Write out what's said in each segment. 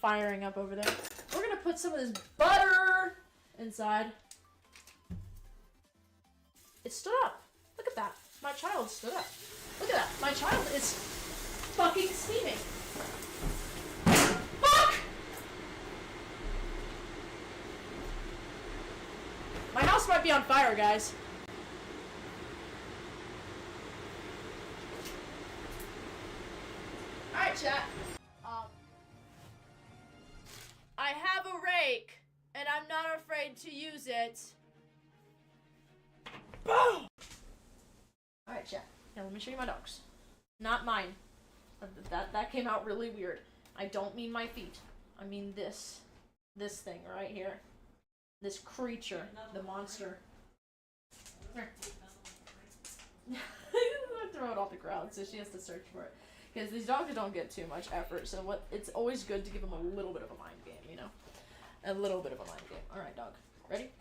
firing up over there. We're gonna put some of this butter inside. It stood up. Look at that. My child stood up. Look at that. My child is fucking steaming. Fuck! My house might be on fire, guys. Alright, chat. I have a rake, and I'm not afraid to use it. Boom! Alright, chat. Now let me show you my dogs. Not mine. That came out really weird. I don't mean my feet. I mean this. This thing right here. This creature. The monster. Here. I throw it off the ground, so she has to search for it. Because these dogs don't get too much effort, so it's always good to give them a little bit of a mind game, you know? A little bit of a mind game. Alright, dog. Ready?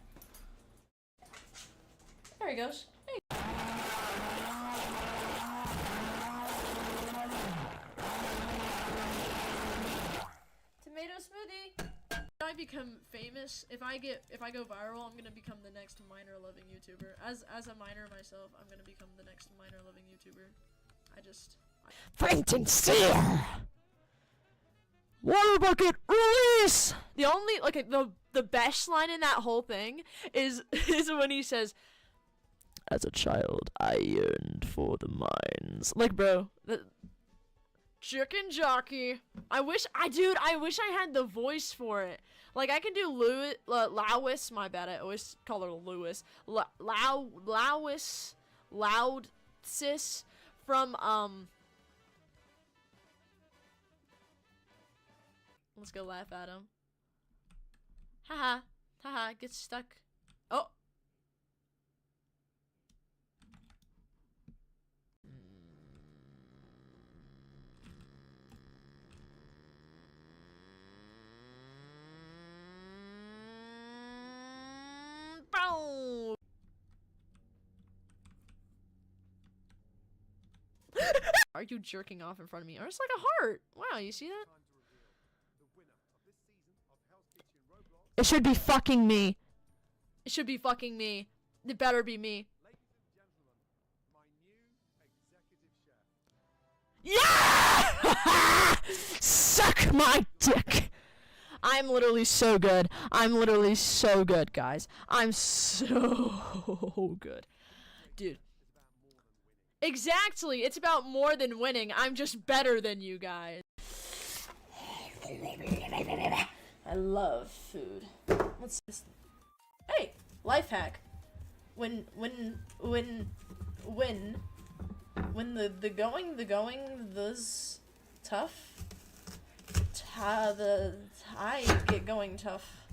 There he goes. Hey. Tomato smoothie! If I become famous, if I go viral, I'm gonna become the next minor-loving YouTuber. As a minor myself, I'm gonna become the next minor-loving YouTuber. Fainting Seer! Water bucket release! The only the best line in that whole thing is when he says, "As a child, I yearned for the mines." Like, bro, chicken jockey. I wish I had the voice for it. Like, I can do Lewis. My bad. I always call her Lewis. Loud sis from Let's go laugh at him. Haha. Haha. Get stuck. Oh. Boom. Are you jerking off in front of me? Or it's like a heart. Wow, you see that? It should be fucking me. It should be fucking me. It better be me. Yeah! Suck my dick. I'm literally so good. I'm literally so good, guys. I'm so good. Dude. Exactly. It's about more than winning. I'm just better than you guys. I love food. What's this? Hey, life hack. When the going's tough. The I get going tough.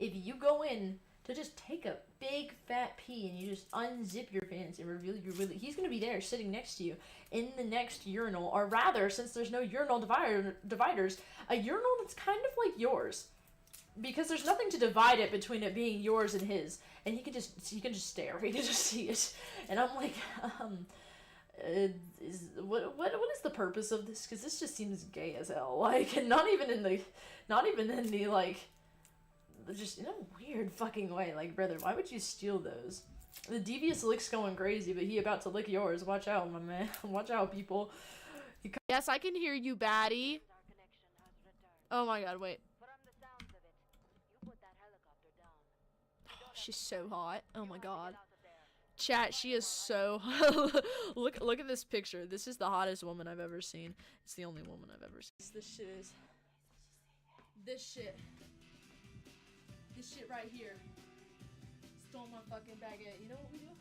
If you go in to just take a big fat pee and you just unzip your pants and reveal your willy, he's gonna be there sitting next to you in the next urinal, or rather, since there's no urinal dividers, a urinal that's kind of like yours, because there's nothing to divide it between it being yours and his, and he can just stare, he can just see it, and I'm like, what is the purpose of this? Because this just seems gay as hell, like, and not even in the like, just in a weird fucking way. Like, brother, why would you steal those? The devious lick's going crazy, but he about to lick yours. Watch out, my man. Watch out, people. Yes, I can hear you, baddie. Oh my god, wait. Oh, she's so hot. Oh my god. Chat, she is so look at this picture. This is the hottest woman I've ever seen. It's the only woman I've ever seen. This shit right here. Stole my fucking baguette. You know what we do?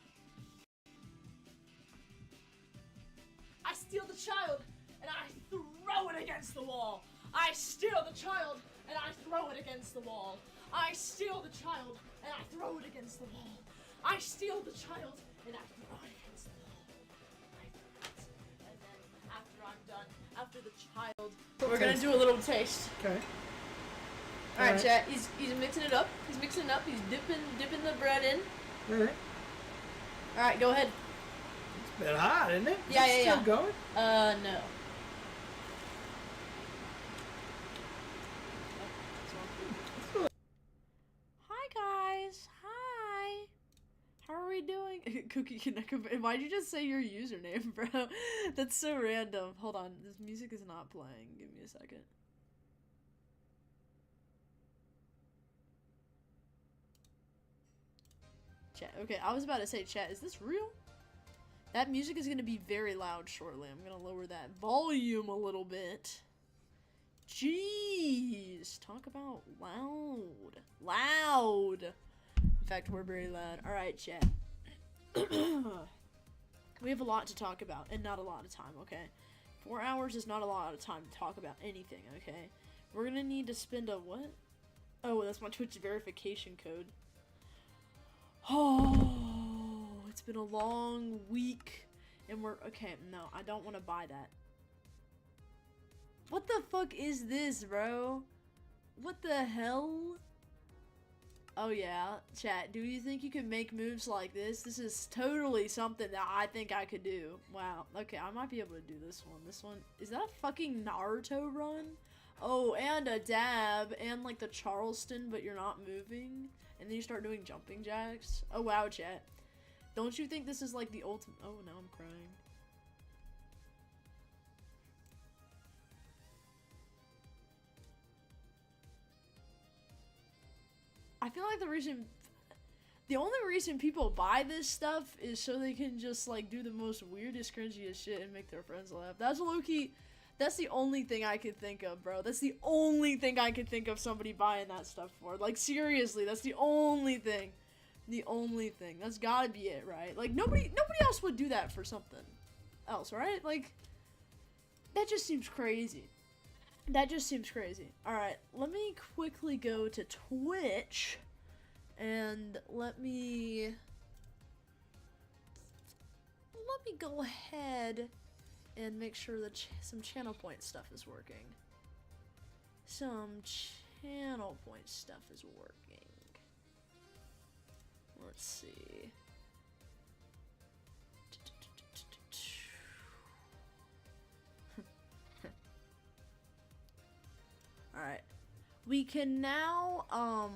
I steal the child and I throw it against the wall. I steal the child and I throw it against the wall. I steal the child and I throw it against the wall. I steal the child and I throw it against the wall. And then after I'm done, after the child, we're gonna do a little taste. Okay. Alright, chat, he's mixing it up. He's mixing it up. He's dipping the bread in. Alright. Alright, go ahead. It's a bit hot, isn't it? Yeah, Is it still going? No. Cookie Kaneka. Why'd you just say your username, bro? That's so random. Hold on, this music is not playing. Give me a second. Chat. Okay, I was about to say, chat, is this real? That music is gonna be very loud shortly. I'm gonna lower that volume a little bit. Jeez, talk about loud. Loud. In fact, we're very loud. All right, chat. We have a lot to talk about and not a lot of time, okay? 4 hours is not a lot of time to talk about anything, okay? We're gonna need to spend a what? Oh, that's my Twitch verification code. Oh, it's been a long week and we're okay. No, I don't want to buy that. What the fuck is this, bro? What the hell? Oh yeah, chat, do you think you can make moves like this? This is totally something that I think I could do. Wow, okay, I might be able to do this one. This one, is that a fucking Naruto run? Oh, and a dab, and like the Charleston, but you're not moving. And then you start doing jumping jacks. Oh wow, chat. Don't you think this is like the ultimate? Oh, now I'm crying. I feel like the only reason people buy this stuff is so they can just like do the most weirdest, cringiest shit and make their friends laugh. That's low-key, that's the only thing I could think of, bro. That's the only thing I could think of somebody buying that stuff for. Like, seriously, that's the only thing. The only thing. That's gotta be it, right? Like, nobody else would do that for something else, right? Like, that just seems crazy. That just seems crazy. Alright, let me quickly go to Twitch, and let me go ahead and make sure that some channel point stuff is working. Some channel point stuff is working. Let's see. Alright. We can now,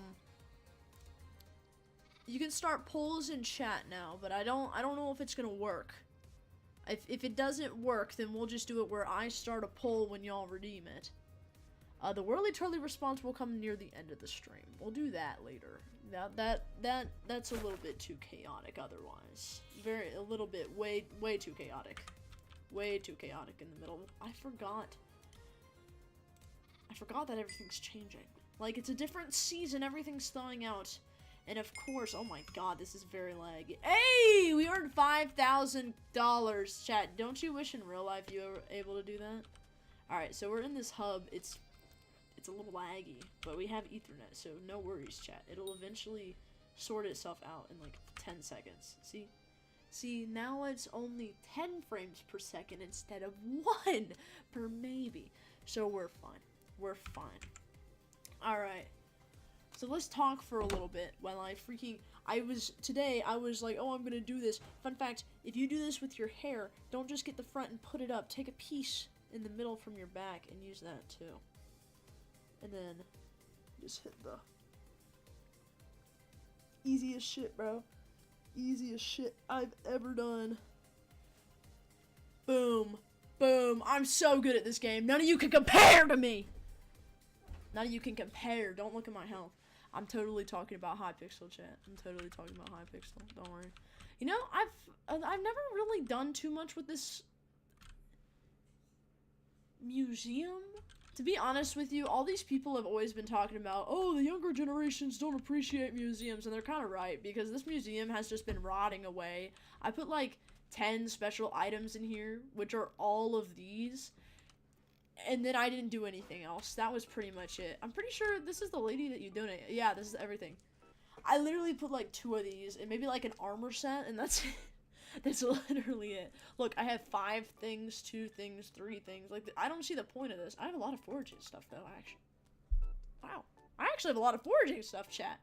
you can start polls in chat now, but I don't know if it's gonna work. If it doesn't work, then we'll just do it where I start a poll when y'all redeem it. The Whirly Turly response will come near the end of the stream. We'll do that later. That's a little bit too chaotic otherwise. A little bit, way too chaotic. Way too chaotic in the middle. I forgot that everything's changing. Like, it's a different season, everything's thawing out. And of course, oh my god, this is very laggy. Hey, we earned $5,000, chat. Don't you wish in real life you were able to do that? Alright, so we're in this hub. It's a little laggy, but we have Ethernet, so no worries, chat. It'll eventually sort itself out in like 10 seconds. See, now it's only 10 frames per second instead of 1 per maybe. So we're fine. We're fine. Alright. So let's talk for a little bit while today I was like, oh, I'm gonna do this. Fun fact, if you do this with your hair, don't just get the front and put it up. Take a piece in the middle from your back and use that too. And then just hit the easiest shit, bro. Easiest shit I've ever done. Boom. Boom. I'm so good at this game. None of you can compare to me. None of you can compare. Don't look at my health. I'm totally talking about Hypixel, chat. I'm totally talking about Hypixel. Don't worry. You know, I've never really done too much with this museum. To be honest with you, all these people have always been talking about, oh, the younger generations don't appreciate museums, and they're kind of right, because this museum has just been rotting away. I put like 10 special items in here, which are all of these. And then I didn't do anything else. That was pretty much it. I'm pretty sure this is the lady that you donate. Yeah, this is everything. I literally put like 2 of these and maybe like an armor set, and that's it. That's literally it. Look, I have 5 things, 2 things, 3 things. Like, I don't see the point of this. I have a lot of foraging stuff though, actually. Wow. I actually have a lot of foraging stuff, chat.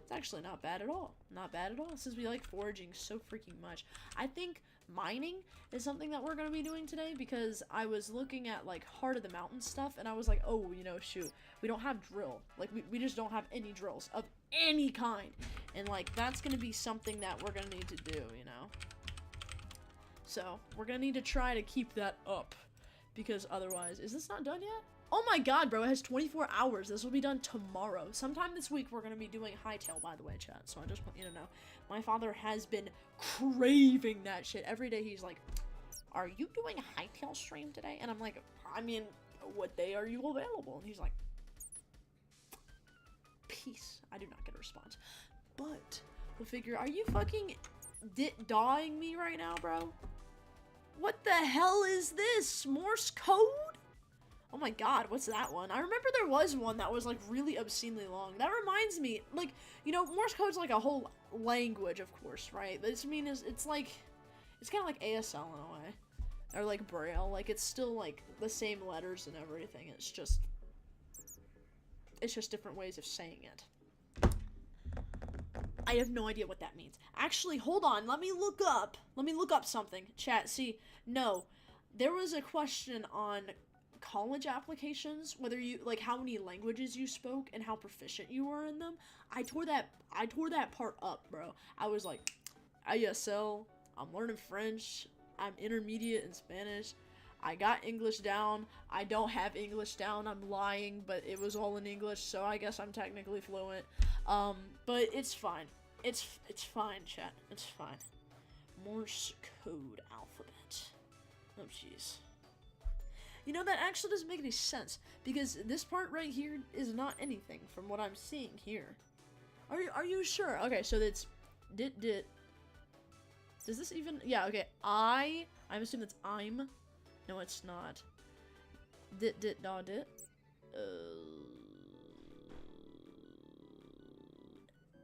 It's actually not bad at all. Not bad at all, since we like foraging so freaking much. I think mining is something that we're gonna be doing today, because I was looking at like Heart of the Mountain stuff, and I was like, oh, you know, shoot, we don't have drill. Like, we just don't have any drills of any kind, and like that's gonna be something that we're gonna need to do, you know. So we're gonna need to try to keep that up, because otherwise, is this not done yet? Oh my god, bro, it has 24 hours. This will be done tomorrow. Sometime this week, we're going to be doing Hypixel, by the way, chat. So I just want you to know. My father has been craving that shit. Every day he's like, are you doing a Hypixel stream today? And I'm like, I mean, what day are you available? And he's like, peace. I do not get a response. But, we'll figure, are you fucking dawing me right now, bro? What the hell is this? Morse code? Oh my god, what's that one? I remember there was one that was, like, really obscenely long. That reminds me, like, you know, Morse code's like a whole language, of course, right? This means it's like, it's kind of like ASL in a way. Or, like, Braille. Like, it's still, like, the same letters and everything. It's just different ways of saying it. I have no idea what that means. Actually, hold on. Let me look up something. Chat, see, no. There was a question on college applications, whether you, like, how many languages you spoke and how proficient you were in them. I tore that part up, bro. I was like, ASL, I'm learning French, I'm intermediate in Spanish, I got English down, I don't have English down, I'm lying, but it was all in English, so I guess I'm technically fluent. But it's fine. It's fine, chat. It's fine. Morse code alphabet. Oh, jeez. You know, that actually doesn't make any sense, because this part right here is not anything from what I'm seeing here. Are you sure? Okay, so that's dit. Does this even, yeah, okay, I'm assuming that's I'm. No, it's not. Dit, da, dit.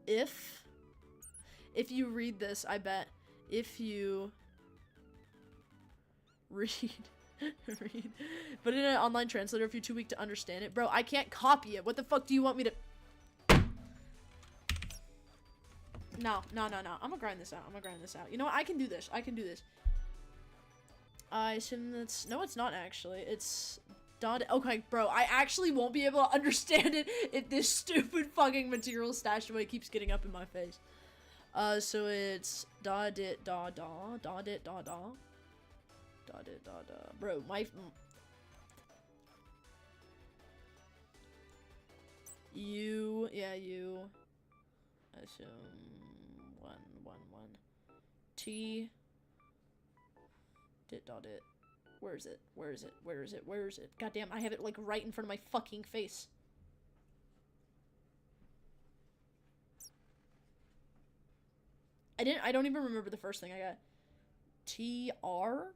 If you read this, I bet, if you read, but in an online translator, if you're too weak to understand it, bro, I can't copy it. What the fuck do you want me to? No. I'm gonna grind this out. You know what? I can do this. I assume that's, no, it's not actually. It's dot. Okay, bro, I actually won't be able to understand it if this stupid fucking material stashed away keeps getting up in my face. So it's da dit da da da dit da da. Da da da da. Bro, you assume one T dit da dit. Where is it? Goddamn, I have it like right in front of my fucking face. I don't even remember the first thing I got. TR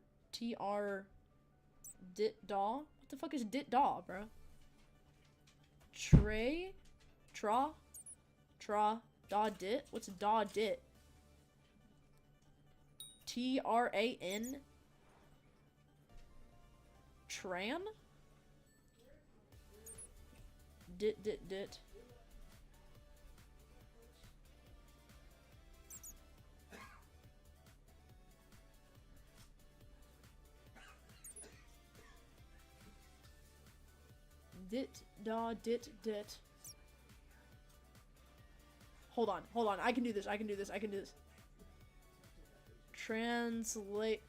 dit da? What the fuck is dit da, bro? Tra da dit? What's da dit? TRAN? Tran? Dit. Dit. Hold on. I can do this. Translate.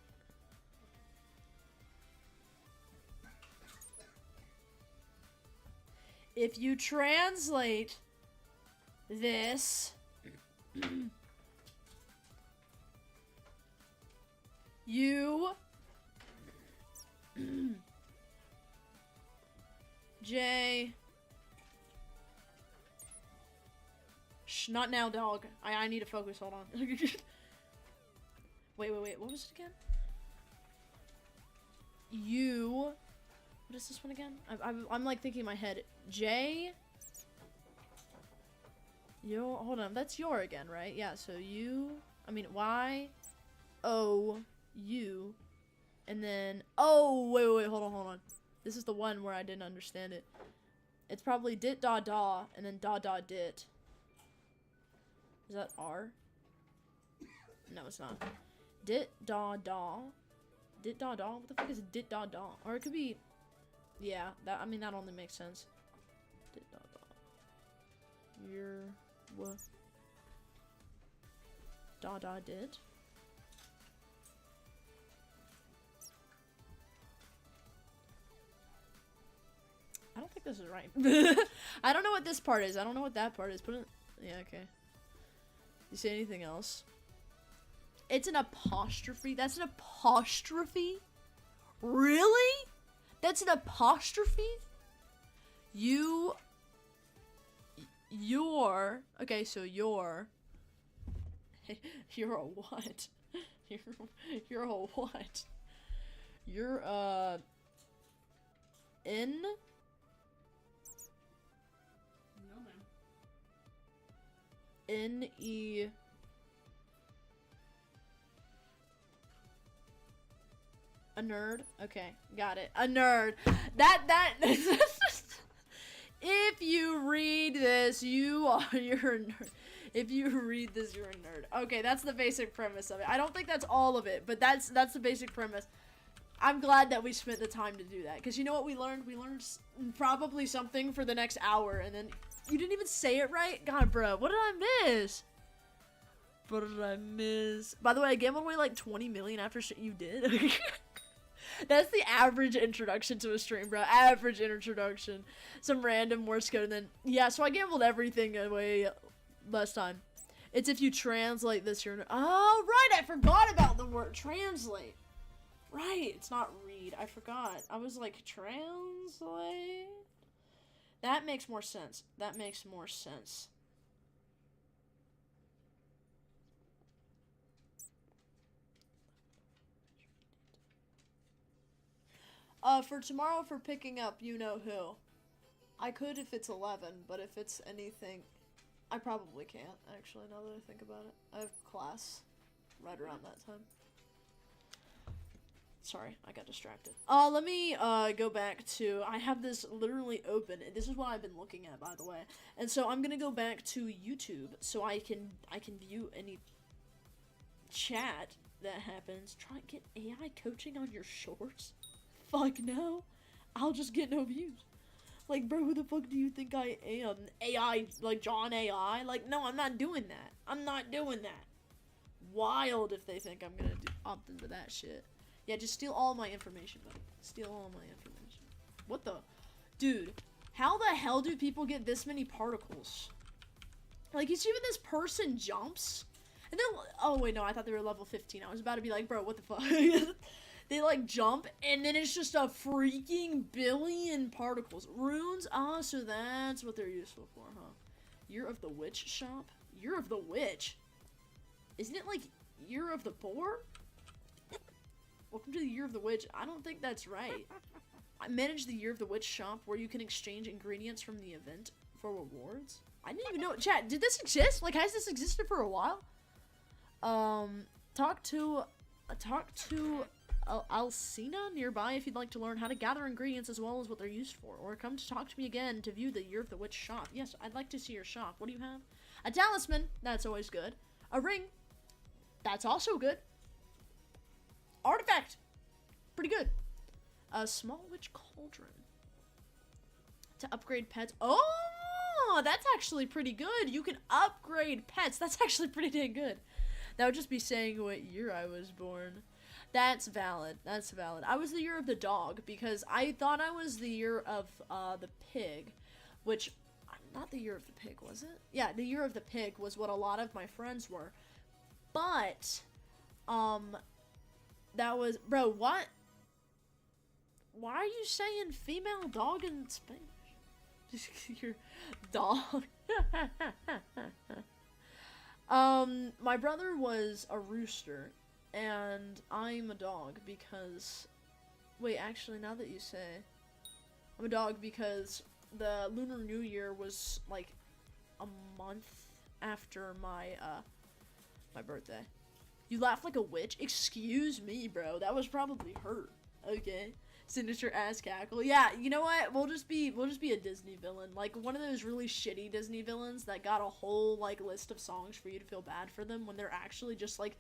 If you translate this, you J. Not now, dog. I need to focus. Hold on. Wait. What was it again? What is this one again? I'm like thinking in my head. J. Hold on. That's your again, right? Yeah. So Y. O. U. And then. Oh, wait. Hold on. This is the one where I didn't understand it. It's probably dit da da and then da dit. Is that R? No, it's not. Dit da da. Dit da da? What the fuck is dit da da? Or it could be, yeah, that, I mean, that only makes sense. Dit da da. Your, what? Da da did? I don't think this is right. I don't know what this part is. I don't know what that part is. Put it, yeah, okay. You say anything else? It's an apostrophe. That's an apostrophe? Really? That's an apostrophe? You're, okay, so you're a what? You're a what? You're, in? No, ma'am. N-E... A nerd? Okay, got it. A nerd. That if you read this, you're a nerd. If you read this, you're a nerd. Okay, that's the basic premise of it. I don't think that's all of it, but that's the basic premise. I'm glad that we spent the time to do that, because you know what we learned? We learned probably something for the next hour, and then you didn't even say it right? God, bro, what did I miss? What did I miss? By the way, I gambled away like 20 million after shit you did. That's the average introduction to a stream, bro. Average introduction. Some random Morse code, and then, yeah, so I gambled everything away last time. It's if you translate this, you're... Oh, right, I forgot about the word translate. Right, it's not read. I forgot. I was like, translate? That makes more sense. That makes more sense. For tomorrow for picking up you know who. I could if it's 11, but if it's anything, I probably can't, actually, now that I think about it. I have class right around that time. Sorry, I got distracted. Let me, go back to, I have this literally open, and this is what I've been looking at, by the way. And so I'm gonna go back to YouTube, so I can view any chat that happens. Try and get AI coaching on your shorts? Fuck no. I'll just get no views. Like, bro, who the fuck do you think I am? AI, like John AI? Like, no, I'm not doing that. I'm not doing that. Wild if they think I'm gonna opt into that shit. Yeah, just steal all my information, buddy. Steal all my information. What the? Dude, how the hell do people get this many particles? Like, you see when this person jumps? And then, oh wait, no, I thought they were level 15. I was about to be like, bro, what the fuck? They like jump, and then it's just a freaking billion particles. Runes? Ah, so that's what they're useful for, huh? Year of the Witch shop? Year of the Witch? Isn't it like Year of the Poor? Welcome to the Year of the Witch. I don't think that's right. I manage the Year of the Witch shop where you can exchange ingredients from the event for rewards. I didn't even know. Chat, did this exist? Like, has this existed for a while? Talk to Alcina nearby if you'd like to learn how to gather ingredients as well as what they're used for. Or come to talk to me again to view the Year of the Witch shop. Yes, I'd like to see your shop. What do you have? A talisman. That's always good. A ring. That's also good. Artifact. Pretty good. A small witch cauldron. To upgrade pets. Oh, that's actually pretty good. You can upgrade pets. That's actually pretty dang good. That would just be saying what year I was born. That's valid. That's valid. I was the year of the dog because I thought I was the year of the pig, which not the year of the pig, was it? Yeah, the year of the pig was what a lot of my friends were. But that was, bro, what? Why are you saying female dog in Spanish? Your dog. My brother was a rooster, and I'm a dog because, wait, actually, now that you say, I'm a dog because the Lunar New Year was, like, a month after my, my birthday. You laugh like a witch? Excuse me, bro, that was probably her, okay? Sinister ass cackle. Yeah, you know what? We'll just be a Disney villain. Like one of those really shitty Disney villains that got a whole like list of songs for you to feel bad for them when they're actually just like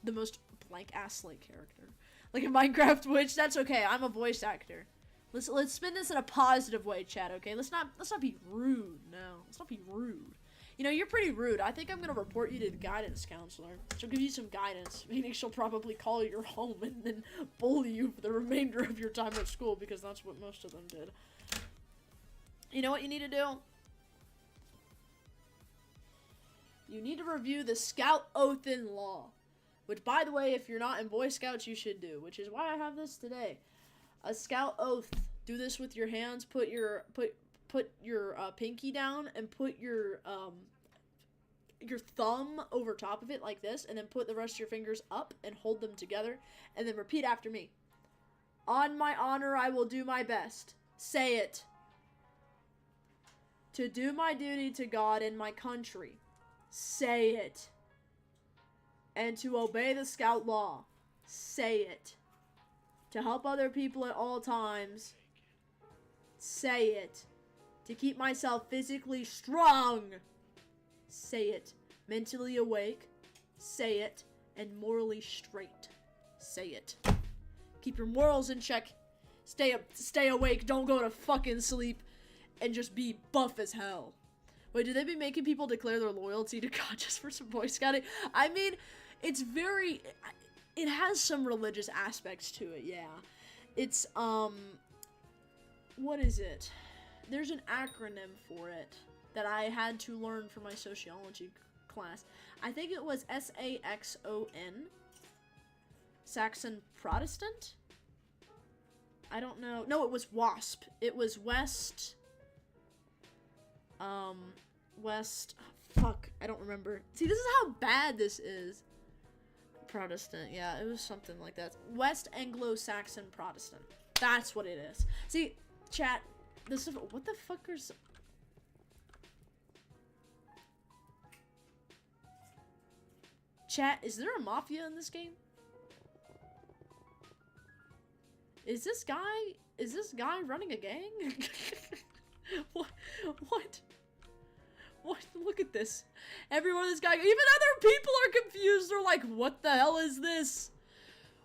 the most blank-ass slate character. Like in Minecraft Witch, that's okay. I'm a voice actor. Let's spin this in a positive way, chat, okay? Let's not be rude. No, let's not be rude. You know, you're pretty rude. I think I'm gonna report you to the guidance counselor. She'll give you some guidance, meaning she'll probably call your home and then bully you for the remainder of your time at school, because that's what most of them did. You know what you need to do? You need to review the Scout Oath in Law. Which, by the way, if you're not in Boy Scouts, you should do. Which is why I have this today. A Scout Oath. Do this with your hands. Put your pinky down and put your thumb over top of it like this, and then put the rest of your fingers up and hold them together, and then repeat after me. On my honor, I will do my best. Say it. To do my duty to God and my country. Say it. And to obey the Scout law. Say it. To help other people at all times. Say it. To keep myself physically strong. Say it. Mentally awake. Say it. And morally straight. Say it. Keep your morals in check. Stay awake. Don't go to fucking sleep. And just be buff as hell. Wait, do they be making people declare their loyalty to God just for some Boy Scouting? I mean, it's very... It has some religious aspects to it, yeah. It's, what is it? There's an acronym for it that I had to learn for my sociology class. I think it was SAXON. Saxon Protestant? I don't know. No, it was WASP. It was West... West... Fuck, I don't remember. See, this is how bad this is. Protestant, yeah, it was something like that. West Anglo-Saxon Protestant. That's what it is. See, chat, this is... What the fuck is... Chat, is there a mafia in this game? Is this guy running a gang? What? What? Look at this. Everyone, this guy, even other people are confused. They're like, what the hell is this?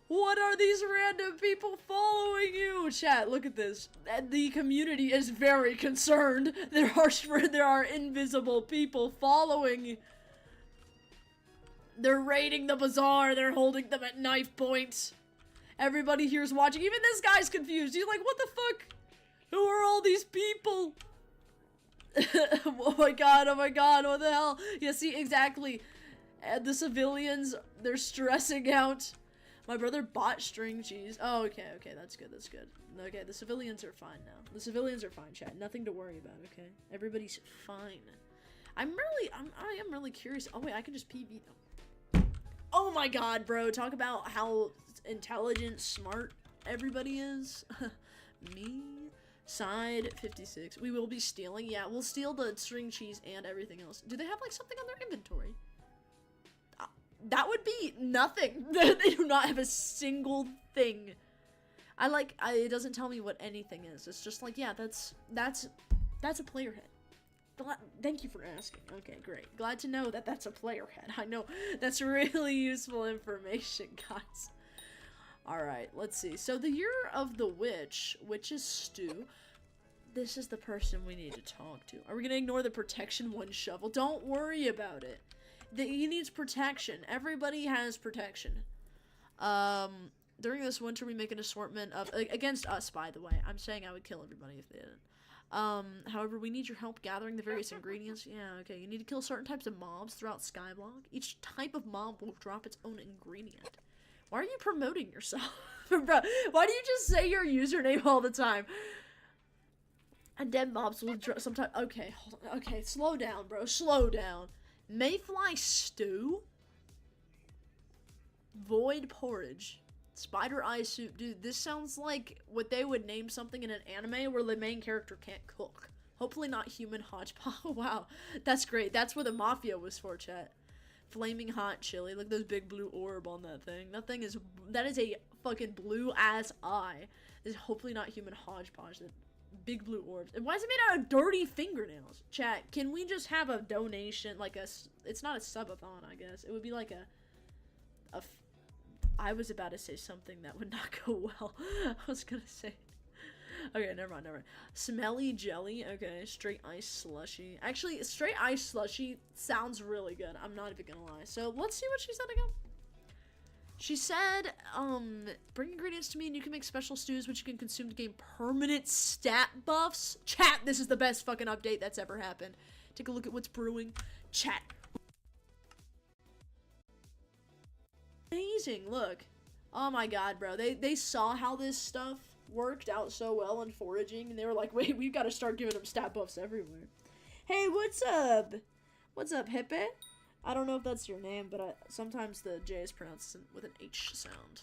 What are these random people following you? Chat, look at this. The community is very concerned. There are invisible people following. They're raiding the bazaar. They're holding them at knife point. Everybody here's watching. Even this guy's confused. He's like, what the fuck? Who are all these people? Oh my god, what the hell? Yeah, see, exactly. And the civilians, they're stressing out. My brother bought string cheese. Oh, okay, that's good. Okay, the civilians are fine now. The civilians are fine, chat. Nothing to worry about, okay? Everybody's fine. I am really curious. Oh, wait, I can just PB though. Oh my god, bro. Talk about how intelligent, smart everybody is. Me. Side 56. We will be stealing. Yeah, we'll steal the string cheese and everything else. Do they have like something on their inventory? That would be nothing. They do not have a single thing. It doesn't tell me what anything is. It's just like, yeah, that's a player head. Thank you for asking. Okay, great. Glad to know that that's a player head. I know that's really useful information, guys. Alright, let's see. So the year of the witch is Stu. This is the person we need to talk to. Are we gonna ignore the protection one shovel? Don't worry about it. He needs protection. Everybody has protection. During this winter we make an assortment of... Against us, by the way. I'm saying I would kill everybody if they didn't. However, we need your help gathering the various ingredients. Yeah, okay. You need to kill certain types of mobs throughout Skyblock. Each type of mob will drop its own ingredient. Why are you promoting yourself? Bro, why do you just say your username all the time? And dead mobs will drop sometimes. Okay, hold on. Okay, slow down, bro. Slow down. Mayfly stew? Void porridge. Spider eye soup. Dude, this sounds like what they would name something in an anime where the main character can't cook. Hopefully not human hodgepodge. Wow, that's great. That's what the mafia was for, chat. Flaming hot chili. Look at those big blue orb on that thing. That is a fucking blue ass eye. This is hopefully not human hodgepodge. That big blue orbs. And why is it made out of dirty fingernails? Chat, can we just have a donation? Like it's not a subathon, I guess. It would be like I was about to say something that would not go well. I was gonna say... Okay, never mind. Smelly jelly. Okay, straight ice slushy. Actually, straight ice slushy sounds really good. I'm not even gonna lie. So, let's see what she said again. She said, bring ingredients to me and you can make special stews which you can consume to gain permanent stat buffs. Chat, this is the best fucking update that's ever happened. Take a look at what's brewing. Chat. Amazing, look. Oh my god, bro. They saw how this stuff worked out so well in foraging, and they were like, wait, we've got to start giving them stat buffs everywhere. Hey, what's up? What's up, Hippie? I don't know if that's your name, but sometimes the J is pronounced with an H sound.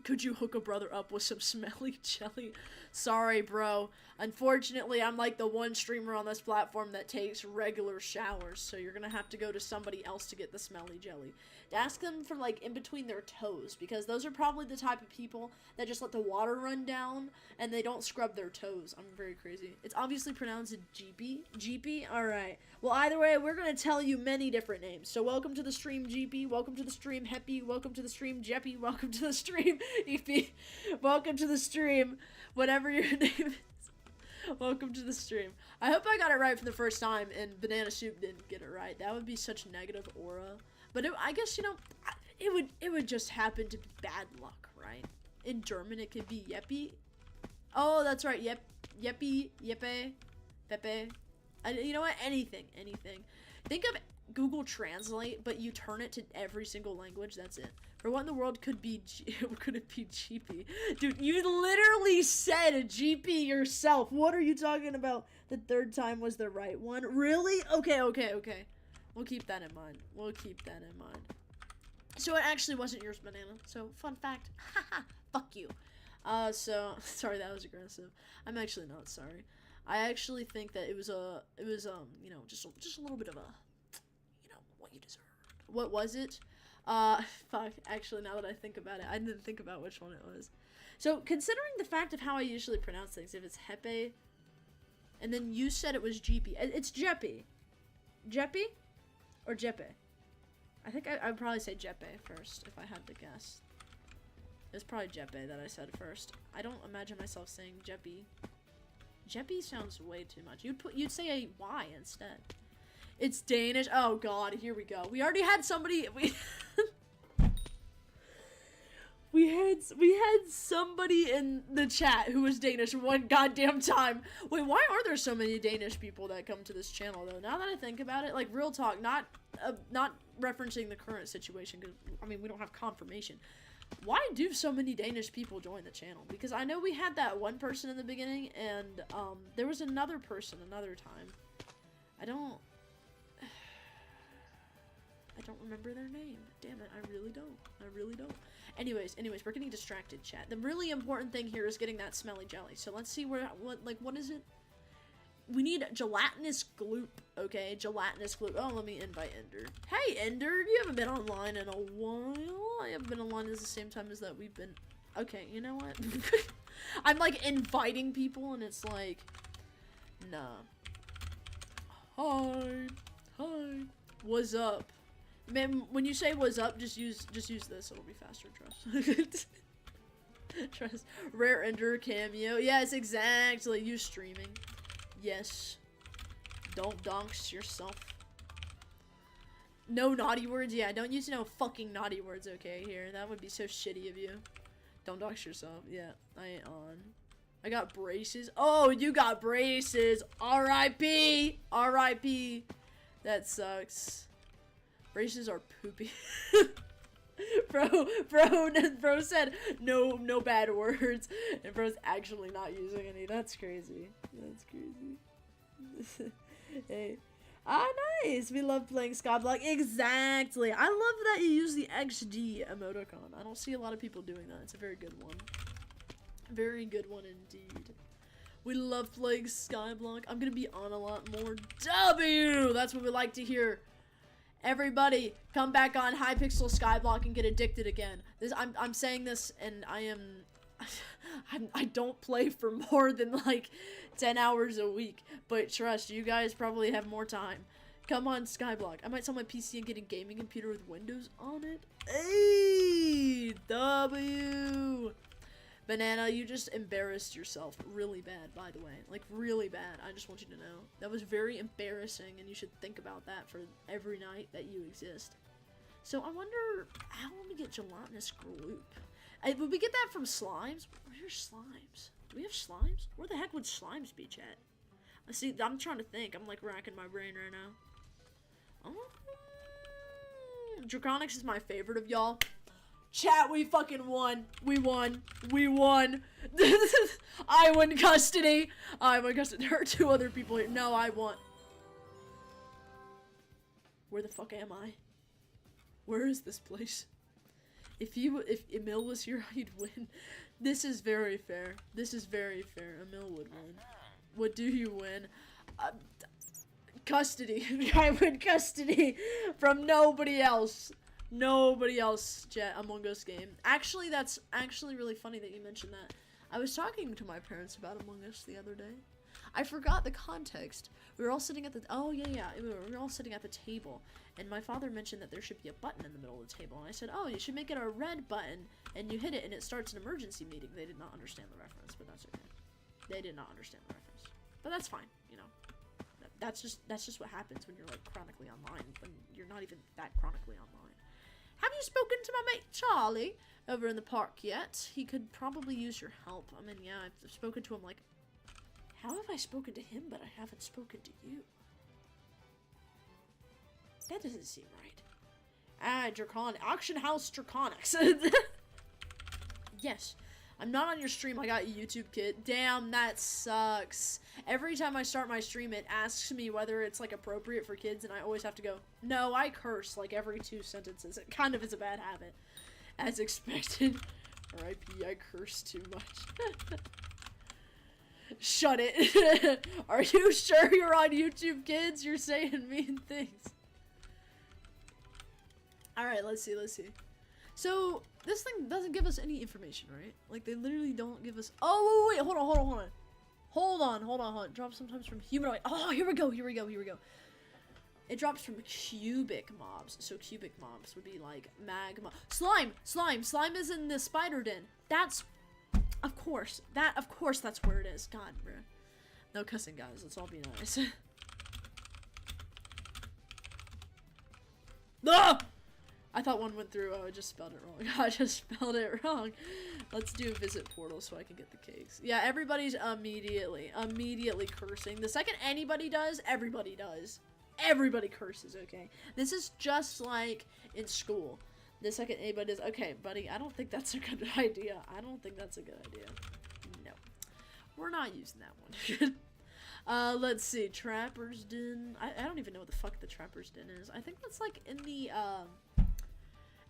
Could you hook a brother up with some smelly jelly? Sorry, bro. Unfortunately, I'm like the one streamer on this platform that takes regular showers, so you're gonna have to go to somebody else to get the smelly jelly. Ask them for, like, in between their toes, because those are probably the type of people that just let the water run down, and they don't scrub their toes. I'm very crazy. It's obviously pronounced GP? GP? Alright. Well, either way, we're gonna tell you many different names. So, welcome to the stream, GP. Welcome to the stream, Heppy. Welcome to the stream, Jeppy. Welcome to the stream, EP. Welcome to the stream, whatever your name is. Welcome to the stream. I hope I got it right for the first time, and Banana Soup didn't get it right. That would be such negative aura. But I guess, you know, it would just happen to be bad luck, right? In German, it could be Yeppy. Oh, that's right. Yeppy, Yeppe, Pepe. You know what? Anything. Think of Google Translate, but you turn it to every single language. That's it. For what in the world could it be GP? Dude, you literally said a GP yourself. What are you talking about? The third time was the right one. Really? Okay. We'll keep that in mind. So it actually wasn't yours, Banana. So, fun fact. Haha. Fuck you. So, sorry, that was aggressive. I'm actually not sorry. I actually think that it was, you know, just a little bit of a, you know, what you deserve. What was it? Fuck. Actually, now that I think about it, I didn't think about which one it was. So, considering the fact of how I usually pronounce things, if it's Hepe, and then you said it was GP. It's Jeppy. Jeppy? Or Jeppe? I think I'd probably say Jeppe first, if I had to guess. It's probably Jeppe that I said first. I don't imagine myself saying Jeppy. Jeppy sounds way too much. You'd say a Y instead. It's Danish. Oh god, here we go. We already had somebody. We had somebody in the chat who was Danish one goddamn time. Wait, why are there so many Danish people that come to this channel though? Now that I think about it, like real talk, not referencing the current situation, because I mean we don't have confirmation. Why do so many Danish people join the channel? Because I know we had that one person in the beginning, and there was another person another time. I don't remember their name. Damn it, I really don't. Anyways, we're getting distracted, chat. The really important thing here is getting that smelly jelly. So let's see what is it? We need gelatinous gloop, okay? Gelatinous gloop. Oh, let me invite Ender. Hey, Ender, you haven't been online in a while. I haven't been online at the same time as that we've been... Okay, you know what? I'm, like, inviting people, and it's like... Nah. Hi. What's up? Man, when you say what's up, just use this. It'll be faster, trust. Trust. Rare Ender cameo. Yes, exactly. You streaming. Yes. Don't donks yourself. No naughty words? Yeah, don't use no fucking naughty words, okay, here. That would be so shitty of you. Don't donks yourself. Yeah, I ain't on. I got braces. Oh, you got braces. R.I.P. R.I.P. That sucks. Braces are poopy. Bro said no bad words, and bro's actually not using any. That's crazy. Hey. Ah, nice. We love playing Skyblock. Exactly. I love that you use the XD emoticon. I don't see a lot of people doing that. It's a very good one. Very good one indeed. We love playing Skyblock. I'm gonna be on a lot more. W! That's what we like to hear. Everybody, come back on Hypixel Skyblock and get addicted again. I'm saying this, and I don't play for more than like 10 hours a week. But trust, you guys probably have more time. Come on, Skyblock. I might sell my PC and get a gaming computer with Windows on it. Hey, W. Banana, you just embarrassed yourself really bad, by the way. Like, really bad. I just want you to know. That was very embarrassing, and you should think about that for every night that you exist. So, I wonder how we get gelatinous gloop. Would we get that from slimes? Where's slimes? Do we have slimes? Where the heck would slimes be, chat? See, I'm trying to think. I'm, like, racking my brain right now. Draconics is my favorite of y'all. Chat, we fucking won. We won. We won. I won custody. I won custody. There are 2 other people here. No, I won. Where the fuck am I? Where is this place? If Emil was here, I'd win. This is very fair. This is very fair. Emil would win. What do you win? Custody. I win custody from nobody else. Nobody else, chat, Among Us game. Actually, that's actually really funny that you mentioned that. I was talking to my parents about Among Us the other day. I forgot the context. We were all sitting at the, we were all sitting at the table, and my father mentioned that there should be a button in the middle of the table, and I said, oh, you should make it a red button, and you hit it, and it starts an emergency meeting. They did not understand the reference, but that's okay. They did not understand the reference, but that's fine, you know. That's just what happens when you're, like, chronically online, when you're not even that chronically online. Have you spoken to my mate Charlie over in the park yet? He could probably use your help. I mean, yeah, I've spoken to him, like, how have I spoken to him, but I haven't spoken to you? That doesn't seem right. Ah, Auction House Draconics. Yes. I'm not on your stream, I got YouTube Kit. Damn, that sucks. Every time I start my stream, it asks me whether it's, like, appropriate for kids, and I always have to go, no, I curse, like, every 2 sentences. It kind of is a bad habit. As expected. R.I.P., I curse too much. Shut it. Are you sure you're on YouTube, kids? You're saying mean things. Alright, let's see. So, this thing doesn't give us any information, right? Like, they literally don't give us... Oh, wait, hold on. Hold on. It drops sometimes from humanoid... Oh, here we go. It drops from cubic mobs. So, cubic mobs would be, like, magma... Slime is in the spider den. That's... Of course, that's where it is. God, bro. No cussing, guys. Let's all be nice. Ah! I thought one went through. Oh, I just spelled it wrong. Let's do a visit portal so I can get the cakes. Yeah, everybody's immediately cursing. The second anybody does, everybody does. Everybody curses, okay? This is just like in school. The second anybody does, okay, buddy, I don't think that's a good idea. No. We're not using that one. Let's see. Trapper's Den. I don't even know what the fuck the Trapper's Den is. I think that's like in the,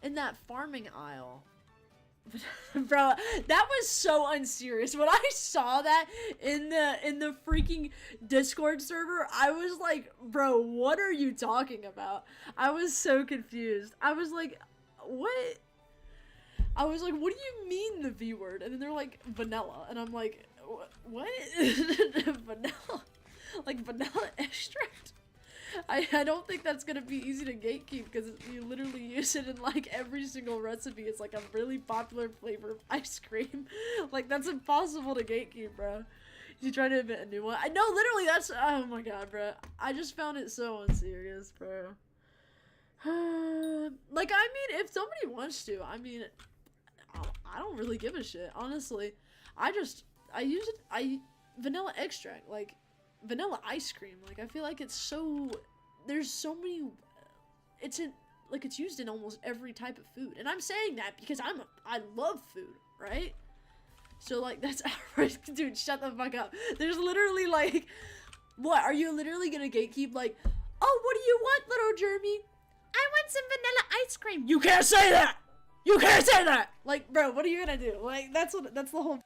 in that farming aisle. Bro, that was so unserious. When I saw that in the freaking Discord server, I was like, bro, what are you talking about? I was so confused. I was like, what? I was like, what do you mean the V word? And then they're like, vanilla. And I'm like, what? Vanilla? Like vanilla extract? I don't think that's gonna be easy to gatekeep because you literally use it in like every single recipe. It's like a really popular flavor of ice cream. Like that's impossible to gatekeep, bro. You try to invent a new one. I know, literally that's, oh my god, bro. I just found it so unserious, bro. Like, I mean, if somebody wants to, I mean, I don't really give a shit, honestly. I use it, vanilla extract, like, vanilla ice cream, like, I feel like it's so, there's so many, it's used in almost every type of food, and I'm saying that because I love food, right? So, like, that's outright, dude, shut the fuck up. There's literally, like, what, are you literally gonna gatekeep, like, oh, what do you want, little Jeremy? I want some vanilla ice cream. You can't say that! You can't say that! Like, bro, what are you gonna do? Like, that's the whole...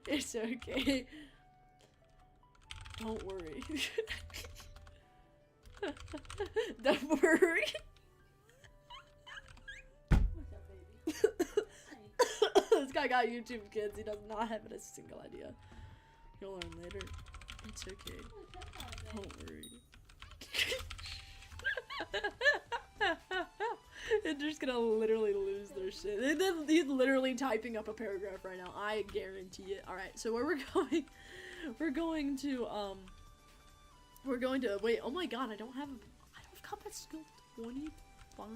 It's okay. Don't worry. Don't worry. This guy got YouTube Kids. He does not have a single idea. You'll learn later. It's okay. Don't worry. They're just gonna literally lose their shit. He's literally typing up a paragraph right now. I guarantee it. Alright, so where we're going, we're going to, wait, oh my god, I don't have combat skill 25?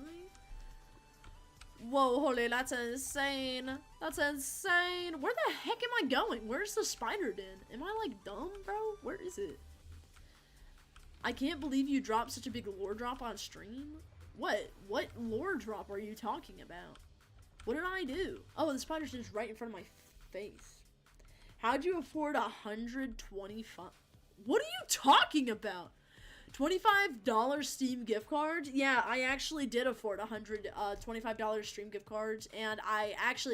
Whoa, holy, that's insane. That's insane. Where the heck am I going? Where's the spider den? Am I like dumb, bro? Where is it? I can't believe you dropped such a big lore drop on stream. What lore drop are you talking about? What did I do? Oh, the spider's just right in front of my face. How'd you afford 125? What are you talking about? $25 Steam gift cards? Yeah, I actually did afford $125 Steam gift cards, and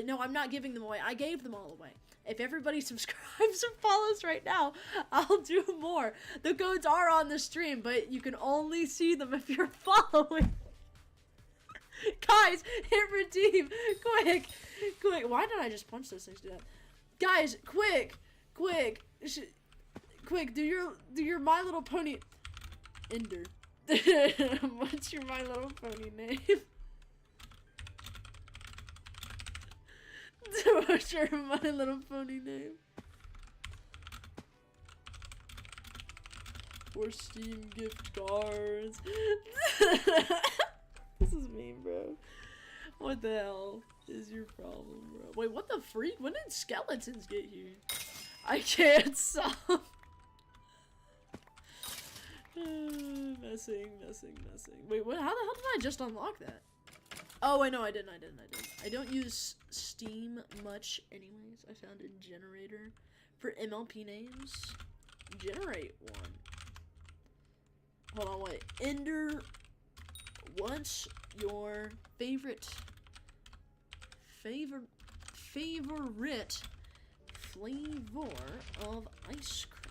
no, I'm not giving them away. I gave them all away. If everybody subscribes and follows right now, I'll do more. The codes are on the stream, but you can only see them if you're following. Guys, hit redeem. Quick. Why did I just punch those things to death? Guys, quick. Do your My Little Pony... Ender. What's your My Little Pony name? What's your My Little Pony name? Or Steam gift cards. This is mean, bro. What the hell is your problem, bro? Wait, what the freak? When did skeletons get here? I can't stop. Messing. Wait, what? How the hell did I just unlock that? Oh, wait, no, I didn't. I don't use Steam much anyways. I found a generator for MLP names. Generate one. Hold on, wait. Ender, what's your favorite flavor of ice cream?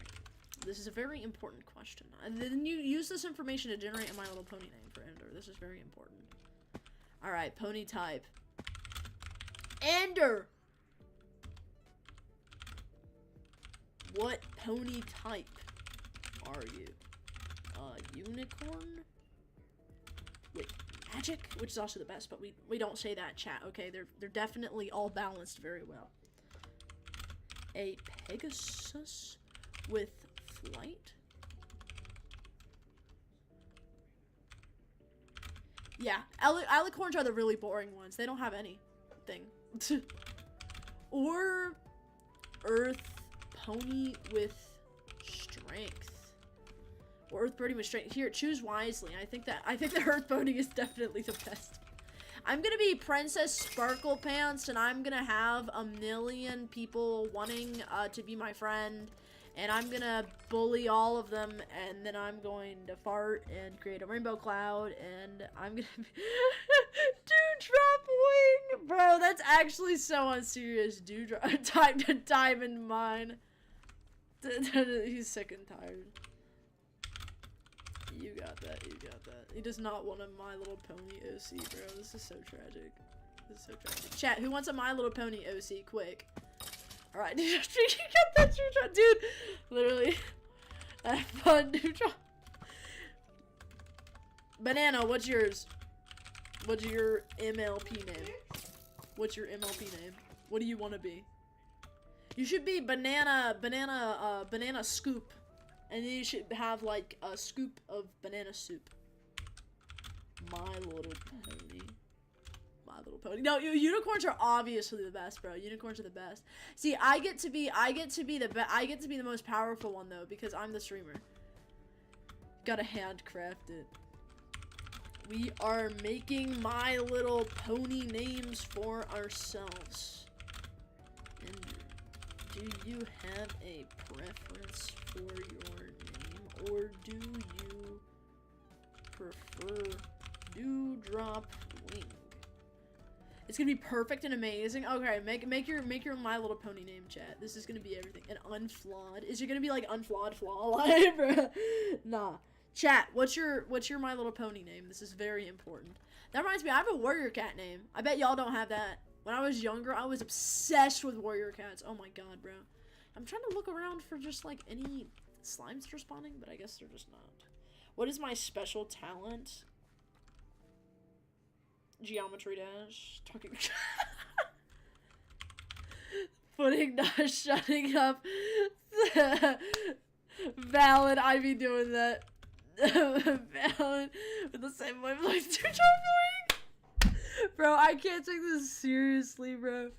This is a very important question. And then you use this information to generate a My Little Pony name for Ender. This is very important. Alright, pony type. Ender! What pony type are you? Unicorn? Wait, magic? Which is also the best, but we don't say that, chat, okay? They're definitely all balanced very well. A Pegasus with flight? Yeah, alicorns are the really boring ones. They don't have anything. Or Earth Pony with strength. Or Earth Birdie with strength. Here, choose wisely. I think the Earth Pony is definitely the best. I'm gonna be Princess Sparkle Pants, and I'm gonna have a million people wanting to be my friend. And I'm gonna bully all of them, and then I'm going to fart and create a rainbow cloud, and I'm gonna Dewdrop Wing! Bro, that's actually so unserious. Dewdrop time to diamond mine. He's sick and tired. You got that. He does not want a My Little Pony OC, bro. This is so tragic. Chat, who wants a My Little Pony OC? Quick. Alright, you got that Dewdrop, dude. Literally. Have fun, Dewdrop. Banana, what's yours? What's your MLP name? What's your MLP name? What do you want to be? You should be banana scoop. And then you should have like a scoop of banana soup. My Little Pony. My Little Pony. No, unicorns are obviously the best, bro. Unicorns are the best. See, I get to be the most powerful one though, because I'm the streamer. Gotta handcraft it. We are making My Little Pony names for ourselves. And do you have a preference for your name, or do you prefer Dewdrop Wing? It's gonna be perfect and amazing. Okay, make your My Little Pony name, chat. This is gonna be everything. And unflawed. Is it gonna be like unflawed flaw? Nah. Chat, what's your My Little Pony name? This is very important. That reminds me, I have a warrior cat name. I bet y'all don't have that. When I was younger, I was obsessed with warrior cats. Oh my god, bro. I'm trying to look around for just like any slimes respawning, but I guess they're just not. What is my special talent? Geometry dash. Talking. Putting, not shutting up. Valid, I be doing that. Valid. With the same wavelength to going. Bro, I can't take this seriously, bro.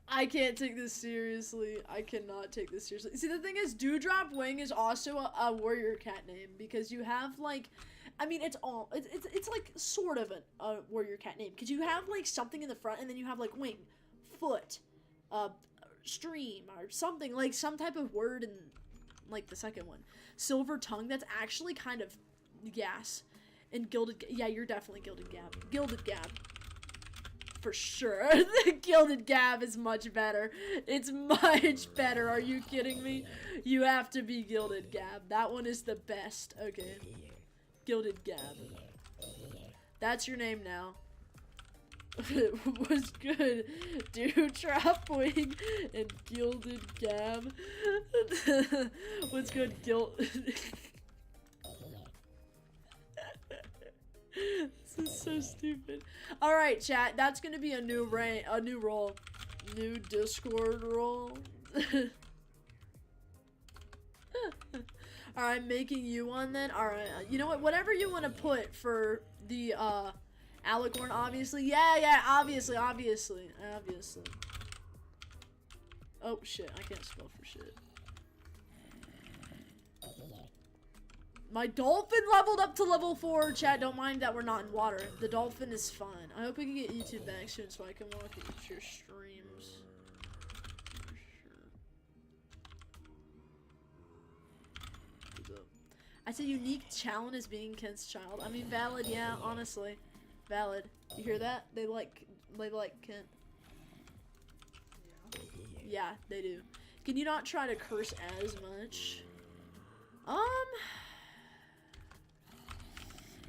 I can't take this seriously. I cannot take this seriously. See, the thing is, Dewdrop Wing is also a warrior cat name because you have like, I mean, it's like sort of a warrior cat name because you have like something in the front and then you have like wing, foot, stream or something, like some type of word in like the second one. Silver tongue, that's actually kind of gas. And gilded, yeah, you're definitely gilded gab. Gilded gab. For sure. The gilded gab is much better. It's much better. Are you kidding me? You have to be gilded gab. That one is the best. Okay. Gilded gab. That's your name now. Was good. Dewdrop Wing and gilded gab. What's good? This is so stupid. All right, chat. That's gonna be a new role, new Discord role. All right, making you one then. All right, you know what? Whatever you want to put for the Alicorn, obviously. Yeah, obviously. Oh shit! I can't spell for shit. My dolphin leveled up to level 4, chat. Don't mind that we're not in water. The dolphin is fun. I hope we can get YouTube back soon so I can watch your streams. For sure. I said unique challenge is being Kent's child. I mean, valid, yeah, honestly. Valid. You hear that? They like Kent. Yeah, they do. Can you not try to curse as much?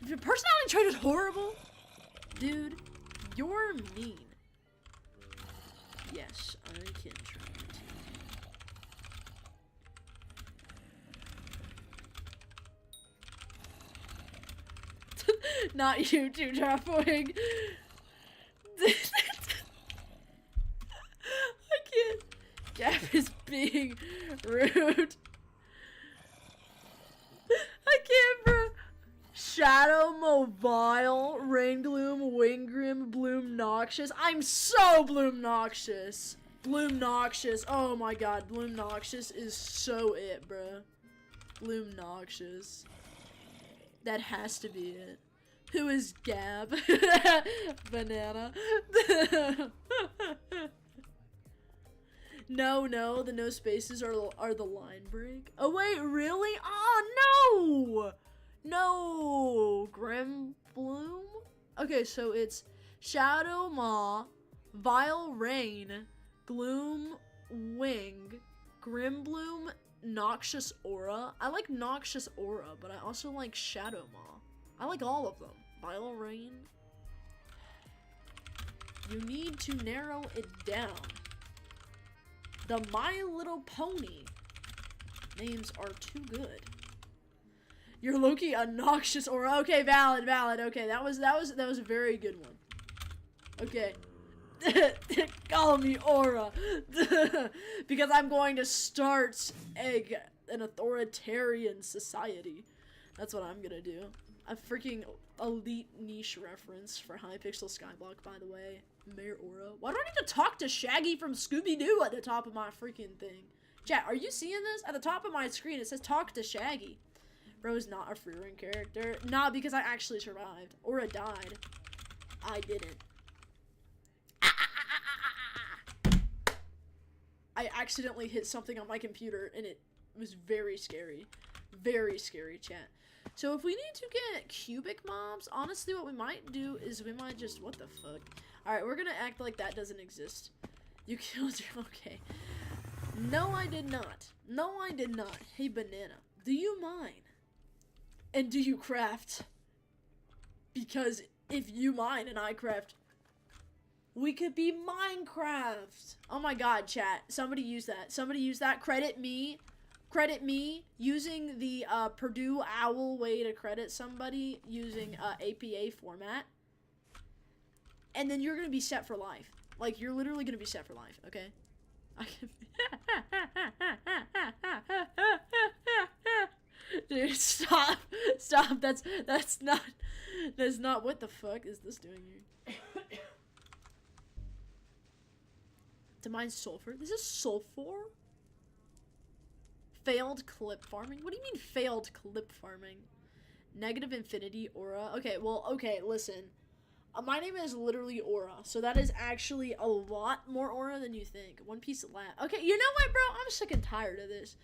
If your personality trait is horrible, dude, you're mean. Yes, I can try to. Not you, Dewdrop Wing. I can't. Gap is being rude. I can't, bro. Shadow, Mobile, Rain Gloom, Wing Grim, Bloom Noxious. I'm so Bloom Noxious. Bloom Noxious. Oh my god, Bloom Noxious is so it, bro. Bloom Noxious. That has to be it. Who is Gab? Banana. No, the no spaces are the line break. Oh wait, really? Oh no! No, Grim Bloom? Okay, so it's Shadow Maw, Vile Rain, Gloom Wing, Grim Bloom, Noxious Aura. I like Noxious Aura, but I also like Shadow Maw. I like all of them. Vile Rain. You need to narrow it down. The My Little Pony names are too good. You're Loki a Noxious Aura. Okay, valid. Okay, that was a very good one. Okay. Call me Aura. Because I'm going to start an authoritarian society. That's what I'm gonna do. A freaking elite niche reference for Hypixel Skyblock, by the way. Mayor Aura. Why do I need to talk to Shaggy from Scooby-Doo at the top of my freaking thing? Chat, are you seeing this? At the top of my screen, it says talk to Shaggy. Bro is not a free run character. Nah, because I actually survived. Aura died. I didn't. I accidentally hit something on my computer and it was very scary. Very scary, chat. So if we need to get cubic mobs, honestly what we might do is we might just, what the fuck? Alright, we're gonna act like that doesn't exist. You killed your, okay. No, I did not. No, I did not. Hey, Banana, do you mine? And do you craft? Because if you mine and I craft, We could be Minecraft. Oh my god, chat. Somebody use that. Somebody use that. Credit me. Credit me using the Purdue OWL way to credit somebody using APA format. And then you're going to be set for life. Like, you're literally going to be set for life, okay? I can... Dude, stop. Stop. That's not what the fuck is this doing here? To mine sulfur? This is sulfur? Failed clip farming? What do you mean failed clip farming? Negative infinity aura? Okay, well, okay, listen. My name is literally Aura, so that is actually a lot more aura than you think. One piece of lab. Okay, you know what, bro? I'm sick and tired of this.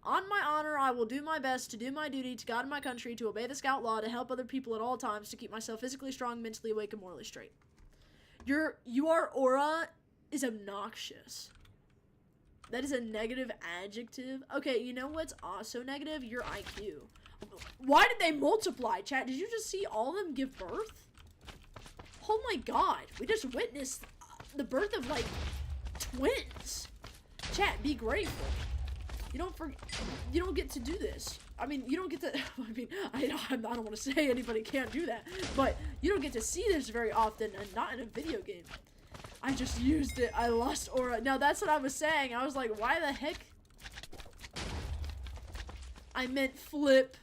On my honor, I will do my best to do my duty to God and my country, to obey the scout law, to help other people at all times, to keep myself physically strong, mentally awake, and morally straight. Your aura is obnoxious. That is a negative adjective. Okay, you know what's also negative? Your IQ. Why did they multiply, chat? Did you just see all of them give birth? Oh my god, we just witnessed the birth of, like, twins. Chat, be grateful. You don't get to do this. I mean, you don't get to, I mean, I don't want to say anybody can't do that, but you don't get to see this very often, and not in a video game. I just used it. I lost aura. Now, that's what I was saying. I was like, why the heck? I meant flip.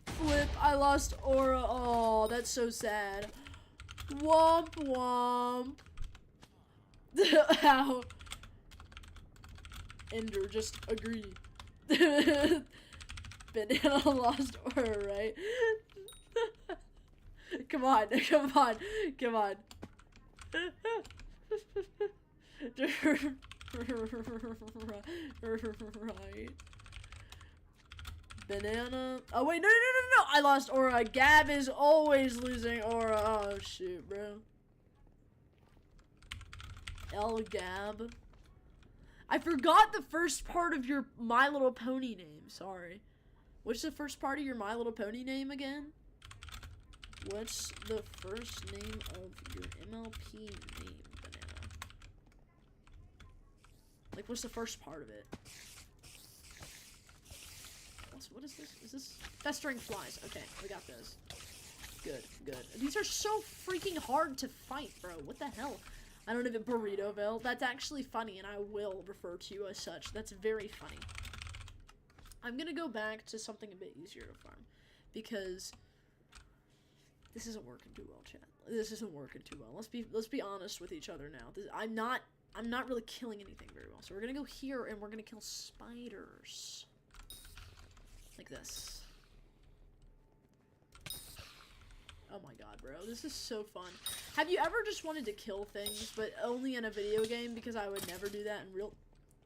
Flip. I lost aura. Oh, that's so sad. Womp womp. Ow. Ender, just agree. Banana lost aura, right? Come on, come on, come on. Right. Banana. Oh wait, no. I lost aura. Gab is always losing aura. Oh shoot, bro. L Gab. I forgot the first part of your My Little Pony name. Sorry. What's the first part of your My Little Pony name again? What's the first name of your MLP name, Banana? Like, what's the first part of it? What is this? Is this festering flies? Okay, we got those. Good. These are so freaking hard to fight, bro. What the hell? I don't have a Burritoville. That's actually funny, and I will refer to you as such. That's very funny. I'm gonna go back to something a bit easier to farm, because this isn't working too well, chat. This isn't working too well. Let's be honest with each other now. I'm not really killing anything very well. So we're gonna go here, and we're gonna kill spiders. Like this. Oh my god, bro. This is so fun. Have you ever just wanted to kill things, but only in a video game? Because I would never do that in real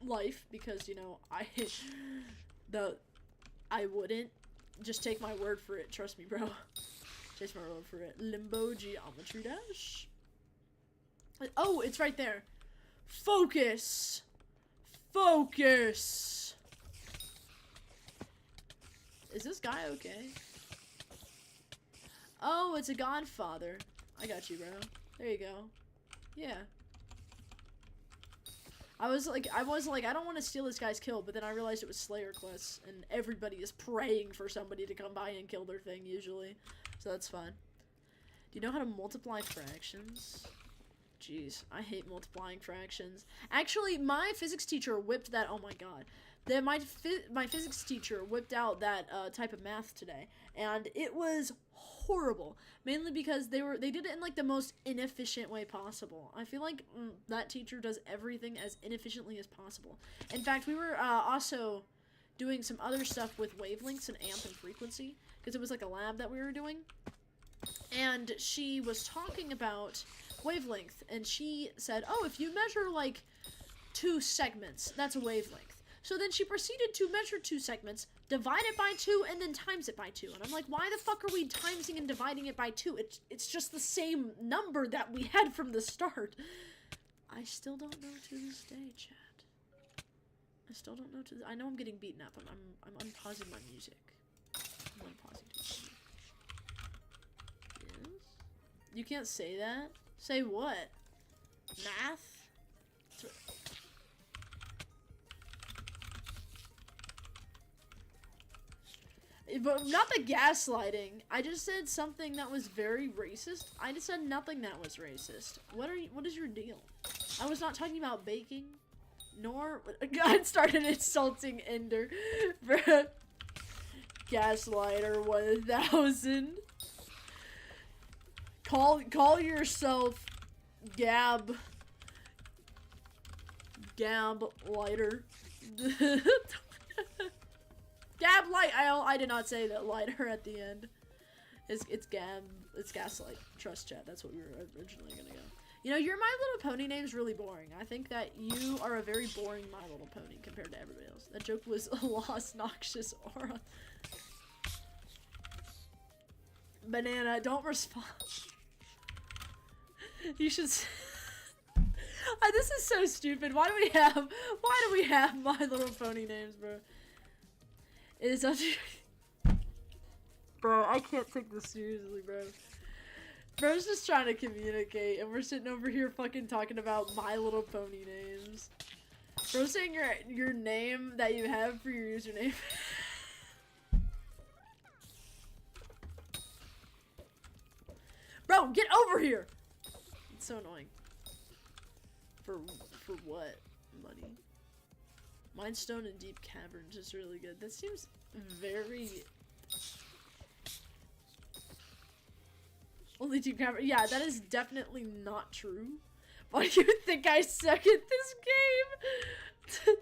life. Because, you know, I wouldn't. Just take my word for it. Trust me, bro. Take my word for it. Limbo geometry dash. Oh, it's right there. Focus. Focus. Is this guy okay? Oh, it's a Godfather. I got you, bro. There you go. Yeah. I was like, I don't want to steal this guy's kill, but then I realized it was Slayer quests, and everybody is praying for somebody to come by and kill their thing, usually. So that's fine. Do you know how to multiply fractions? Jeez, I hate multiplying fractions. Actually, my physics teacher whipped that, oh my god. My physics teacher whipped out that type of math today, and it was horrible. Mainly because they did it in like the most inefficient way possible. I feel like that teacher does everything as inefficiently as possible. In fact, we were also doing some other stuff with wavelengths and amp and frequency, because it was like a lab that we were doing. And she was talking about wavelength, and she said, oh, if you measure like 2 segments, that's a wavelength. So then she proceeded to measure 2 segments, divide it by 2, and then times it by 2. And I'm like, why the fuck are we timesing and dividing it by 2? It's just the same number that we had from the start. I still don't know to this day, chat. I still don't know I know I'm getting beaten up. I'm unpausing my music. I'm unpausing music. Yes? You can't say that? Say what? Math? But not the gaslighting. I just said something that was very racist. I just said nothing that was racist. What is your deal? I was not talking about baking, nor God started insulting Ender. Gaslighter 1000. Call yourself Gab lighter. Gab light. I did not say that lighter at the end. It's Gab. It's gaslight. Trust chat. That's what we were originally gonna go. You know, your My Little Pony name's really boring. I think that you are a very boring My Little Pony compared to everybody else. That joke was a lost noxious aura. Banana, don't respond. You should. This is so stupid. Why do we have My Little Pony names, bro? It is such. Bro, I can't take this seriously, bro. Bro's just trying to communicate, and we're sitting over here fucking talking about My Little Pony names. Bro's saying your name that you have for your username. Bro, get over here! It's so annoying. For what? Money. Mindstone and Deep Caverns is really good. That seems very... Only Deep Caverns. Yeah, that is definitely not true. Why do you think I suck at this game?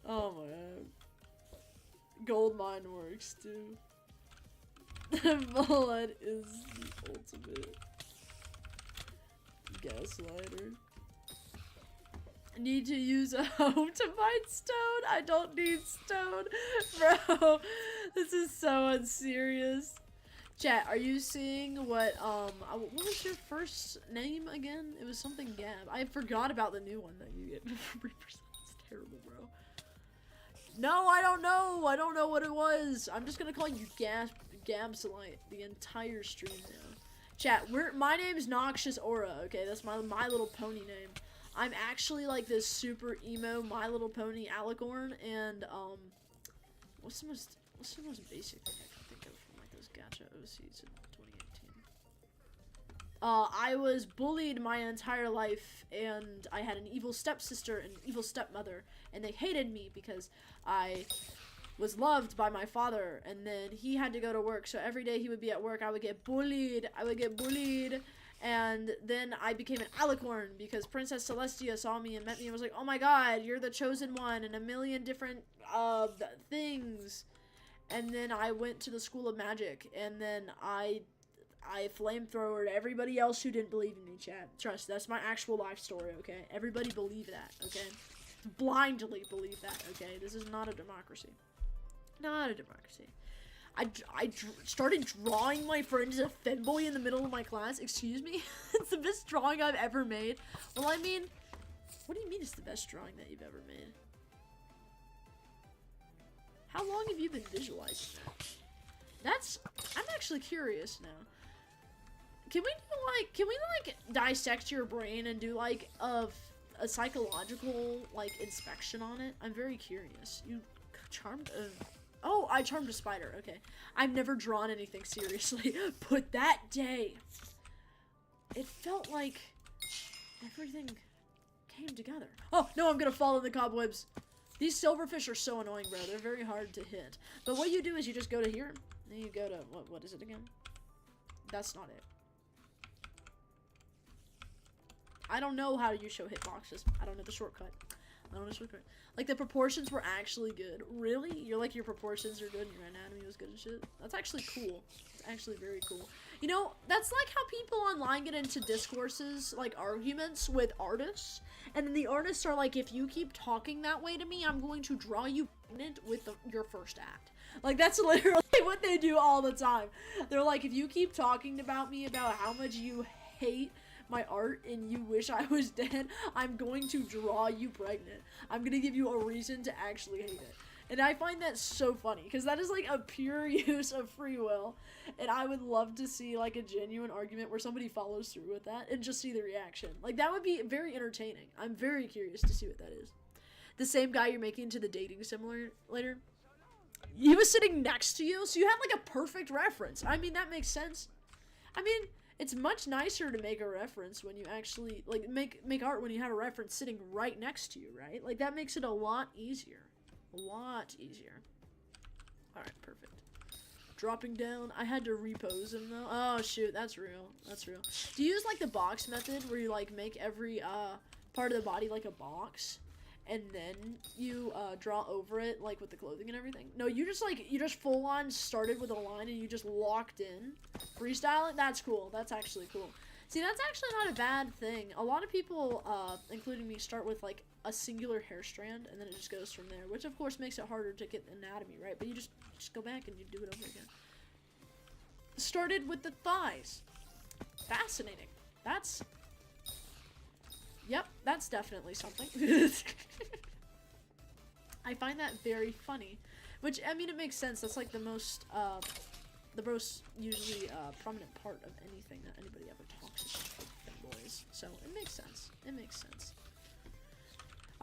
Oh my god. Gold mine works too. Blood is the ultimate gaslighter. Need to use a hoe to mine stone? I don't need stone. Bro, this is so unserious. Chat, are you seeing what was your first name again? It was something Gab. I forgot about the new one that you get. 3%. It's terrible, bro. No, I don't know. I don't know what it was. I'm just gonna call you Gabsolite the entire stream now. Chat, my name's Noxious Aura, okay? That's my Little Pony name. I'm actually like this super emo My Little Pony alicorn, and what's the most basic thing I can think of from like those gacha OCs in 2018? I was bullied my entire life, and I had an evil stepsister and an evil stepmother, and they hated me because I was loved by my father, and then he had to go to work, so every day he would be at work, I would get bullied, and then I became an alicorn because Princess Celestia saw me and met me and was like, oh my god, you're the chosen one, and a million different things. And then I went to the School of Magic, and then I flamethrowered everybody else who didn't believe in me, chat. Trust, that's my actual life story, okay? Everybody believe that, okay? Blindly believe that, okay? This is not a democracy. Not a democracy. I started drawing my friend as a femboy in the middle of my class. Excuse me? It's the best drawing I've ever made. Well, I mean, what do you mean it's the best drawing that you've ever made? How long have you been visualizing that? I'm actually curious now. Can we dissect your brain and do like a psychological like inspection on it? I'm very curious. You charmed oh, I charmed a spider. Okay. I've never drawn anything seriously, but that day, it felt like everything came together. Oh, no, I'm gonna fall in the cobwebs. These silverfish are so annoying, bro. They're very hard to hit. But what you do is you just go to here, then you go to, what is it again? That's not it. I don't know how you show hitboxes. I don't know the shortcut. I don't know the shortcut. Like, the proportions were actually good. Really? You're like, your proportions are good and your anatomy was good and shit? That's actually cool. It's actually very cool. You know, that's like how people online get into discourses, like arguments with artists. And then the artists are like, if you keep talking that way to me, I'm going to draw you pregnant with your first act. Like, that's literally what they do all the time. They're like, if you keep talking about me about how much you hate my art and you wish I was dead, I'm going to draw you pregnant. I'm gonna give you a reason to actually hate it. And I find that so funny, because that is like a pure use of free will, and I would love to see like a genuine argument where somebody follows through with that and just see the reaction. Like, that would be very entertaining. I'm very curious to see what that is. The same guy you're making to the dating simulator, he was sitting next to you, so you had like a perfect reference. I mean, that makes sense. I mean, it's much nicer to make a reference when you actually, like, make art when you have a reference sitting right next to you, right? Like, that makes it a lot easier. A lot easier. Alright, perfect. Dropping down. I had to repose him, though. Oh, shoot. That's real. That's real. Do you use, like, the box method where you, like, make every, part of the body like a box? And then you, draw over it, like, with the clothing and everything? No, you just full-on started with a line and you just locked in. Freestyle it? That's cool. That's actually cool. See, that's actually not a bad thing. A lot of people, including me, start with, like, a singular hair strand, and then it just goes from there, which, of course, makes it harder to get anatomy right, but you just go back and you do it over again. Started with the thighs. Fascinating. That's... Yep, that's definitely something. I find that very funny. Which, I mean, it makes sense. That's like the most usually prominent part of anything that anybody ever talks about with boys. So, it makes sense. It makes sense.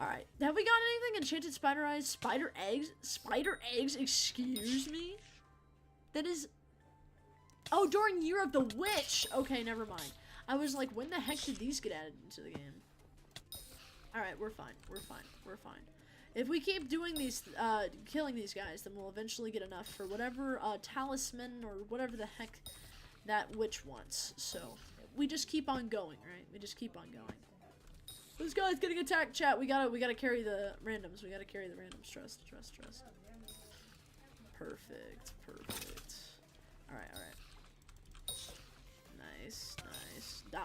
Alright, have we got anything? Enchanted spider eyes? Spider eggs? Spider eggs? Excuse me? That is... Oh, during Year of the Witch! Okay, never mind. I was like, when the heck did these get added into the game? Alright, we're fine. We're fine. We're fine. If we keep doing these, killing these guys, then we'll eventually get enough for whatever, talisman or whatever the heck that witch wants. So, we just keep on going, right? We just keep on going. This guy's getting attacked, chat. We gotta carry the randoms. We gotta carry the randoms. Trust. Perfect. Alright. Nice. Die.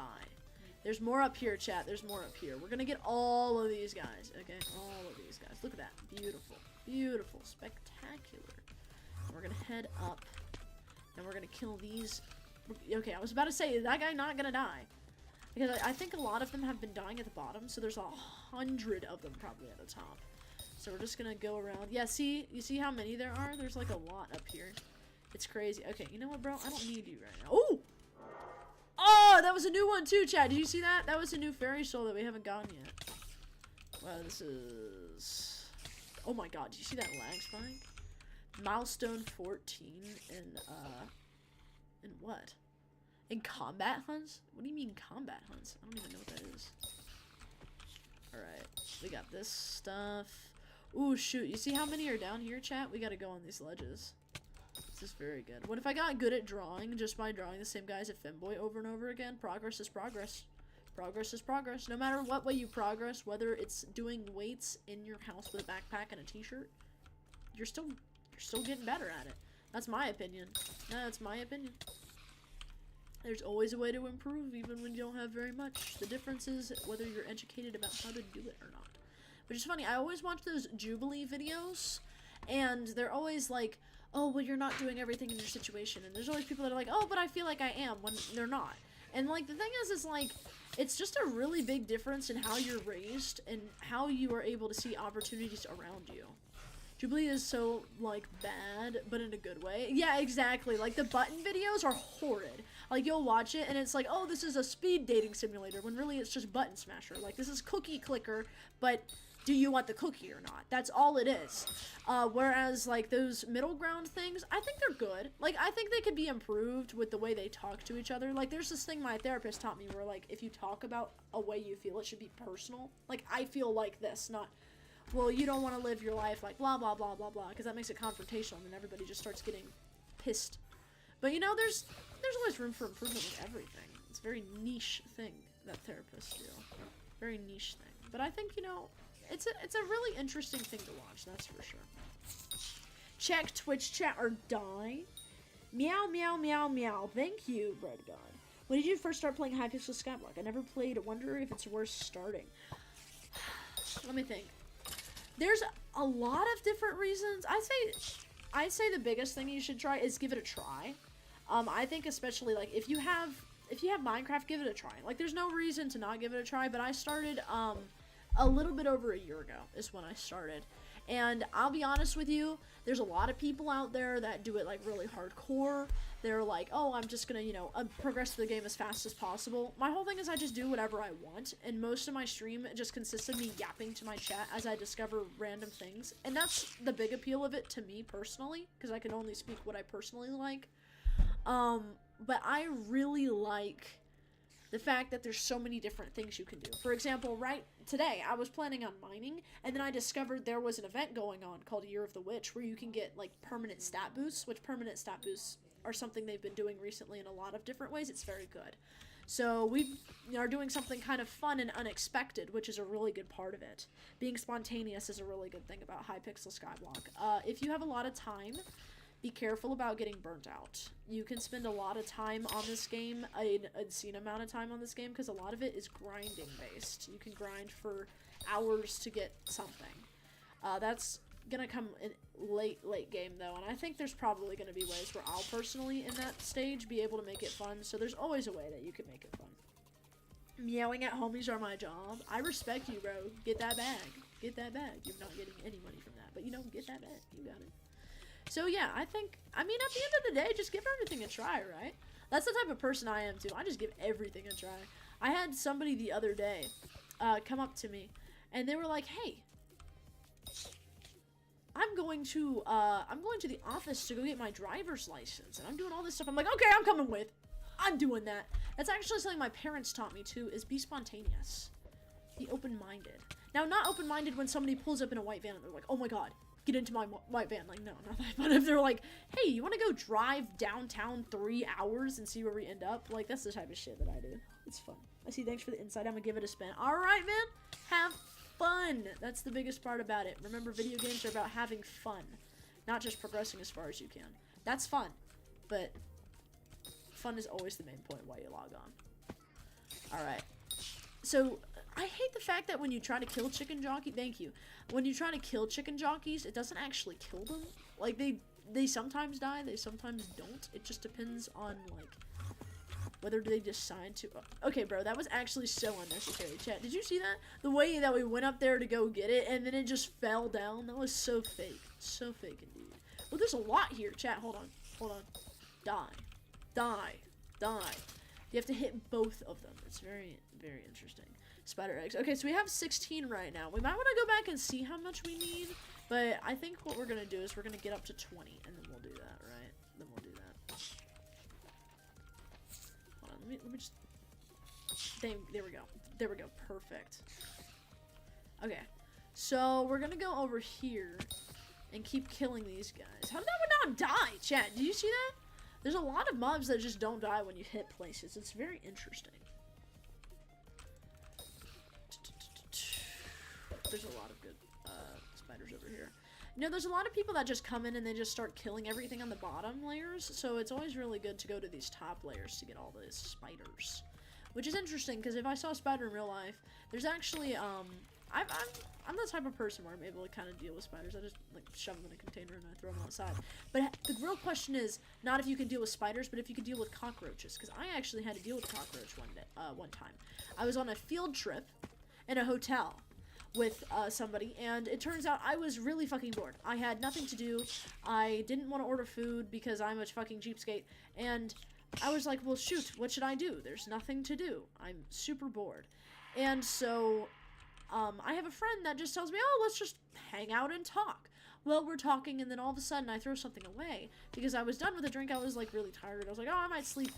There's more up here, chat. There's more up here. We're gonna get all of these guys, okay? All of these guys. Look at that. Beautiful. Spectacular. We're gonna head up, and we're gonna kill these. Okay, I was about to say, is that guy not gonna die? Because I think a lot of them have been dying at the bottom, so there's 100 of them probably at the top. So we're just gonna go around. Yeah, you see how many there are? There's like a lot up here. It's crazy. Okay, you know what, bro? I don't need you right now. Oh! Oh, that was a new one too, Chad. Did you see that? That was a new fairy soul that we haven't gotten yet. Wow, this is... Oh my god, did you see that lag spike? Milestone 14 in what? In combat hunts? What do you mean combat hunts? I don't even know what that is. Alright, we got this stuff. Ooh, shoot. You see how many are down here, chat? We gotta go on these ledges. This is very good. What if I got good at drawing just by drawing the same guys at Femboy over and over again? Progress is progress. Progress is progress. No matter what way you progress, whether it's doing weights in your house with a backpack and a t-shirt, you're still getting better at it. That's my opinion. That's my opinion. There's always a way to improve, even when you don't have very much. The difference is whether you're educated about how to do it or not. Which is funny, I always watch those Jubilee videos, and they're always like, oh, well, you're not doing everything in your situation. And there's always people that are like, oh, but I feel like I am, when they're not. And, like, the thing is like, it's just a really big difference in how you're raised and how you are able to see opportunities around you. Jubilee is so, like, bad, but in a good way. Yeah, exactly. Like, the button videos are horrid. Like, you'll watch it, and it's like, oh, this is a speed dating simulator, when really it's just button smasher. Like, this is cookie clicker, but do you want the cookie or not? That's all it is. Whereas, like, those middle ground things, I think they're good. Like, I think they could be improved with the way they talk to each other. Like, there's this thing my therapist taught me where, like, if you talk about a way you feel, it should be personal. Like, I feel like this, not... well, you don't want to live your life like blah, blah, blah, blah, blah, because that makes it confrontational, and everybody just starts getting pissed. But, you know, there's always room for improvement with everything. It's a very niche thing that therapists do. Very niche thing. But I think, you know, it's a really interesting thing to watch, that's for sure. Check Twitch chat or die. Meow, meow, meow, meow. Thank you, Bread God. When did you first start playing Hypixel Skyblock? I never played. I wonder if it's worth starting. Let me think. There's a lot of different reasons. I'd say the biggest thing you should try is give it a try. I think especially like if you have Minecraft, give it a try. Like there's no reason to not give it a try, but I started a little bit over a year ago is when I started. And I'll be honest with you, there's a lot of people out there that do it like really hardcore. They're like, oh, I'm just gonna, progress through the game as fast as possible. My whole thing is I just do whatever I want, and most of my stream just consists of me yapping to my chat as I discover random things. And that's the big appeal of it to me personally, because I can only speak what I personally like. But I really like the fact that there's so many different things you can do. For example, right today, I was planning on mining, and then I discovered there was an event going on called Year of the Witch, where you can get, like, permanent stat boosts, which permanent stat boosts are something they've been doing recently in a lot of different ways. It's very good. So we are doing something kind of fun and unexpected, which is a really good part of it. Being spontaneous is a really good thing about Hypixel Skyblock. If you have a lot of time, be careful about getting burnt out. You can spend a lot of time on this game, an obscene amount of time on this game, because a lot of it is grinding based. You can grind for hours to get something. That's gonna come in late game though, and I think there's probably gonna be ways where I'll personally, in that stage, be able to make it fun, so there's always a way that you can make it fun. Meowing at homies are my job. I respect you, bro. Get that bag. Get that bag. You're not getting any money from that, but get that bag. You got it. So yeah, I mean, at the end of the day, just give everything a try, right? That's the type of person I am too. I just give everything a try. I had somebody the other day come up to me, and they were like, hey, I'm going to the office to go get my driver's license, and I'm doing all this stuff. I'm like, okay, I'm coming with. I'm doing that. That's actually something my parents taught me too, is be spontaneous. Be open-minded. Now, not open-minded when somebody pulls up in a white van and they're like, oh my god, get into my white van. Like, no, not that. But if they're like, hey, you want to go drive downtown 3 hours and see where we end up? Like, that's the type of shit that I do. It's fun. I see, thanks for the insight. I'm gonna give it a spin. All right, man. Have fun. That's the biggest part about it. Remember, video games are about having fun, not just progressing as far as you can. That's fun, but fun is always the main point while you log on. All right. So, I hate the fact that when you try to kill chicken jockey, thank you. When you try to kill chicken jockeys, it doesn't actually kill them. Like, they sometimes die, they sometimes don't. It just depends on, like, whether they decide to. Okay, bro, that was actually so unnecessary. Chat, did you see that? The way that we went up there to go get it, and then it just fell down. That was so fake. So fake indeed. Well, there's a lot here. Chat, hold on. Hold on. Die. Die. Die. You have to hit both of them. It's very, very interesting. Spider eggs. Okay, so we have 16 right now. We might want to go back and see how much we need, but I think what we're going to do is we're going to get up to 20, and then we'll do that, right? Then we'll do that. Hold on, let me just... There we go. There we go. Perfect. Okay, so we're going to go over here and keep killing these guys. How did that one not die, chat? Did you see that? There's a lot of mobs that just don't die when you hit places. It's very interesting. There's a lot of good spiders over here. There's a lot of people that just come in and they just start killing everything on the bottom layers, so it's always really good to go to these top layers to get all these spiders. Which is interesting, because if I saw a spider in real life, there's actually, I'm the type of person where I'm able to kind of deal with spiders. I just, like, shove them in a container and I throw them outside. But the real question is not if you can deal with spiders, but if you can deal with cockroaches, because I actually had to deal with a cockroach one time. I was on a field trip in a hotel with somebody, and it turns out I was really fucking bored. I had nothing to do. I didn't want to order food because I'm a fucking cheapskate, and I was like, well, shoot, what should I do? There's nothing to do. I'm super bored. And so I have a friend that just tells me, oh, let's just hang out and talk. Well, we're talking, and then all of a sudden I throw something away because I was done with the drink. I was like really tired. I was like, oh, I might sleep.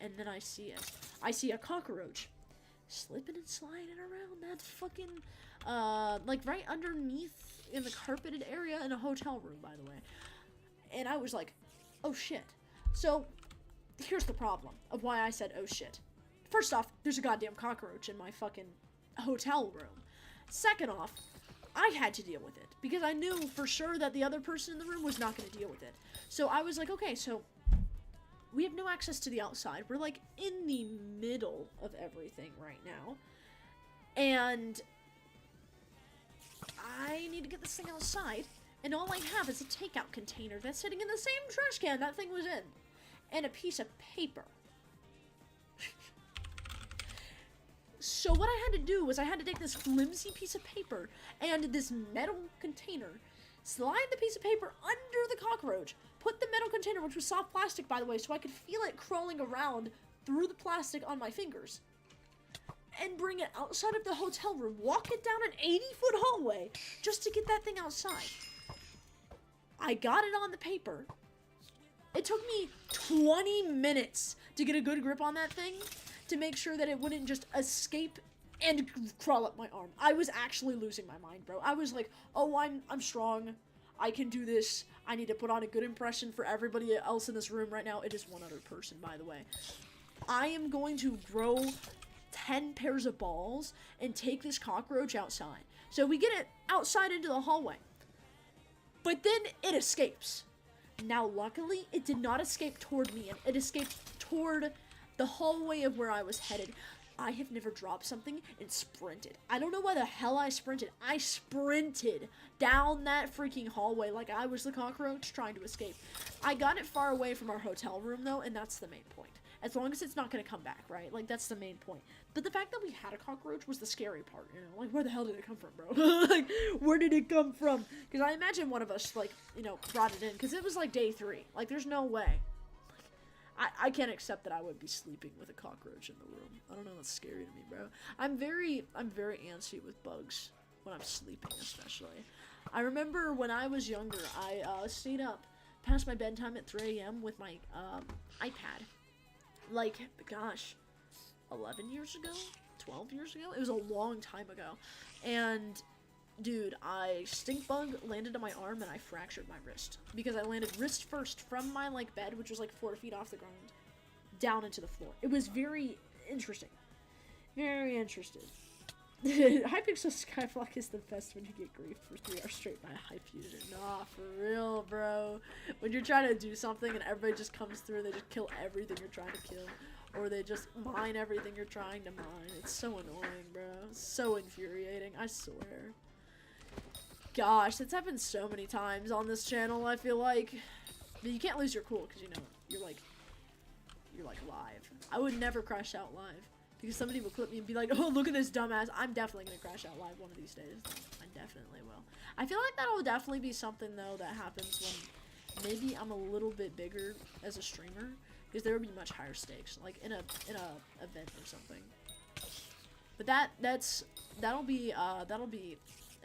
And then I see it. I see a cockroach slipping and sliding around that fucking like right underneath in the carpeted area in a hotel room, by the way. And I was like, oh shit. So here's the problem of why I said oh shit. First off, there's a goddamn cockroach in my fucking hotel room. Second off, I had to deal with it because I knew for sure that the other person in the room was not going to deal with it. So I was like, okay, so we have no access to the outside. We're like in the middle of everything right now. And I need to get this thing outside. And all I have is a takeout container that's sitting in the same trash can that thing was in. And a piece of paper. So what I had to do was I had to take this flimsy piece of paper and this metal container, slide the piece of paper under the cockroach, put the metal container, which was soft plastic by the way, so I could feel it crawling around through the plastic on my fingers, and bring it outside of the hotel room, walk it down an 80-foot hallway just to get that thing outside. I got it on the paper. It took me 20 minutes to get a good grip on that thing to make sure that it wouldn't just escape and crawl up my arm. I was actually losing my mind, bro. I was like, oh, I'm strong. I can do this. I need to put on a good impression for everybody else in this room right now. It is one other person, by the way. I am going to grow 10 pairs of balls and take this cockroach outside. So we get it outside into the hallway. But then it escapes. Now, luckily, it did not escape toward me. It escaped toward the hallway of where I was headed. I have never dropped something and sprinted. I don't know why the hell I sprinted. I sprinted down that freaking hallway like I was the cockroach trying to escape. I got it far away from our hotel room, though, and that's the main point. As long as it's not going to come back, right? Like, that's the main point. But the fact that we had a cockroach was the scary part, you know? Like, where the hell did it come from, bro? Like, where did it come from? Because I imagine one of us, like, you know, brought it in. Because it was, like, day 3. Like, there's no way. Like, I can't accept that I would be sleeping with a cockroach in the room. I don't know, that's scary to me, bro. I'm very antsy with bugs when I'm sleeping, especially. I remember when I was younger, I stayed up past my bedtime at 3 a.m. with my iPad. Like, gosh, 11 years ago? 12 years ago? It was a long time ago. And, dude, stink bug landed on my arm and I fractured my wrist. Because I landed wrist first from my, like, bed, which was, like, 4 feet off the ground, down into the floor. It was very interesting. Very interesting. Hypixel Skyblock is the best when you get griefed for 3 hours straight by a hype user. Nah, for real, bro. When you're trying to do something and everybody just comes through, they just kill everything you're trying to kill. Or they just mine everything you're trying to mine. It's so annoying, bro. So infuriating, I swear. Gosh, that's happened so many times on this channel, I feel like. But you can't lose your cool, because, you know, you're like live. I would never crash out live. Because somebody will clip me and be like, oh, look at this dumbass. I'm definitely going to crash out live one of these days. I definitely will. I feel like that'll definitely be something, though, that happens when maybe I'm a little bit bigger as a streamer. Because there will be much higher stakes, like in a event or something. But that'll be in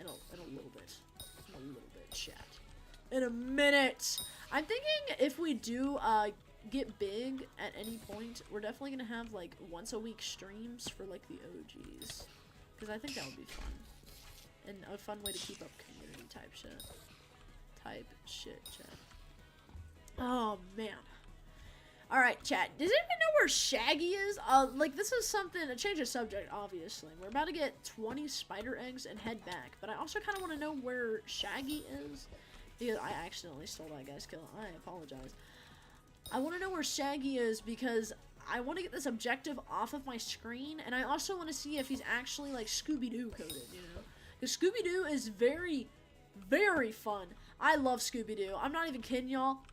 a little bit, chat. In a minute. I'm thinking if we do get big at any point, we're definitely gonna have like once a week streams for like the OGs, because I think that would be fun and a fun way to keep up community type shit. Chat. Oh man. All right, chat. Does anyone know where Shaggy is? Like this is something, a change of subject, obviously. We're about to get 20 spider eggs and head back, but I also kind of want to know where Shaggy is, because I accidentally stole that guy's kill. I apologize. I want to know where Shaggy is because I want to get this objective off of my screen, and I also want to see if he's actually like Scooby-Doo coded, you know? Because Scooby-Doo is very, very fun. I love Scooby-Doo. I'm not even kidding, y'all.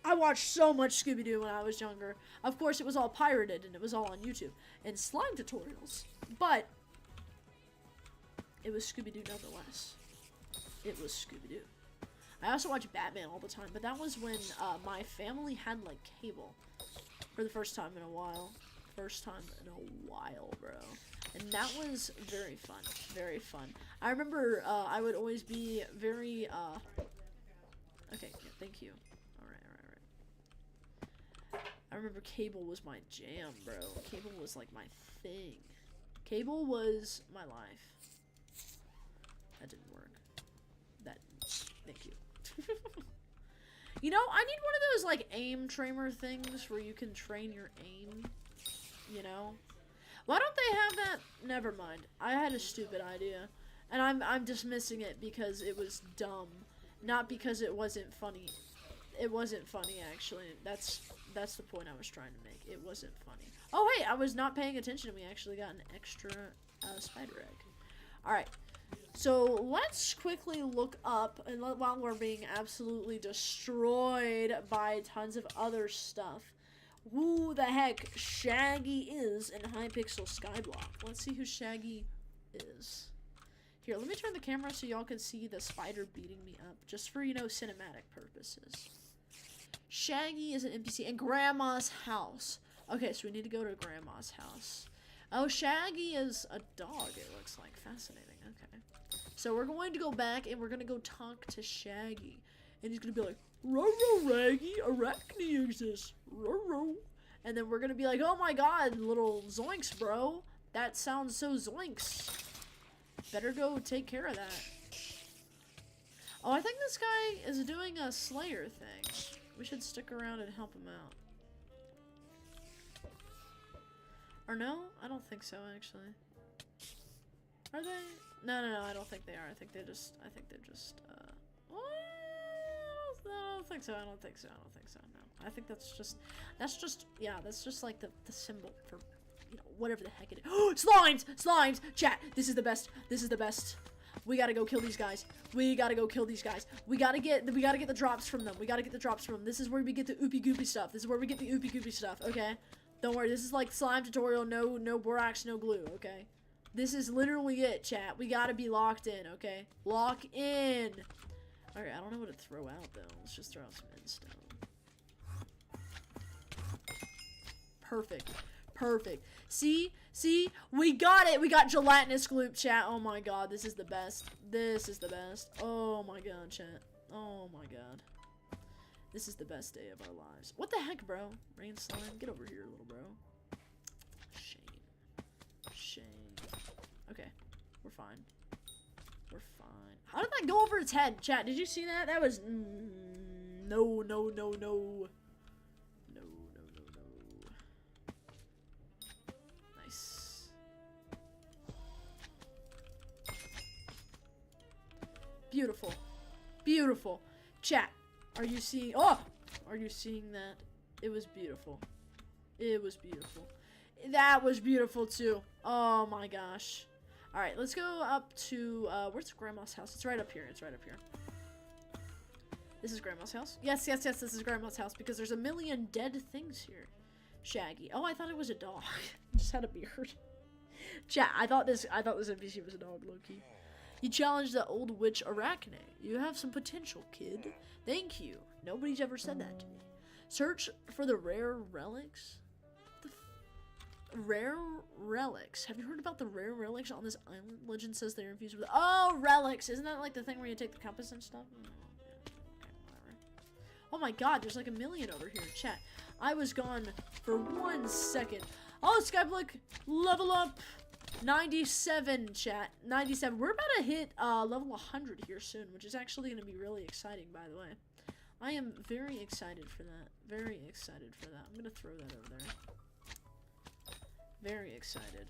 I watched so much Scooby-Doo when I was younger. Of course, it was all pirated, and it was all on YouTube. And slime tutorials. But it was Scooby-Doo nonetheless. It was Scooby-Doo. I also watch Batman all the time, but that was when my family had, like, cable. For the first time in a while. First time in a while, bro. And that was very fun. Very fun. I remember I would always be very, okay, yeah, thank you. Alright. I remember cable was my jam, bro. Cable was, like, my thing. Cable was my life. That didn't work. Thank you. You know, I need one of those, like, aim trainer things where you can train your aim, you know? Why don't they have that? Never mind. I had a stupid idea, and I'm dismissing it because it was dumb, not because it wasn't funny. It wasn't funny, actually. That's the point I was trying to make. It wasn't funny. Oh, hey, I was not paying attention, and we actually got an extra spider egg. Alright. So let's quickly look up, and while we're being absolutely destroyed by tons of other stuff, who the heck Shaggy is in Hypixel Skyblock. Let's see who Shaggy is. Here, let me turn the camera so y'all can see the spider beating me up, just for, you know, cinematic purposes. Shaggy is an NPC in Grandma's house. Okay, so we need to go to Grandma's house. Oh, Shaggy is a dog, it looks like. Fascinating, okay. So we're going to go back and we're going to go talk to Shaggy. And he's going to be like, "Ro-ro, Raggy, Arachne exists. Ro-ro." And then we're going to be like, "Oh my god, little zoinks, bro. That sounds so zoinks. Better go take care of that." Oh, I think this guy is doing a Slayer thing. We should stick around and help him out. Or no? I don't think so, actually. Are they? No, I don't think they are. I think they're just, what? I don't think so, no. I think that's just like the symbol for, you know, whatever the heck it is. Oh, slimes! Chat, this is the best. We gotta go kill these guys. We gotta get the drops from them. This is where we get the oopy goopy stuff. Okay? Don't worry, this is like slime tutorial, no borax, no glue, okay? This is literally it, chat. We gotta be locked in, okay? Lock in! Alright, I don't know what to throw out, though. Let's just throw out some endstone. Perfect. See? We got it! We got gelatinous gloop, chat. Oh my god, this is the best. Oh my god, chat. Oh my god. This is the best day of our lives. What the heck, bro? Rain slime, get over here, little bro. Shame. Okay, we're fine. How did that go over its head, chat? Did you see that? That was no. Nice. Beautiful. Chat. Are you seeing that? It was beautiful. That was beautiful too. Oh my gosh. Alright, let's go up to, where's Grandma's house? It's right up here. This is Grandma's house? Yes, this is Grandma's house because there's a million dead things here. Shaggy. Oh, I thought it was a dog. Just had a beard. Chat, I thought this NPC was a dog, low-key. You challenged the old witch Arachne. You have some potential, kid. Thank you. Nobody's ever said that to me. Search for the rare relics. Rare relics. Have you heard about the rare relics on this island? Legend says they're infused with. Oh, relics. Isn't that like the thing where you take the compass and stuff? Okay, whatever. Oh my god, there's like a million over here. Chat. I was gone for 1 second. Oh, Skyblock, level up. 97, chat. 97. We're about to hit level 100 here soon, which is actually going to be really exciting, by the way. I am very excited for that. I'm going to throw that over there. Very excited.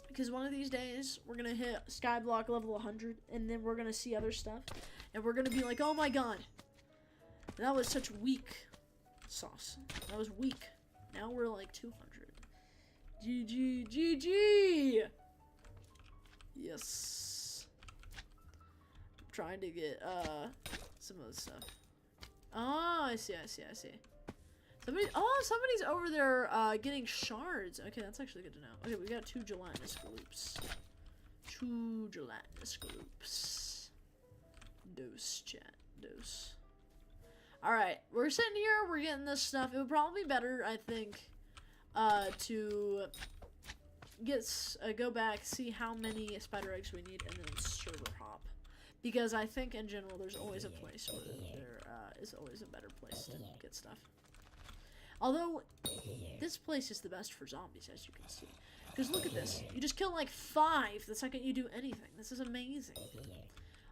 Because one of these days, we're going to hit Skyblock level 100, and then we're going to see other stuff. And we're going to be like, oh my god. That was such weak sauce. That was weak. Now we're like 200. GG! Yes. I'm trying to get, some of the stuff. Oh, I see. Somebody's over there, getting shards. Okay, that's actually good to know. Okay, we got 2 gelatinous gloops. Dose, chat. Dose. Alright, we're sitting here, we're getting this stuff. It would probably be better, I think, to go back, see how many spider eggs we need, and then server hop. Because I think, in general, there's always a place where there is always a better place to get stuff. Although, this place is the best for zombies, as you can see. Because look at this. You just kill like 5 the second you do anything. This is amazing.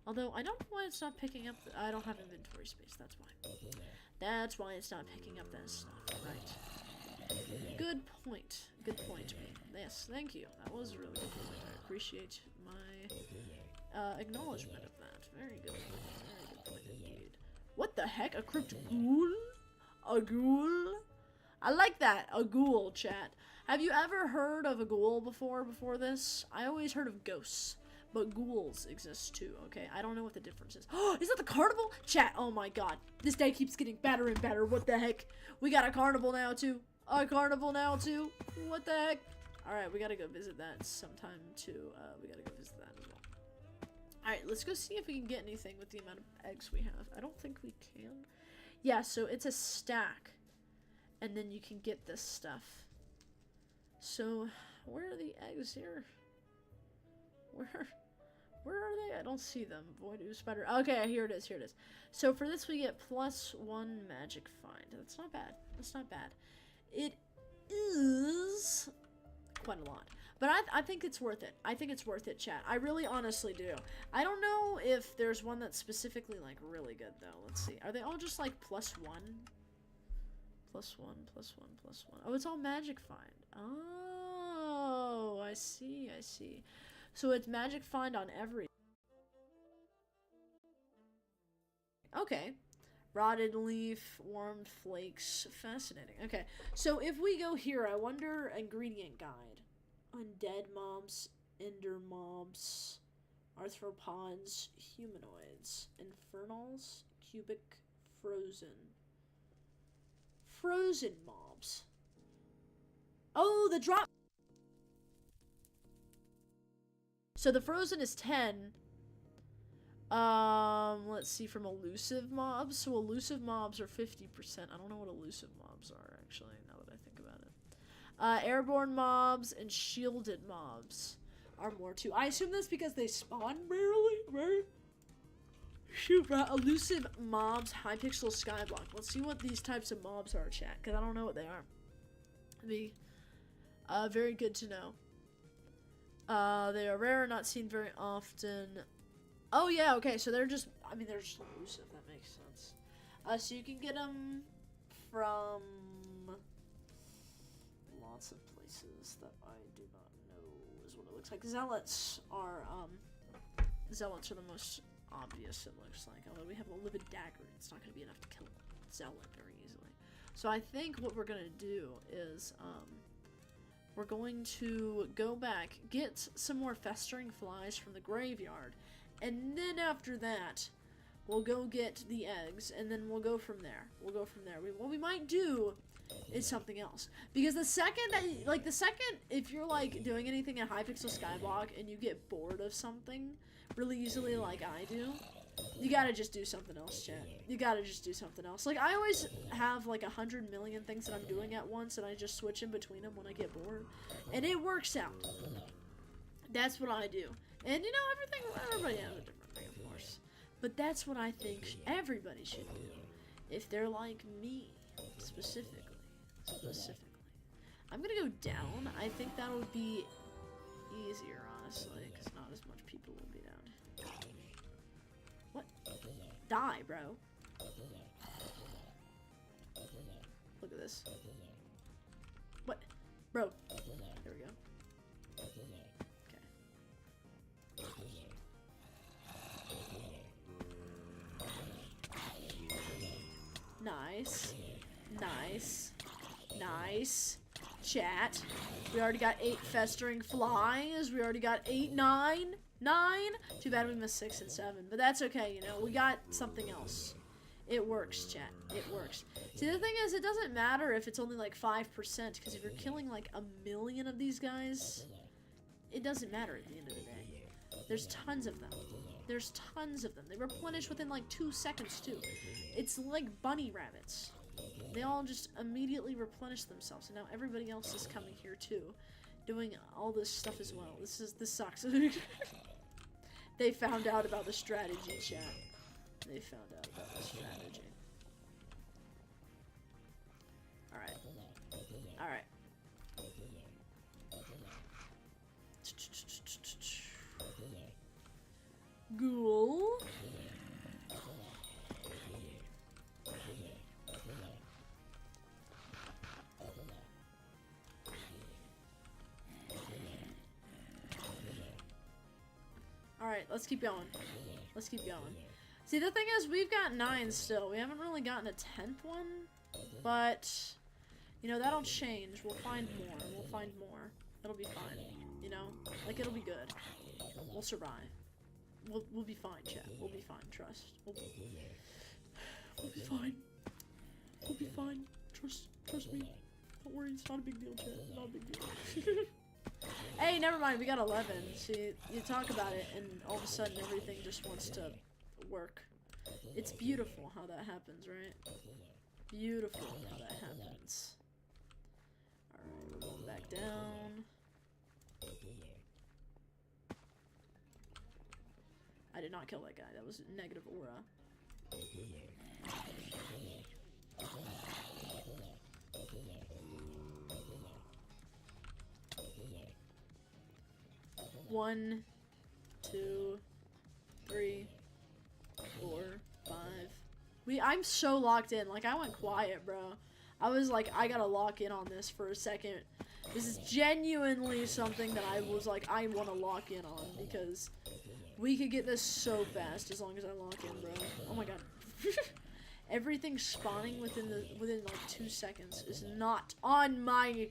Although, I don't know why it's not picking up I don't have inventory space, that's why. That's why it's not picking up that stuff, right. Good point. Yes, thank you. That was a really good point. I appreciate my acknowledgement of that. Very good point indeed. What the heck? A crypt ghoul? A ghoul? I like that. A ghoul, chat. Have you ever heard of a ghoul before this? I always heard of ghosts. but ghouls exist too, okay? I don't know what the difference is. Oh, is that the carnival? Chat, oh my god. This day keeps getting better and better. What the heck? We got a carnival now too. A carnival now too. What the heck? Alright, we gotta go visit that sometime too. We gotta go visit that as well. Alright, let's go see if we can get anything with the amount of eggs we have. I don't think we can. Yeah, so it's a stack. And then you can get this stuff. So, where are the eggs here? Where are they? I don't see them. Void ooze spider. Okay, here it is. Here it is. So for this we get +1 magic find. That's not bad. That's not bad. It is quite a lot. But I think it's worth it. I think it's worth it, chat. I really honestly do. I don't know if there's one that's specifically like really good though. Let's see. Are they all just like +1? +1, +1, +1. Oh, it's all magic find. Oh, I see. I see. So it's magic find on every. Okay. Rotted leaf, warmed flakes. Fascinating. Okay. So if we go here, I wonder ingredient guide. Undead mobs, ender mobs, arthropods, humanoids, infernals, cubic, frozen. Frozen mobs. Oh, the drop. So the frozen is 10. Let's see, from elusive mobs. So elusive mobs are 50%. I don't know what elusive mobs are, actually, now that I think about it. Airborne mobs and shielded mobs are more too. I assume that's because they spawn rarely, right? Shoot, elusive mobs, Hypixel, Skyblock. Let's see what these types of mobs are, chat, because I don't know what they are. Be very good to know. They are rare, not seen very often. Oh yeah, okay, so they're just, I mean, they're just elusive, that makes sense. So you can get them from lots of places that I do not know is what it looks like. Zealots are the most obvious, it looks like. Although we have a livid dagger, it's not going to be enough to kill a zealot very easily. So I think what we're going to do is, we're going to go back, get some more festering flies from the graveyard, and then after that, we'll go get the eggs, and then we'll go from there. What we might do is something else. Because the second that, if you're, like, doing anything in Hypixel Skyblock and you get bored of something really easily like I do, you gotta just do something else, chat. You gotta just do something else. Like, I always have, like, 100 million things that I'm doing at once, and I just switch in between them when I get bored. And it works out. That's what I do. And, you know, everybody has a different thing, of course. But that's what I think everybody should do. If they're like me, specifically. I'm gonna go down. I think that would be easier, honestly, because not as much people will be down. What? Die, bro. Look at this. What? Bro. There we go. Nice. Nice. Nice. Chat. We already got 8 festering flies. We already got 8, 9. 9. Too bad we missed 6 and 7. But that's okay, you know. We got something else. It works, chat. It works. See, the thing is, it doesn't matter if it's only like 5%. Because if you're killing like 1,000,000 of these guys, it doesn't matter at the end of the day. There's tons of them. There's tons of them. They replenish within like 2 seconds too. It's like bunny rabbits. They all just immediately replenish themselves. And now everybody else is coming here too, doing all this stuff as well. This sucks. They found out about the strategy, chat. They found out about the strategy. Alright. Alright. Ghoul. Alright, let's keep going. Let's keep going. See, the thing is, we've got 9 still. We haven't really gotten a 10th one, but, you know, that'll change. We'll find more. We'll find more. It'll be fine. You know? Like, it'll be good. We'll survive. We'll be fine, chat. We'll be fine. Trust. We'll be fine. We'll be fine. Trust me. Don't worry. It's not a big deal, chat. Not a big deal. Hey, never mind. We got 11. See, you talk about it, and all of a sudden everything just wants to work. It's beautiful how that happens, right? Beautiful how that happens. Alright, we're going back down. I did not kill that guy. That was negative aura. One, 2, 3, 4, 5. I'm so locked in. Like, I went quiet, bro. I was like, I gotta lock in on this for a second. This is genuinely something that I was like, I want to lock in on, because we could get this so fast as long as I lock in, bro. Oh my god. Everything spawning within like 2 seconds is not on my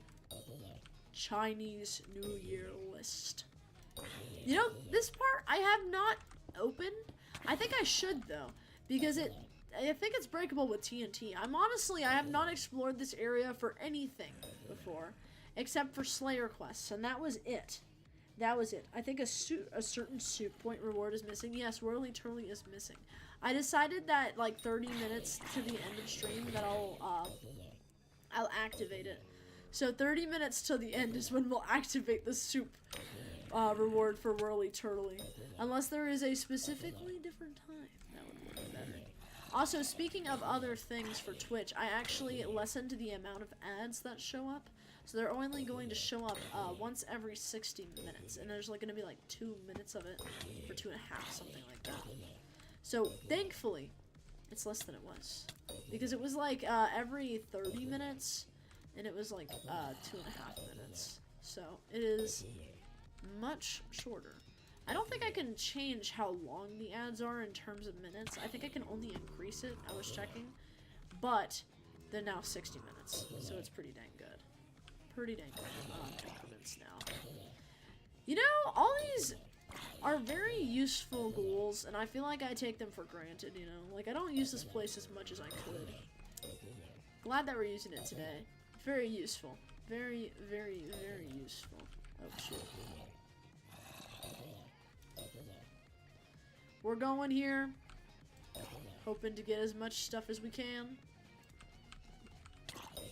Chinese New Year list. You know, this part I have not opened. I think I should though, because I think it's breakable with TNT. I have not explored this area for anything before, except for Slayer quests, and that was it. That was it. I think a certain soup point reward is missing. Yes, Whirly Turly is missing. I decided that like 30 minutes to the end of stream that I'll activate it. So 30 minutes to the end is when we'll activate the soup reward for Whirly Turly. Unless there is a specifically different time. That would work better. Also, speaking of other things for Twitch, I actually lessened the amount of ads that show up. So they're only going to show up once every 60 minutes. And there's like going to be like 2 minutes of it, or 2.5, something like that. So, thankfully, it's less than it was. Because it was like every 30 minutes, and it was like 2.5 minutes. So, it is much shorter. I don't think I can change how long the ads are in terms of minutes. I think I can only increase it. I was checking. But they're now 60 minutes. So it's pretty dang good. Pretty dang good increments now. You know, all these are very useful goals, and I feel like I take them for granted, you know? Like, I don't use this place as much as I could. Glad that we're using it today. Very useful. Very, very, very useful. Oh, shit. We're going here, hoping to get as much stuff as we can.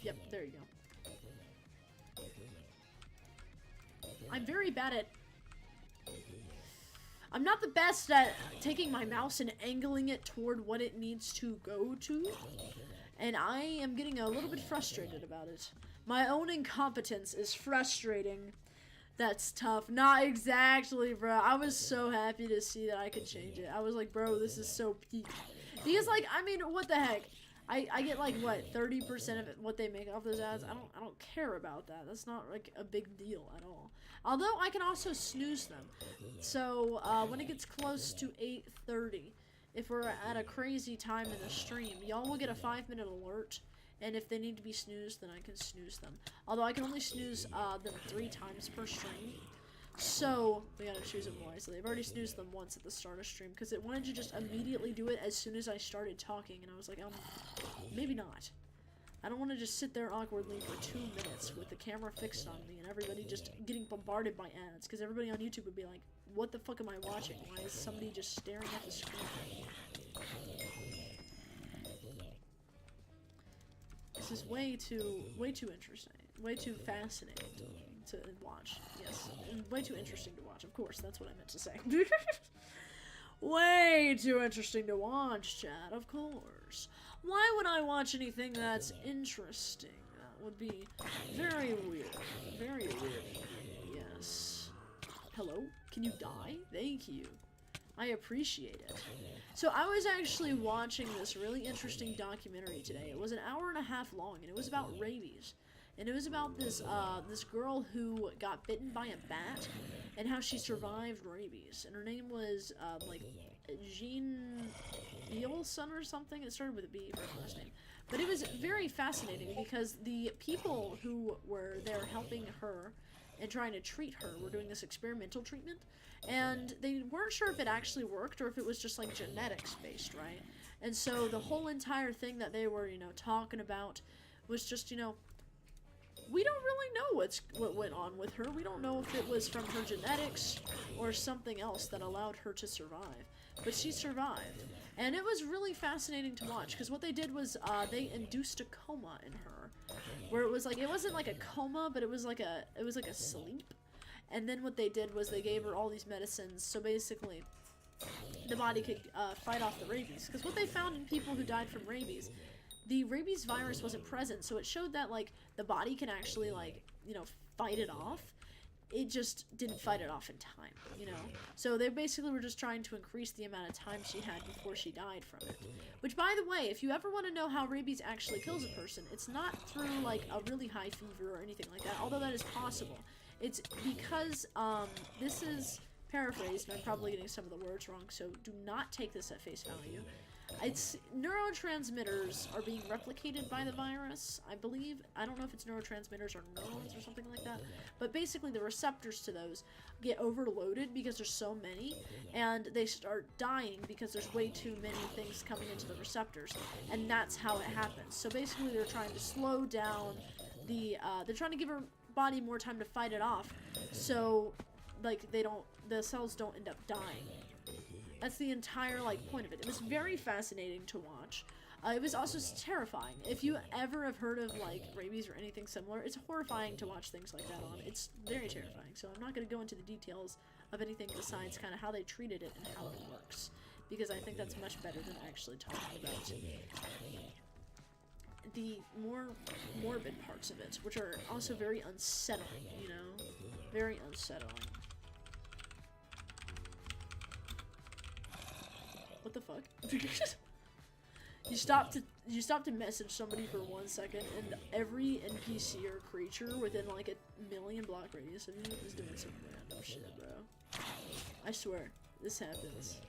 Yep, there you go. I'm very bad at... I'm not the best at taking my mouse and angling it toward what it needs to go to. And I am getting a little bit frustrated about it. My own incompetence is frustrating. That's tough. Not exactly, bro. I was so happy to see that I could change it. I was like, bro, this is so peak. Because, like, I mean, what the heck? I get, like, what, 30% of it, what they make off those ads? I don't care about that. That's not, like, a big deal at all. Although, I can also snooze them. So, when it gets close to 8:30, if we're at a crazy time in the stream, y'all will get a 5-minute alert. And if they need to be snoozed, then I can snooze them. Although I can only snooze them 3 times per stream. So, we gotta choose them wisely. I've already snoozed them once at the start of stream, because it wanted to just immediately do it as soon as I started talking, and I was like, maybe not. I don't want to just sit there awkwardly for 2 minutes with the camera fixed on me and everybody just getting bombarded by ads, because everybody on YouTube would be like, what the fuck am I watching? Why is somebody just staring at the screen? This is way too interesting, way too fascinating to watch. Yes, and way too interesting to watch. Of course, that's what I meant to say. Way too interesting to watch, chat. Of course. Why would I watch anything that's interesting? That would be very weird. Very weird. Yes. Hello? Can you die? Thank you. I appreciate it. So I was actually watching this really interesting documentary today. It was an hour and a half long, and it was about rabies. And it was about this this girl who got bitten by a bat, and how she survived rabies. And her name was like Jean Bielson or something. It started with a B for her last name. But it was very fascinating because the people who were there helping her and trying to treat her. We're doing this experimental treatment, and they weren't sure if it actually worked or if it was just like genetics based, right? And so the whole entire thing that they were, you know, talking about was just, you know, we don't really know what went on with her. We don't know if it was from her genetics or something else that allowed her to survive. But she survived. And it was really fascinating to watch, because what they did was they induced a coma in her. Where it was like, it wasn't like a coma, but it was like a sleep. And then what they did was they gave her all these medicines, so basically the body could fight off the rabies. Because what they found in people who died from rabies, the rabies virus wasn't present, so it showed that, like, the body can actually, like, you know, fight it off. It just didn't fight it off in time, you know? So they basically were just trying to increase the amount of time she had before she died from it. Which, by the way, if you ever want to know how rabies actually kills a person, it's not through, like, a really high fever or anything like that, although that is possible. It's because, this is paraphrased, and I'm probably getting some of the words wrong, so do not take this at face value. It's neurotransmitters are being replicated by the virus, I believe. I don't know if it's neurotransmitters or neurons or something like that, but basically the receptors to those get overloaded because there's so many, and they start dying because there's way too many things coming into the receptors, and that's how it happens. So basically they're trying to slow down the, they're trying to give her body more time to fight it off, so, like, the cells don't end up dying. That's the entire, like, point of it. It was very fascinating to watch. It was also terrifying. If you ever have heard of, like, rabies or anything similar, it's horrifying to watch things like that on. It's very terrifying. So I'm not going to go into the details of anything besides kind of how they treated it and how it works, because I think that's much better than actually talking about the more morbid parts of it, which are also very unsettling, you know? Very unsettling. What the fuck? You stop to message somebody for 1 second, and every NPC or creature within like a million block radius of you is doing some random shit, bro. I swear, this happens.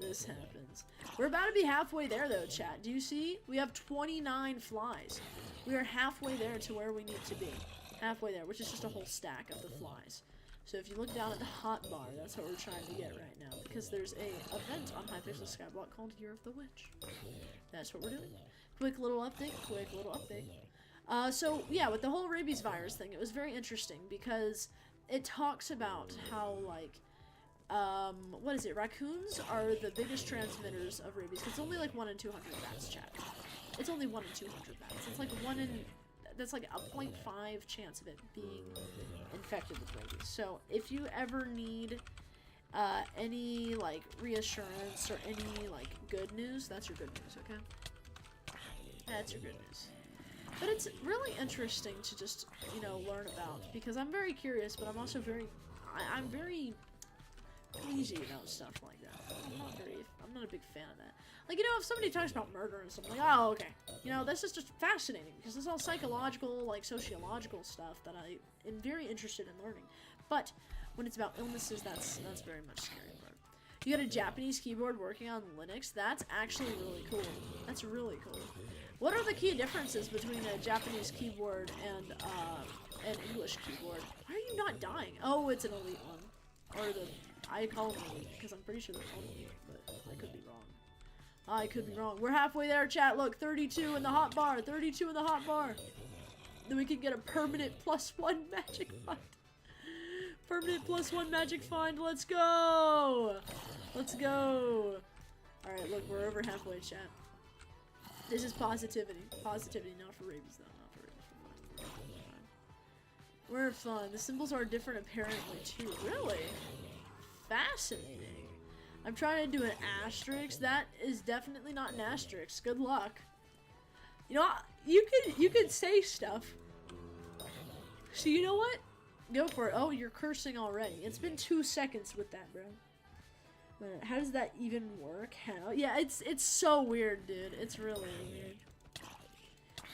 This happens. We're about to be halfway there, though, chat. Do you see? We have 29 flies. We are halfway there to where we need to be. Halfway there, which is just a whole stack of the flies. So if you look down at the hotbar, that's what we're trying to get right now. Because there's a event on Hypixel Skyblock called Year of the Witch. That's what we're doing. Quick little update. So, yeah, with the whole rabies virus thing, it was very interesting because it talks about how, like, what is it? Raccoons are the biggest transmitters of rabies. It's only like 1 in 200 bats, chat. It's only 1 in 200 bats. It's like that's like a 0.5 chance of it being infected with rabies. So if you ever need any like reassurance or any like good news, that's your good news, okay? That's your good news. But it's really interesting to just, you know, learn about, because I'm very curious, but I'm also I'm very queasy about stuff like that. I'm not a big fan of that. Like, you know, if somebody talks about murder and something, like, oh, okay. You know, this is just fascinating, because it's all psychological, like, sociological stuff that I am very interested in learning. But when it's about illnesses, that's very much scary part. You got a Japanese keyboard working on Linux? That's actually really cool. That's really cool. What are the key differences between a Japanese keyboard and an English keyboard? Why are you not dying? Oh, it's an elite one. Or I call them elite, because I'm pretty sure they're called elite, but I could be wrong. I could be wrong. We're halfway there, chat. Look, 32 in the hot bar. 32 in the hot bar. Then we can get a permanent +1 magic find. Permanent +1 magic find. Let's go. Let's go. Alright, look, we're over halfway, chat. This is positivity. Positivity, not for rabies, though. Not for rabies. We're fun. The symbols are different, apparently, too. Really? Fascinating. I'm trying to do an asterisk. That is definitely not an asterisk. Good luck. You know, you could say stuff. So you know what? Go for it. Oh, you're cursing already. It's been 2 seconds with that, bro. How does that even work? How? Yeah, it's so weird, dude. It's really weird.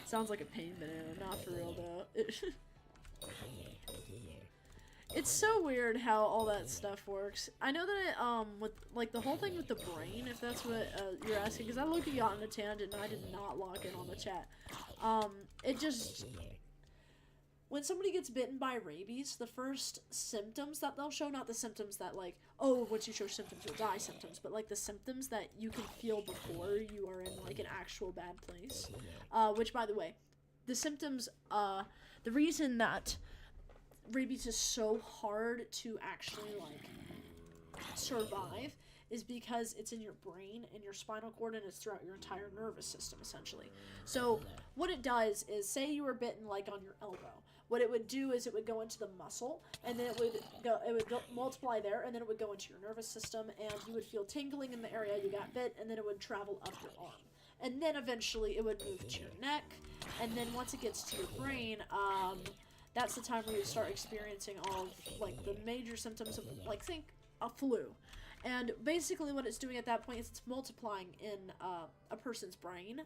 Sounds like a pain banana. Not for real, though. It's so weird how all that stuff works. I know that it, with, like, the whole thing with the brain, if that's what, you're asking, because I looked at you on a tangent and I did not lock in on the chat. It just... when somebody gets bitten by rabies, the first symptoms that they'll show, not the symptoms that like, oh, once you show symptoms you'll die symptoms, but like the symptoms that you can feel before you are in like an actual bad place. Which, by the way, the symptoms, the reason that rabies is so hard to actually like survive is because it's in your brain and your spinal cord, and it's throughout your entire nervous system essentially. So what it does is, say you were bitten like on your elbow, what it would do is it would go into the muscle, and then it would go multiply there, and then it would go into your nervous system, and you would feel tingling in the area you got bit, and then it would travel up your arm, and then eventually it would move to your neck, and then once it gets to your brain, that's the time where you start experiencing all of like the major symptoms of, like, think a flu. And basically what it's doing at that point is it's multiplying in a person's brain,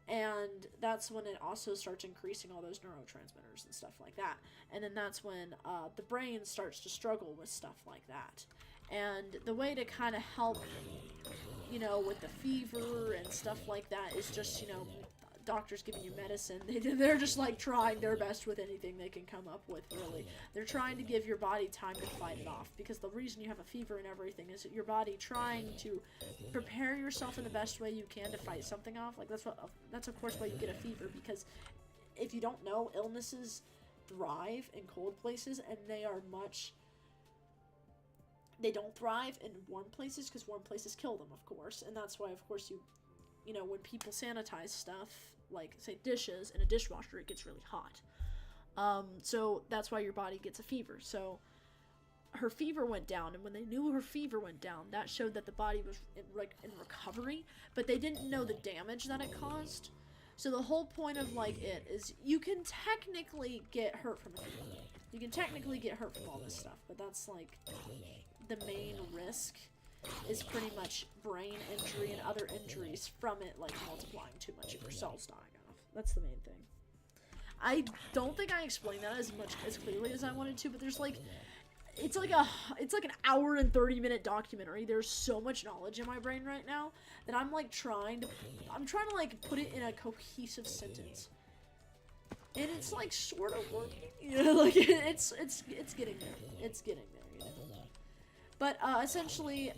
and that's when it also starts increasing all those neurotransmitters and stuff like that. And then that's when the brain starts to struggle with stuff like that. And the way to kind of help, you know, with the fever and stuff like that is just, you know, doctors giving you medicine. They're just like trying their best with anything they can come up with, really. They're trying to give your body time to fight it off, because the reason you have a fever and everything is your body trying to prepare yourself in the best way you can to fight something off. Like that's of course why you get a fever, because if you don't know, illnesses thrive in cold places, and they don't thrive in warm places, because warm places kill them, of course. And that's why, of course, you know, when people sanitize stuff, like, say, dishes in a dishwasher, it gets really hot. So that's why your body gets a fever. So her fever went down, and when they knew her fever went down, that showed that the body was in recovery, but they didn't know the damage that it caused. So the whole point of, like, it is you can technically get hurt from it. You can technically get hurt from all this stuff, but that's, like, the main risk is pretty much brain injury and other injuries from it, like multiplying too much of your cells dying off. That's the main thing. I don't think I explained that as clearly as I wanted to, but there's like, it's like an hour and 30-minute documentary. There's so much knowledge in my brain right now that I'm trying to like put it in a cohesive sentence. And it's like sort of working, you know, like it's getting there. It's getting there, you know. But essentially,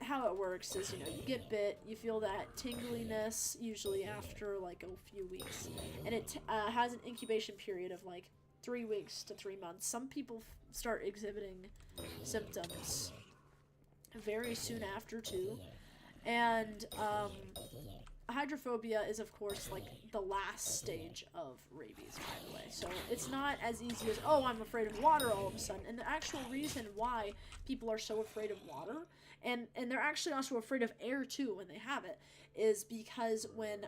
how it works is, you know, you get bit, you feel that tingliness usually after like a few weeks, and it has an incubation period of like 3 weeks to 3 months. Some people start exhibiting symptoms very soon after too, and hydrophobia is, of course, like the last stage of rabies, by the way. So it's not as easy as, oh, I'm afraid of water all of a sudden. And the actual reason why people are so afraid of water, and they're actually also afraid of air too when they have it, is because when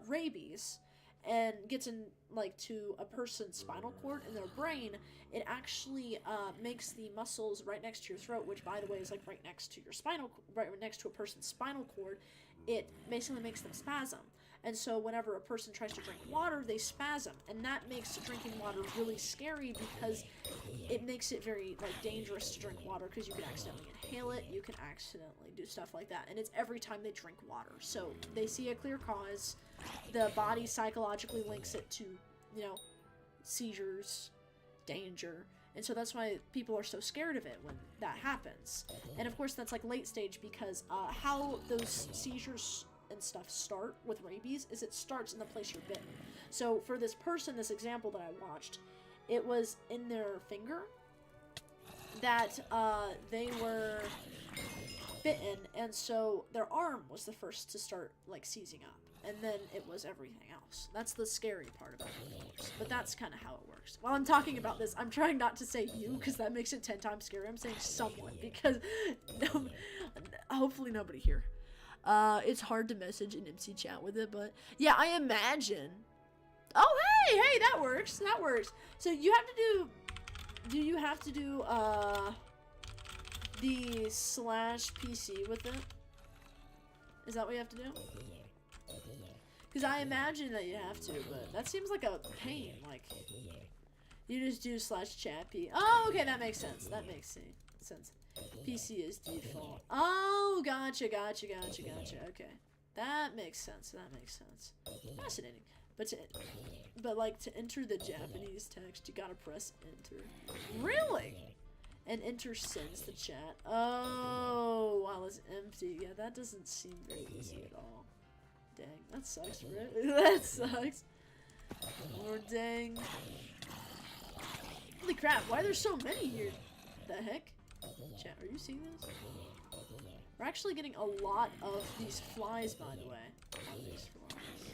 rabies and gets in like to a person's spinal cord and their brain, it actually makes the muscles right next to your throat, which, by the way, is like right next to your right next to a person's spinal cord. It basically makes them spasm. And so whenever a person tries to drink water, they spasm. And that makes drinking water really scary, because it makes it very, like, dangerous to drink water, because you can accidentally inhale it, you can accidentally do stuff like that. And it's every time they drink water. So they see a clear cause, the body psychologically links it to, you know, seizures, danger. And so that's why people are so scared of it when that happens. And of course that's like late stage, because how those seizures and stuff start with rabies is it starts in the place you're bitten. So for this person, this example that I watched, it was in their finger that they were bitten, and so their arm was the first to start like seizing up, and then it was everything else. That's the scary part about it, of course, but that's kind of how it works. While I'm talking about this, I'm trying not to say you, because that makes it 10 times scarier. I'm saying someone, because hopefully nobody here. It's hard to message an MC chat with it, but yeah, I imagine. Oh, hey, that works. So you have to do you have to do the /PC with it? Is that what you have to do? Because I imagine that you have to, but that seems like a pain. Like, you just do /chatp. Oh, okay, that makes sense. Sense. PC is default. Oh, gotcha. Okay. That makes sense. Fascinating. But like to enter the Japanese text, you gotta press enter. Really? And enter sends the chat. Oh, while it's empty. Yeah, that doesn't seem very easy at all. Dang, that sucks, bro. That sucks. Or dang. Holy crap, why are there so many here? The heck? Chat, are you seeing this? We're actually getting a lot of these flies, by the way. These flies.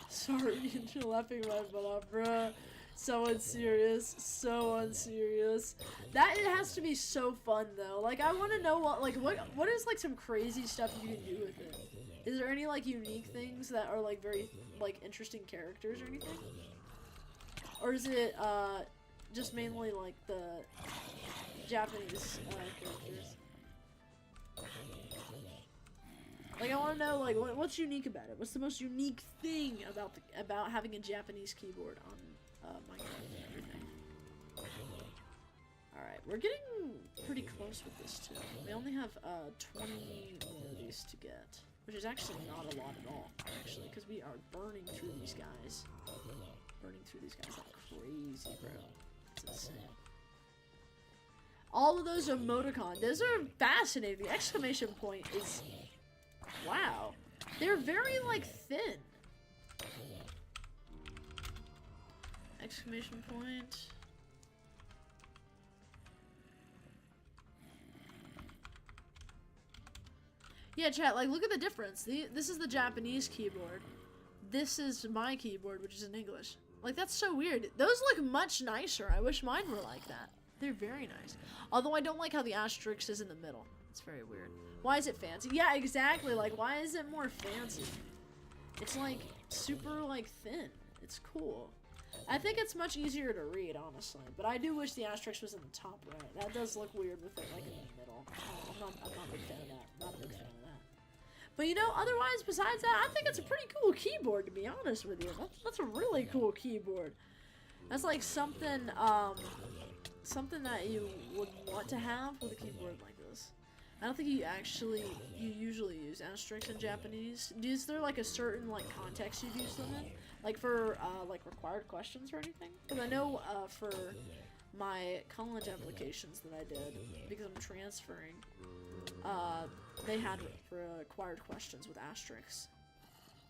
Sorry, you're laughing my butt off, bruh. So unserious. So unserious. That it has to be so fun, though. Like, I want to know what is, like, some crazy stuff you can do with it? Is there any, like, unique things that are, like, very, like, interesting characters or anything? Or is it, just mainly, like, the Japanese, characters? Like, I want to know, like, what's unique about it? What's the most unique thing about having a Japanese keyboard on, Minecraft and everything? Alright, we're getting pretty close with this, too. We only have, 20 more of these to get. Which is actually not a lot at all, actually, because we are burning through these guys. Burning through these guys like crazy, bro. It's insane. All of those emoticons, those are fascinating. The exclamation point is... Wow. They're very, like, thin. Exclamation point... Yeah, chat, like, look at the difference. This is the Japanese keyboard. This is my keyboard, which is in English. Like, that's so weird. Those look much nicer. I wish mine were like that. They're very nice. Although I don't like how the asterisk is in the middle. It's very weird. Why is it fancy? Yeah, exactly. Like, why is it more fancy? It's, like, super, like, thin. It's cool. I think it's much easier to read, honestly. But I do wish the asterisk was in the top right. That does look weird with it, like, in the middle. Oh, I'm not a big fan of that. Not a big fan of that. But, you know, otherwise, besides that, I think it's a pretty cool keyboard, to be honest with you. That's a really cool keyboard. That's, like, something, something that you would want to have with a keyboard like this. I don't think you usually use asterisks in Japanese. Is there, like, a certain, like, context you'd use them in? Like, for, like, required questions or anything? Because I know, for my college applications that I did, because I'm transferring, they had required questions with asterisks.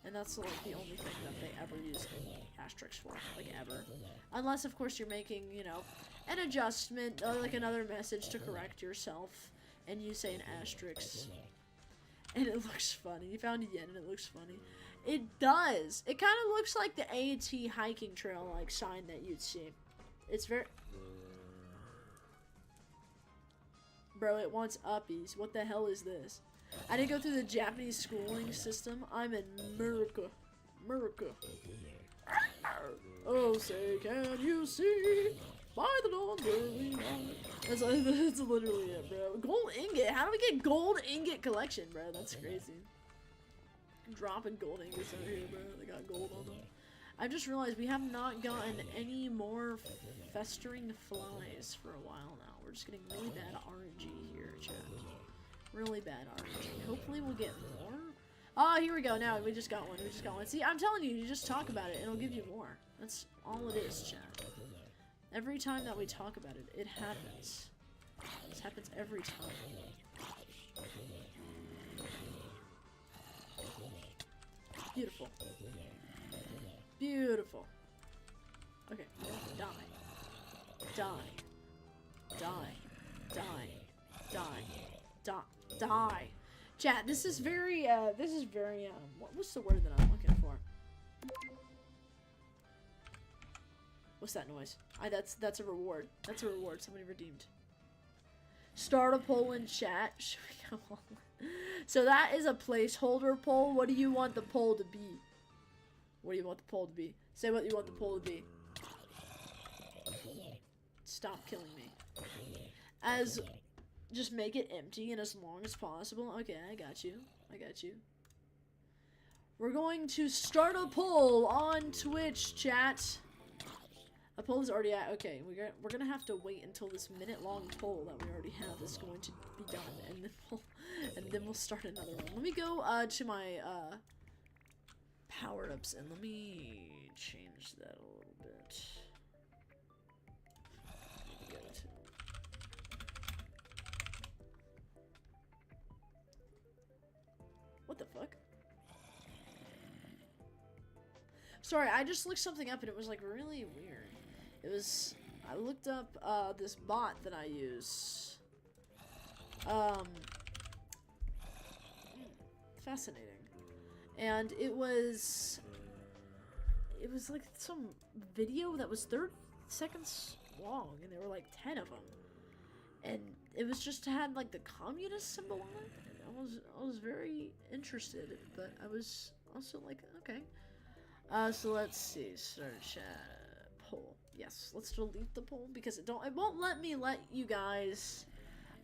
And that's, like, the only thing that they ever use asterisks for, like, ever. Unless, of course, you're making, you know, an adjustment, or, like, another message to correct yourself, and you say an asterisk. And it looks funny. You found yen and it looks funny. It does! It kind of looks like the AT hiking trail, like, sign that you'd see. It's very... Bro, it wants uppies. What the hell is this? I didn't go through the Japanese schooling system. I'm in America. America. Oh, say, can you see? By the dawn's early light. That's literally it, bro. Gold ingot. How do we get gold ingot collection, bro? That's crazy. Dropping gold ingots out here, bro. They got gold on them. I just realized we have not gotten any more festering flies for a while now. We're just getting really bad RNG here, chat. Really bad RNG. Hopefully we'll get more. Oh, here we go. Now we just got one. We just got one. See, I'm telling you, you just talk about it and it'll give you more. That's all it is, chat. Every time that we talk about it, it happens. This happens every time. Beautiful. Beautiful. Okay. Die. Die. Die. Die. Die. Die. Die. Chat, this is very, what's the word that I'm looking for? What's that noise? That's a reward. That's a reward. Somebody redeemed. Start a poll in chat. Should we go on? So that is a placeholder poll. What do you want the poll to be? What do you want the poll to be? Say what you want the poll to be. Stop killing me. Just make it empty and as long as possible. Okay, I got you. I got you. We're going to start a poll on Twitch, chat. A poll is already at. Okay, we're gonna have to wait until this minute-long poll that we already have is going to be done, and then we'll start another one. Let me go to my power-ups, and let me change that a little bit. Go to what the fuck? Sorry, I just looked something up and it was like really weird. It was, I looked up this bot that I use. Fascinating. And it was like some video that was 30 seconds long, and there were like 10 of them. And it was just had like the communist symbol on it. And I was very interested, but I was also like, okay. So let's see, search poll. Yes, let's delete the poll because it won't let me let you guys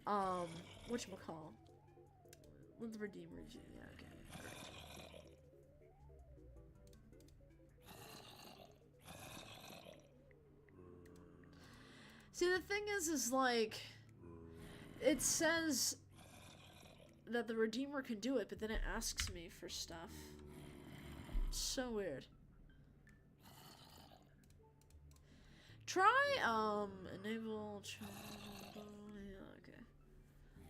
whatchamacall. Let the redeemers, yeah, okay. See, the thing is like, it says that the redeemer can do it, but then it asks me for stuff. It's so weird. Try, enable, yeah, okay.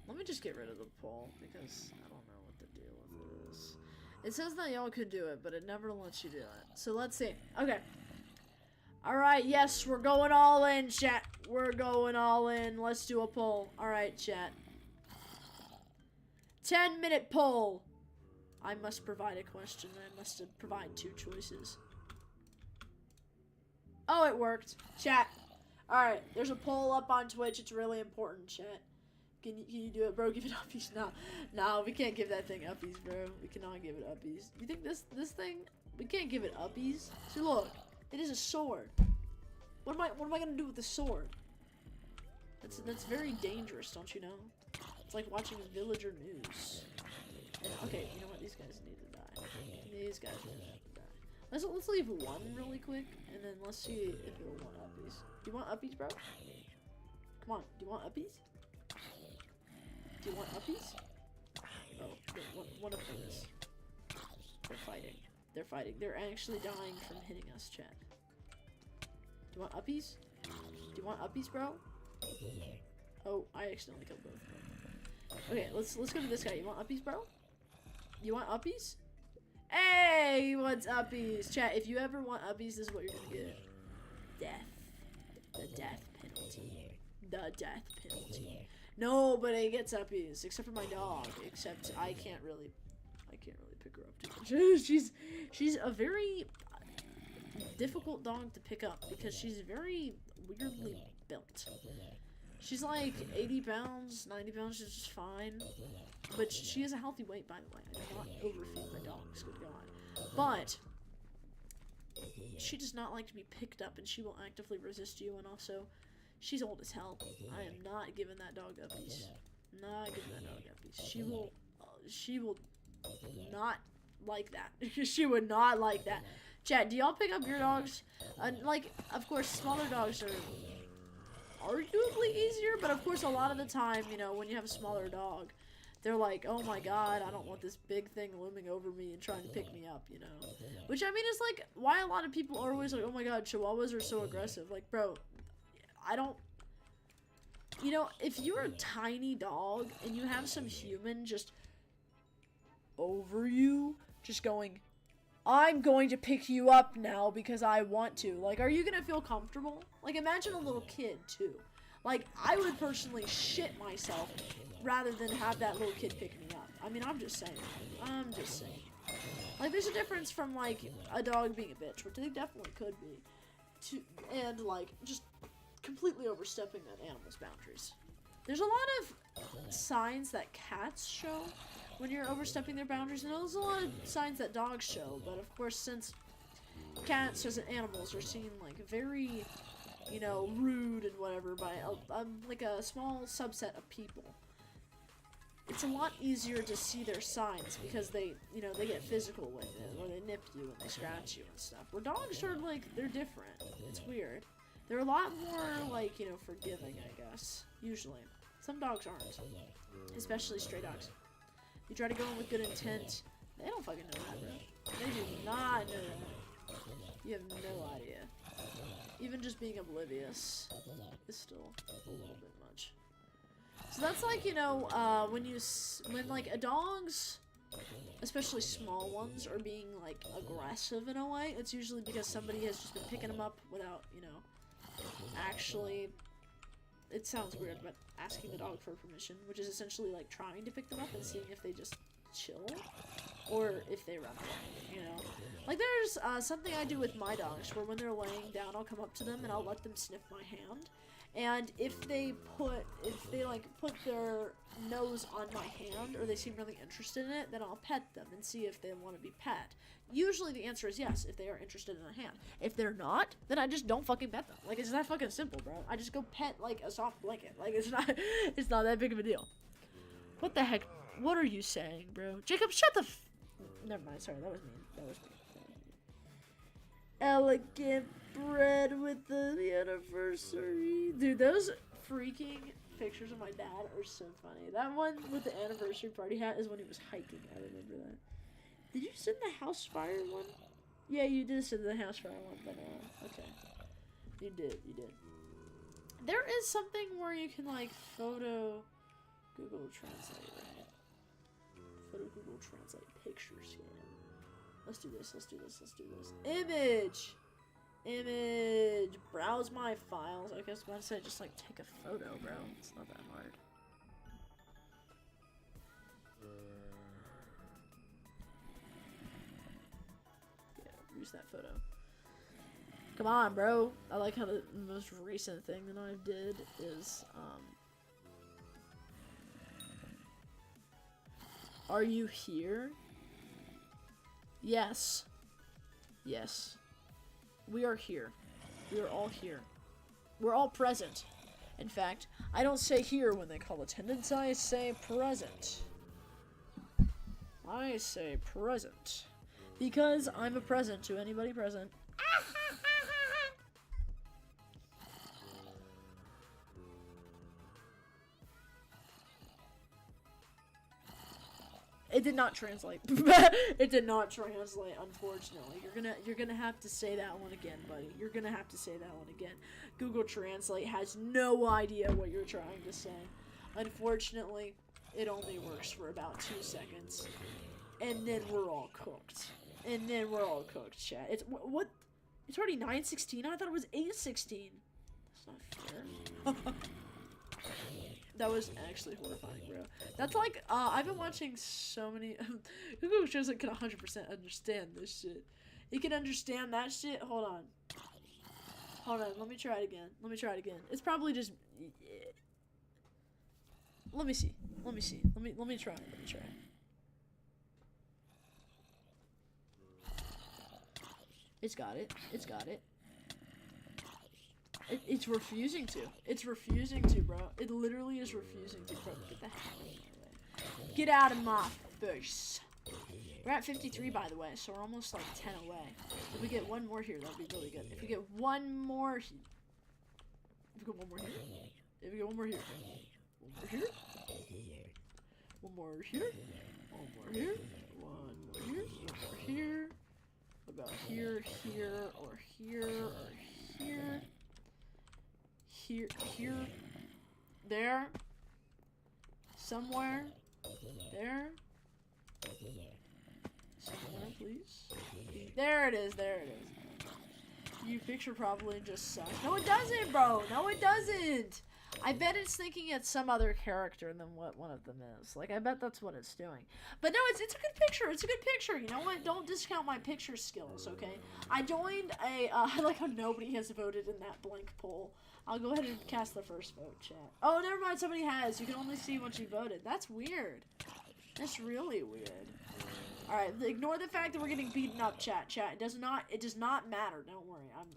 Let me just get rid of the poll, because I don't know what the deal with this. It says that y'all could do it, but it never lets you do it. So let's see. Okay. Alright, yes, we're going all in, chat. We're going all in. Let's do a poll. Alright, chat. 10-minute poll. I must provide a question. I must provide 2 choices. Oh, it worked. Chat. Alright, there's a poll up on Twitch. It's really important, chat. Can you do it, bro? Give it uppies. No, we can't give that thing uppies, bro. We cannot give it uppies. You think this thing? We can't give it uppies. See, look. It is a sword. What am I gonna do with the sword? That's very dangerous, don't you know? It's like watching Villager News. And, okay, you know what? These guys need to die. These guys need to die. Let's leave 1 really quick, and then let's see if it'll want uppies. Do you want uppies, bro? Come on. Do you want uppies? Do you want uppies? Oh, one of them is. They're fighting. They're fighting. They're actually dying from hitting us, chat. Do you want uppies? Do you want uppies, bro? Oh, I accidentally killed both of them. Okay, let's go to this guy. You want uppies, bro? You want uppies? Hey, he wants uppies. Chat, if you ever want uppies, this is what you're gonna get. Death. The death penalty. The death penalty. Nobody gets uppies, except for my dog. Except I can't really pick her up too much. she's a very difficult dog to pick up because she's very weirdly built. She's like 80 pounds, 90 pounds, she's just fine. But she has a healthy weight, by the way. I do not overfeed my dogs, good God. But she does not like to be picked up, and she will actively resist you, and also, she's old as hell. I am not giving that dog uppies. Not giving that dog uppies. She will not like that. She would not like that. Chat, do y'all pick up your dogs? Like, of course, smaller dogs are arguably easier, but of course, a lot of the time, you know, when you have a smaller dog, they're like, oh my god, I don't want this big thing looming over me and trying to pick me up, you know? Which, I mean, is like, why a lot of people are always like, oh my god, Chihuahuas are so aggressive. Like, bro, I don't... You know, if you're a tiny dog and you have some human just over you, just going, I'm going to pick you up now because I want to. Like, are you gonna feel comfortable? Like, imagine a little kid, too. Like, I would personally shit myself rather than have that little kid pick me up. I mean, I'm just saying. I'm just saying. Like, there's a difference from, like, a dog being a bitch, which they definitely could be, and, like, just completely overstepping that animal's boundaries. There's a lot of signs that cats show when you're overstepping their boundaries, and there's a lot of signs that dogs show, but of course, since cats as animals are seen, like, very, you know, rude and whatever by, like, a small subset of people, it's a lot easier to see their signs, because they, you know, they get physical with it, or they nip you and they scratch you and stuff, where dogs are, like, they're different. It's weird. They're a lot more, like, you know, forgiving, I guess, usually. Some dogs aren't, especially stray dogs. You try to go in with good intent, They don't fucking know that, bro. They do not know that. You have no idea. Even just being oblivious is still a little bit much. So that's like, you know, when like a dog's, especially small ones, are being like aggressive in a way, it's usually because somebody has just been picking them up without, you know, actually, it sounds weird, but asking the dog for permission, which is essentially like trying to pick them up and seeing if they just chill or if they run away, you know. Like there's something I do with my dogs where when they're laying down, I'll come up to them and I'll let them sniff my hand. And if they like put their nose on my hand or they seem really interested in it, then I'll pet them and see if they want to be pet. Usually the answer is yes if they are interested in a hand. If they're not, then I just don't fucking pet them. Like, it's that fucking simple, bro. I just go pet like a soft blanket. Like, it's not that big of a deal. What the heck? What are you saying, bro? Jacob, shut the never mind, sorry, that was mean. That was mean. Elegant bread with the anniversary. Dude, those freaking pictures of my dad are so funny. That one with the anniversary party hat is when he was hiking. I remember that. Did you send the house fire one? Yeah, you did send the house fire one, but okay. You did. There is something where you can like photo Google Translate, right? Photo Google Translate picture scan. Let's do this. Image. Browse my files. I guess once I just like take a photo, bro. It's not that hard. Yeah, use that photo. Come on, bro. I like how the most recent thing that I did is, are you here? Yes. Yes. We are here. We are all here. We're all present. In fact, I don't say here when they call attendance, I say present. I say present. Because I'm a present to anybody present. It did not translate. It did not translate, unfortunately. You're gonna have to say that one again, buddy. You're gonna have to say that one again. Google Translate has no idea what you're trying to say. Unfortunately, it only works for about 2 seconds. And then we're all cooked. Chat. It's what? It's already 9:16? I thought it was 8:16. That's not fair. That was actually horrifying, bro. That's like, I've been watching so many, Google shows that can 100% understand this shit. It can understand that shit. Hold on, let me try it again. It's probably just, let me see. Let me try. It's got it. It's refusing to. Bro. It literally is refusing to. Bro, get the hell out of my way. Get out of my face. We're at 53, by the way, so we're almost like 10 away. If we get one more here, that'd be really good. If we get one more here. One more here. What about here, or here? Here, there, somewhere, there, somewhere, please. There it is. You picture probably just sucks. No, it doesn't, bro. No, it doesn't. I bet it's thinking it's some other character than what one of them is. Like, I bet that's what it's doing. But no, it's a good picture. You know what? Don't discount my picture skills, okay? I joined a, I like how nobody has voted in that blank poll. I'll go ahead and cast the first vote, chat. Oh, never mind, somebody has. You can only see once you voted. That's weird. That's really weird. Alright, ignore the fact that we're getting beaten up, chat. It does not matter. Don't worry. I'm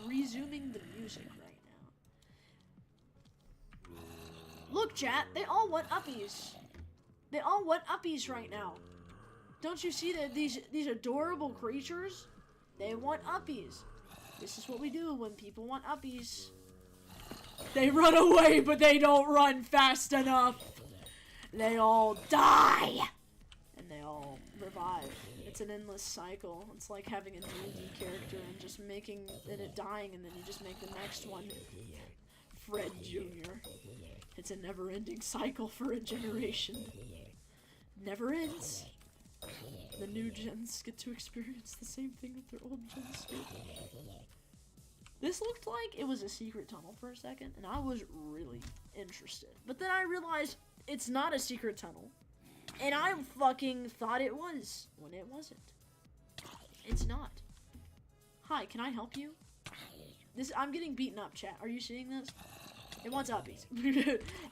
resuming the music right now. Look, chat, they all want uppies. Right now. Don't you see that these adorable creatures? They want uppies. This is what we do when people want uppies. They run away, but they don't run fast enough. They all die. it's an endless cycle. It's like having a D&D character and just making it dying, and then you just make the next one. Fred Jr. It's a never-ending cycle for a generation. Never ends. The new gens get to experience the same thing that their old gens did. This looked like it was a secret tunnel for a second, and I was really interested. But then I realized it's not a secret tunnel. And I fucking thought it was, when it wasn't. It's not. Hi, can I help you? I'm getting beaten up, chat. Are you seeing this? It wants uppies.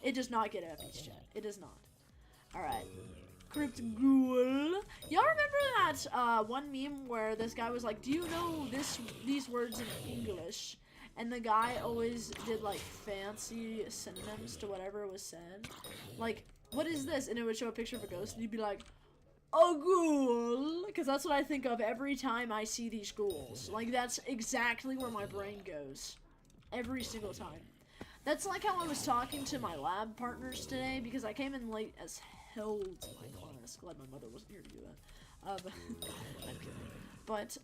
It does not get uppies, chat. It does not. Alright. Crypt Ghoul. Y'all remember that one meme where this guy was like, do you know these words in English? And the guy always did like fancy synonyms to whatever was said. Like, what is this? And it would show a picture of a ghost and he'd be like, a ghoul, because that's what I think of every time I see these ghouls. Like, that's exactly where my brain goes. Every single time. That's like how I was talking to my lab partners today, because I came in late as hell to my class. Glad my mother wasn't here to do that. But I'm kidding. But,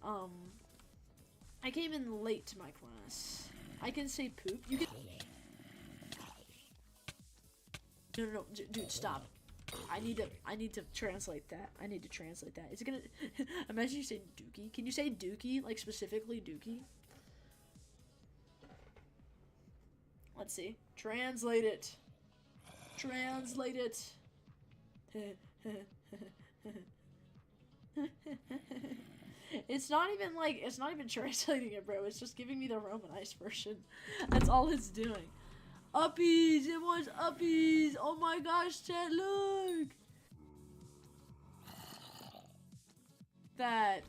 I came in late to my class. I can say poop. You can... No, dude, stop. I need to translate that. I need to translate that. Is it gonna... Imagine you say dookie. Can you say dookie? Like, specifically dookie? Let's see. Translate it. Translate it. It's not even translating it, bro. It's just giving me the Romanized version. That's all it's doing. Uppies! It was uppies! Oh my gosh, chat, look! That.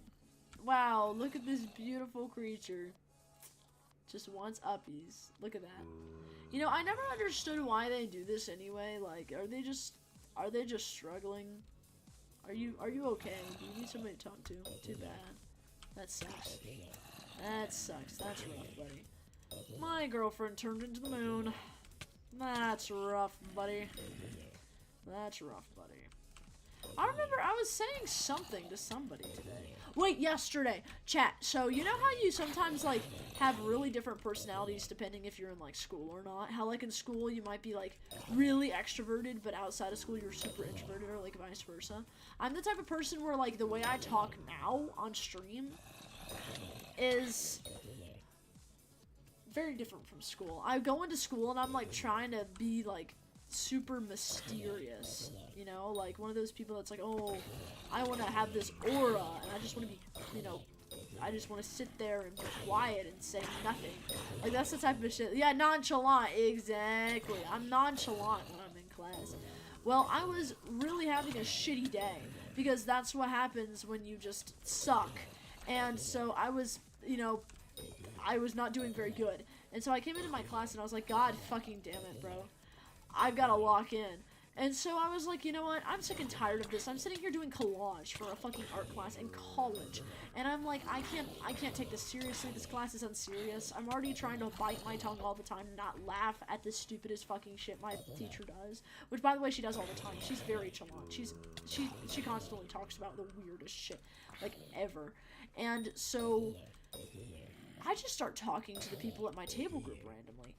Wow, look at this beautiful creature. Just wants uppies. Look at that. You know, I never understood why they do this anyway. Like, are they just struggling? Are you okay? Do you need somebody to talk to? Too bad. That sucks. That sucks. That's rough, buddy. My girlfriend turned into the moon. That's rough, buddy. That's rough, buddy. I remember I was saying something to somebody today. Wait, yesterday. Chat, so you know how you sometimes, like, have really different personalities depending if you're in, like, school or not? How, like, in school you might be, like, really extroverted, but outside of school you're super introverted, or, like, vice versa? I'm the type of person where, like, the way I talk now on stream is very different from school. I go into school and I'm, like, trying to be, like, super mysterious, you know, like one of those people that's like, oh, I want to have this aura, and I just want to be, you know, I just want to sit there and be quiet and say nothing. Like, that's the type of shit. Yeah, nonchalant, exactly. I'm nonchalant when I'm in class. Well, I was really having a shitty day, because that's what happens when you just suck. And so I was, you know, I was not doing very good. And so I came into my class and I was like, God fucking damn it, bro. I've got to lock in. And so I was like, you know what? I'm sick and tired of this. I'm sitting here doing collage for a fucking art class in college. And I'm like, I can't take this seriously. This class is unserious. I'm already trying to bite my tongue all the time and not laugh at the stupidest fucking shit my teacher does. Which, by the way, she does all the time. She's very chalant. She constantly talks about the weirdest shit, like, ever. And so I just start talking to the people at my table group randomly.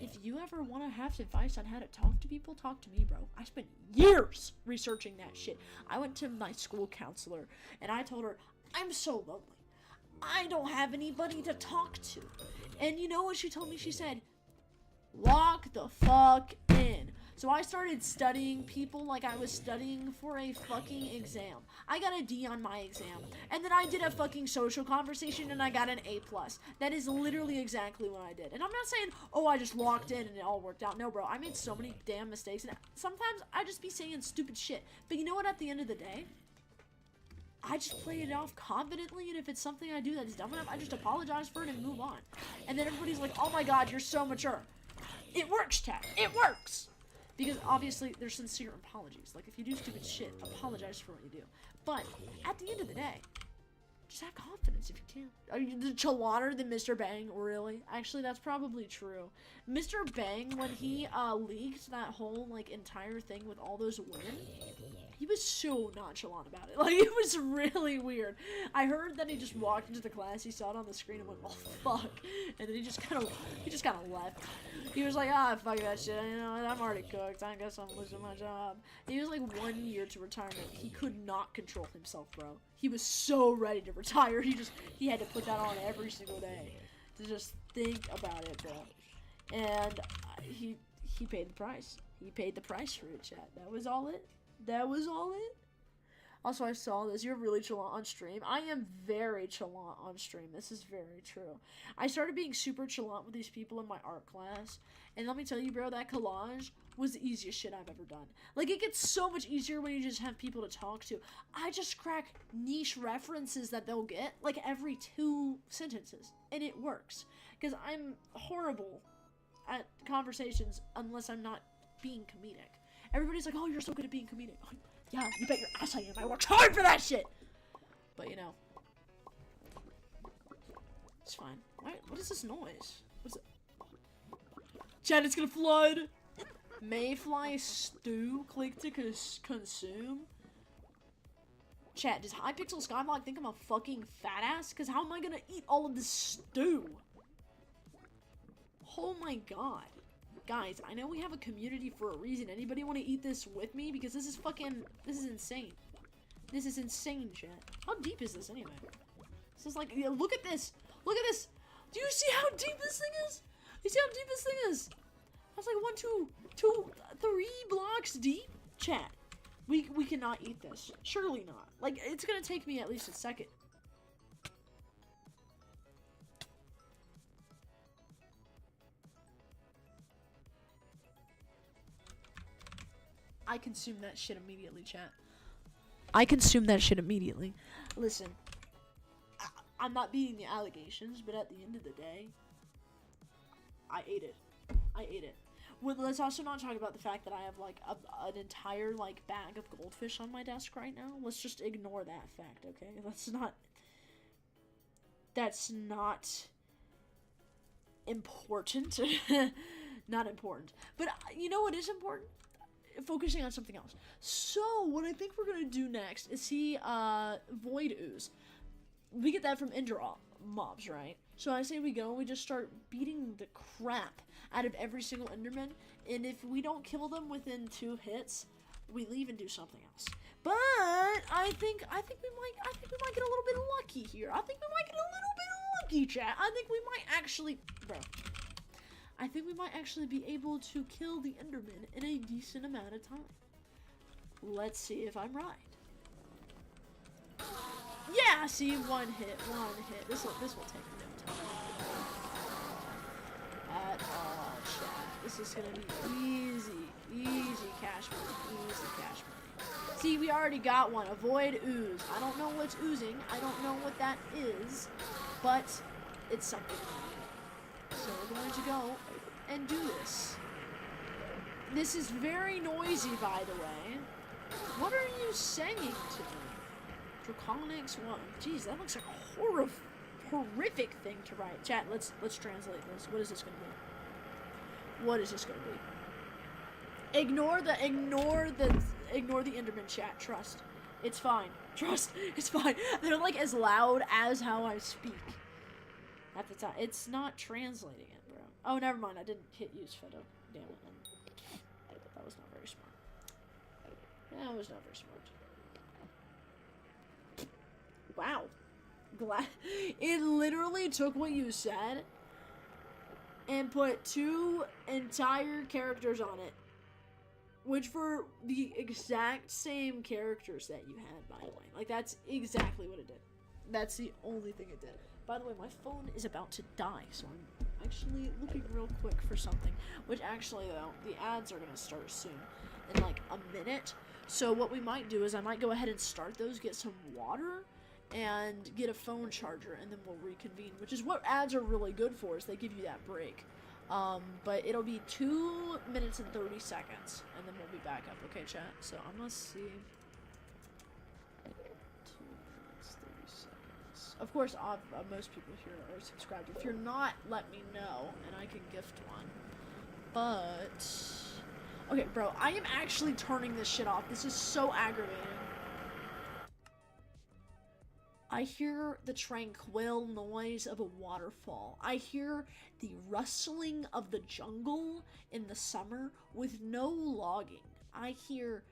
If you ever want to have advice on how to talk to people, talk to me, bro. I spent years researching that shit. I went to my school counselor, and I told her, I'm so lonely. I don't have anybody to talk to. And you know what she told me? She said, lock the fuck in. So I started studying people like I was studying for a fucking exam. I got a D on my exam. And then I did a fucking social conversation and I got an A+. That is literally exactly what I did. And I'm not saying, oh, I just locked in and it all worked out. No, bro, I made so many damn mistakes. And sometimes I just be saying stupid shit. But you know what, at the end of the day, I just play it off confidently, and if it's something I do that's dumb enough, I just apologize for it and move on. And then everybody's like, oh my god, you're so mature. It works, chat. It works! Because obviously, there's sincere apologies. Like, if you do stupid shit, apologize for what you do. But, at the end of the day, just have confidence if you can. Are you the chalater than Mr. Bang? Really? Actually, that's probably true. Mr. Bang, when he leaked that whole, like, entire thing with all those women, he was so nonchalant about it. Like, it was really weird. I heard that he just walked into the class, he saw it on the screen and went, oh fuck, and then he just kind of left. He was like, ah, fuck that shit, you know, I'm already cooked, I guess I'm losing my job. He was like 1 year to retirement. He could not control himself, bro. He was so ready to retire. He had to put that on every single day to just think about it, bro. And he paid the price. He paid the price for it, chat. That was all it. That was all it. Also, I saw this. You're really chalant on stream. I am very chalant on stream. This is very true. I started being super chalant with these people in my art class. And let me tell you, bro, that collage was the easiest shit I've ever done. Like, it gets so much easier when you just have people to talk to. I just crack niche references that they'll get, like, every 2 sentences. And it works. Because I'm horrible at conversations unless I'm not being comedic. Everybody's like, oh, you're so good at being comedic. Oh, yeah, you bet your ass I am. I worked hard for that shit. But, you know. It's fine. What is this noise? What's it? Chat, it's gonna flood. Mayfly stew. Click to consume. Chat, does Hypixel Skyblock think I'm a fucking fat ass? Because how am I gonna eat all of this stew? Oh my god. Guys, I know we have a community for a reason. Anybody want to eat this with me? Because this is insane. This is insane, chat. How deep is this anyway? This is like, look at this. Look at this. Do you see how deep this thing is? You see how deep this thing is? That's like 1, 2, 3 blocks deep. Chat, we cannot eat this. Surely not. Like, it's gonna take me at least a second. I consume that shit immediately, chat. I consume that shit immediately. Listen, I'm not beating the allegations, but at the end of the day, I ate it. I ate it. Well, let's also not talk about the fact that I have, like, an entire, like, bag of goldfish on my desk right now. Let's just ignore that fact, okay? That's not important. Not important. But you know what is important? Focusing on something else. So, what I think we're gonna do next is see, Void Ooze. We get that from Ender mobs, right? So I say we go and we just start beating the crap out of every single Enderman, and if we don't kill them within 2 hits, we leave and do something else. But I think we might get a little bit lucky here. I think we might get a little bit lucky, chat. I think we might actually, I think we might actually be able to kill the Enderman in a decent amount of time. Let's see if I'm right. Yeah, see, one hit. This will take no time at all, chat. This is gonna be easy cash money. See, we already got one. Avoid ooze. I don't know what's oozing. I don't know what that is, but it's something. So we're going to go and do this. This is very noisy, by the way. What are you saying to me? Draconics 1. Jeez, that looks like a horrific thing to write. Chat, let's translate this. What is this gonna be? What is this gonna be? Ignore the Enderman, chat. Trust. It's fine. Trust. It's fine. They're like as loud as how I speak. At the time. It's not translating it, bro. Oh, never mind. I didn't hit use photo. Damn it. That was not very smart. That was not very smart. Wow. It literally took what you said and put 2 entire characters on it. Which for the exact same characters that you had, by the way. Like, that's exactly what it did. That's the only thing it did. By the way, my phone is about to die, so I'm actually looking real quick for something. Which actually, though, the ads are going to start soon. In like a minute. So what we might do is I might go ahead and start those, get some water, and get a phone charger, and then we'll reconvene. Which is what ads are really good for, is they give you that break. But it'll be 2 minutes and 30 seconds, and then we'll be back up. Okay, chat? So I'm gonna see. 2 minutes, 30 seconds. Of course, most people here are subscribed. If you're not, let me know, and I can gift one. But Okay, bro, I am actually turning this shit off. This is so aggravating. I hear the tranquil noise of a waterfall. I hear the rustling of the jungle in the summer with no logging. I hear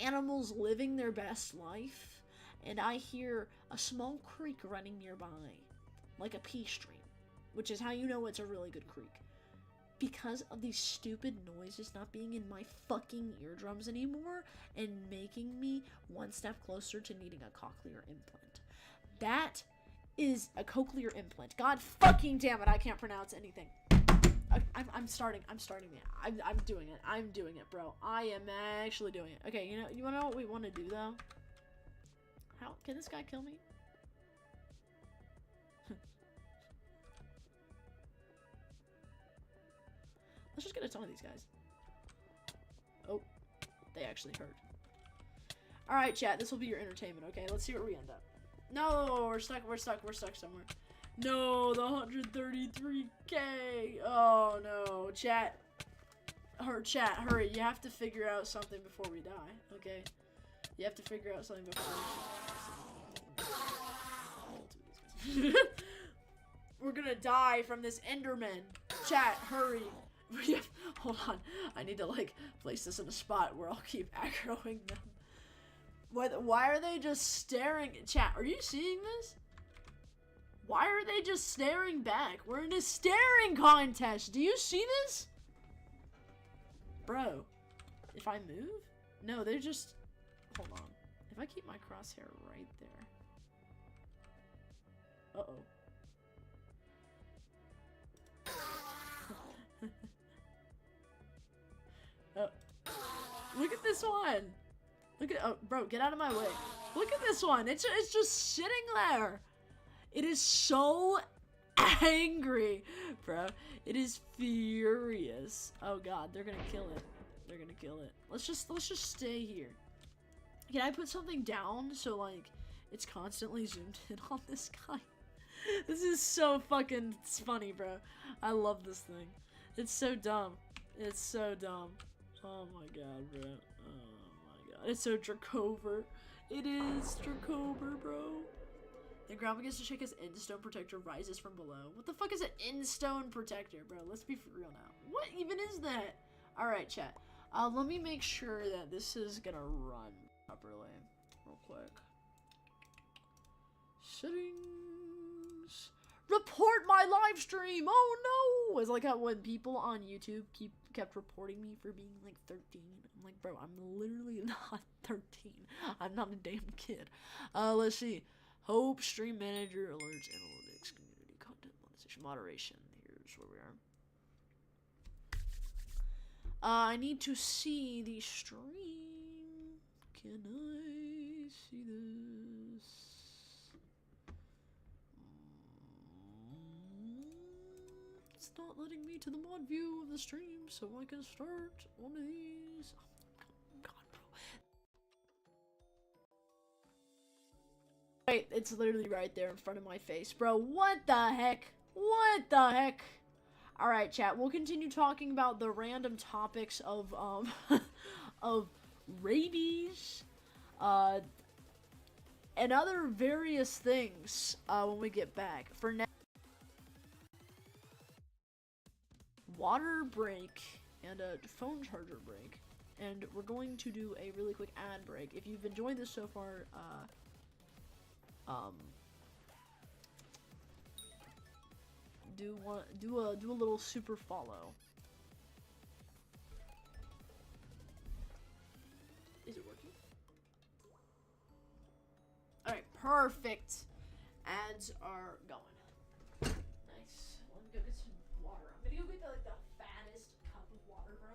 animals living their best life, and I hear a small creek running nearby, like a pea stream, which is how you know it's a really good creek. Because of these stupid noises not being in my fucking eardrums anymore and making me one step closer to needing a cochlear implant. That is a cochlear implant. God fucking damn it, I can't pronounce anything. I'm starting it. I'm doing it. I'm doing it, bro. I am actually doing it. Okay, you wanna know what we want to do, though? How can this guy kill me? Let's just get a ton of these guys. Oh, they actually hurt. Alright, chat, this will be your entertainment, okay? Let's see where we end up. No, we're stuck somewhere. No, the 133K. Oh, no. Chat, hurry. You have to figure out something before we die, okay? You have to figure out something before we die. We're gonna die from this Enderman. Chat, hurry. Hold on. I need to, like, place this in a spot where I'll keep aggroing them. Why are they just staring? Chat, are you seeing this? Why are they just staring back? We're in a staring contest. Do you see this? Bro, if I move? No, they're just... Hold on. If I keep my crosshair right there. Uh-oh. Look at this one. Look at, oh, bro, get out of my way. Look at this one. It's just sitting there. It is so angry, bro. It is furious. Oh god, they're gonna kill it. They're gonna kill it. Let's just stay here. Can I put something down so like it's constantly zoomed in on this guy? This is so fucking funny, bro. I love this thing. It's so dumb. It's so dumb. Oh my god, bro. Oh my god. It's so Dracover. It is Dracover, bro. The ground begins to shake as endstone protector rises from below. What the fuck is an endstone protector, bro? Let's be for real now. What even is that? Alright, chat. Let me make sure that this is gonna run properly. Real quick. Settings. Report my live stream! Oh no! It's like how when people on YouTube kept reporting me for being like 13. I'm like, bro, I'm literally not 13. I'm not a damn kid. Let's see. Hope, stream manager, alerts, analytics, community, content, monetization, moderation. Here's where we are. I need to see the stream. Can I see this? It's not letting me to the mod view of the stream, so I can start one of these. Oh god, bro. Wait, it's literally right there in front of my face, bro. What the heck? What the heck? Alright, chat, we'll continue talking about the random topics of, of rabies, and other various things, when we get back. For now, water break and a phone charger break, and we're going to do a really quick ad break. If you've enjoyed this so far, do a little super follow. Is it working? Alright, perfect. Ads are going. Nice. Let me go get some water. I'm gonna go get the fattest cup of water, bro.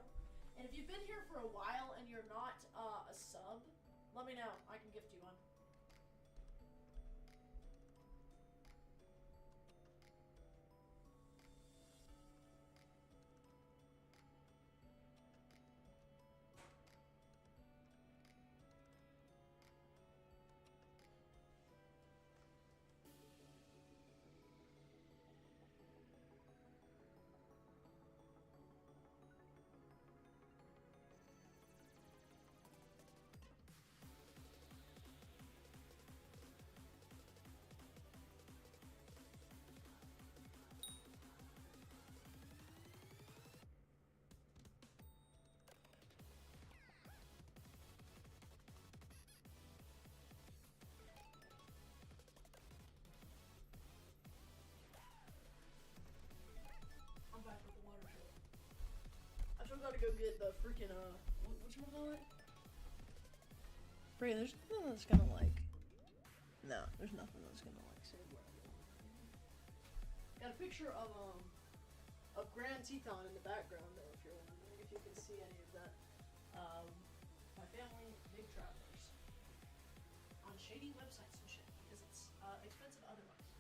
And if you've been here for a while and you're not a sub, let me know. I can gift you one. gotta go get the freaking, whatchamacallit? Freaking, there's nothing that's gonna, like, no, there's nothing that's gonna, like, save where I'm going. Got a picture of Grand Teton in the background, though, if you're wondering, if you can see any of that. My family, big travelers. On shady websites and shit, because it's, expensive otherwise.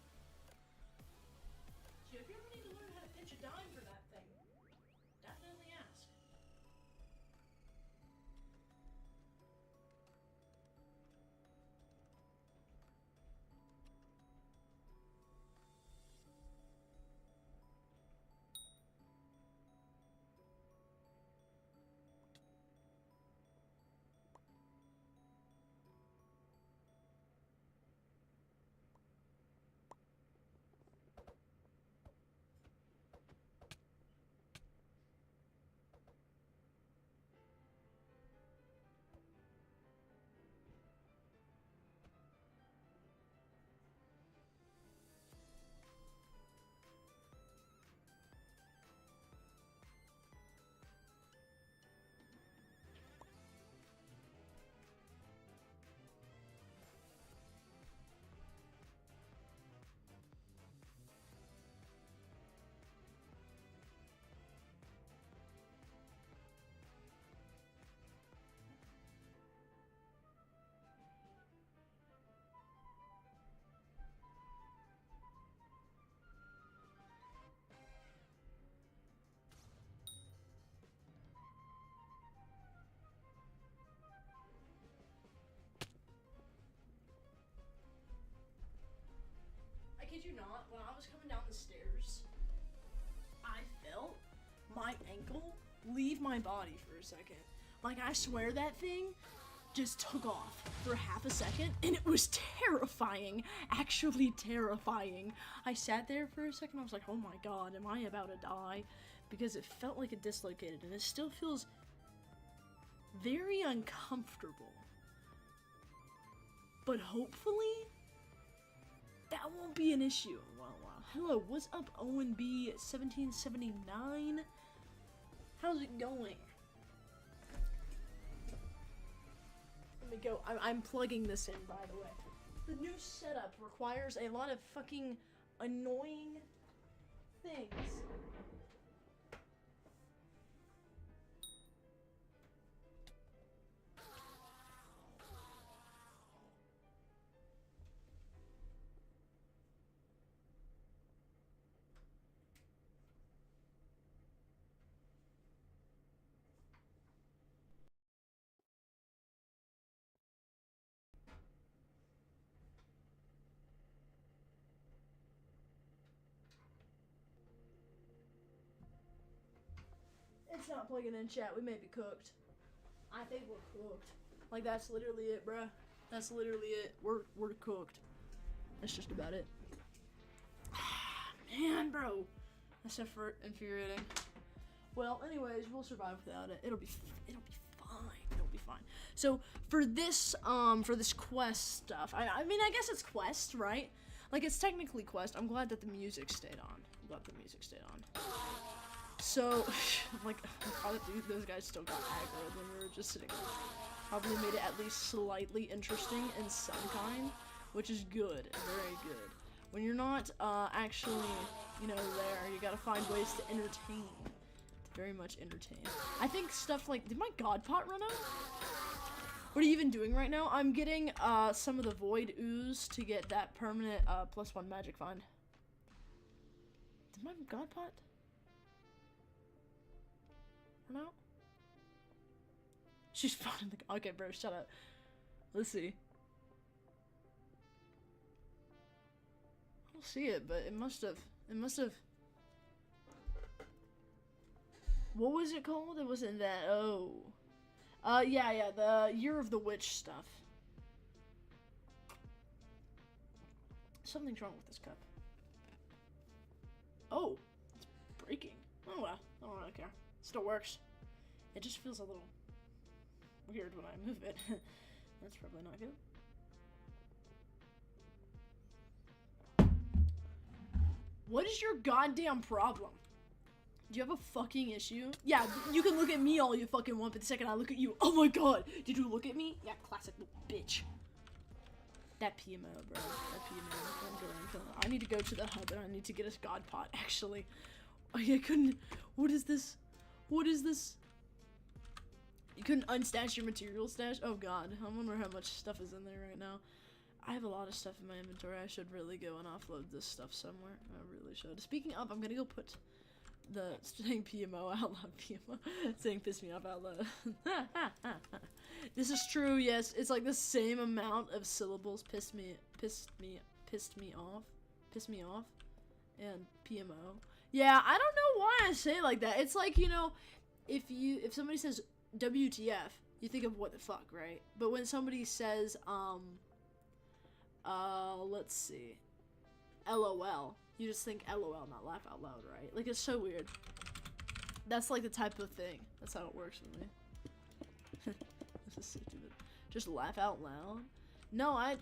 So if you ever need to learn how to pinch a dime for that thing, definitely ask. I kid you not, when I was coming down the stairs, I felt my ankle leave my body for a second. Like, I swear that thing just took off for half a second, and it was terrifying. Actually terrifying. I sat there for a second, I was like, oh my god, am I about to die? Because it felt like it dislocated, and it still feels very uncomfortable. But hopefully, that won't be an issue. Wow. Hello, what's up, ONB1779? How's it going? Let me go. I'm plugging this in, by the way. The new setup requires a lot of fucking annoying things. It's not plugging in, chat. We may be cooked. I think we're cooked. Like, that's literally it, bruh. That's literally it. We're cooked. That's just about it. Man, bro. That's infuriating. Well, anyways, we'll survive without it. It'll be fine. It'll be fine. So for this quest stuff, I mean, I guess it's quest, right? Like, it's technically quest. I'm glad that the music stayed on. So, like, dude, those guys still got aggro when we were just sitting there. Probably made it at least slightly interesting in some kind, which is good, very good. When you're not, actually, you know, there, you gotta find ways to entertain. To very much entertain. I think stuff like, did my god pot run out? What are you even doing right now? I'm getting, some of the void ooze to get that permanent, +1 magic find. Did my god pot run out? She's fine. Okay, bro, shut up. Let's see. I don't see it, but it must have. What was it called? It wasn't that. Oh. Yeah, the Year of the Witch stuff. Something's wrong with this cup. Oh, it's breaking. Oh well, I don't really care. Still works. It just feels a little weird when I move it. That's probably not good. What is your goddamn problem? Do you have a fucking issue? Yeah, you can look at me all you fucking want, but the second I look at you, oh my god, did you look at me? Yeah, classic little bitch. That PMO, bro. That PMO. I need to go to the hub and I need to get a god pot, actually. I couldn't. What is this? What is this? You couldn't unstash your material stash? Oh god, I wonder how much stuff is in there right now. I have a lot of stuff in my inventory. I should really go and offload this stuff somewhere. I really should. Speaking of, I'm gonna go put the saying PMO out loud. PMO saying piss me off out loud. This is true. Yes, it's like the same amount of syllables. Pissed me off, and PMO. Yeah, I don't know why I say it like that. It's like, you know, if somebody says WTF, you think of what the fuck, right? But when somebody says let's see, LOL, you just think LOL, not laugh out loud, right? Like, it's so weird. That's like the type of thing. That's how it works with me. This is so stupid. Just laugh out loud? No, I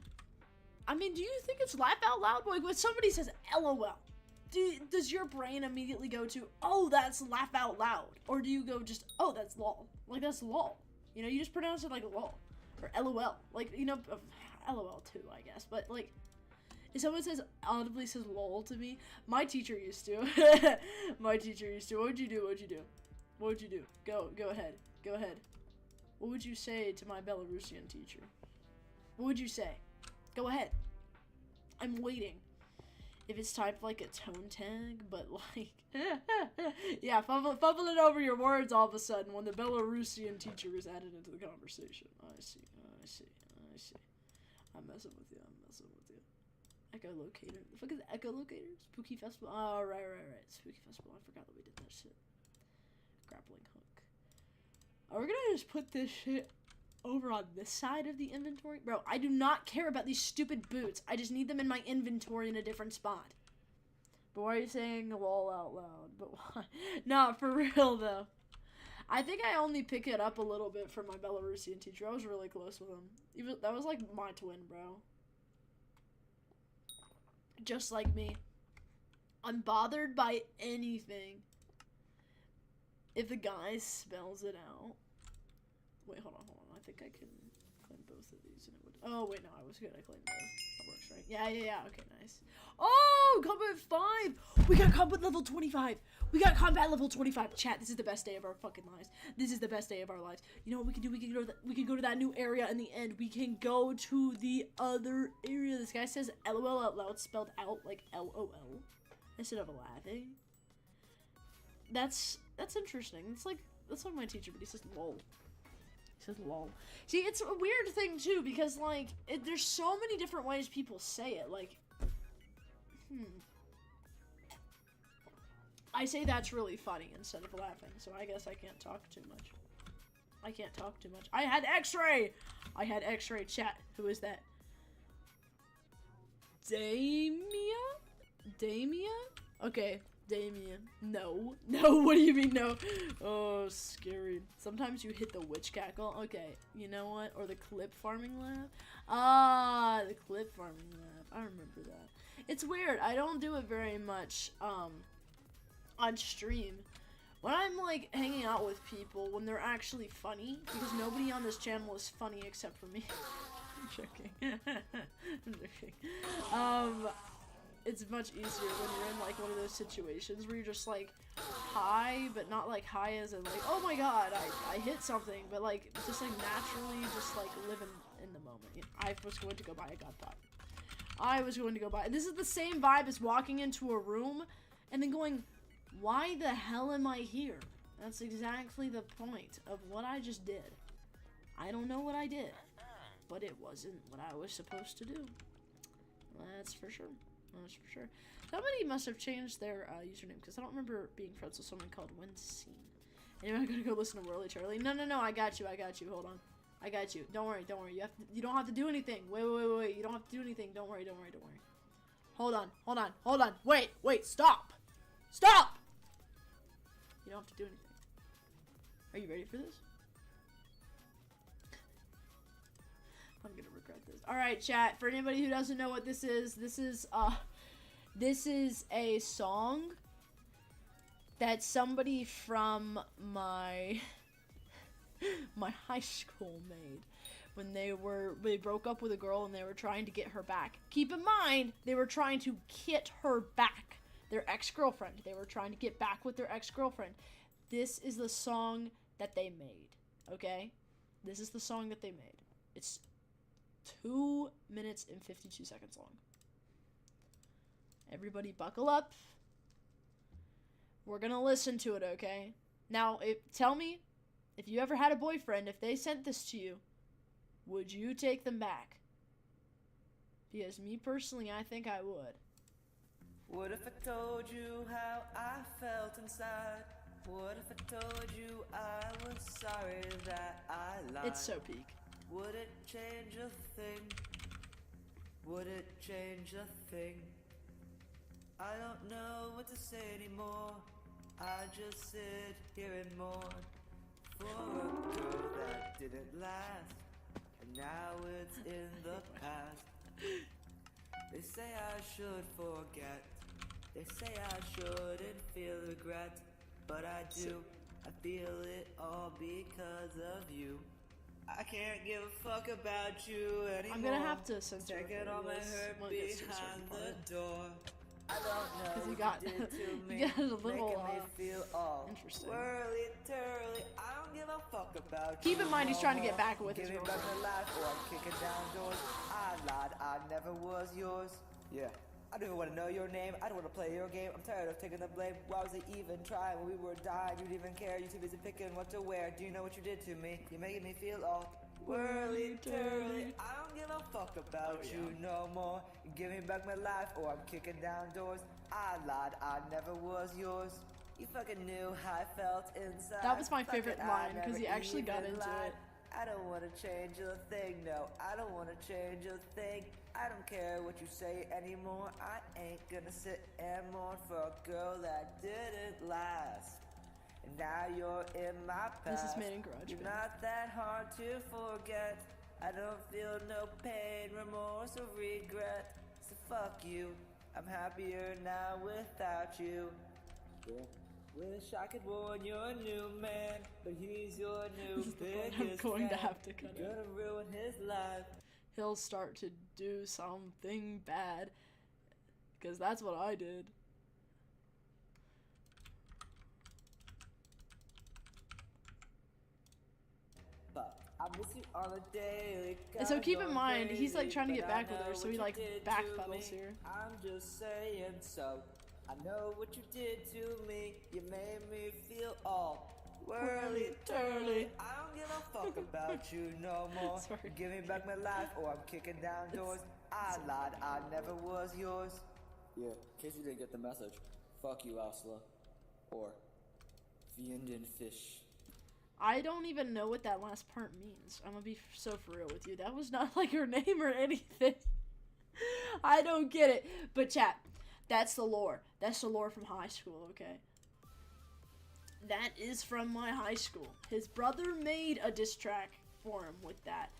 mean, do you think it's laugh out loud? Like, when somebody says LOL, does your brain immediately go to, oh, that's laugh out loud? Or do you go just, oh, that's lol? Like, that's lol. You know, you just pronounce it like lol. Or LOL. Like, you know, LOL too, I guess. But, like, if someone audibly says lol to me, my teacher used to. My teacher used to. What'd you do? What'd you do? What'd you do? Go ahead. Go ahead. What would you say to my Belarusian teacher? What would you say? Go ahead. I'm waiting. If it's typed like a tone tag, but like, yeah, fumbling over your words all of a sudden when the Belarusian teacher is added into the conversation. I see. I'm messing with you. Echolocator. The fuck is Echolocator? Spooky Festival. Oh, right. Spooky Festival. I forgot that we did that shit. Grappling hook. Are we gonna just put this shit over on this side of the inventory? Bro, I do not care about these stupid boots. I just need them in my inventory in a different spot. But why are you saying lol out loud? But why? Nah, for real though. I think I only pick it up a little bit from my Belarusian teacher. I was really close with him. That was like my twin, bro. Just like me. I'm bothered by anything if the guy spells it out. Wait, hold on. I think I can claim both of these and it would. Oh, wait, no, I was good. I claimed both. That works, right? Yeah. Okay, nice. Oh, combat 5! We got combat level 25! We got combat level 25. Chat, this is the best day of our fucking lives. This is the best day of our lives. You know what we can do? We can go to that new area in the end. We can go to the other area. This guy says LOL out loud, spelled out like LOL instead of laughing. That's interesting. That's like my teacher, but he says lol. He says lol. See, it's a weird thing too because like there's so many different ways people say it. Like, I say that's really funny instead of laughing, so I guess I can't talk too much. I had X-ray! Chat. Who is that? Damien? Okay, Damien. No, what do you mean no? Oh, scary. Sometimes you hit the witch cackle. Okay, you know what? Or the clip farming laugh. Ah, the clip farming laugh. I remember that. It's weird. I don't do it very much, on stream. When I'm like hanging out with people when they're actually funny, because nobody on this channel is funny except for me. I'm joking. I'm joking. It's much easier when you're in like one of those situations where you're just like high, but not like high as in like, oh my god, I hit something, but like just like naturally just like living in the moment. You know, I was going to go buy a god pot. This is the same vibe as walking into a room and then going, why the hell am I here? That's exactly the point of what I just did. I don't know what I did, but it wasn't what I was supposed to do. That's for sure. Somebody must have changed their username because I don't remember being friends with someone called Winscene. Anyway, I'm gonna go listen to Whirly Charlie. No, I got you. Hold on. I got you. Don't worry. You don't have to do anything. Wait. You don't have to do anything. Don't worry. Hold on. Wait. Stop. You don't have to do anything. Are you ready for this? I'm gonna regret this. Alright, chat, for anybody who doesn't know what this is a song that somebody from my high school made when they broke up with a girl and they were trying to get her back. Keep in mind, they were trying to get her back. Their ex-girlfriend. They were trying to get back with their ex-girlfriend. This is the song that they made. Okay? This is the song that they made. It's 2 minutes and 52 seconds long. Everybody buckle up. We're gonna listen to it, okay? Now, tell me, if you ever had a boyfriend, if they sent this to you, would you take them back? Because me personally, I think I would. What if I told you how I felt inside? What if I told you I was sorry that I lied? It's so peak. Would it change a thing? Would it change a thing? I don't know what to say anymore. I just sit here and mourn for a girl that didn't last, and now it's in the past. They say I should forget. They say I shouldn't feel regret, but I do. I feel it all because of you. I can't give a fuck about you anymore. I'm gonna have to censor it. Taking all my hurt behind the door. I don't know. Because you got, what you did to me, you got a little, making me feel all interesting. whirly-turly. I don't give a fuck about Keep you in mind, he's trying to get no back with more. his Give me back girlfriend. my life, or I'm kicking down doors. I lied, I never was yours. Yeah. I don't even want to know your name. I don't want to play your game. I'm tired of taking the blame. Why was I even trying when we were dying? You didn't even care. You too busy picking what to wear. Do you know what you did to me? You're making me feel all whirly-turly. I don't give a fuck about you no more. Give me back my life, or I'm kicking down doors. I lied. I never was yours. You fucking knew how I felt inside. That was my favorite Fucking line, I 'cause he never actually got even into lied. it. I don't want to change a thing, no. I don't want to change a thing. I don't care what you say anymore. I ain't gonna sit and mourn for a girl that didn't last. And now you're in my past. This is made in GarageBand. You're not that hard to forget. I don't feel no pain, remorse, or regret. So fuck you. I'm happier now without you. Yeah. Wish I could warn your new man, but he's your new This is the part I'm biggest going to fan. have to cut You're out. gonna ruin his life. He'll start to do something bad. Because that's what I did. But I miss you on a daily. And so keep in going mind, he's like crazy, trying to get but I back with her, know so what he you like did to backpedals me. here. I'm just saying so. I know what you did to me. You made me feel all whirly-turly. I don't give a fuck about you no more. Sorry. Give me back my life, or I'm kicking down doors. I lied, I never was yours. Yeah, in case you didn't get the message, fuck you, Asla. Or Vianden fish. I don't even know what that last part means. I'm gonna be so for real with you. That was not like her name or anything. I don't get it. But chat, that's the lore. That's the lore from high school, okay? That is from my high school. His brother made a diss track for him with that.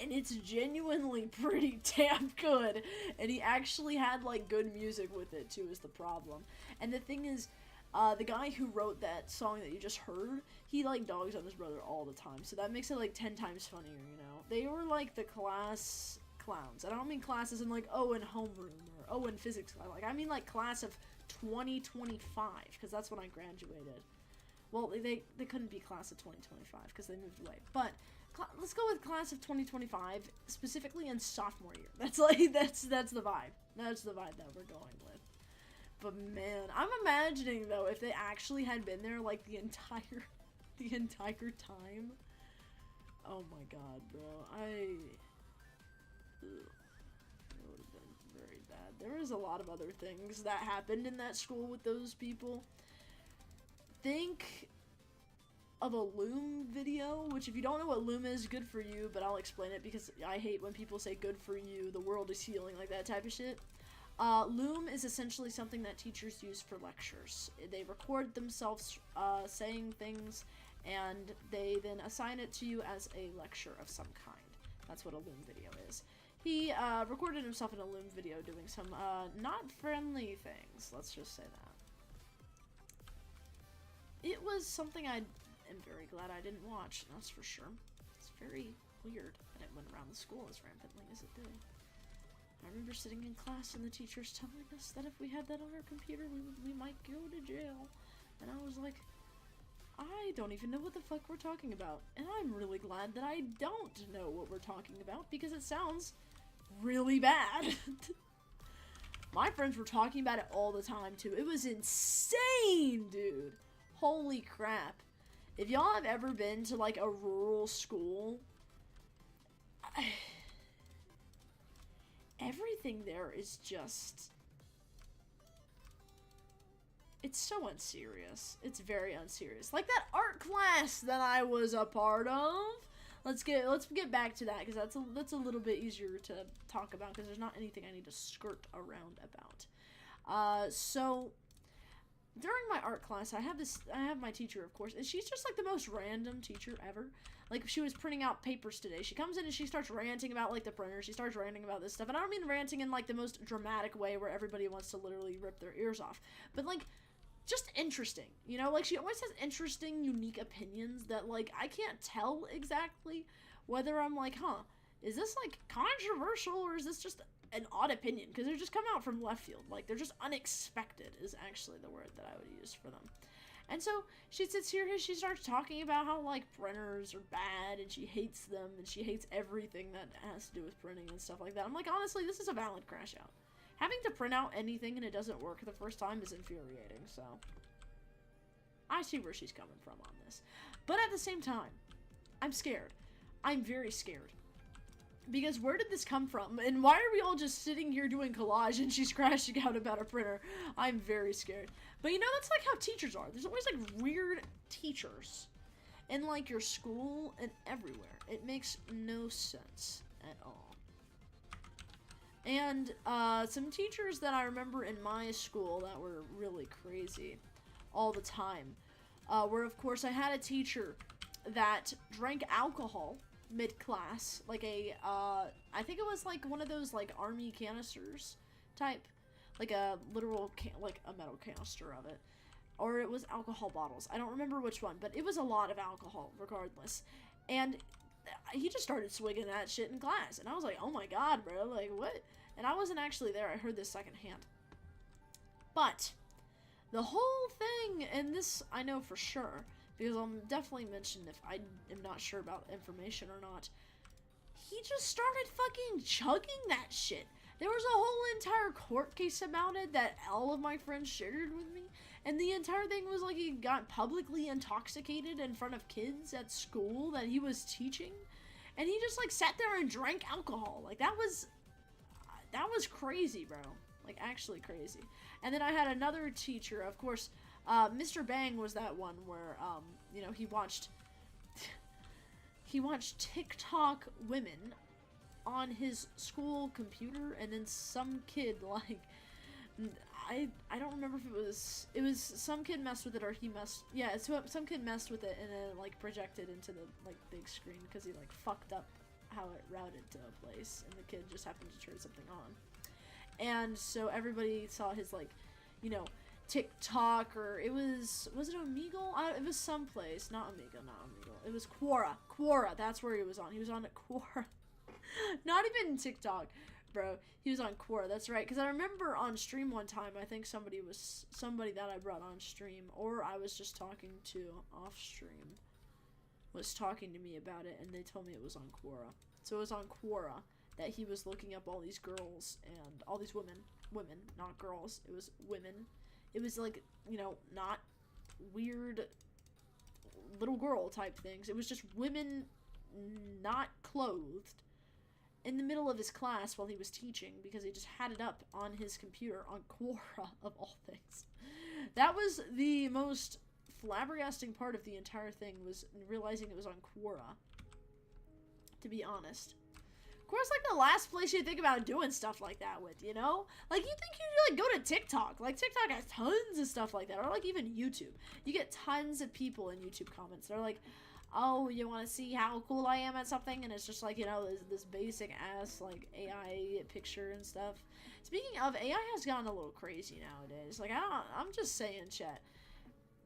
And it's genuinely pretty damn good. And he actually had like good music with it too, is the problem. And the thing is, the guy who wrote that song that you just heard, he like dogs on his brother all the time. So that makes it like 10 times funnier, you know? They were like the class clowns. I don't mean classes in like, oh, in homeroom or oh, in physics. Like, I mean like class of 2025, because that's when I graduated. Well, they couldn't be class of 2025 because they moved away. But let's go with class of 2025, specifically in sophomore year. That's like that's the vibe. That's the vibe that we're going with. But man, I'm imagining though if they actually had been there like the entire time. Oh my god, bro. It would have been very bad. There was a lot of other things that happened in that school with those people. Think of a Loom video, which if you don't know what Loom is, good for you, but I'll explain it because I hate when people say good for you, the world is healing, like that type of shit. Loom is essentially something that teachers use for lectures. They record themselves saying things, and they then assign it to you as a lecture of some kind. That's what a Loom video is. He recorded himself in a Loom video doing some not friendly things, let's just say that. it was something I am very glad I didn't watch, that's for sure. It's very weird that it went around the school as rampantly as it did. I remember sitting in class and the teachers telling us that if we had that on our computer, we might go to jail. And I was like, I don't even know what the fuck we're talking about. And I'm really glad that I don't know what we're talking about because it sounds really bad. My friends were talking about it all the time too. It was insane, dude. Holy crap. If y'all have ever been to like a rural school, everything there is just, it's so unserious. It's very unserious. Like that art class that I was a part of. Let's get back to that because that's a little bit easier to talk about because there's not anything I need to skirt around about. So during my art class, I have my teacher, of course, and she's just like the most random teacher ever. Like, she was printing out papers today. She comes in and she starts ranting about, like, the printer. She starts ranting about this stuff. And I don't mean ranting in, like, the most dramatic way where everybody wants to literally rip their ears off. But, like, just interesting. You know? Like, she always has interesting, unique opinions that, like, I can't tell exactly whether I'm like, huh, is this, like, controversial or is this just an odd opinion? Because they just come out from left field. Like, they're just unexpected is actually the word that I would use for them. And so she sits here and she starts talking about how, like, printers are bad and she hates them and she hates everything that has to do with printing and stuff like that. I'm like, honestly, this is a valid crash out. Having to print out anything and it doesn't work the first time is infuriating, so I see where she's coming from on this. But at the same time, I'm scared. I'm very scared. Because where did this come from? And why are we all just sitting here doing collage and she's crashing out about a printer? I'm very scared. But you know, that's like how teachers are. There's always like weird teachers in like your school and everywhere. It makes no sense at all. And some teachers that I remember in my school that were really crazy all the time were, of course, I had a teacher that drank alcohol mid-class, like a, I think it was like one of those like army canisters type, like a literal, like a metal canister of it, or it was alcohol bottles. I don't remember which one, but it was a lot of alcohol regardless. And he just started swigging that shit in class, and I was like, oh my god, bro, like what? And I wasn't actually there. I heard this secondhand. But the whole thing, and this I know for sure, because I'll definitely mention if I am not sure about information or not. He just started fucking chugging that shit. There was a whole entire court case about it that all of my friends shared with me. And the entire thing was like he got publicly intoxicated in front of kids at school that he was teaching. And he just like sat there and drank alcohol. Like that was crazy, bro. Like actually crazy. And then I had another teacher, of course, Mr. Bang was that one where, you know, he watched TikTok women on his school computer, and then some kid, like, I don't remember if it was some kid messed with it, or some kid messed with it, and then, like, projected into the, like, big screen, because he, like, fucked up how it routed to a place, and the kid just happened to turn something on. And so everybody saw his, like, you know, TikTok, or it was it Omegle? It was someplace, not Omegle. It was Quora, that's where he was on. He was on Quora. Not even TikTok, bro. He was on Quora, that's right. Because I remember on stream one time, I think somebody that I brought on stream, or I was just talking to off stream, was talking to me about it, and they told me it was on Quora. So it was on Quora that he was looking up all these girls, and all these women, not girls, it was women. It was like, you know, not weird little girl type things. It was just women not clothed in the middle of his class while he was teaching, because he just had it up on his computer on Quora, of all things. That was the most flabbergasting part of the entire thing, was realizing it was on Quora, to be honest. Quora's like the last place you think about doing stuff like that with, you know? Like, you think you'd, like, go to TikTok. Like, TikTok has tons of stuff like that. Or, like, even YouTube. You get tons of people in YouTube comments. They're like, oh, you want to see how cool I am at something? And it's just, like, you know, this basic-ass, like, AI picture and stuff. Speaking of, AI has gotten a little crazy nowadays. Like, I'm just saying, chat.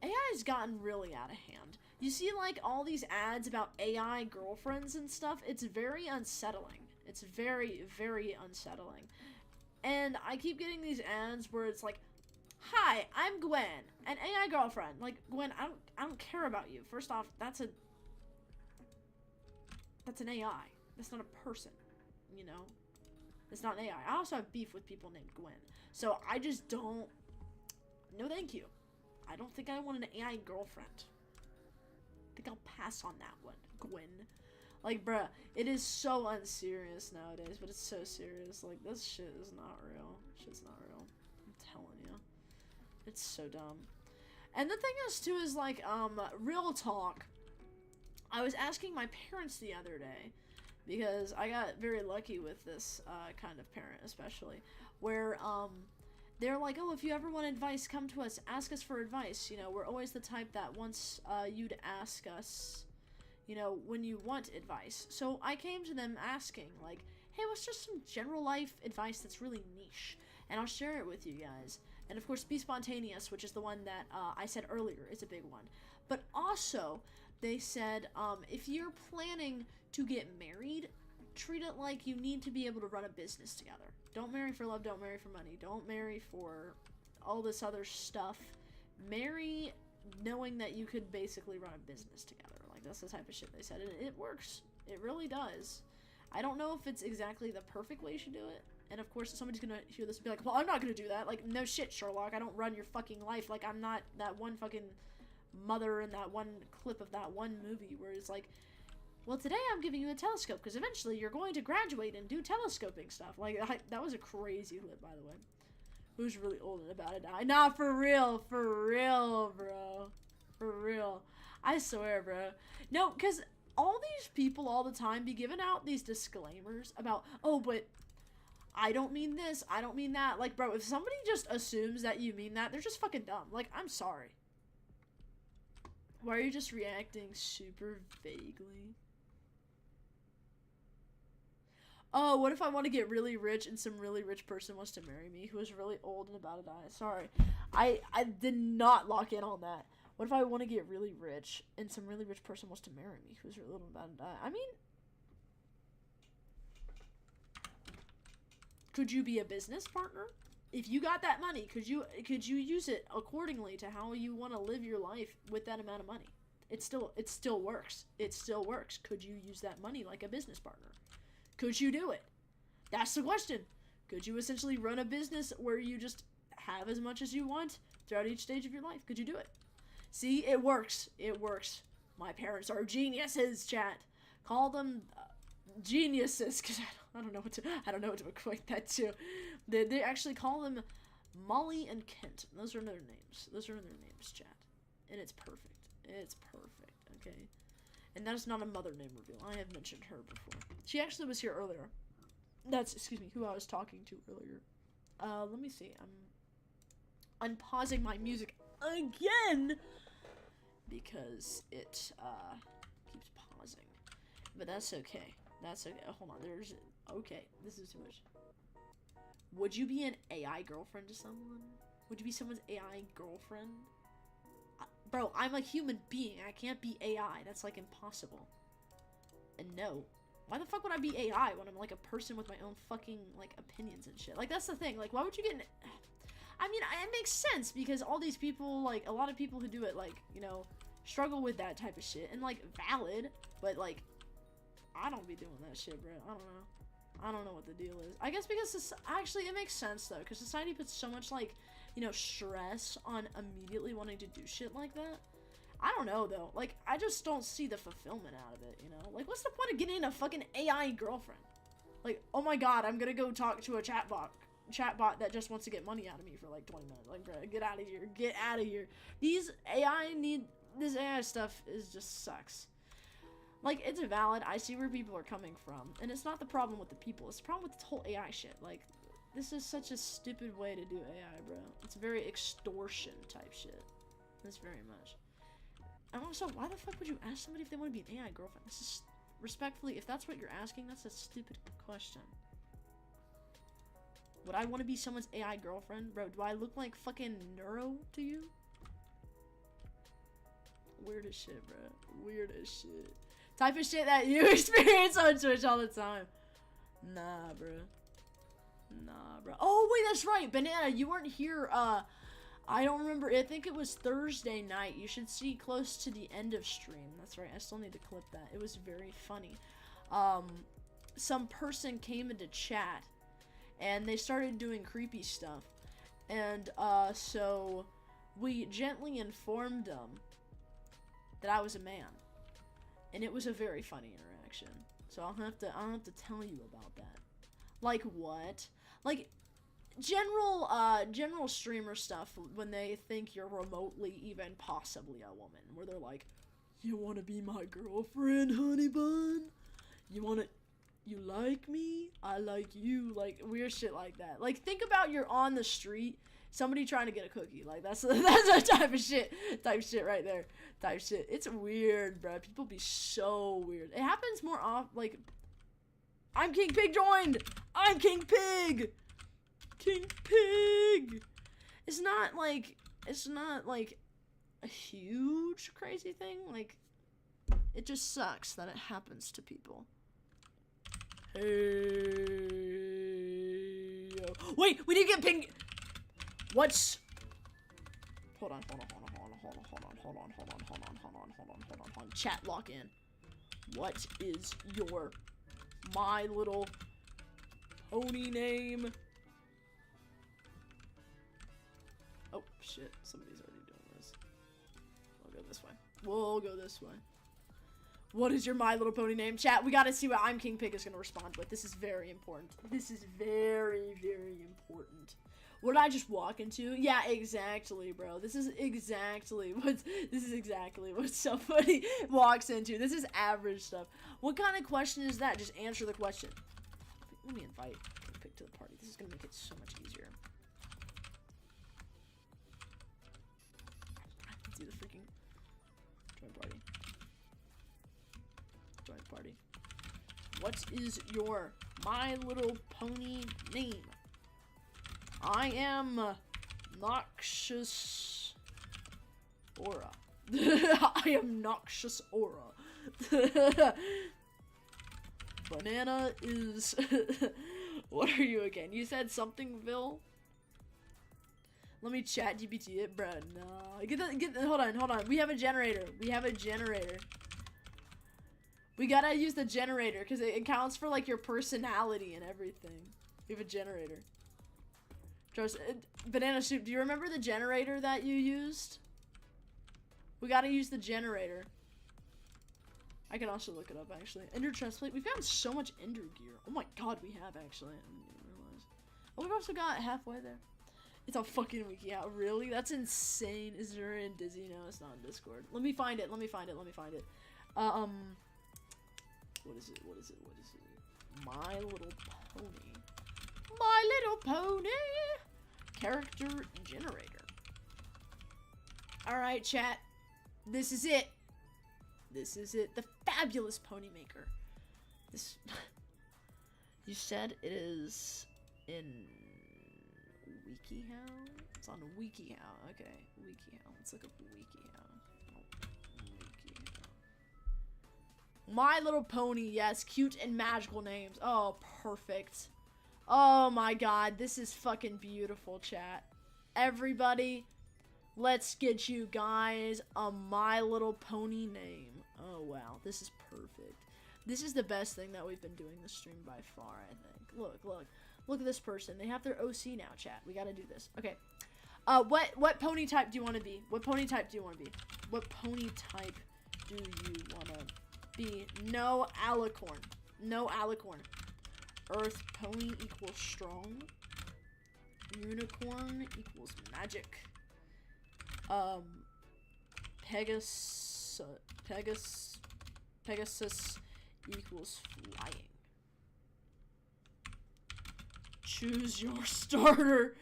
AI's gotten really out of hand. You see, like, all these ads about AI girlfriends and stuff, it's very unsettling. It's very, very unsettling. And I keep getting these ads where it's like, hi, I'm Gwen, an AI girlfriend. Like, Gwen, I don't care about you. First off, that's an AI. That's not a person, you know? It's not an AI. I also have beef with people named Gwen. So I just don't... No thank you. I don't think I want an AI girlfriend. I think I'll pass on that one, Gwen. Like, bruh, it is so unserious nowadays, but it's so serious. Like, this shit is not real. Shit's not real. I'm telling you. It's so dumb. And the thing is, too, is, like, real talk. I was asking my parents the other day, because I got very lucky with this, kind of parent, especially, where, they're like, oh, if you ever want advice, come to us, ask us for advice. You know, we're always the type that wants, you to ask us, you know, when you want advice. So I came to them asking, like, hey, what's just some general life advice that's really niche? And I'll share it with you guys. And of course, be spontaneous, which is the one that I said earlier is a big one. But also, they said, if you're planning to get married, treat it like you need to be able to run a business together. Don't marry for love, don't marry for money, don't marry for all this other stuff. Marry knowing that you could basically run a business together. Like, that's the type of shit they said, and it works. It really does. I don't know if it's exactly the perfect way you should do it. And of course, somebody's gonna hear this and be like, well, I'm not gonna do that. Like, no shit, Sherlock. I don't run your fucking life. Like, I'm not that one fucking mother in that one clip of that one movie where it's like, well, today I'm giving you a telescope because eventually you're going to graduate and do telescoping stuff. Like, that was a crazy clip, by the way. Who's really old and about to die? Nah, for real, bro. For real. I swear, bro. No, because all these people all the time be giving out these disclaimers about, oh, but I don't mean this, I don't mean that. Like, bro, if somebody just assumes that you mean that, they're just fucking dumb. Like, I'm sorry. Why are you just reacting super vaguely? Oh, what if I want to get really rich and some really rich person wants to marry me who is really old and about to die? Sorry. I did not lock in on that. What if I want to get really rich and some really rich person wants to marry me who's really old and about to die? I mean, could you be a business partner? If you got that money, could you use it accordingly to how you want to live your life with that amount of money? It still works. It still works. Could you use that money like a business partner? Could you do it? That's the question. Could you essentially run a business where you just have as much as you want throughout each stage of your life? Could you do it? See, it works. It works. My parents are geniuses, chat. Call them geniuses, because I don't know what to equate that to. They actually call them Molly and Kent. Those are their names. Those are their names, chat. And it's perfect. It's perfect, okay? And that is not a mother name reveal. I have mentioned her before. She actually was here earlier. That's, excuse me, who I was talking to earlier. Let me see. I'm unpausing my music again because it keeps pausing. But that's okay. That's okay. Hold on. Okay. This is too much. Would you be an AI girlfriend to someone? Would you be someone's AI girlfriend? Bro, I'm a human being. I can't be AI. That's, like, impossible. And no. Why the fuck would I be AI when I'm, like, a person with my own fucking, like, opinions and shit? Like, that's the thing. Like, why would you get I mean, it makes sense because all these people, like, a lot of people who do it, like, you know, struggle with that type of shit. And, like, valid. But, like, I don't be doing that shit, bro. I don't know. I don't know what the deal is. I guess because actually it makes sense though, because society puts so much, like, you know, stress on immediately wanting to do shit like that. I don't know though. Like, I just don't see the fulfillment out of it, you know? Like, what's the point of getting a fucking AI girlfriend? Like, oh my god, I'm gonna go talk to a chatbot that just wants to get money out of me for like 20 minutes. Like, bro, get out of here. Get out of here. This AI stuff just sucks. Like, it's valid. I see where people are coming from. And it's not the problem with the people. It's the problem with this whole AI shit. Like, this is such a stupid way to do AI, bro. It's very extortion type shit. That's very much. And also, why the fuck would you ask somebody if they want to be an AI girlfriend? This is, respectfully, if that's what you're asking, that's a stupid question. Would I want to be someone's AI girlfriend? Bro, do I look like fucking Neuro to you? Weird as shit, bro. Weird as shit. Type of shit that you experience on Twitch all the time. Nah, bro. Nah, bro. Oh, wait, that's right. Banana, you weren't here, I don't remember. I think it was Thursday night. You should see close to the end of stream. That's right. I still need to clip that. It was very funny. Some person came into chat, and they started doing creepy stuff. And, so we gently informed them that I was a man. And it was a very funny interaction. So I'll have to tell you about that. Like what? Like general streamer stuff when they think you're remotely even possibly a woman, where they're like, "You want to be my girlfriend, honey bun? You like me? I like you." Like weird shit like that. Like think about you're on the street, somebody trying to get a cookie. Like that's that type of shit right there. Type shit. It's weird, bro. People be so weird. It happens more often. Like, I'm King Pig joined. I'm King Pig. King Pig. It's not like a huge crazy thing. Like, it just sucks that it happens to people. Hey. Wait, we didn't get ping. What's? Hold on. Chat, lock in. What is your My Little Pony name? Oh shit, somebody's already doing this. We'll go this way. We'll go this way. What is your My Little Pony name? Chat, we gotta see what I'm King Pig is gonna respond with. This is very important. This is very, very important. What did I just walk into? Yeah, exactly, bro. This is exactly what somebody walks into. This is average stuff. What kind of question is that? Just answer the question. Let me invite King Pig to the party. This is gonna make it so much easier. Let's do the freaking join party. Join party. What is your My Little Pony name? I am Noxious Aura. I am Noxious Aura. Banana is... What are you again? You said something, Vil? Let me chat GPT it, bro. No. Hold on. We have a generator. We gotta use the generator because it accounts for like your personality and everything. We have a generator. Banana Soup, do you remember the generator that you used? We gotta use the generator. I can also look it up, actually. Ender chestplate. We've gotten so much Ender gear. Oh my god, we have, actually. I didn't even realize. Oh, we've also got halfway there. It's a fucking wiki out. Really? That's insane. Is there in Dizzy? No, it's not in Discord. Let me find it. What is it? My Little Pony. My Little Pony character generator. Alright, chat. This is it. The fabulous pony maker. This you said it is in WikiHow? It's on WikiHow. Okay, WikiHow. Let's look up WikiHow. My Little Pony, yes, cute and magical names. Oh, perfect. Oh my god, this is fucking beautiful, chat. Everybody, let's get you guys a My Little Pony name. Oh wow, this is perfect. This is the best thing that we've been doing this stream by far, I think. Look at this person. They have their OC now, chat. We gotta do this. Okay. What pony type do you want to be? What pony type do you want to be? No alicorn. Earth pony equals strong. Unicorn equals magic. Pegasus equals flying. Choose your starter.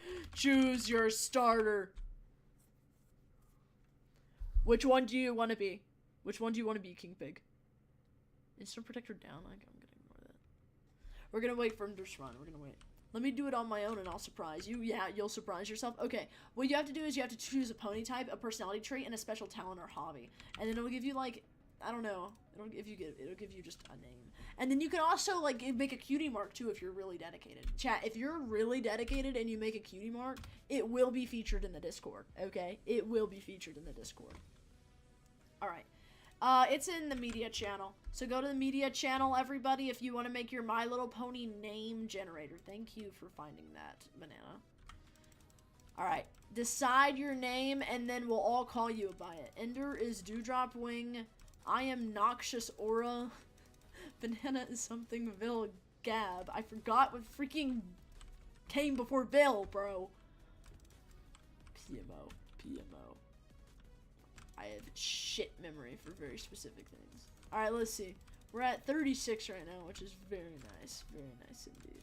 Which one do you want to be? King Pig? Instant protector down. I'm gonna ignore that. We're gonna wait for him to respond. Let me do it on my own and I'll surprise you. Yeah, you'll surprise yourself. Okay, what you have to do is you have to choose a pony type, a personality trait, and a special talent or hobby. And then it'll give you, like, I don't know. It'll give you just a name. And then you can also, like, make a cutie mark, too, if you're really dedicated. Chat, if you're really dedicated and you make a cutie mark, it will be featured in the Discord, okay? It will be featured in the Discord. Alright. It's in the media channel. So go to the media channel, everybody, if you want to make your My Little Pony name generator. Thank you for finding that, Banana. Alright. Decide your name, and then we'll all call you by it. Ender is Dewdrop Wing. I am Noxious Aura. Banana is something Vil Gab. I forgot what freaking came before Vil, bro. PMO. I have shit memory for very specific things. Alright, let's see. We're at 36 right now, which is very nice. Very nice indeed.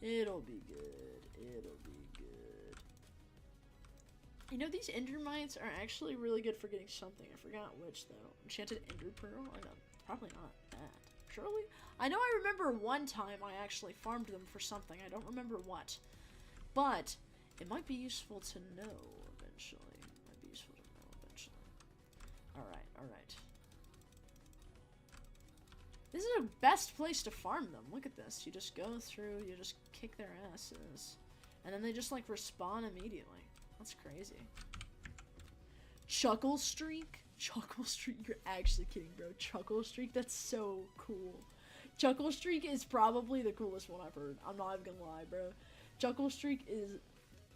It'll be good. It'll be good. You know, these Endermites are actually really good for getting something. I forgot which, though. Enchanted Ender Pearl? I know. Probably not that. Surely? I know I remember one time I actually farmed them for something. I don't remember what. But it might be useful to know eventually. Alright. This is the best place to farm them. Look at this. You just go through, you just kick their asses. And then they just, like, respawn immediately. That's crazy. Chuckle Streak? Chuckle Streak? You're actually kidding, bro. Chuckle Streak? That's so cool. Chuckle Streak is probably the coolest one I've heard. I'm not even gonna lie, bro. Chuckle Streak is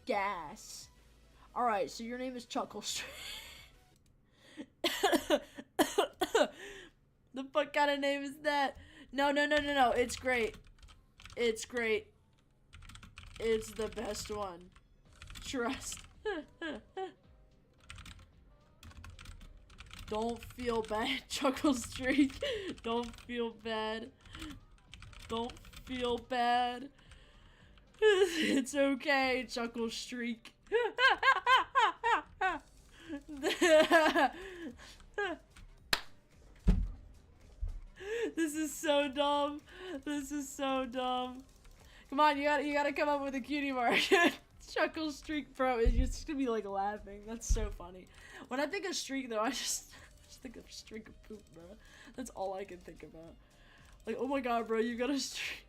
gas. Alright, so your name is Chuckle Streak. The fuck kind of name is that? No. It's great. It's great. It's the best one. Trust. Don't feel bad, Chuckle Streak. Don't feel bad. Don't feel bad. It's okay, Chuckle Streak. This is so dumb. This is so dumb. Come on, you gotta come up with a cutie mark. Chuckle Streak, bro. It's just gonna be like laughing. That's so funny. When I think of streak, though, I just think of streak of poop, bro. That's all I can think about. Like, oh my god, bro, you got a streak.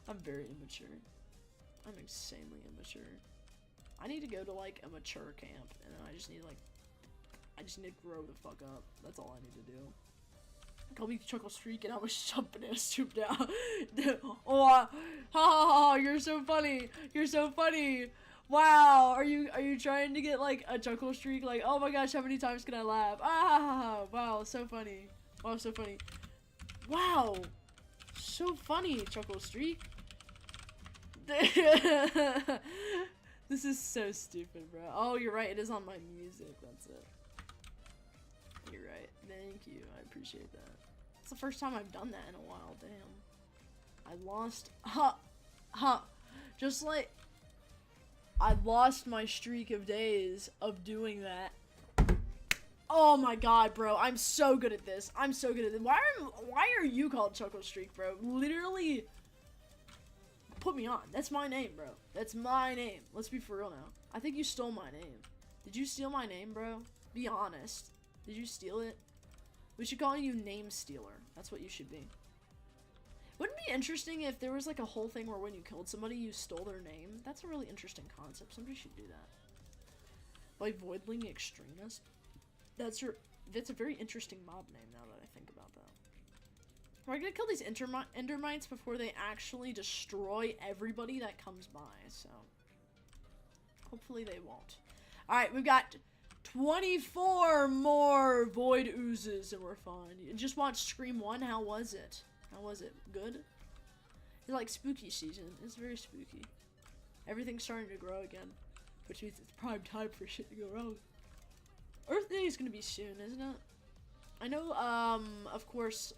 I'm very immature. I'm insanely immature. I need to go to, like, a mature camp, and then I just need to grow the fuck up. That's all I need to do. Call me Chuckle Streak, and I'm gonna jump banana soup down. Oh, ha, you're so funny. You're so funny. Wow, are you trying to get, like, a Chuckle Streak? Like, oh my gosh, how many times can I laugh? Ah, wow, so funny. Wow, so funny. Wow, so funny, Chuckle Streak. This is so stupid, bro. Oh, you're right. It is on my music. That's it. You're right. Thank you. I appreciate that. It's the first time I've done that in a while. Damn. I lost. Just like I lost my streak of days of doing that. Oh my god, bro. I'm so good at this. I'm so good at this. Why are you called Chuckle Streak, bro? Literally. Put me on. That's my name, bro. That's my name. Let's be for real now. I think you stole my name. Did you steal my name, bro? Be honest. Did you steal it? We should call you Name Stealer. That's what you should be. Wouldn't it be interesting if there was like a whole thing where when you killed somebody, you stole their name? That's a really interesting concept. Somebody should do that. Like Voidling Extremist? That's a very interesting mob name now that I think about that. We're gonna kill these Endermites before they actually destroy everybody that comes by, so hopefully they won't. Alright, we've got 24 more Void Oozes and we're fine. You just watched Scream 1, how was it? How was it? Good? It's like spooky season. It's very spooky. Everything's starting to grow again, which means it's prime time for shit to go wrong. Earth Day is gonna be soon, isn't it? I know, of course,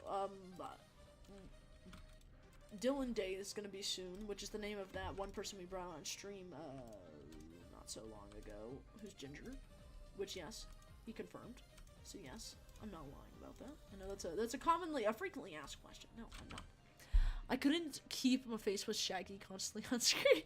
Dylan Day is gonna be soon, which is the name of that one person we brought on stream, not so long ago, who's Ginger, which, yes, he confirmed, so yes, I'm not lying about that. I know that's a frequently asked question. No, I'm not. I couldn't keep my face with Shaggy constantly on screen.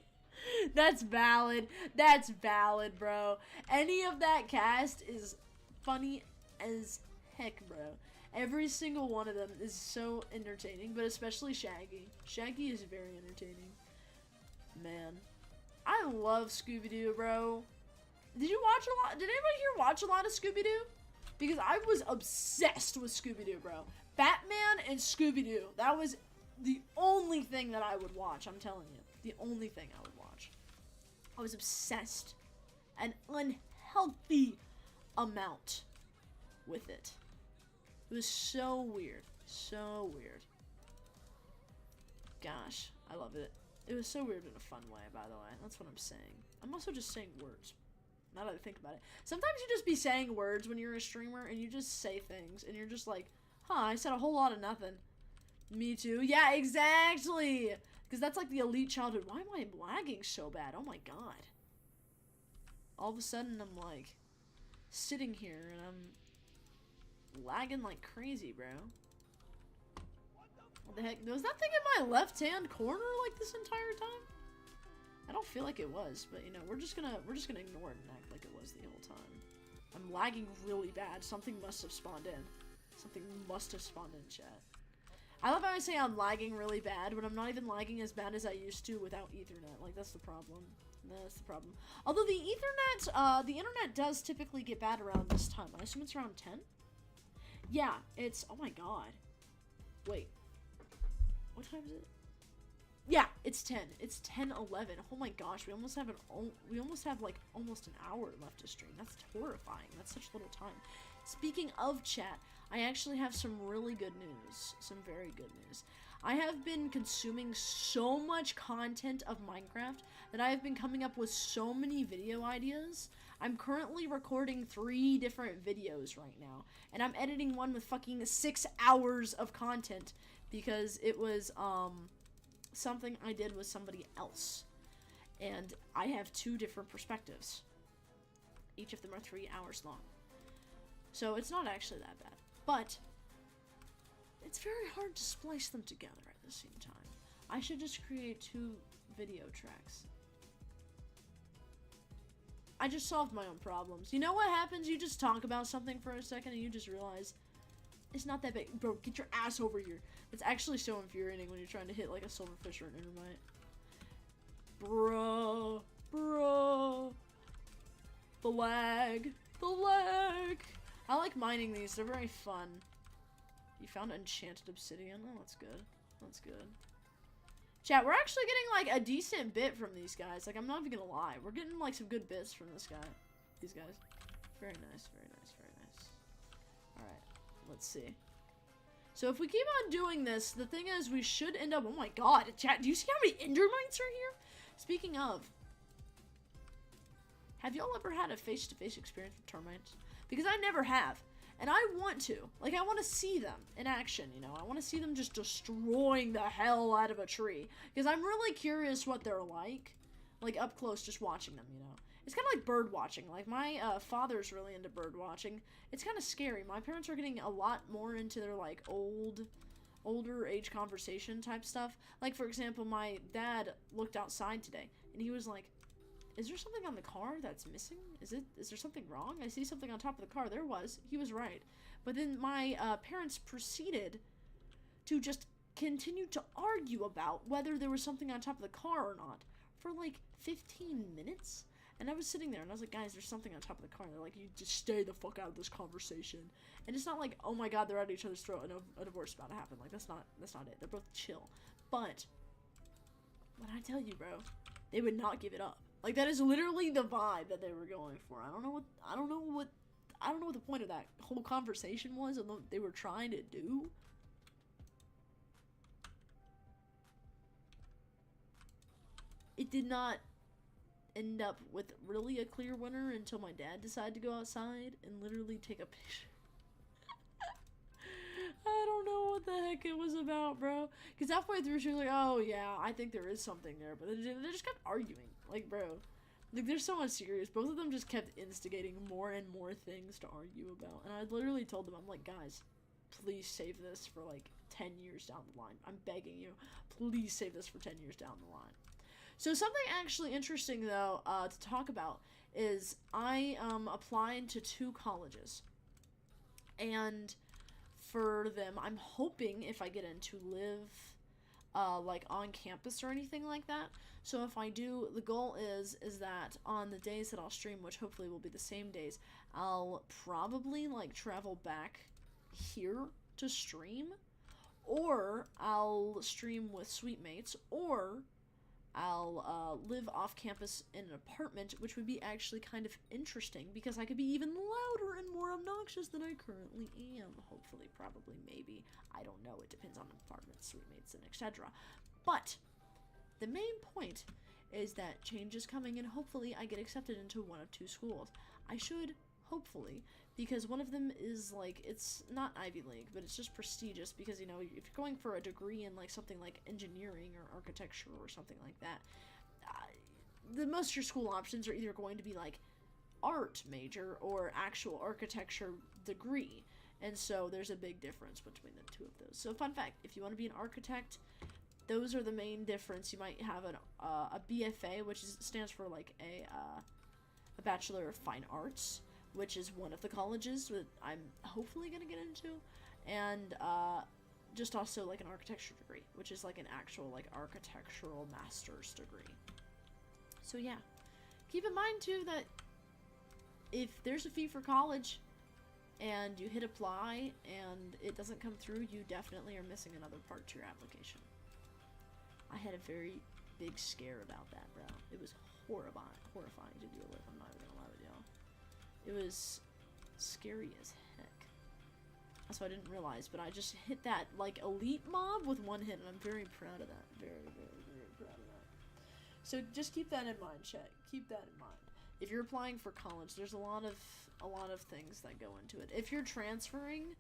That's valid. That's valid, bro. Any of that cast is funny as heck, bro. Every single one of them is so entertaining, but especially Shaggy. Shaggy is very entertaining. Man. I love Scooby-Doo, bro. Did you watch a lot? Did anybody here watch a lot of Scooby-Doo? Because I was obsessed with Scooby-Doo, bro. Batman and Scooby-Doo. That was the only thing that I would watch, I'm telling you. The only thing I would watch. I was obsessed. An unhealthy amount with it. It was so weird. So weird. Gosh, I love it. It was so weird in a fun way, by the way. That's what I'm saying. I'm also just saying words. Now that I think about it. Sometimes you just be saying words when you're a streamer and you just say things and you're just like, huh, I said a whole lot of nothing. Me too. Yeah, exactly. Because that's like the elite childhood. Why am I lagging so bad? Oh my god. All of a sudden I'm like sitting here and I'm lagging like crazy, bro. What the heck? Was that thing in my left-hand corner like this entire time? I don't feel like it was, but you know, we're just gonna ignore it and act like it was the whole time. I'm lagging really bad. Something must have spawned in. Something must have spawned in, chat. I love how I say I'm lagging really bad, but I'm not even lagging as bad as I used to without Ethernet. Like, that's the problem. That's the problem. Although the Ethernet, the internet does typically get bad around this time. I assume it's around 10? Yeah, it's, oh my god. Wait. What time is it? Yeah, it's 10. It's 10:11. Oh my gosh, we almost have like almost an hour left to stream. That's horrifying. That's such little time. Speaking of chat, I actually have some really good news. Some very good news. I have been consuming so much content of Minecraft that I have been coming up with so many video ideas. I'm currently recording 3 different videos right now, and I'm editing one with fucking 6 hours of content because it was something I did with somebody else, and I have 2 different perspectives. Each of them are 3 hours long, so it's not actually that bad, but it's very hard to splice them together at the same time. I should just create 2 video tracks. I just solved my own problems. You know what happens? You just talk about something for a second and you just realize it's not that big. Bro, get your ass over here. It's actually so infuriating when you're trying to hit like a silverfish or an endermite. Bro. The lag. I like mining these. They're very fun. You found enchanted obsidian. Oh, that's good. That's good. Chat, we're actually getting like a decent bit from these guys. Like, I'm not even gonna lie. We're getting like some good bits from this guy. These guys. Very nice, very nice, very nice. Alright, let's see. So if we keep on doing this, the thing is we should end up... Oh my god, chat, do you see how many endermites are here? Speaking of, have y'all ever had a face-to-face experience with termites? Because I never have. And I want to. Like, I want to see them in action, you know? I want to see them just destroying the hell out of a tree. Because I'm really curious what they're like. Like, up close, just watching them, you know? It's kind of like bird watching. Like, my father's really into bird watching. It's kind of scary. My parents are getting a lot more into their, like, older age conversation type stuff. Like, for example, my dad looked outside today, and he was like, is there something on the car that's missing? Is there something wrong? I see something on top of the car. There was. He was right. But then my parents proceeded to just continue to argue about whether there was something on top of the car or not for like 15 minutes. And I was sitting there and I was like, guys, there's something on top of the car. And they're like, you just stay the fuck out of this conversation. And it's not like, oh my god, they're at each other's throat and a divorce is about to happen. Like, that's not it. They're both chill. But when I tell you, bro, they would not give it up. Like, that is literally the vibe that they were going for. I don't know what the point of that whole conversation was and what they were trying to do. It did not end up with really a clear winner until my dad decided to go outside and literally take a picture. I don't know what the heck it was about, bro. Because halfway through, she was like, oh, yeah, I think there is something there. But they just kept arguing. Like, bro. Like, they're so unserious. Both of them just kept instigating more and more things to argue about. And I literally told them, I'm like, guys, please save this for like 10 years down the line. I'm begging you, please save this for 10 years down the line. So something actually interesting though to talk about is I applied to 2 colleges, and for them I'm hoping if I get in to live like on campus or anything like that. So if I do, the goal is that on the days that I'll stream, which hopefully will be the same days, I'll probably like travel back here to stream, or I'll stream with suite mates, or I'll live off campus in an apartment, which would be actually kind of interesting because I could be even louder and more obnoxious than I currently am. Hopefully, probably, maybe. I don't know. It depends on apartments, suite mates, and etc. But the main point is that change is coming, and hopefully I get accepted into one of 2 schools. I should, hopefully, because one of them is like, it's not Ivy League, but it's just prestigious because, you know, if you're going for a degree in like something like engineering or architecture or something like that, the most of your school options are either going to be like art major or actual architecture degree. And so there's a big difference between the 2 of those. So fun fact, if you want to be an architect, those are the main difference. You might have a BFA, which stands for like a Bachelor of Fine Arts, which is one of the colleges that I'm hopefully going to get into, and just also like an architecture degree, which is like an actual like architectural master's degree. So yeah, keep in mind too that if there's a fee for college and you hit apply and it doesn't come through, you definitely are missing another part to your application. I had a very big scare about that, bro. It was horrifying to deal with. I'm not even gonna lie with y'all. It was scary as heck. That's what I didn't realize, but I just hit that like elite mob with 1 hit, and I'm very proud of that. Very, very, very proud of that. So just keep that in mind, chat. Keep that in mind. If you're applying for college, there's a lot of things that go into it. If you're transferring,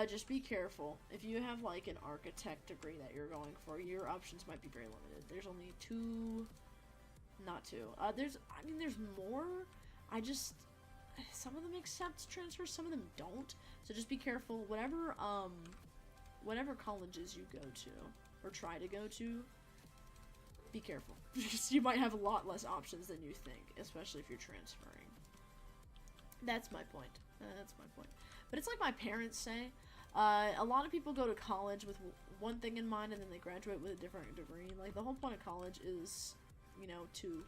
just be careful. If you have like an architect degree that you're going for, your options might be very limited. There's only 2, not 2. There's more. Some of them accept transfers, some of them don't. So just be careful. Whatever colleges you go to or try to go to, be careful. You might have a lot less options than you think, especially if you're transferring. That's my point. But it's like my parents say, a lot of people go to college with one thing in mind and then they graduate with a different degree. Like, the whole point of college is, you know, to,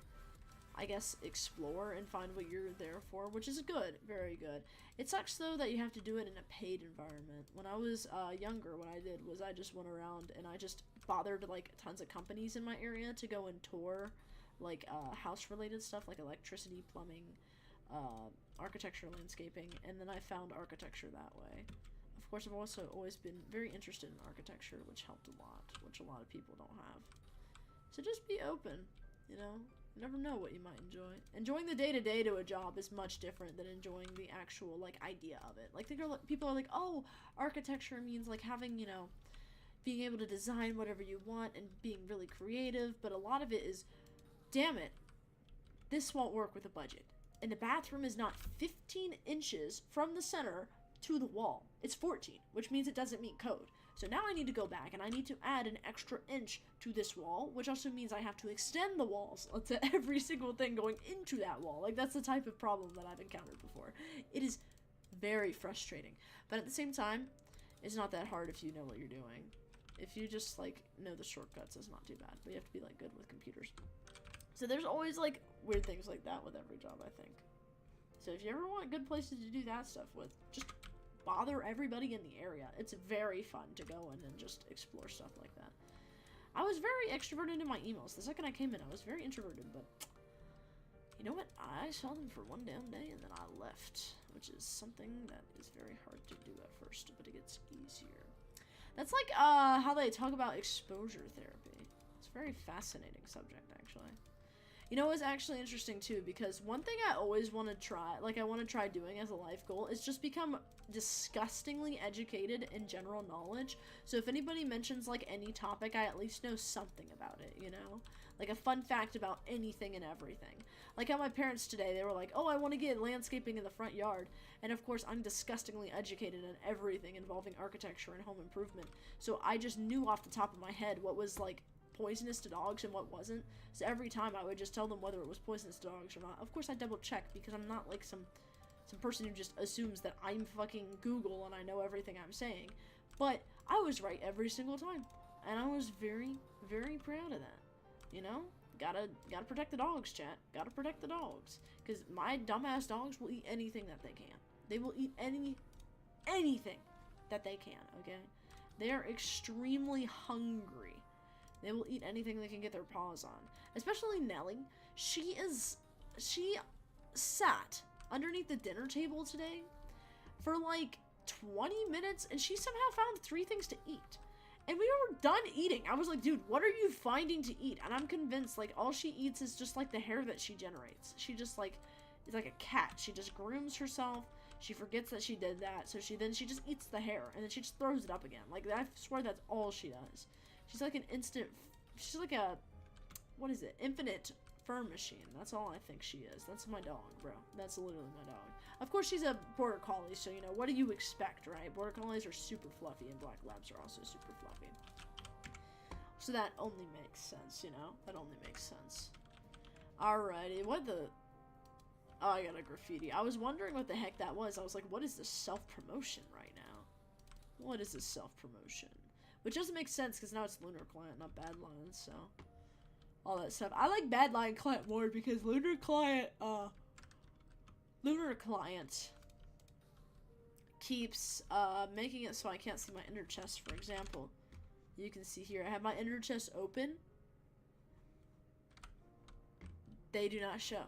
I guess, explore and find what you're there for, which is good, very good. It sucks, though, that you have to do it in a paid environment. When I was younger, what I did was I just went around and I just bothered, like, tons of companies in my area to go and tour, like, house-related stuff, like electricity, plumbing, architecture, landscaping, and then I found architecture that way. Of course, I've also always been very interested in architecture, which helped a lot, which a lot of people don't have. So just be open, you know? You never know what you might enjoy. Enjoying the day-to-day to a job is much different than enjoying the actual, like, idea of it. Like, people are like, oh, architecture means, like, having, you know, being able to design whatever you want and being really creative, but a lot of it is, damn it, this won't work with a budget. And the bathroom is not 15 inches from the center to the wall. It's 14, which means it doesn't meet code. So now I need to go back and I need to add an extra inch to this wall, which also means I have to extend the walls to every single thing going into that wall. Like, that's the type of problem that I've encountered before. It is very frustrating. But at the same time, it's not that hard if you know what you're doing. If you just, like, know the shortcuts, it's not too bad. But you have to be, like, good with computers. So there's always, like, weird things like that with every job, I think. So if you ever want good places to do that stuff with, just bother everybody in the area. It's very fun to go in and just explore stuff like that. I was very extroverted in my emails. The second I came in, I was very introverted, but you know what? I saw them for one damn day and then I left, which is something that is very hard to do at first, but it gets easier. That's like how they talk about exposure therapy. It's a very fascinating subject, actually. You know, it's actually interesting too, because one thing I always want to try, like I want to try doing as a life goal, is just become disgustingly educated in general knowledge. So if anybody mentions like any topic, I at least know something about it, you know? Like a fun fact about anything and everything. Like how my parents today, they were like, oh, I want to get landscaping in the front yard. And of course, I'm disgustingly educated in everything involving architecture and home improvement. So I just knew off the top of my head what was like poisonous to dogs and what wasn't. So every time I would just tell them whether it was poisonous to dogs or not. Of course, I double check because I'm not like some person who just assumes that I'm fucking Google and I know everything I'm saying. But I was right every single time. And I was very, very proud of that. You know? Gotta protect the dogs, chat. Gotta protect the dogs. Because my dumbass dogs will eat anything that they can. They will eat anything that they can, okay? They are extremely hungry. They will eat anything they can get their paws on. Especially Nellie. She sat underneath the dinner table today for like 20 minutes and she somehow found 3 things to eat. And we were done eating. I was like, dude, what are you finding to eat? And I'm convinced, like, all she eats is just, like, the hair that she generates. She just, like, is like a cat. She just grooms herself. She forgets that she did that. So she just eats the hair. And then she just throws it up again. Like, I swear that's all she does. She's like an she's like a, what is it? Infinite fur machine. That's all I think she is. That's my dog, bro. That's literally my dog. Of course, she's a border collie, so, you know, what do you expect, right? Border collies are super fluffy, and black labs are also super fluffy. So that only makes sense, you know? That only makes sense. Alrighty, what the... Oh, I got a graffiti. I was wondering what the heck that was. I was like, what is this self-promotion right now? What is this self-promotion? Which doesn't make sense, because now it's Lunar Client, not Badlands, so... all that stuff. I like Badline Client more, because Lunar Client keeps making it so I can't see my ender chest. For example, you can see here I have my ender chest open. They do not show.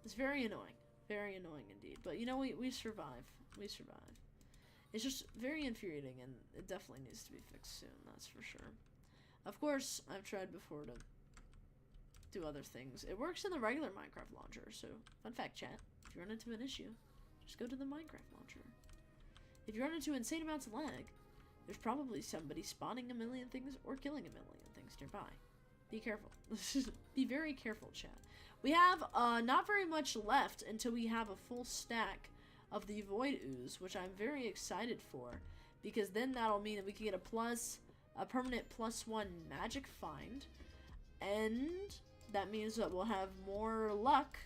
It's very annoying indeed, but you know, we survive. It's just very infuriating, and it definitely needs to be fixed soon, that's for sure. Of course, I've tried before to do other things. It works in the regular Minecraft launcher, so fun fact, chat, if you run into an issue, just go to the Minecraft launcher. If you run into insane amounts of lag, there's probably somebody spawning a million things or killing a million things nearby. Be careful. Be very careful, chat. We have not very much left until we have a full stack of the Void Ooze, which I'm very excited for, because then that'll mean that we can get a permanent +1 magic find, and that means that we'll have more luck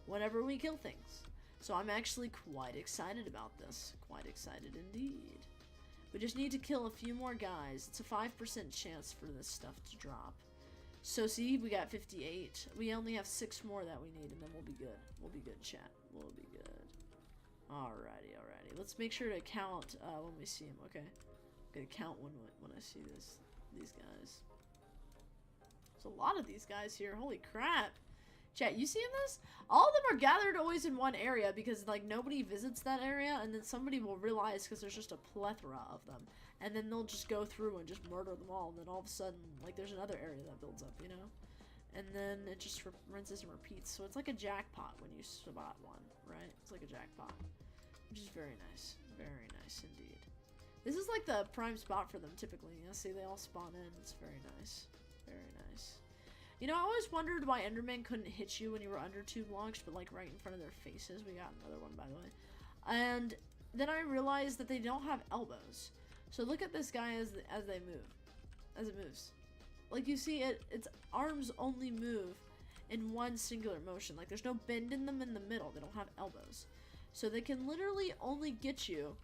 whenever we kill things. So I'm actually quite excited about this. Quite excited indeed. We just need to kill a few more guys. It's a 5% chance for this stuff to drop. So see, we got 58. We only have 6 more that we need, and then we'll be good. We'll be good, chat. We'll be good. Alrighty. Let's make sure to count when we see them, okay? I'm gonna count when I see these guys. There's a lot of these guys here. Holy crap. Chat, you seeing this? All of them are gathered always in one area because, like, nobody visits that area, and then somebody will realize because there's just a plethora of them. And then they'll just go through and just murder them all, and then all of a sudden, like, there's another area that builds up, you know? And then it just rinses and repeats. So it's like a jackpot when you spot one, right? It's like a jackpot. Which is very nice. Very nice indeed. This is like the prime spot for them typically. You know, see, they all spawn in. It's very nice. Very nice. You know, I always wondered why Enderman couldn't hit you when you were under 2 blocks, but like right in front of their faces. We got another one, by the way. And then I realized that they don't have elbows. So look at this guy as they move. As it moves. Like, you see, its arms only move in one singular motion. Like, there's no bend in them in the middle. They don't have elbows. So they can literally only get you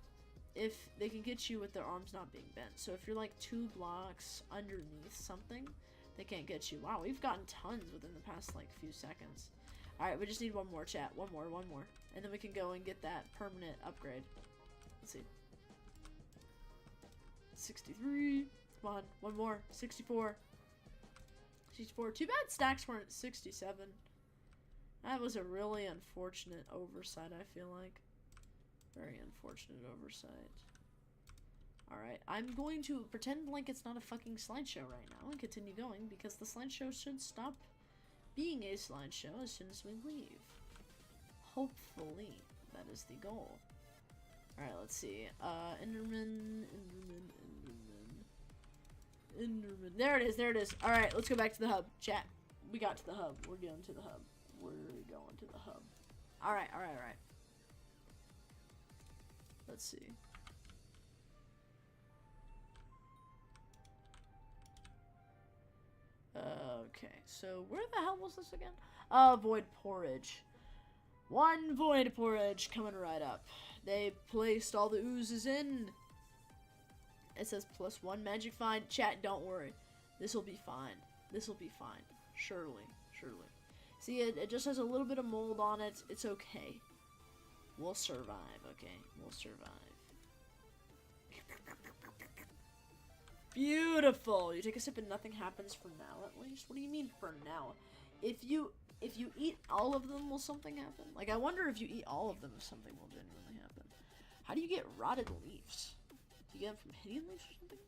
if they can get you with their arms not being bent. So if you're like 2 blocks underneath something, they can't get you. Wow, we've gotten tons within the past like few seconds. Alright, we just need one more, chat. One more. And then we can go and get that permanent upgrade. Let's see. 63. Come on, one more. 64. 64. Too bad stacks weren't 67. That was a really unfortunate oversight, I feel like. Very unfortunate oversight. Alright, I'm going to pretend like it's not a fucking slideshow right now and continue going because the slideshow should stop being a slideshow as soon as we leave. Hopefully, that is the goal. Alright, let's see. Enderman. There it is. Alright, let's go back to the hub. Chat. we got to the hub. We're going to the hub. We're going to the hub. Alright. Let's see. Okay, so where the hell was this again? Void Porridge. One Void Porridge coming right up. They placed all the oozes in. It says +1 magic find. Chat, don't worry. This will be fine. This will be fine. Surely. See, it just has a little bit of mold on it. It's okay. We'll survive, okay? We'll survive. Beautiful! You take a sip and nothing happens for now, at least? What do you mean for now? If you eat all of them, will something happen? Like, I wonder if you eat all of them, if something will genuinely happen. How do you get rotted leaves? Do you get them from hitting leaves or something?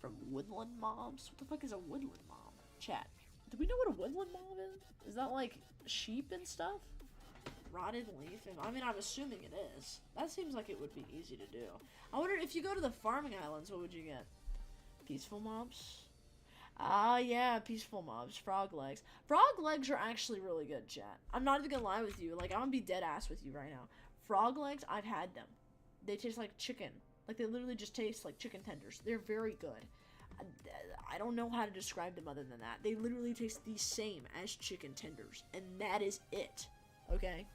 From woodland mobs? What the fuck is a woodland mob? Chat. Do we know what a woodland mob is? Is that like sheep and stuff? Rotted leaf? I mean, I'm assuming it is. That seems like it would be easy to do. I wonder if you go to the farming islands, what would you get? Peaceful mobs? Ah, yeah, peaceful mobs. Frog legs. Frog legs are actually really good, chat. I'm not even gonna lie with you. Like, I'm gonna be dead ass with you right now. Frog legs, I've had them. They taste like chicken. Like, they literally just taste like chicken tenders. They're very good. I don't know how to describe them other than that. They literally taste the same as chicken tenders. And that is it. Okay?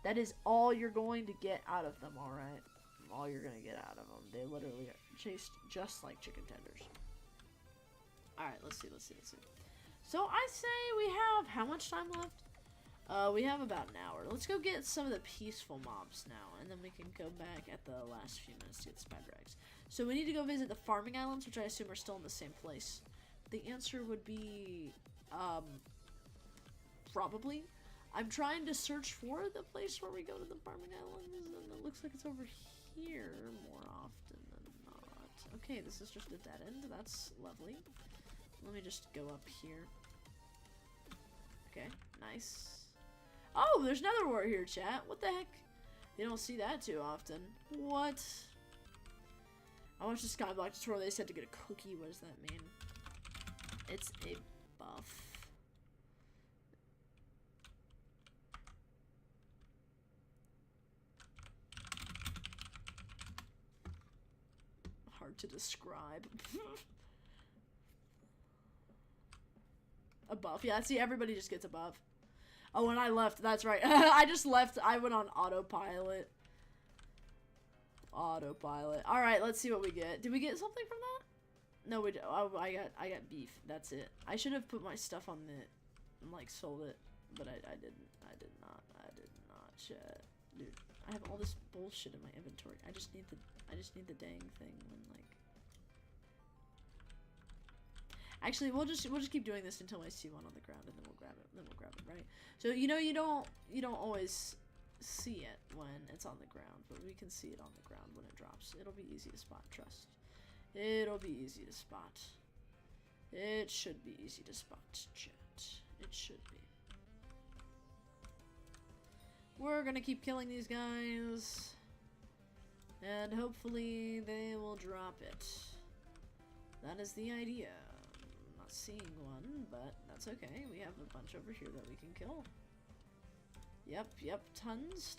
That is all you're going to get out of them, alright? All you're gonna get out of them. They literally taste just like chicken tenders. Alright, let's see. So I say we have how much time left? We have about an hour. Let's go get some of the peaceful mobs now, and then we can go back at the last few minutes to get spider eggs. So we need to go visit the farming islands, which I assume are still in the same place. The answer would be, probably. I'm trying to search for the place where we go to the farming islands, and it looks like it's over here more often than not. Okay, this is just a dead end. That's lovely. Let me just go up here. Okay, nice. Oh, there's another war here, chat. What the heck? You don't see that too often. What? I watched the Skyblock tutorial. They said to get a cookie. What does that mean? It's a buff. Hard to describe. A buff. Yeah, see, everybody just gets a buff. Oh, and I left. That's right. I just left. I went on autopilot. Alright, let's see what we get. Did we get something from that? No, we did. Oh, I got beef. That's it. I should have put my stuff on the, and like sold it, but I didn't. I did not. Shit. Dude, I have all this bullshit in my inventory. I just need the dang thing when like. Actually, we'll just keep doing this until I see one on the ground, and then we'll grab it. Right? So you know you don't always see it when it's on the ground, but we can see it on the ground when it drops. It'll be easy to spot. Trust. It'll be easy to spot. It should be easy to spot, chat. It should be. We're gonna keep killing these guys, and hopefully they will drop it. That is the idea. I'm not seeing one, but that's okay. We have a bunch over here that we can kill. Yep, tons,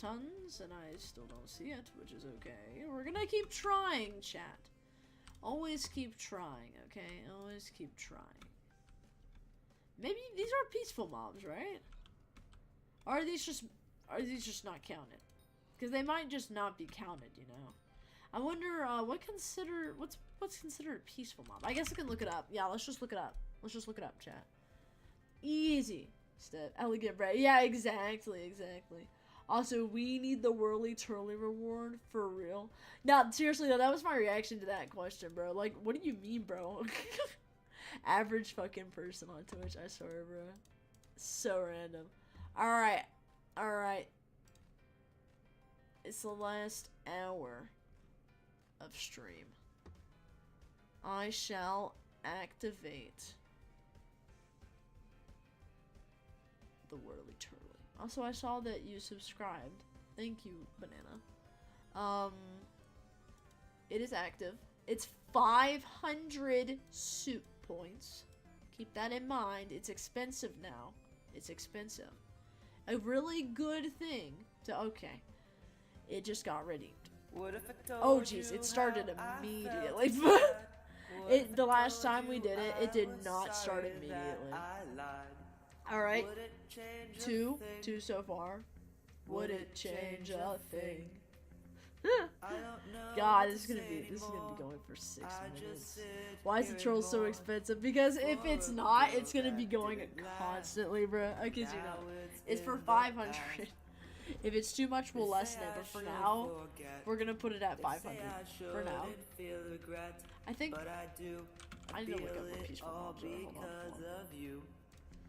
and I still don't see it, which is okay. We're gonna keep trying, chat. Always keep trying, okay? Always keep trying. Maybe these are peaceful mobs, right? Or are these just not counted? Because they might just not be counted, you know? I wonder, what's considered a peaceful mob? I guess I can look it up. Yeah, let's just look it up. Let's just look it up, chat. Easy. Step. Elegant bread. Yeah, exactly. Also, we need the Whirly Turly reward for real. Now, seriously though, that was my reaction to that question, bro. Like, what do you mean, bro? Average fucking person on Twitch, I swear, bro. So random. Alright. It's the last hour of stream. I shall activate the Whirly Turly. Also, I saw that you subscribed. Thank you, Banana. It is active. It's 500 suit points. Keep that in mind. It's expensive now. It's expensive. A really good thing to... Okay. It just got ready. Oh, jeez. It started immediately. The last time we did it, it did not start immediately. Alright. Two so far. Would it change a thing? God, this is gonna be going for 6 minutes. Why is the troll so expensive? Because if it's not, it's gonna be going constantly, bro. I kid you not. It's for 500. If it's too much, we'll lessen it. But for now, we're gonna put it at 500. For now. I think I need to look up a peaceful monster. Hold on.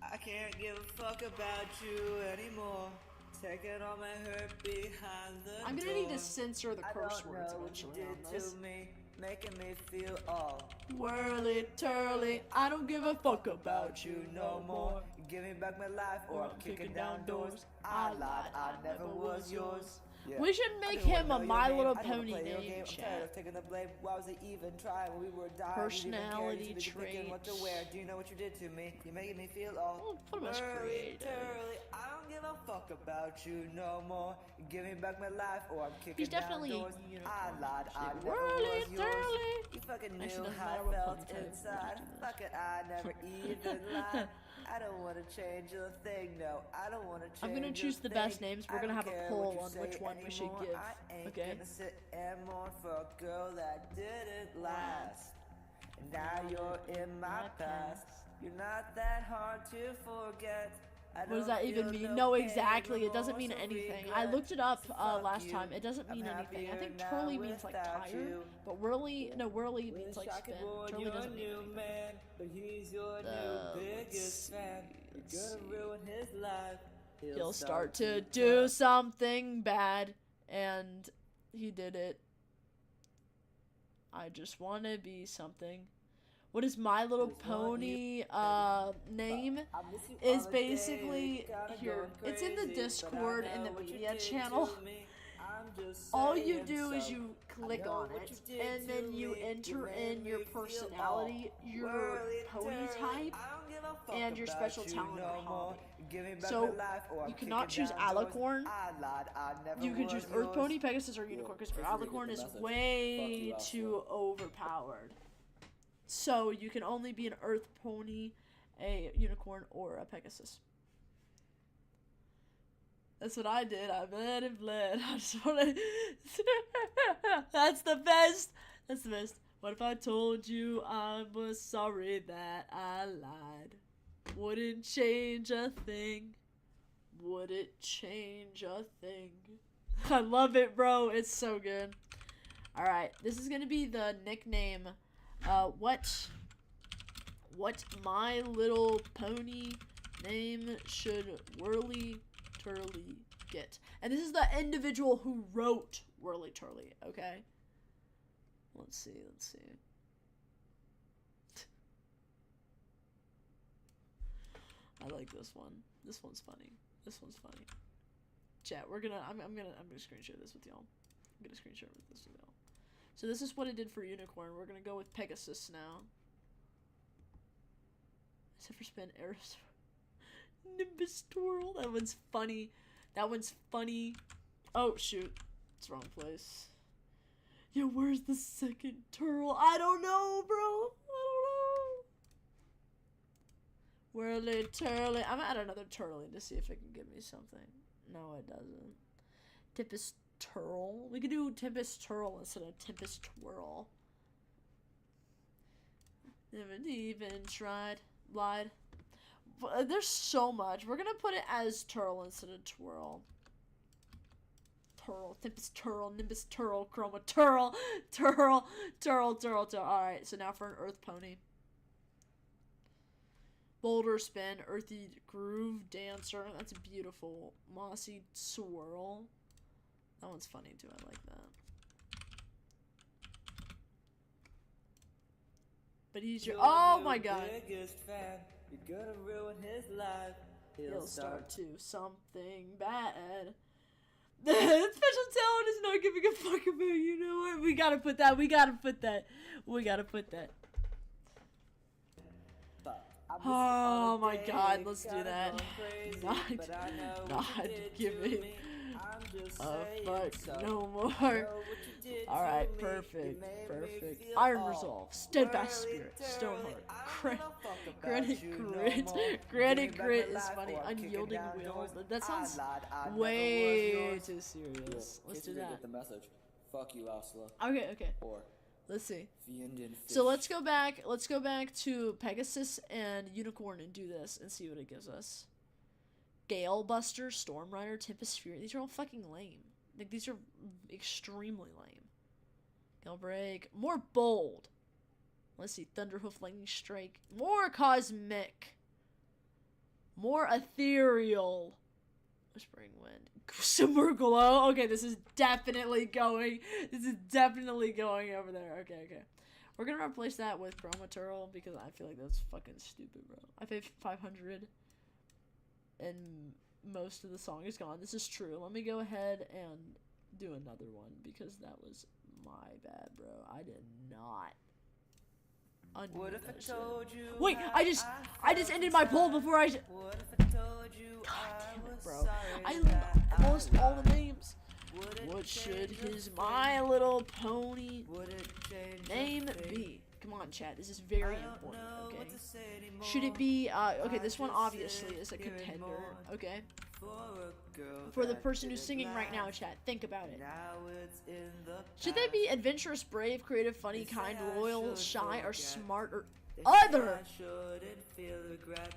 I can't give a fuck about you anymore. Taking all my hurt behind the I'm gonna need to censor the curse I words don't know what eventually you on did this. to me, making me feel all Whirly turly, I don't give a fuck about you no more. Give me back my life or I'm kicking down doors. I lied, I never was yours. Yeah. We should make him a My Little Pony name, chat. Taking the blame. Why was it even trying when we were dying? Personality trait. What to wear? Do you know what you did to me? You making me feel all. Oh, put him as creative. I don't give a fuck about you no more. Give me back my life or I'm kicking He's down definitely doors. a unicorn. I lied. I never Whirly was yours. turly. You fucking Actually, knew doesn't how matter I what felt pony type, inside. we'll just do Fuck it, I never even lied. I don't want to change a thing, no. I don't want to change. I'm gonna choose the best names. We're gonna have a poll on which one we should give. Okay. Gonna sit and mourn for a girl that didn't last. And now you're in my past. You're not that hard to forget. What does that even mean? No, exactly. It doesn't mean anything. I looked it up last time. It doesn't mean anything. I think twirly means like tire, but whirly means like spin. Twirly doesn't mean anything. But he's your new biggest fan. You're gonna ruin his life. He'll start to do something bad, and he did it. I just want to be something. What is My Little Pony name? Is basically here. It's in the Discord in the media channel. All you do is you click on it, and then you enter in your personality, your pony type, and your special talent or hobby. So you cannot choose Alicorn. You can choose Earth Pony, Pegasus, or Unicorn, because Alicorn is way too overpowered. So you can only be an Earth Pony, a Unicorn, or a Pegasus. That's what I did. I bled and bled. I just wanna... That's the best. That's the best. What if I told you I was sorry that I lied? Wouldn't change a thing. Would it change a thing? I love it, bro. It's so good. Alright, this is gonna be the nickname. What My Little Pony name should Whirly Turly get? And this is the individual who wrote Whirly Turly, okay? Let's see. I like this one. This one's funny. Chat, I'm gonna screen share this with y'all. I'm gonna screen share this with y'all. So this is what it did for Unicorn. We're gonna go with Pegasus now. Except for spin arrows. Nimbus twirl. That one's funny. Oh shoot. It's wrong place. Yeah, where's the second turtle? I don't know, bro. Whirly turly. I'm gonna add another turtle to see if it can give me something. No, it doesn't. Tempest Turl. We could do Tempest Turl instead of Tempest Twirl. Never even tried. Lied. There's so much. We're gonna put it as Turl instead of Twirl. Turl. Tempest Turl. Nimbus Turl. Chroma Turl. Turl. Alright, so now for an Earth Pony. Boulder Spin. Earthy Groove Dancer. That's beautiful. Mossy Swirl. That one's funny too, I like that. But he's your— oh my god! Fan. You're gonna ruin his life. He'll start to something bad. The special talent is not giving a fuck about, you know what? We gotta put that. But I'm Oh my god, let's do that. Not giving a fuck no more. Alright, perfect. Iron Resolve, Steadfast Spirit, Stoneheart, Granite Grit is funny, Unyielding Will. That sounds way too serious. Let's do that. Fuck you, Oslo. Okay. Or Let's see. Fiendin So let's go back to Pegasus and Unicorn and do this and see what it gives us. Gale Buster, Storm Rider, Tempest Fury. These are all fucking lame. Like, these are extremely lame. Gale Break. More bold. Let's see. Thunderhoof, Lightning Strike. More cosmic. More ethereal. Whispering Wind. Some glow. Okay, this is definitely going over there. Okay. We're gonna replace that with Chromaturl because I feel like that's fucking stupid, bro. I paid 500 and most of the song is gone. This is true. Let me go ahead and do another one because that was my bad, bro. I did not undo What if I that shit. told you? Wait, I just ended my poll before I. What if I told you? God damn it, was bro. sorry I that lost all the names. Would it What should change a his thing? My Little Pony Would it change a name thing? be? Come on, chat. This is very I don't important. know Okay. what to say anymore. Should it be? Okay, this one I just obviously sit is a here and contender. mourn Okay. For a girl For the that person who's didn't singing right now, last. chat. Think about it. Now it's in the Should they be past. adventurous, brave, creative, funny, They say kind, I loyal, should shy, or forget. smart, or They say other? I shouldn't feel regret,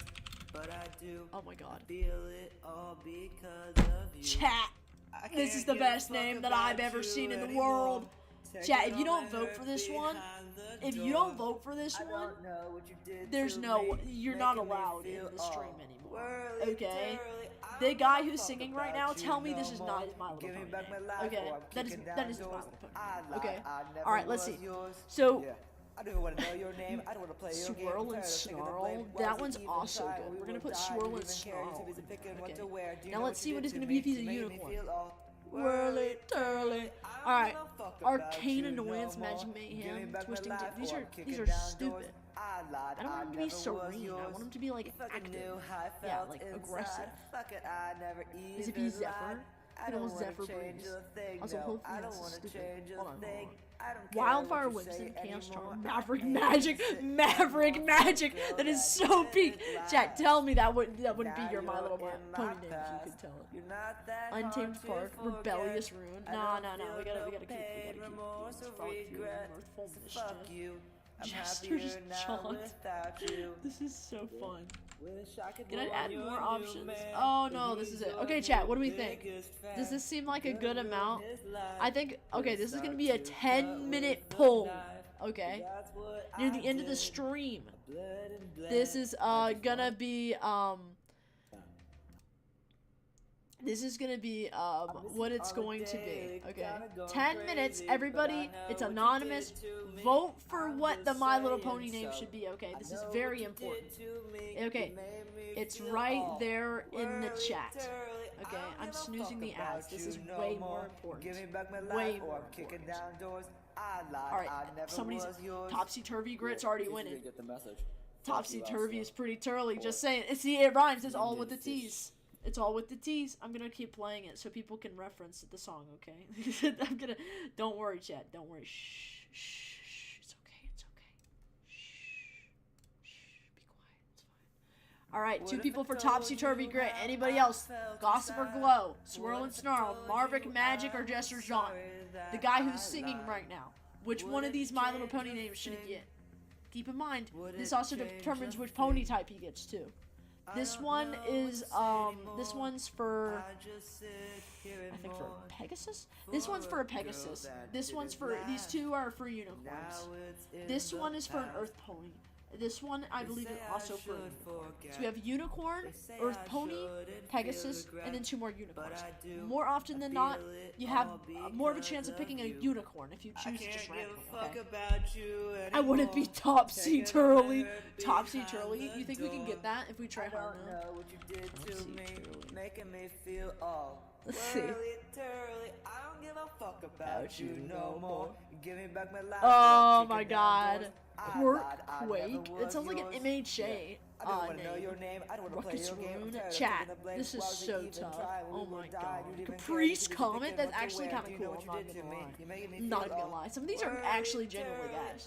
but I do. Oh my god. Feel it all because of you. Chat. I This can't is the give a best fuck name that about I've ever you seen in the anymore. world. Take Chat, it if you all don't my vote hurt for this one, behind the if you door. don't vote for this I one, don't know what you did there's to no, me, you're not making me allowed in feel the stream all anymore. whirly, Okay? twirly. I The don't guy give a who's fuck singing about right now, you tell me this no is more. not his My Little Give me Pony back my name. life Okay? or I'm That is kicking My down Little doors. Pony I name. lied, Okay? I never Alright, let's was see. yours. So, Yeah. I don't even want to know your name. I don't want to play your game. Swirl and Tired of thinking the Snarl. blame. Why That does it one's even also try? good. We We're gonna will put die. Swirl You and even care. Snarl. You're too busy picking what Okay. to wear. Do you Now know let's what see you what did it's to gonna me? be if he's a You made me unicorn. feel all Whirly, twirly. I Alright. don't fuck about Arcane you Annoyance, no more. Magic Give me Mayhem, back my Twisting life These or are I'm kicking these are down doors. stupid. I lied. I don't want him to be never was serene. I yours. want him to be like You fucking active. knew how I Yeah, felt like inside. aggressive. Fuck it, I never Because if even he's lied. Zephyr, I he don't knows wanna Zephyr change breeze. a thing, Also, no. hopefully I that's don't wanna stupid. change a Hold on. thing. I don't care Wildfire what you Whimsy, say Chaos anymore. Charm, I Maverick hate Magic, to sit Maverick and Magic. girl That is that so peak. didn't Chat, tell me that wouldn't be Now your My you're Little in Pony my name if you past. could tell it. You're not that hard Untamed to Park, forget. Rebellious Rune. I No, don't no, no. feel We gotta no keep. pain, remorse, these. or Frog Fury, regret. Mirthful So Mischief. fuck you. I'm Jester's happier now Chaunt. without you. This is so fun. Wish I could Can I warn add you more a new options? man, Oh but no, this is he's it. your Okay, chat, what do we new think? biggest fan. Does this seem like a Gonna good ruin amount? his life. I think, okay, this is gonna be a Start to 10-minute cut with poll. a knife. Okay? That's what Near I the end of the did. stream. Blood and blood. This is gonna be this is gonna be what it's going to be. Okay, 10 minutes, everybody. It's anonymous. Vote for what the My Little Pony name should be. Okay, this is very important. Okay, it's right there in the chat. Okay, I'm snoozing the ads. This is way more important. Give me back my Way life, or more I'm kicking important. down doors. I lied. All right, I never somebody's was yours. topsy-turvy grit's already winning. Get the message. Topsy-turvy is pretty turly. Just saying. See, it rhymes. It's all with the T's. It's all with the T's. I'm gonna keep playing it so people can reference the song. Okay. I'm gonna. Don't worry, chat. Don't worry. Shh. Shh. It's okay. It's okay. Shh. Shh. Be quiet. It's fine. All right. 2 people for Topsy-turvy grit. Anybody else? Gossip or Glow? Swirl and Snarl? Marvick Magic or Jester Jean? The guy who's singing right now. Which one of these My Little Pony names should he get? Keep in mind, this also determines which pony type he gets too. This one is, this one's for, I think for a Pegasus? This one's for a Pegasus. This one's for, these two are for unicorns. This one is for an Earth Pony. This one, I believe, is also for a unicorn. So we have Unicorn, Earth Pony, Pegasus, and then 2 more unicorns. More often than not, you have more of a chance of picking a unicorn if you choose to just randomly, okay? I wouldn't be Topsy-turly. Topsy-turly? You think we can get that if we try hard enough? Topsy-turly. making me feel all Let's see. whirly-turly. I don't give a fuck about you no more. Give me back my life. Oh I'm my kicking down god. doors. I lied, I never Quirk? It was sounds like an yours. MHA I don't wanna know name. your name. I don't wanna play Ruckus your game. I'm Rune. tired of Chat, taking the blame. this is Why would you so even tough. try when Oh we my would die? god. You'd even care Caprice because you Comet? think That's what to actually wear. kind Do of you know cool. what I'm you not did to gonna me? lie. You're making me Not feel gonna all lie. Some of these are actually genuinely guys.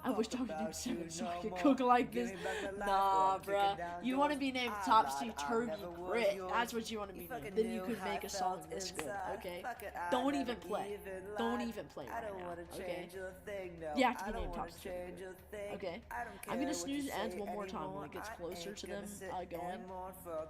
I wish I could name seven so I could cook like this. Nah, bruh. You want to be named Topsy Turvy Grit. That's what you want to be named. Then you could make a song this good, okay? Don't even play. Don't even play right now, okay? You have to be named Topsy Turvy Grit, okay? I'm gonna snooze ads one more time when it gets closer to them going.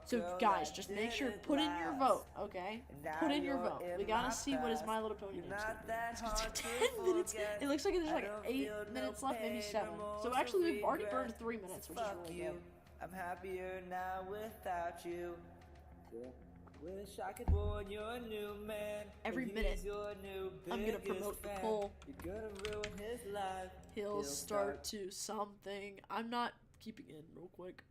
So, guys, just make sure, put in your vote, okay? Put in your vote. We gotta see what is My Little Pony name's gonna be. It's gonna take 10 minutes. It looks like there's like 8 minutes left, maybe 7. So actually, we've already burned 3 minutes, which is really good. I'm happier now without you. Wish I could warn your new man. Every He's minute, your new I'm gonna biggest promote the fan. poll. You're gonna ruin his life. He'll start to something. I'm not keeping in real quick.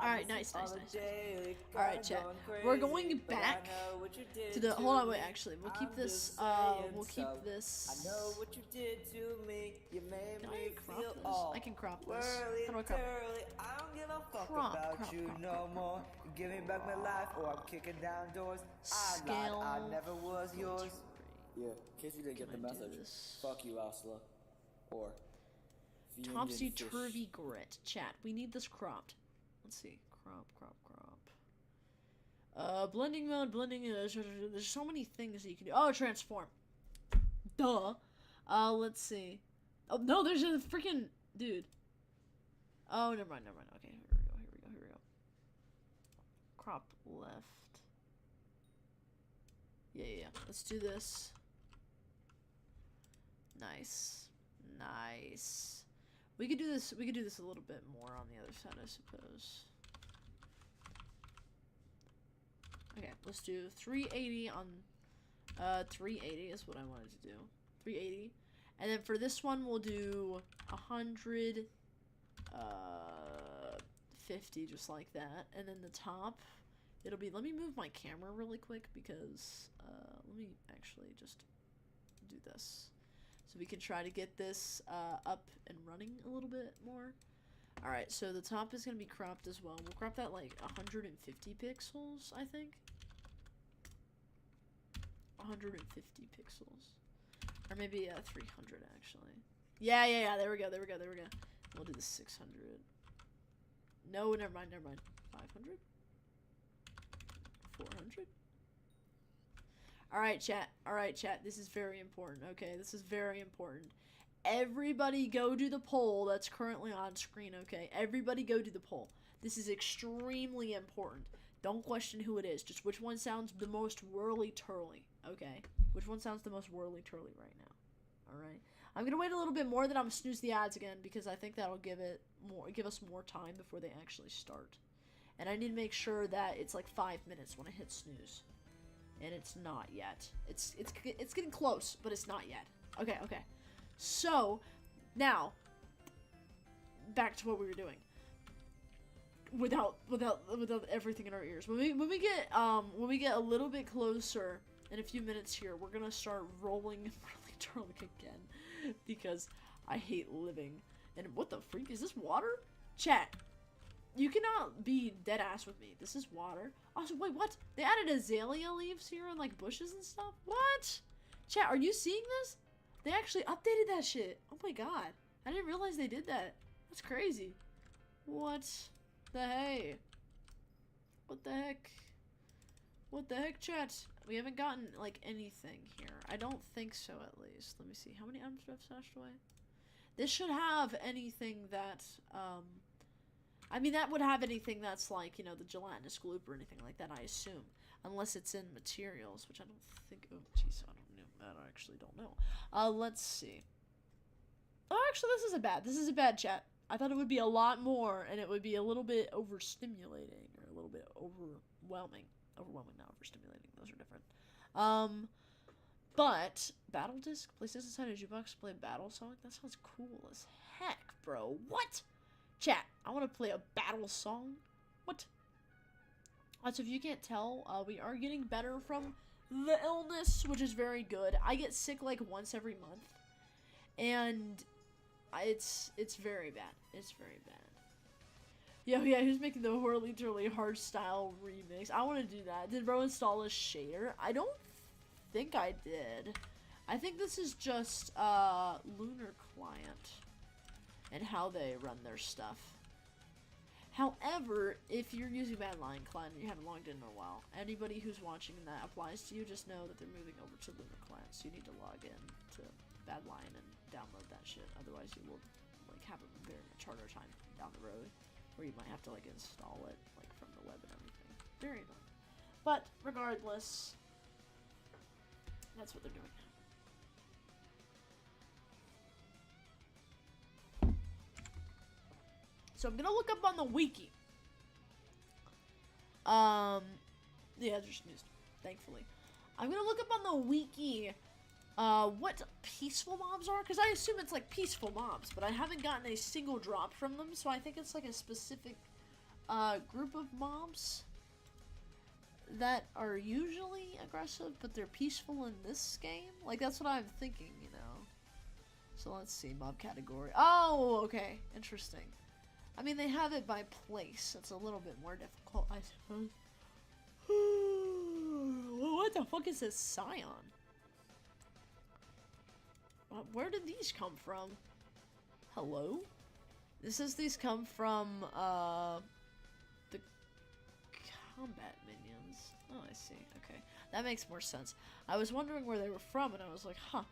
Alright, nice. Alright, chat. We're going back to the. Hold on, wait. Actually, we'll keep this. We'll keep this. I know what you did to me. You made Can me I crop feel this? all I can crop this. How do I crop it? I don't give a fuck Crop, about crop, you crop, no crop, more. Give me back my life, or I'm kicking down doors. I lied, Scale. I never was yours. Yeah, in case you didn't get the Can I do message. this? Fuck you, Asla. Or Topsy Turvy Grit. Chat. We need this cropped. Let's see. Crop. Blending mode, there's so many things that you can do. Oh, transform. Duh. Let's see. Oh, no, there's a freaking dude. Oh, never mind. Okay, here we go. Crop left. Yeah. Let's do this. Nice. We could do this a little bit more on the other side, I suppose. Okay, let's do 380 on 380 is what I wanted to do. 380. And then for this one we'll do 150 just like that. And then the top it'll be, let me move my camera really quick because let me actually just do this. So we can try to get this up and running a little bit more. Alright, so the top is going to be cropped as well. We'll crop that like 150 pixels, I think. 150 pixels. Or maybe 300 actually. Yeah, there we go. We'll do the 600. No, never mind. 500? 400? Alright, chat. This is very important, okay? This is very important. Everybody go do the poll that's currently on screen, okay? Everybody go do the poll. This is extremely important. Don't question who it is. Just which one sounds the most whirly-turly, okay? Which one sounds the most whirly-turly right now, alright? I'm gonna wait a little bit more, then I'm gonna snooze the ads again because I think that'll give us more time before they actually start. And I need to make sure that it's like 5 minutes when I hit snooze. And it's not yet. It's getting close, but it's not yet. Okay. So, now, back to what we were doing. Without everything in our ears. When we get a little bit closer in a few minutes here, we're gonna start rolling really turling again because I hate living. And what the freak is this water? Chat. You cannot be dead ass with me. This is water. Also, wait, what? They added azalea leaves here and like bushes and stuff? What? Chat, are you seeing this? They actually updated that shit. Oh my god. I didn't realize they did that. That's crazy. What the hey? What the heck? What the heck, chat? We haven't gotten like anything here. I don't think so, at least. Let me see. How many items do I have stashed away? This should have anything that, I mean, that would have anything that's like, you know, the gelatinous gloop or anything like that, I assume. Unless it's in materials, which I don't think... Oh, jeez, I actually don't know. Let's see. Oh, actually, this isn't bad. This is a bad, chat. I thought it would be a lot more, and it would be a little bit overstimulating, or a little bit overwhelming. Overwhelming, not overstimulating. Those are different. But battle disc, place this inside a jukebox, play a battle song. That sounds cool as heck, bro. What? Chat, I want to play a battle song. What? So if you can't tell, we are getting better from the illness, which is very good. I get sick like once every month, and it's very bad. It's very bad. Yeah, who's making the Whirly Turly Hardstyle remix? I want to do that. Did bro install a shader? I don't think I did. I think this is just Lunar Client and how they run their stuff. However, if you're using Badlion Client and you haven't logged in a while, anybody who's watching and that applies to you, just know that they're moving over to Lunar Client, so you need to log in to Badlion and download that shit. Otherwise, you will like have a very much harder time down the road, where you might have to like install it like from the web and everything. Very annoying. But regardless, that's what they're doing. So I'm gonna look up on the wiki. Yeah, just news, thankfully. I'm gonna look up on the wiki what peaceful mobs are, because I assume it's like peaceful mobs, but I haven't gotten a single drop from them, so I think it's like a specific group of mobs that are usually aggressive, but they're peaceful in this game. Like, that's what I'm thinking, you know. So let's see, mob category. Oh, okay, interesting. I mean, they have it by place. It's a little bit more difficult, I suppose. What the fuck is this Scion? Where did these come from? Hello? This says these come from, the combat minions. Oh, I see. Okay. That makes more sense. I was wondering where they were from, and I was like, huh.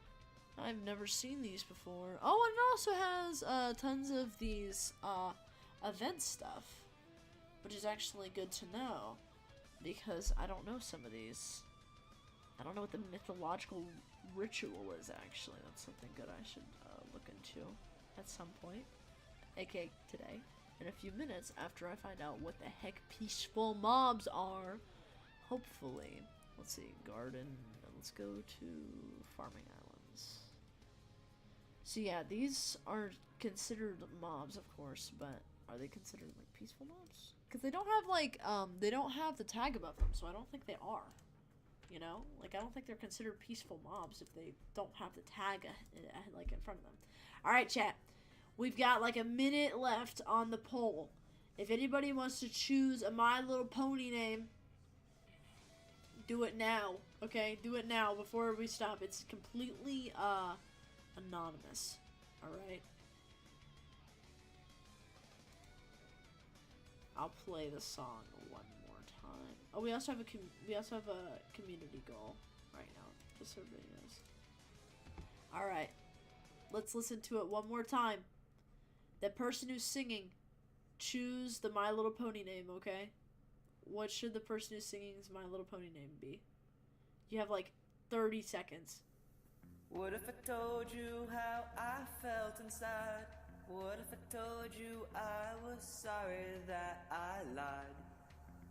I've never seen these before. Oh, and it also has, tons of these, event stuff, which is actually good to know, because I don't know some of these. I don't know what the mythological ritual is, actually. That's something good I should look into at some point, aka today, in a few minutes, after I find out what the heck peaceful mobs are. Hopefully. Let's see, garden, let's go to farming islands. So yeah, these are considered mobs, of course, but are they considered like peaceful mobs? Because they don't have like they don't have the tag above them, so I don't think they are. You know, like I don't think they're considered peaceful mobs if they don't have the tag like in front of them. All right, chat. We've got like a minute left on the poll. If anybody wants to choose a My Little Pony name, do it now. Okay, do it now before we stop. It's completely anonymous. All right. I'll play the song one more time. Oh, we also have a community goal right now, just so everybody knows. All right, let's listen to it one more time. The person who's singing, choose the My Little Pony name. Okay, what should the person who's singing's My Little Pony name be? You have like 30 seconds. What if I told you how I felt inside? What if I told you I was sorry that I lied?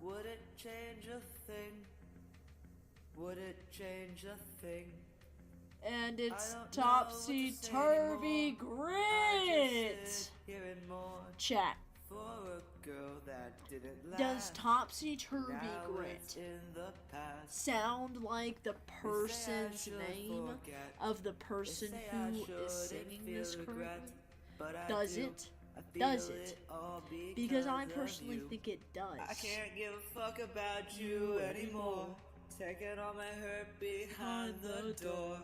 Would it change a thing? Would it change a thing? And it's topsy-turvy grit. Chat. For a girl that didn't Does topsy-turvy Now grit it's in the past. sound like the person's should name forget. of the person They say I who is shouldn't singing feel this regret, correctly? but I Does do. it? I feel Does it? all Because I of personally you. think it does. I can't give a fuck about you anymore. Taking all my hurt behind the door.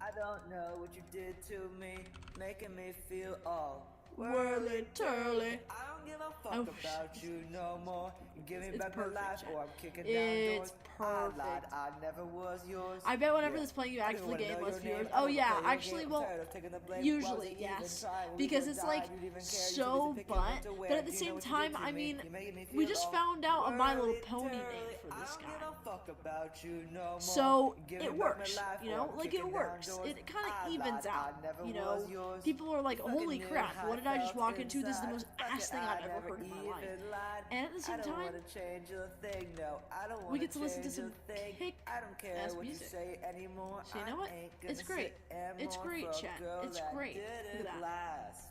I don't know what you did to me, making me feel all Whirly-turly. I don't give a fuck Oh, about you no more. Give me It's back my perfect, life, Jack. or I'm kicking It's down doors. I lied, perfect. I never was yours. I bet whenever Yeah. this playing, you I don't actually wanna gain know less your viewers. name, I Oh don't yeah, play your actually, game. well, I'm tired of taking the blame. usually Why would you even yes, try? When we because both it's died, like you didn't even care. You so just picked but what to wear. but at the You know same what you time, did to I me. mean, You're making me we feel just all found out a My Little whirly Pony name turly. for this I don't guy. give a fuck about you no more. So Give me it back works, my life, you or know, I'm like it kicking down works. doors. It kind I of evens lied, out, I never you know. was yours. People are like, Fucking "Holy knew crap! how What it did I just felt walk into? This is the inside. most Fuck ass it, thing I've ever heard in my life. And at the same time, change a thing, no. I don't we get to listen to change some a thing. kick I don't care ass what music. you say anymore. So you know what? I ain't gonna It's great. sit and It's mourn great, for a chat. girl It's that great. Look at didn't that. last.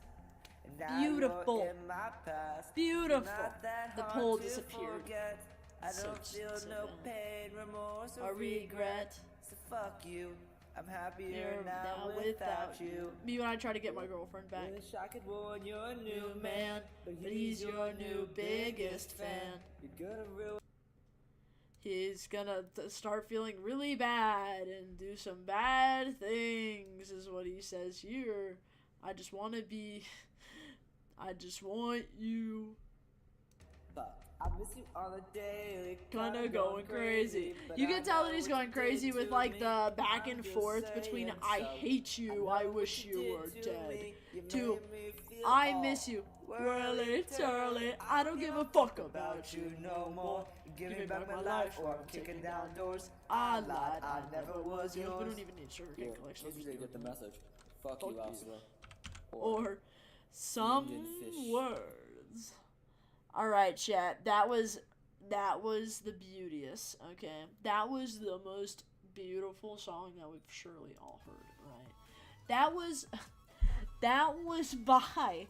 And now Beautiful. you're in my past. Beautiful. Not that The hard pole to disappeared. forget. I So don't feel so no bad. pain, remorse, Or or regret. So fuck you. I'm happier You're now without you. Me when I try to get my girlfriend back. Wish I could warn your New new man, but he's your new biggest fan. You're gonna ruin. He's gonna start feeling really bad and do some bad things, is what he says here. I just want you. But I miss you on a daily. Kinda going crazy. but You I can tell know that he's what going you crazy did with to like me. the back and I'm just forth between saying I so. hate you, know I what wish you did were to dead, me. You to made me feel I all miss you, whirly, turly, I don't give a fuck about you no more. Give me back my life or I'm kicking down doors. I lied, I never was yours. We yours. don't even need sugar Yeah, cane in collection. case you didn't get the message. Fuck Fuck you, you. Oslo. Or some Indian fish. words. Alright, chat, that was the beauteous, okay? That was the most beautiful song that we've surely all heard, right? That was by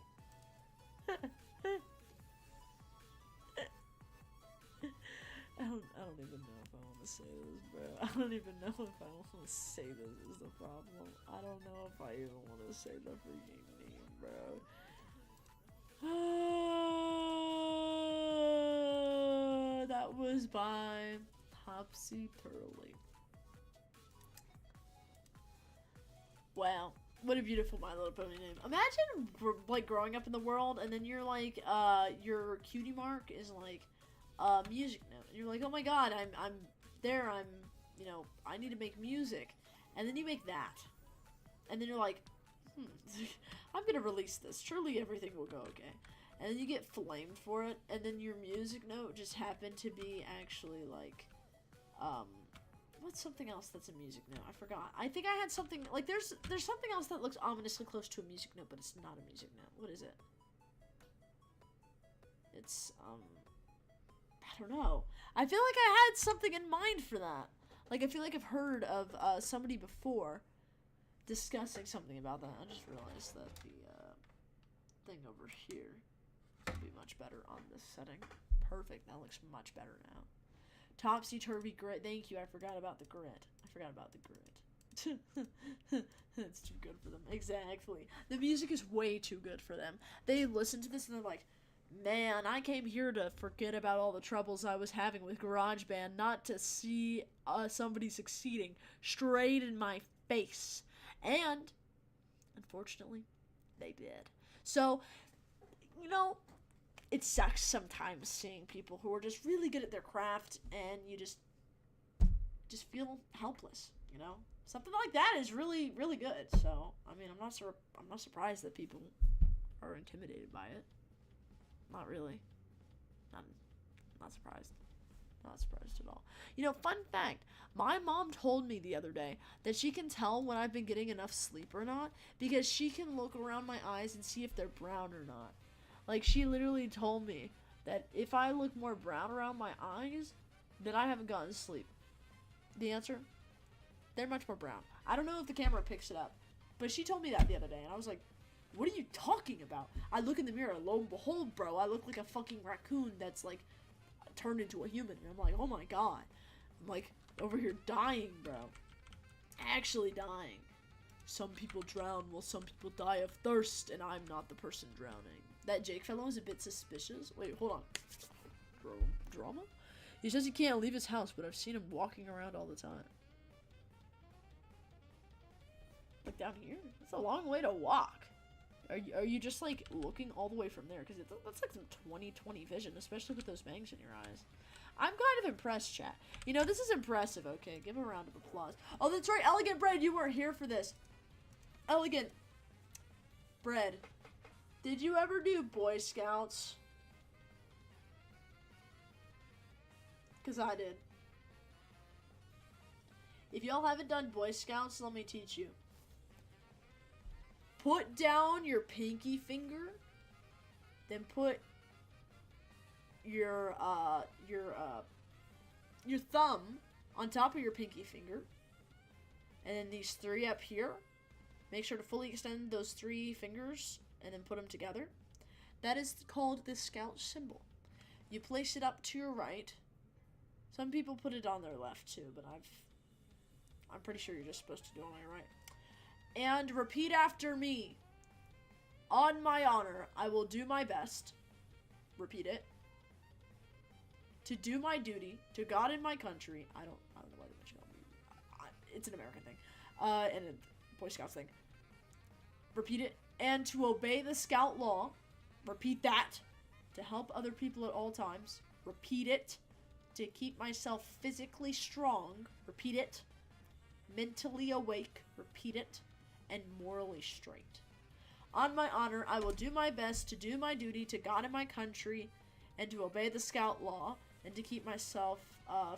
I don't even know if I want to say this, bro. I don't even know if I want to say this is the problem. I don't know if I even want to say the freaking name, bro. That was by Topsy Turley. Wow, what a beautiful My Little Pony name. Imagine like growing up in the world and then you're like, your cutie mark is like a music note. And you're like, oh my god, I'm there, you know, I need to make music. And then you make that. And then you're like, I'm gonna release this. Surely everything will go okay. And then you get flamed for it, and then your music note just happened to be actually like, what's something else that's a music note? I forgot. I think I had something, like there's something else that looks ominously close to a music note, but it's not a music note. What is it? It's, I don't know. I feel like I had something in mind for that. Like, I feel like I've heard of, somebody before discussing something about that. I just realized that the, thing over here would be much better on this setting. Perfect. That looks much better now. Topsy-turvy grit. Thank you. I forgot about the grit. It's too good for them. Exactly. The music is way too good for them. They listen to this and they're like, man, I came here to forget about all the troubles I was having with GarageBand, not to see somebody succeeding straight in my face. And, unfortunately, they did. So, you know, it sucks sometimes seeing people who are just really good at their craft and you just feel helpless, you know? Something like that is really, really good. So, I mean, I'm not surprised that people are intimidated by it. Not really. Not surprised. Not surprised at all. You know, fun fact. My mom told me the other day that she can tell when I've been getting enough sleep or not because she can look around my eyes and see if they're brown or not. Like, she literally told me that if I look more brown around my eyes, then I haven't gotten sleep. The answer? They're much more brown. I don't know if the camera picks it up, but she told me that the other day, and I was like, what are you talking about? I look in the mirror, lo and behold, bro, I look like a fucking raccoon that's, like, turned into a human. And I'm like, oh my god. I'm, like, over here dying, bro. Actually dying. Some people drown while some people die of thirst, and I'm not the person drowning. That Jake fellow is a bit suspicious. Wait, hold on. Drama? He says he can't leave his house, but I've seen him walking around all the time. Like, down here? It's a long way to walk. Are you just, like, looking all the way from there? Because that's, like, some 20/20 vision, especially with those bangs in your eyes. I'm kind of impressed, chat. You know, this is impressive, okay? Give a round of applause. Oh, that's right, Elegant Bread, you weren't here for this. Elegant Bread, did you ever do Boy Scouts? Because I did. If y'all haven't done Boy Scouts, let me teach you. Put down your pinky finger, then put your thumb on top of your pinky finger, and then these 3 up here. Make sure to fully extend those 3 fingers and then put them together. That is called the scout symbol. You place it up to your right. Some people put it on their left too, but I'm pretty sure you're just supposed to do it on your right. And repeat after me. On my honor, I will do my best. Repeat it. To do my duty to God and my country. I don't know why they mention it. It's an American thing. And a Boy Scouts thing. Repeat it. And to obey the Scout law. Repeat that. To help other people at all times. Repeat it. To keep myself physically strong. Repeat it. Mentally awake. Repeat it. And morally straight. On my honor, I will do my best to do my duty to God and my country, and to obey the Scout law, and to keep myself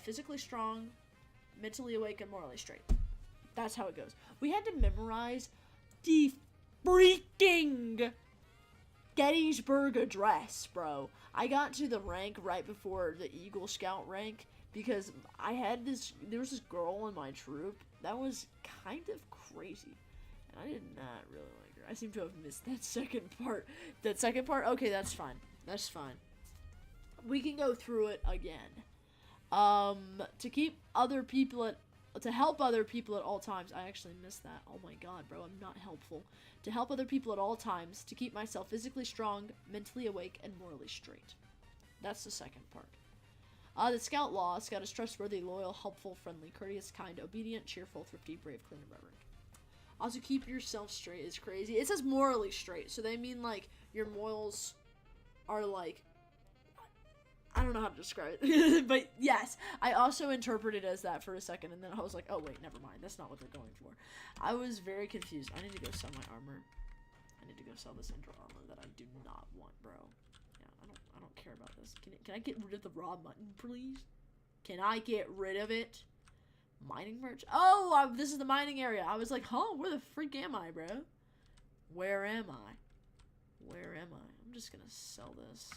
physically strong, mentally awake, and morally straight. That's how it goes. We had to memorize the freaking Gettysburg Address, bro. I got to the rank right before the Eagle Scout rank because there was this girl in my troop that was kind of crazy. And I did not really like her. I seem to have missed that second part. That second part? Okay, that's fine. That's fine. We can go through it again. To help other people at all times. I actually missed that. Oh my god, bro, I'm not helpful. To help other people at all times. To keep myself physically strong, mentally awake, and morally straight. That's the second part. The Scout law. Scout is trustworthy, loyal, helpful, friendly, courteous, kind, obedient, cheerful, thrifty, brave, clean, and reverent. Also, keep yourself straight is crazy. It says morally straight, so they mean, like, your morals are, like, I don't know how to describe it, but yes, I also interpreted it as that for a second, and then I was like, oh, wait, never mind, that's not what they're going for. I was very confused. I need to go sell my armor. I need to go sell this Ender armor that I do not want, bro. Yeah, I don't care about this. Can I get rid of the raw mutton, please? Can I get rid of it? Mining merch? Oh, this is the mining area. I was like, huh, where the freak am I, bro? Where am I? Where am I? I'm just gonna sell this.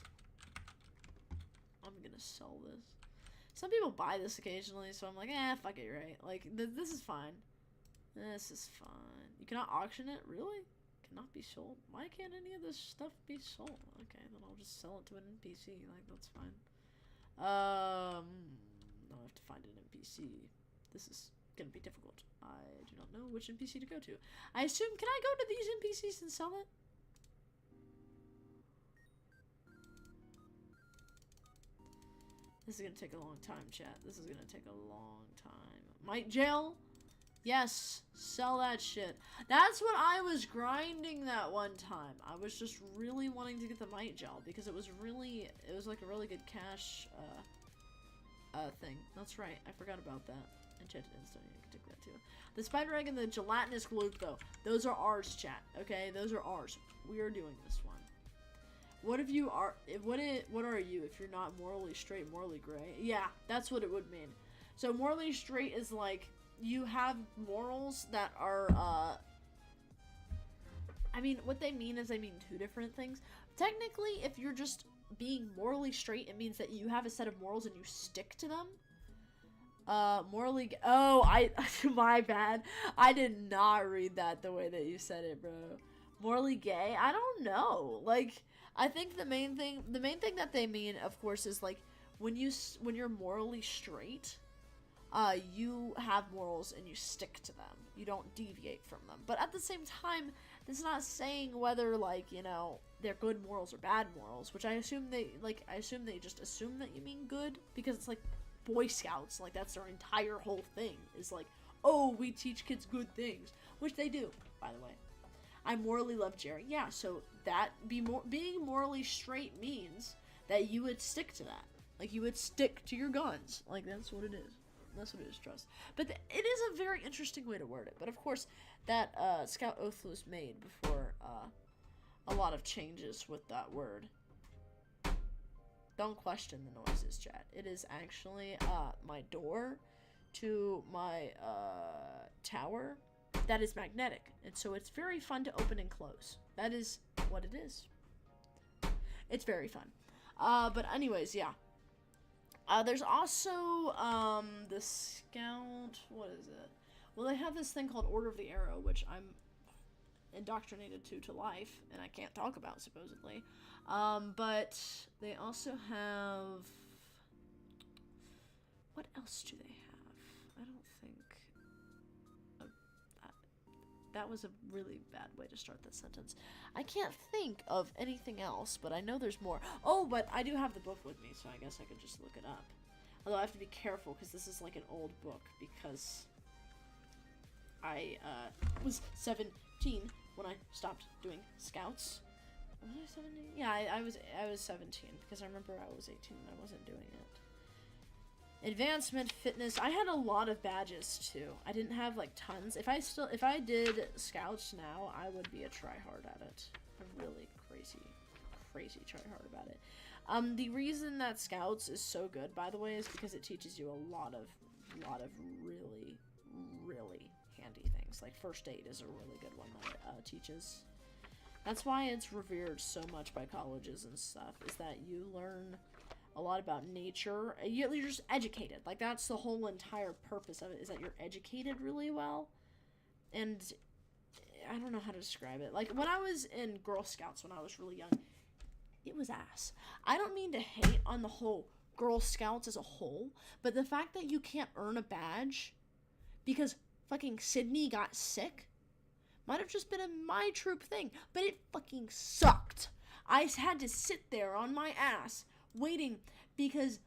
I'm gonna sell this. Some people buy this occasionally, so I'm like, fuck it, right? Like, this is fine. This is fine. You cannot auction it? Really? Cannot be sold? Why can't any of this stuff be sold? Okay, then I'll just sell it to an NPC. Like, that's fine. I'll have to find an NPC. This is gonna be difficult. I do not know which NPC to go to. I assume, can I go to these NPCs and sell it? This is gonna take a long time, chat. This is gonna take a long time. Might jail? Yes, sell that shit. That's what I was grinding that one time. I was just really wanting to get the might gel because it was like a really good cash thing. That's right, I forgot about that. Enchanted Instone, I can take that too. The spider egg and the gelatinous gloop though, those are ours, chat. Okay, those are ours. We are doing this one. What if you are? What are you if you're not morally straight, morally gray? Yeah, that's what it would mean. So morally straight is like you have morals that are. I mean, what they mean is they mean two different things. Technically, if you're just being morally straight, it means that you have a set of morals and you stick to them. Morally. Oh, my bad. I did not read that the way that you said it, bro. Morally gay? I don't know. Like. I think the main thing that they mean, of course, is like when you're morally straight, you have morals and you stick to them. You don't deviate from them. But at the same time, this is not saying whether like they're good morals or bad morals, which I assume they just assume that you mean good because it's like Boy Scouts, like that's their entire whole thing is like, oh, we teach kids good things, which they do, by the way. I morally love Jerry. Yeah, so that being morally straight means that you would stick to that. Like, you would stick to your guns. Like, that's what it is. That's what it is, trust. But it is a very interesting way to word it. But, of course, that Scout Oath was made before a lot of changes with that word. Don't question the noises, chat. It is actually my door to my tower. That is magnetic, and so it's very fun to open and close. That is what it is. It's very fun. But anyways, yeah. There's also, the Scout, what is it? Well, they have this thing called Order of the Arrow, which I'm indoctrinated to life, and I can't talk about, supposedly. But they also have, what else do they have? I don't think, that was a really bad way to start that sentence. I can't think of anything else, but I know there's more. Oh, but I do have the book with me, so I guess I could just look it up. Although I have to be careful, because this is like an old book, because I was 17 when I stopped doing Scouts. Was I 17? Yeah, I was 17, because I remember I was 18 and I wasn't doing it. Advancement, fitness. I had a lot of badges too. I didn't have like tons. If I did Scouts now, I would be a tryhard at it. A really crazy tryhard about it. The reason that Scouts is so good, by the way, is because it teaches you a lot of really handy things. Like first aid is a really good one that it teaches. That's why it's revered so much by colleges and stuff, is that you learn a lot about nature. You're just educated. Like, that's the whole entire purpose of it, is that you're educated really well. And I don't know how to describe it. Like, when I was in Girl Scouts when I was really young, it was ass. I don't mean to hate on the whole Girl Scouts as a whole, but the fact that you can't earn a badge because fucking Sydney got sick might have just been a my troop thing, but it fucking sucked. I had to sit there on my ass waiting because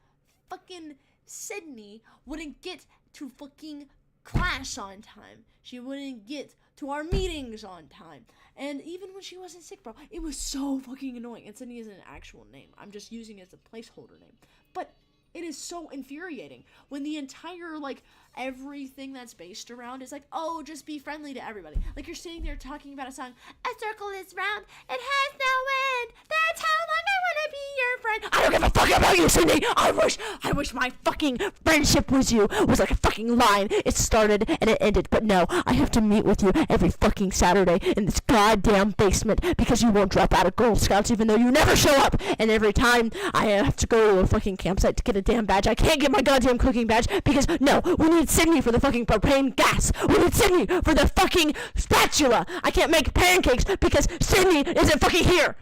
fucking Sydney wouldn't get to fucking class on time. She wouldn't get to our meetings on time. And even when she wasn't sick, bro, it was so fucking annoying. And Sydney isn't an actual name. I'm just using it as a placeholder name. But it is so infuriating when the entire, like, everything that's based around is like, oh, just be friendly to everybody. Like, you're sitting there talking about a song, a circle is round, it has no end, that's how long I wanna be your friend. I don't give a fuck about you, Sydney. I wish my fucking friendship with you was like a fucking line. It started and it ended, but no, I have to meet with you every fucking Saturday in this goddamn basement because you won't drop out of Girl Scouts even though you never show up. And every time I have to go to a fucking campsite to get a damn badge, I can't get my goddamn cooking badge because, no, we need Sydney for the fucking propane gas. We need Sydney for the fucking spatula. I can't make pancakes because Sydney isn't fucking here.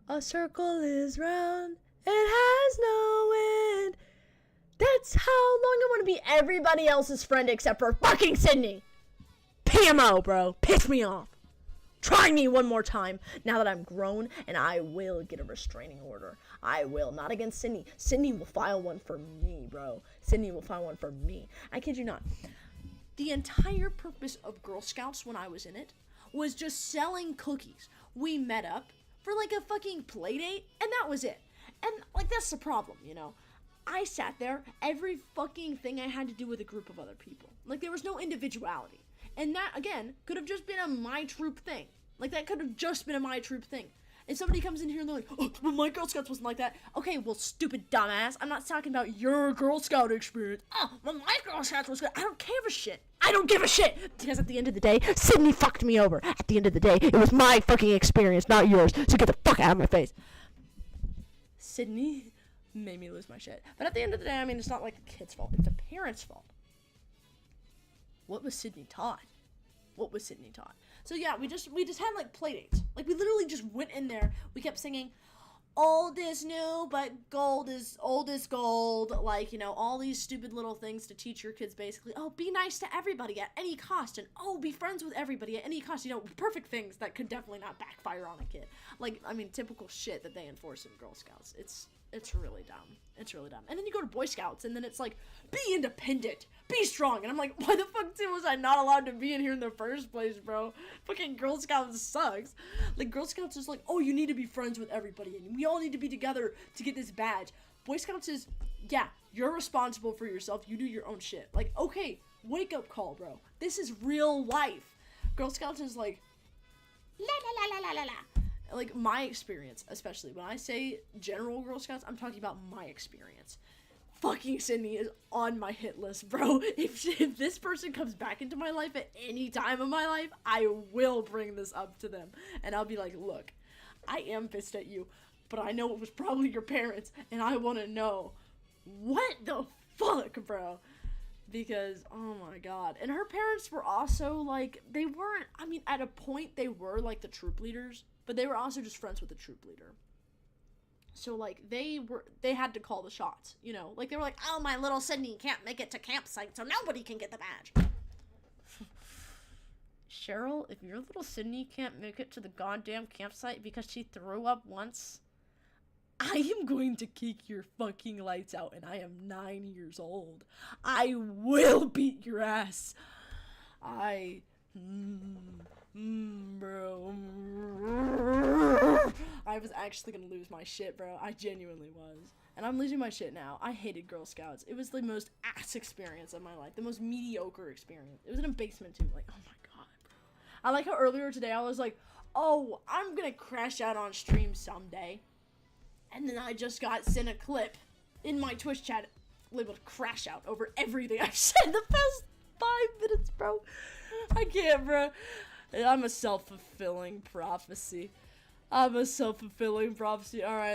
A circle is round, it has no end. That's how long I want to be everybody else's friend except for fucking Sydney. PMO, bro. Piss me off. Try me one more time now that I'm grown, and I will get a restraining order. I will. Not against Sydney. Sydney will file one for me, bro. Sydney will file one for me. I kid you not. The entire purpose of Girl Scouts when I was in it was just selling cookies. We met up for like a fucking play date, and that was it. And like, that's the problem, you know. I sat there, every fucking thing I had to do with a group of other people. Like, there was no individuality. And that, again, could have just been a my troop thing. Like, that could have just been a my troop thing. And somebody comes in here and they're like, oh, well, my Girl Scouts wasn't like that. Okay, well, stupid dumbass, I'm not talking about your Girl Scout experience. Oh, well, my Girl Scouts was good. I don't give a shit. I don't give a shit. Because at the end of the day, Sydney fucked me over. At the end of the day, it was my fucking experience, not yours. So get the fuck out of my face. Sydney made me lose my shit. But at the end of the day, I mean, it's not like the kid's fault. It's the parents' fault. What was Sydney taught? What was Sydney taught? So yeah, we just had like play dates. Like, we literally just went in there. We kept singing, old is new, but old is gold. Like, you know, all these stupid little things to teach your kids basically, oh, be nice to everybody at any cost. And, oh, be friends with everybody at any cost. You know, perfect things that could definitely not backfire on a kid. Like, I mean, typical shit that they enforce in Girl Scouts. It's really dumb. It's really dumb. And then you go to Boy Scouts, and then it's like, be independent, be strong. And I'm like, why the fuck was I not allowed to be in here in the first place, bro? Fucking Girl Scouts sucks. Like, Girl Scouts is like, oh, you need to be friends with everybody, and we all need to be together to get this badge. Boy Scouts is, yeah, you're responsible for yourself. You do your own shit. Like, okay, wake up call, bro. This is real life. Girl Scouts is like, la la la la la la la. Like, my experience, especially when I say general Girl Scouts, I'm talking about my experience. fucking Sydney is on my hit list, bro. If this person comes back into my life at any time of my life, I will bring this up to them. And I'll be like, look, I am pissed at you, but I know it was probably your parents, and I want to know what the fuck, bro. Because, oh my god. And her parents were also, like, they weren't, I mean, at a point they were, like, the troop leaders, but they were also just friends with the troop leader. So, like, they had to call the shots, you know? Like, they were like, oh, my little Sydney can't make it to campsite, so nobody can get the badge. Cheryl, if your little Sydney can't make it to the goddamn campsite because she threw up once, I am going to kick your fucking lights out, and I am 9 years old. I will beat your ass. Bro. I was actually gonna lose my shit, bro. I genuinely was. And I'm losing my shit now. I hated Girl Scouts. It was the most ass experience of my life. The most mediocre experience. It was in a basement, too. Like, oh my god, bro. I like how earlier today I was like, oh, I'm gonna crash out on stream someday. And then I just got sent a clip in my Twitch chat labeled crash out over everything I've said the past 5 minutes, bro. I can't, bro. I'm a self-fulfilling prophecy. Alright,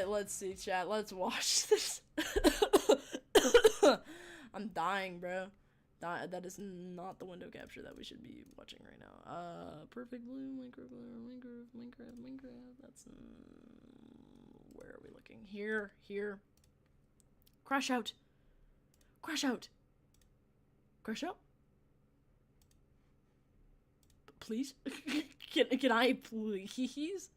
let's see, chat. Let's watch this. I'm dying, bro. That is not the window capture that we should be watching right now. Perfect Blue, Minecraft. That's... where are we looking? Here. Crash out. Please? Can I please?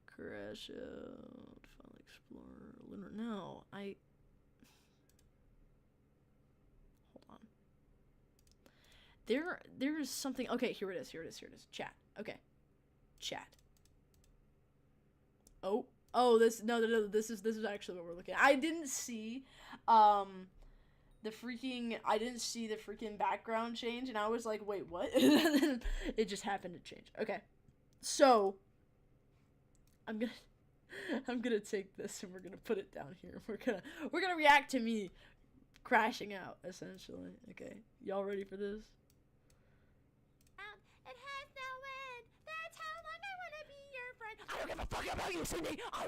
Crash out. File Explorer. No, hold on. There is something. Okay, here it is. Chat. Okay. Chat. Oh, this is actually what we're looking at. I didn't see the freaking background change, and I was like, wait, what? It just happened to change. Okay. So I'm gonna take this and we're gonna put it down here. We're gonna react to me crashing out, essentially. Okay. Y'all ready for this? It has no end. That's how long I wanna be your friend. I don't give a fuck about you, Cindy. I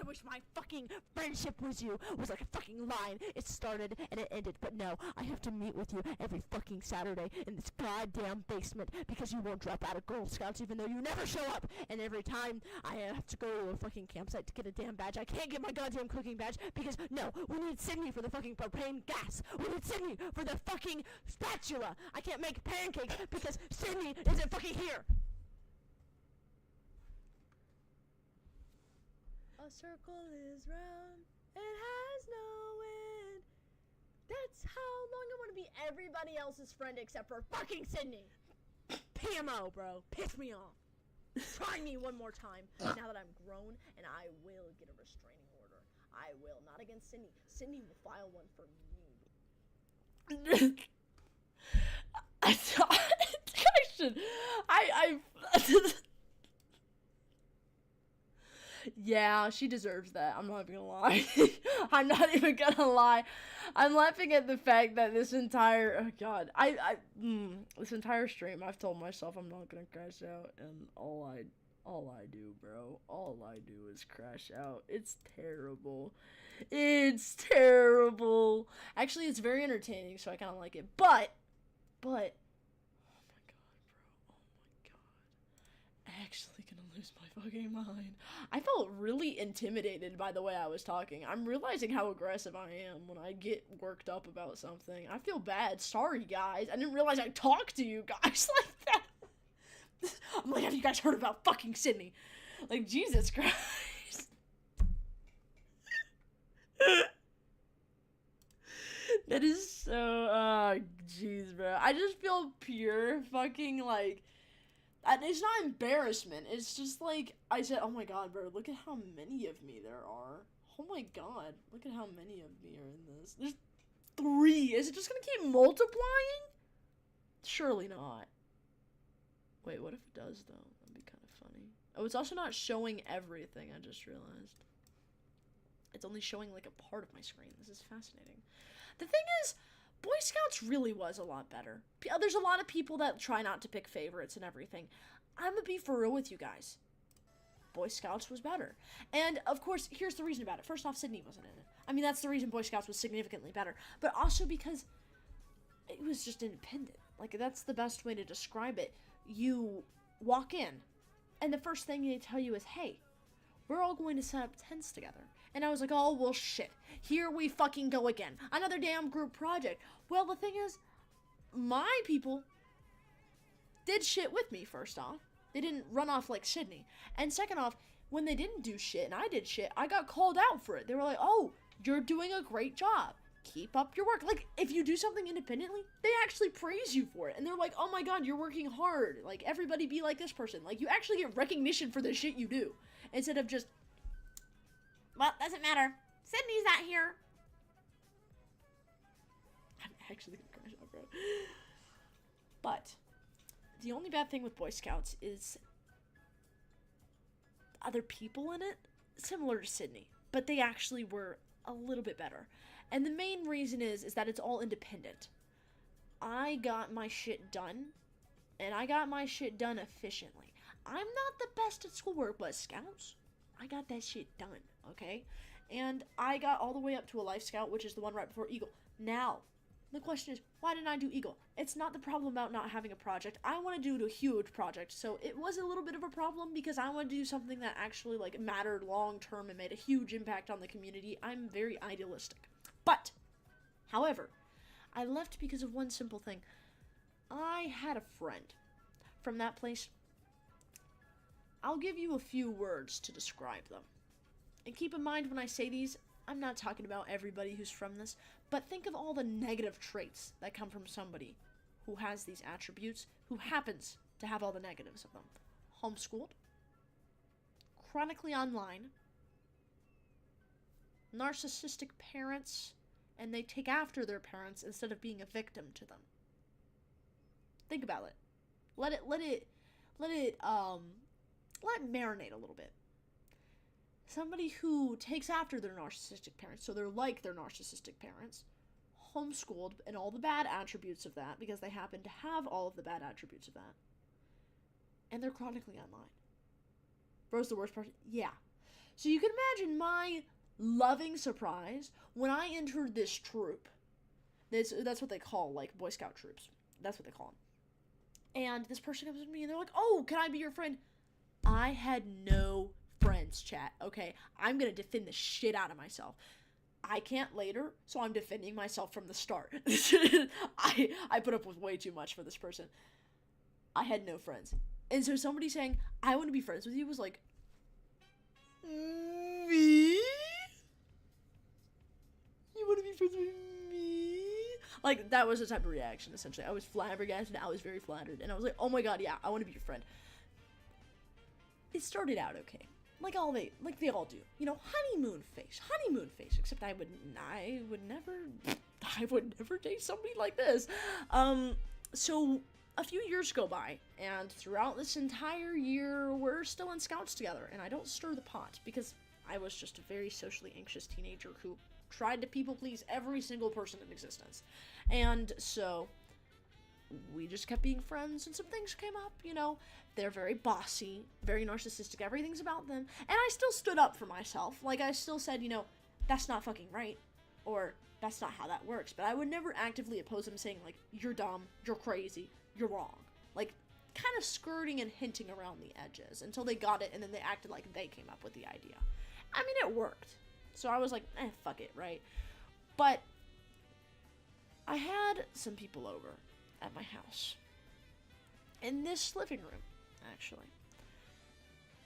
wish my fucking friendship was like a fucking line. It started and it ended, but no, I have to meet with you every fucking Saturday in this goddamn basement because you won't drop out of Girl Scouts even though you never show up. And every time I have to go to a fucking campsite to get a damn badge, I can't get my goddamn cooking badge because no, we need Sydney for the fucking propane gas. We need Sydney for the fucking spatula. I can't make pancakes because Sydney isn't fucking here. A circle is round, it has no end. That's how long I want to be everybody else's friend except for fucking Sydney. PMO, bro. Piss me off. Try me one more time now that I'm grown, and I will get a restraining order. I will. Not against Sydney. Sydney will file one for me. I should. Yeah, she deserves that. I'm not even gonna lie. I'm not even gonna lie. I'm laughing at the fact that this entire this entire stream I've told myself I'm not gonna crash out, and all I do, bro, all I do is crash out. It's terrible. It's terrible. Actually, it's very entertaining, so I kind of like it. But oh my god, bro. Oh my god. Actually gonna lose my fucking mind. I felt really intimidated by the way I was talking. I'm realizing how aggressive I am when I get worked up about something. I feel bad. Sorry, guys. I didn't realize I talked to you guys like that. I'm like, have you guys heard about fucking Sydney? Like, Jesus Christ. That is so, jeez, bro. I just feel pure fucking, like, and it's not embarrassment. It's just like, I said, oh my god, bro, look at how many of me there are. Oh my god, look at how many of me are in this. There's 3. Is it just gonna keep multiplying? Surely not. Wait, what if it does, though? That'd be kind of funny. Oh, it's also not showing everything, I just realized. It's only showing like a part of my screen. This is fascinating. The thing is, Boy Scouts really was a lot better. There's a lot of people that try not to pick favorites and everything. I'm gonna be for real with you guys. Boy Scouts was better. And, of course, here's the reason about it. First off, Sydney wasn't in it. I mean, that's the reason Boy Scouts was significantly better. But also because it was just independent. Like, that's the best way to describe it. You walk in, and the first thing they tell you is, hey, we're all going to set up tents together. And I was like, oh, well, shit. Here we fucking go again. Another damn group project. Well, the thing is, my people did shit with me, first off. They didn't run off like Sydney. And second off, when they didn't do shit and I did shit, I got called out for it. They were like, oh, you're doing a great job. Keep up your work. Like, if you do something independently, they actually praise you for it. And they're like, oh my god, you're working hard. Like, everybody be like this person. Like, you actually get recognition for the shit you do. Instead of just, well, doesn't matter. Sydney's not here. I'm actually gonna crash out, bro. But the only bad thing with Boy Scouts is other people in it, similar to Sydney, but they actually were a little bit better. And the main reason is that it's all independent. I got my shit done, and I got my shit done efficiently. I'm not the best at schoolwork, but Scouts, I got that shit done, okay? And I got all the way up to a Life Scout, which is the one right before Eagle. Now, the question is, why didn't I do Eagle? It's not the problem about not having a project. I want to do a huge project, so it was a little bit of a problem because I want to do something that actually, like, mattered long-term and made a huge impact on the community. I'm very idealistic. But, however, I left because of one simple thing. I had a friend from that place. I'll give you a few words to describe them. And keep in mind when I say these, I'm not talking about everybody who's from this, but think of all the negative traits that come from somebody who has these attributes, who happens to have all the negatives of them. Homeschooled, chronically online, narcissistic parents, and they take after their parents instead of being a victim to them. Think about it. Let it marinate a little bit. Somebody who takes after their narcissistic parents, so they're like their narcissistic parents, homeschooled, and all the bad attributes of that, because they happen to have all of the bad attributes of that, and they're chronically online. Bro's the worst person? Yeah. So you can imagine my loving surprise when I entered this troop. That's what they call, like, Boy Scout troops. That's what they call them. And this person comes to me, and they're like, oh, can I be your friend? I had no friends, chat, okay? I'm gonna defend the shit out of myself. I can't later, so I'm defending myself from the start. I put up with way too much for this person. I had no friends. And so somebody saying, I want to be friends with you was like, me? You want to be friends with me? Like, that was the type of reaction, essentially. I was flabbergasted, I was very flattered, and I was like, oh my god, yeah, I want to be your friend. It started out okay. Like they all do. You know, honeymoon phase, except I would never date somebody like this. So a few years go by, and throughout this entire year, we're still in Scouts together, and I don't stir the pot, because I was just a very socially anxious teenager who tried to people please every single person in existence. And so we just kept being friends, and some things came up, you know. They're very bossy, very narcissistic, everything's about them, and I still stood up for myself. Like, I still said, you know, that's not fucking right, or that's not how that works, but I would never actively oppose them saying, like, you're dumb, you're crazy, you're wrong. Like, kind of skirting and hinting around the edges, until they got it, and then they acted like they came up with the idea. I mean, it worked. So I was like, fuck it, right? But I had some people over at my house, in this living room, actually,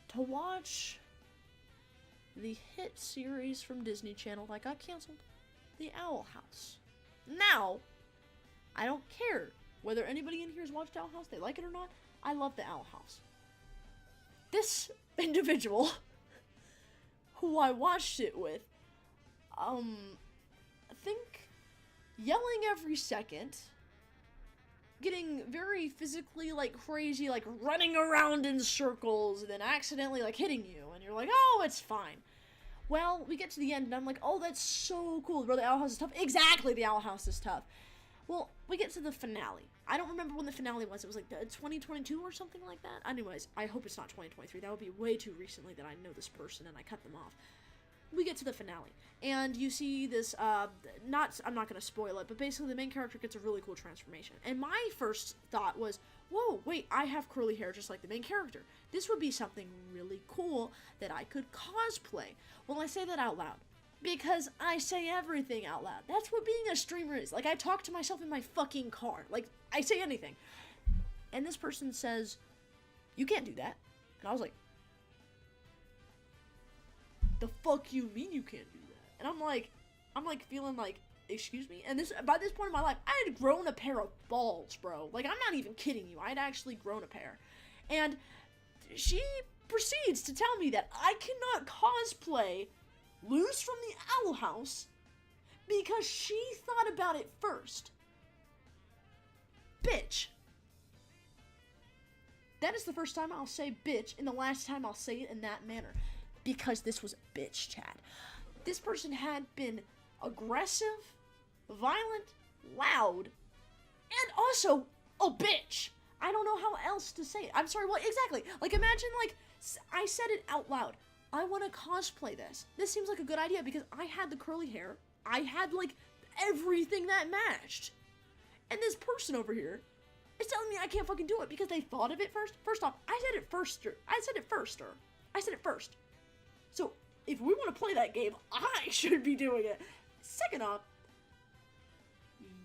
to watch the hit series from Disney Channel that got canceled, The Owl House. Now, I don't care whether anybody in here has watched Owl House, they like it or not, I love The Owl House. This individual, who I watched it with, I think yelling every second, getting very physically, like, crazy, like, running around in circles, and then accidentally, like, hitting you, and you're like, oh, it's fine. Well, we get to the end, and I'm like, oh, that's so cool. Bro, the Owl House is tough. Exactly, the Owl House is tough. Well, we get to the finale. I don't remember when the finale was. It was like 2022 or something like that. Anyways, I hope it's not 2023. That would be way too recently that I know this person and I cut them off. We get to the finale, and you see this, I'm not going to spoil it, but basically the main character gets a really cool transformation. And my first thought was, whoa, wait, I have curly hair just like the main character. This would be something really cool that I could cosplay. Well, I say that out loud, because I say everything out loud. That's what being a streamer is. Like, I talk to myself in my fucking car. Like, I say anything. And this person says, you can't do that. And I was like, the fuck you mean you can't do that? And I'm like feeling like, excuse me? And by this point in my life, I had grown a pair of balls, bro. Like, I'm not even kidding you. I had actually grown a pair. And she proceeds to tell me that I cannot cosplay Luz from the Owl House because she thought about it first. Bitch. That is the first time I'll say bitch, and the last time I'll say it in that manner. Because this was a bitch chat. This person had been aggressive, violent, loud, and also a bitch. I don't know how else to say it. I'm sorry, well, exactly. Like, imagine, like, I said it out loud. I want to cosplay this. This seems like a good idea because I had the curly hair. I had, like, everything that matched. And this person over here is telling me I can't fucking do it because they thought of it first. First off, I said it first. I said it first. So, if we want to play that game, I should be doing it. Second off,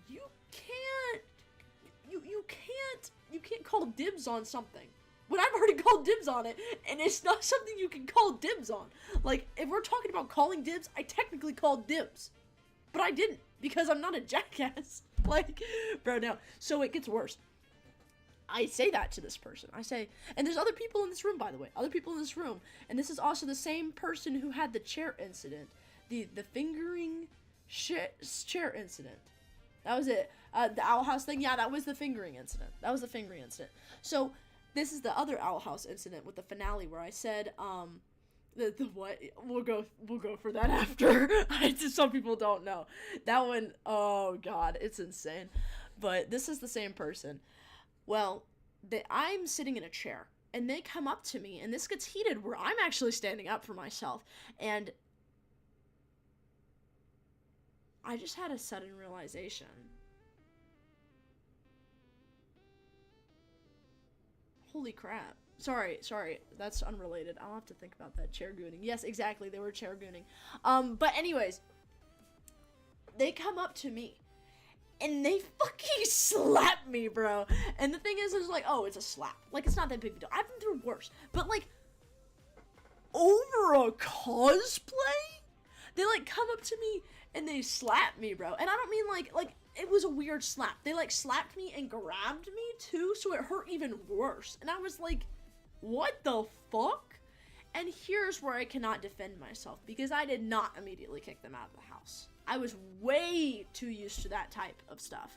you can't call dibs on something. When I've already called dibs on it, and it's not something you can call dibs on. Like, if we're talking about calling dibs, I technically called dibs. But I didn't, because I'm not a jackass. Like, bro, no. So it gets worse. I say that to this person. I say, and there's other people in this room, by the way. Other people in this room. And this is also the same person who had the chair incident. The fingering chair incident. That was it. The Owl House thing, yeah, that was the fingering incident. So, this is the other Owl House incident with the finale where I said, the what? We'll go for that after. Some people don't know. That one, oh god, it's insane. But this is the same person. Well, I'm sitting in a chair, and they come up to me, and this gets heated where I'm actually standing up for myself, and I just had a sudden realization. Holy crap. Sorry, that's unrelated. I'll have to think about that. Chair gooning. Yes, exactly, they were chair gooning. But anyways, they come up to me. And they fucking slap me, bro. And the thing is like, oh, it's a slap. Like, it's not that big of a deal. I've been through worse. But, like, over a cosplay? They, like, come up to me and they slap me, bro. And I don't mean, like, it was a weird slap. They, like, slapped me and grabbed me, too, so it hurt even worse. And I was like, what the fuck? And here's where I cannot defend myself, because I did not immediately kick them out of the house. I was way too used to that type of stuff.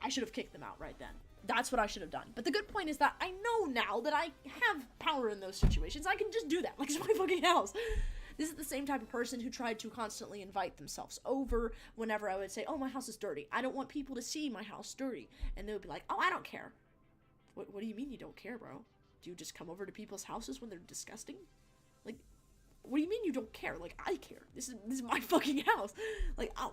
I should have kicked them out right then. That's what I should have done. But the good point is that I know now that I have power in those situations. I can just do that. Like, it's my fucking house. This is the same type of person who tried to constantly invite themselves over whenever I would say, oh, my house is dirty. I don't want people to see my house dirty. And they would be like, oh, I don't care. What do you mean you don't care, bro? Do you just come over to people's houses when they're disgusting? Like, what do you mean you don't care? Like, I care. This is my fucking house. Like, I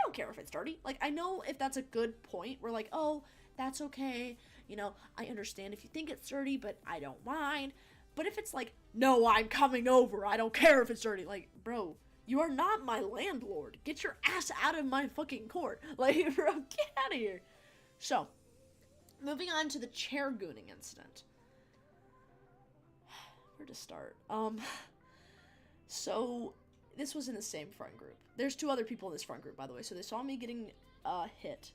don't care if it's dirty. Like, I know if that's a good point. We're like, oh, that's okay. You know, I understand if you think it's dirty, but I don't mind. But if it's like, no, I'm coming over. I don't care if it's dirty. Like, bro, you are not my landlord. Get your ass out of my fucking court. Like, bro, get out of here. So, moving on to the chair gooning incident. Where to start? So, this was in the same front group. There's two other people in this front group, by the way, so they saw me getting, hit.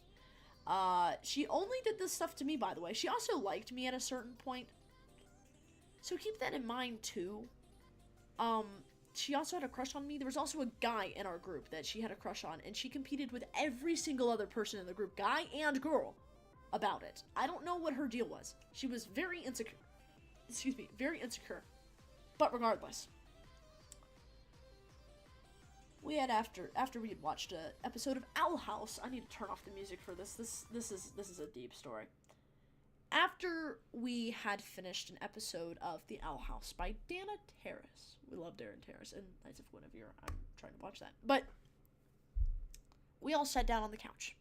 She only did this stuff to me, by the way. She also liked me at a certain point. So keep that in mind, too. She also had a crush on me. There was also a guy in our group that she had a crush on, and she competed with every single other person in the group, guy and girl, about it. I don't know what her deal was. She was very insecure. Excuse me, very insecure. But regardless. we had after we had watched a episode of Owl House. I need to turn off the music for this. This is a deep story. After we had finished an episode of The Owl House by Dana Terrace. We love Darren Terrace, and Knights of Guinevere. I'm trying to watch that. But we all sat down on the couch.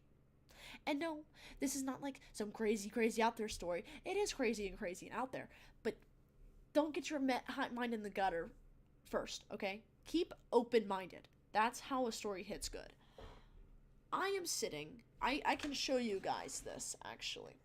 And no, this is not like some crazy out there story. It is crazy and out there. But don't get your mind in the gutter first, okay? Keep open-minded. That's how a story hits good. I am sitting. I can show you guys this, actually.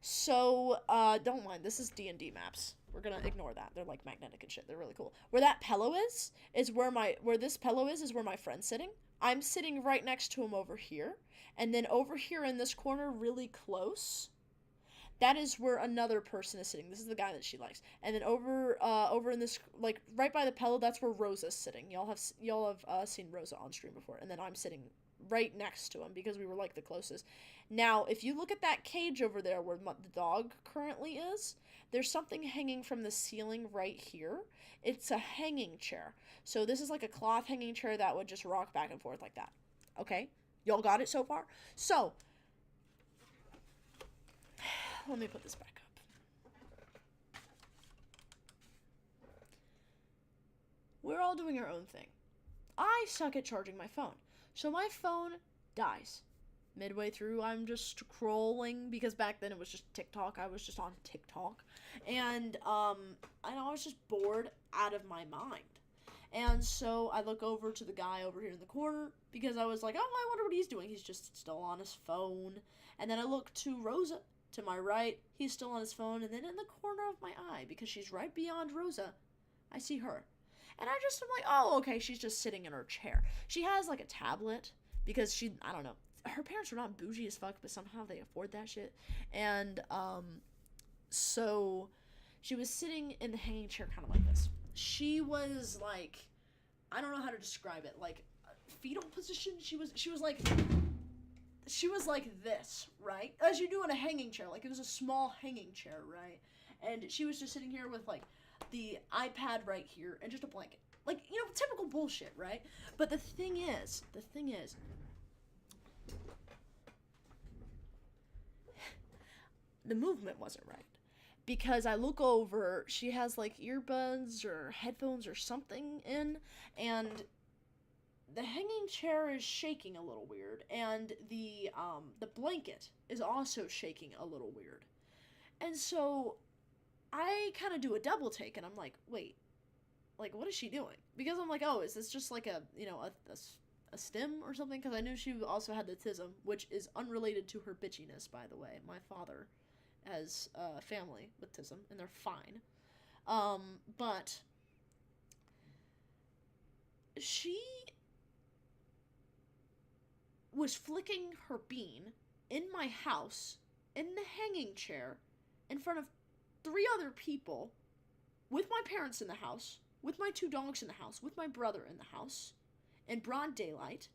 So, don't mind. This is D&D maps. We're gonna ignore that. They're like magnetic and shit. They're really cool. Where that pillow is where this pillow is where my friend's sitting. I'm sitting right next to him over here. And then over here in this corner, really close, that is where another person is sitting. This is the guy that she likes. And then over in this, like, right by the pillow, that's where Rosa's sitting. Y'all have seen Rosa on stream before. And then I'm sitting right next to him because we were, like, the closest. Now, if you look at that cage over there where the dog currently is, there's something hanging from the ceiling right here. It's a hanging chair. So this is like a cloth hanging chair that would just rock back and forth like that. Okay? Y'all got it so far? So, let me put this back up. We're all doing our own thing. I suck at charging my phone. So my phone dies. Midway through, I'm just scrolling, because back then it was just TikTok. I was just on TikTok. And, I was just bored out of my mind. And so I look over to the guy over here in the corner, because I was like, oh, I wonder what he's doing. He's just still on his phone. And then I look to Rosa, to my right. He's still on his phone. And then in the corner of my eye, because she's right beyond Rosa, I see her. And I'm like, oh, okay, she's just sitting in her chair. She has, like, a tablet, because I don't know. Her parents are not bougie as fuck, but somehow they afford that shit. And, so she was sitting in the hanging chair kind of like this. She was, like, I don't know how to describe it, like, fetal position. She was like this, right? As you do in a hanging chair, like, it was a small hanging chair, right? And she was just sitting here with, like, the iPad right here and just a blanket. Like, you know, typical bullshit, right? But the thing is, the movement wasn't right. Because I look over, she has, like, earbuds or headphones or something in, and the hanging chair is shaking a little weird, and the blanket is also shaking a little weird. And so I kind of do a double take, and I'm like, wait, like, what is she doing? Because I'm like, oh, is this just like a stim or something? Because I knew she also had the tism, which is unrelated to her bitchiness, by the way. My father has a family with tism, and they're fine. But she was flicking her bean in my house, in the hanging chair, in front of 3 other people, with my parents in the house, with my 2 dogs in the house, with my brother in the house, in broad daylight,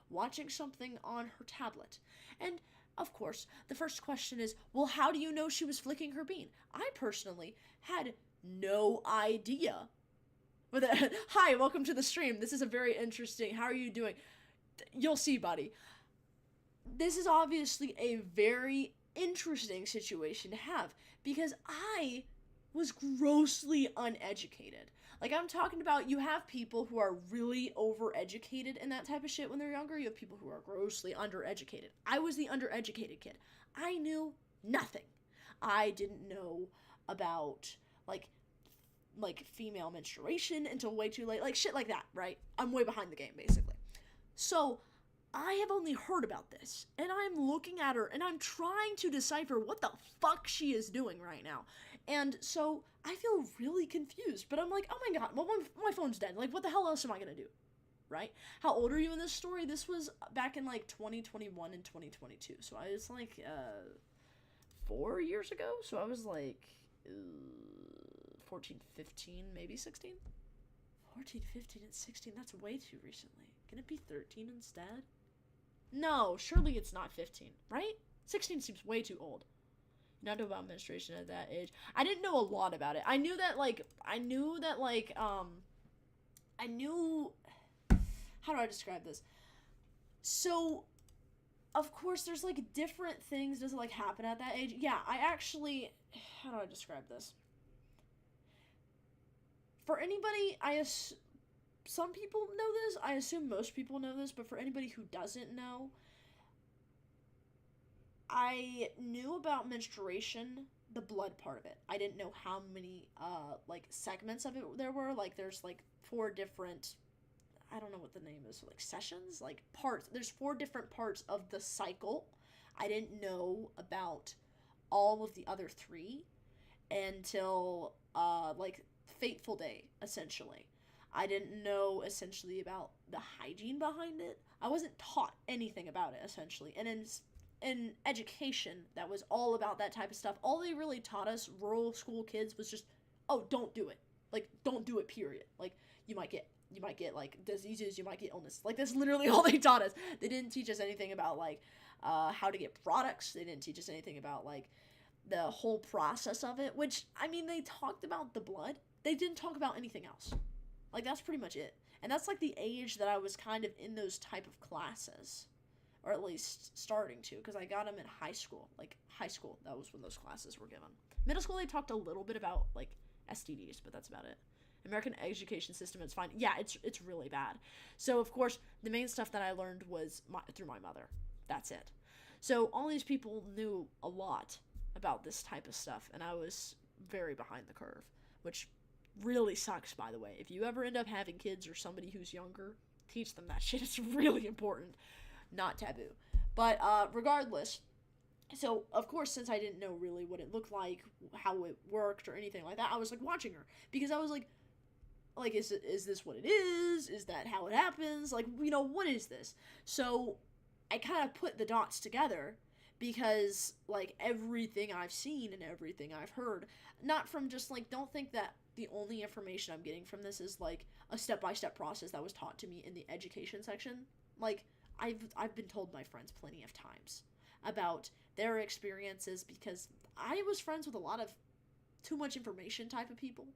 watching something on her tablet. And, of course, the first question is, well, how do you know she was flicking her bean? I personally had no idea. But hi, welcome to the stream. This is a very interesting, how are you doing? You'll see, buddy. This is obviously a very interesting situation to have, because I was grossly uneducated. Like, I'm talking about, you have people who are really overeducated and that type of shit when they're younger. You have people who are grossly undereducated. I was the undereducated kid. I knew nothing. I didn't know about, like female menstruation until way too late. Like, shit like that, right? I'm way behind the game, basically. So, I have only heard about this, and I'm looking at her, and I'm trying to decipher what the fuck she is doing right now. And so, I feel really confused, but I'm like, oh my god, well, my phone's dead. Like, what the hell else am I gonna do? Right? How old are you in this story? This was back in, like, 2021 and 2022, so I was, like, 4 years ago? So I was, like, 14, 15, maybe 16? 14, 15, and 16, that's way too recently. Can it be 13 instead? No, surely it's not 15, right? 16 seems way too old. Not know about menstruation at that age. I didn't know a lot about it. I knew, how do I describe this? So, of course, there's, like, different things does it, like, happen at that age. Yeah, I actually, how do I describe this? For anybody, some people know this, I assume most people know this, but for anybody who doesn't know, I knew about menstruation, the blood part of it. I didn't know how many, like, segments of it there were. Like, there's, like, 4 different, I don't know what the name is, like, sessions? Like, parts. There's 4 different parts of the cycle. I didn't know about all of the other 3 until, like, Fateful Day, essentially. I didn't know, essentially, about the hygiene behind it. I wasn't taught anything about it, essentially. And in education, that was all about that type of stuff. All they really taught us, rural school kids, was just, oh, don't do it. Like, don't do it, period. Like, you might get, like, diseases, you might get illness. Like, that's literally all they taught us. They didn't teach us anything about, like, how to get products. They didn't teach us anything about, like, the whole process of it, which, I mean, they talked about the blood. They didn't talk about anything else. Like, that's pretty much it. And that's, like, the age that I was kind of in those type of classes. Or at least starting to, because I got them in high school. Like, high school, that was when those classes were given. Middle school, they talked a little bit about, like, STDs, but that's about it. American education system is fine. Yeah, it's really bad. So, of course, the main stuff that I learned was through my mother. That's it. So, all these people knew a lot about this type of stuff, and I was very behind the curve, which really sucks, by the way. If you ever end up having kids or somebody who's younger, teach them that shit. It's really important. Not taboo. But regardless, so of course, since I didn't know really what it looked like, how it worked or anything like that, I was like watching her because I was like is this what it is? Is that how it happens? Like, you know, what is this? So I kind of put the dots together because, like, everything I've seen and everything I've heard, not from just, like, don't think that the only information I'm getting from this is, like, a step-by-step process that was taught to me in the education section. Like, I've been told by friends plenty of times about their experiences because I was friends with a lot of too much information type of people.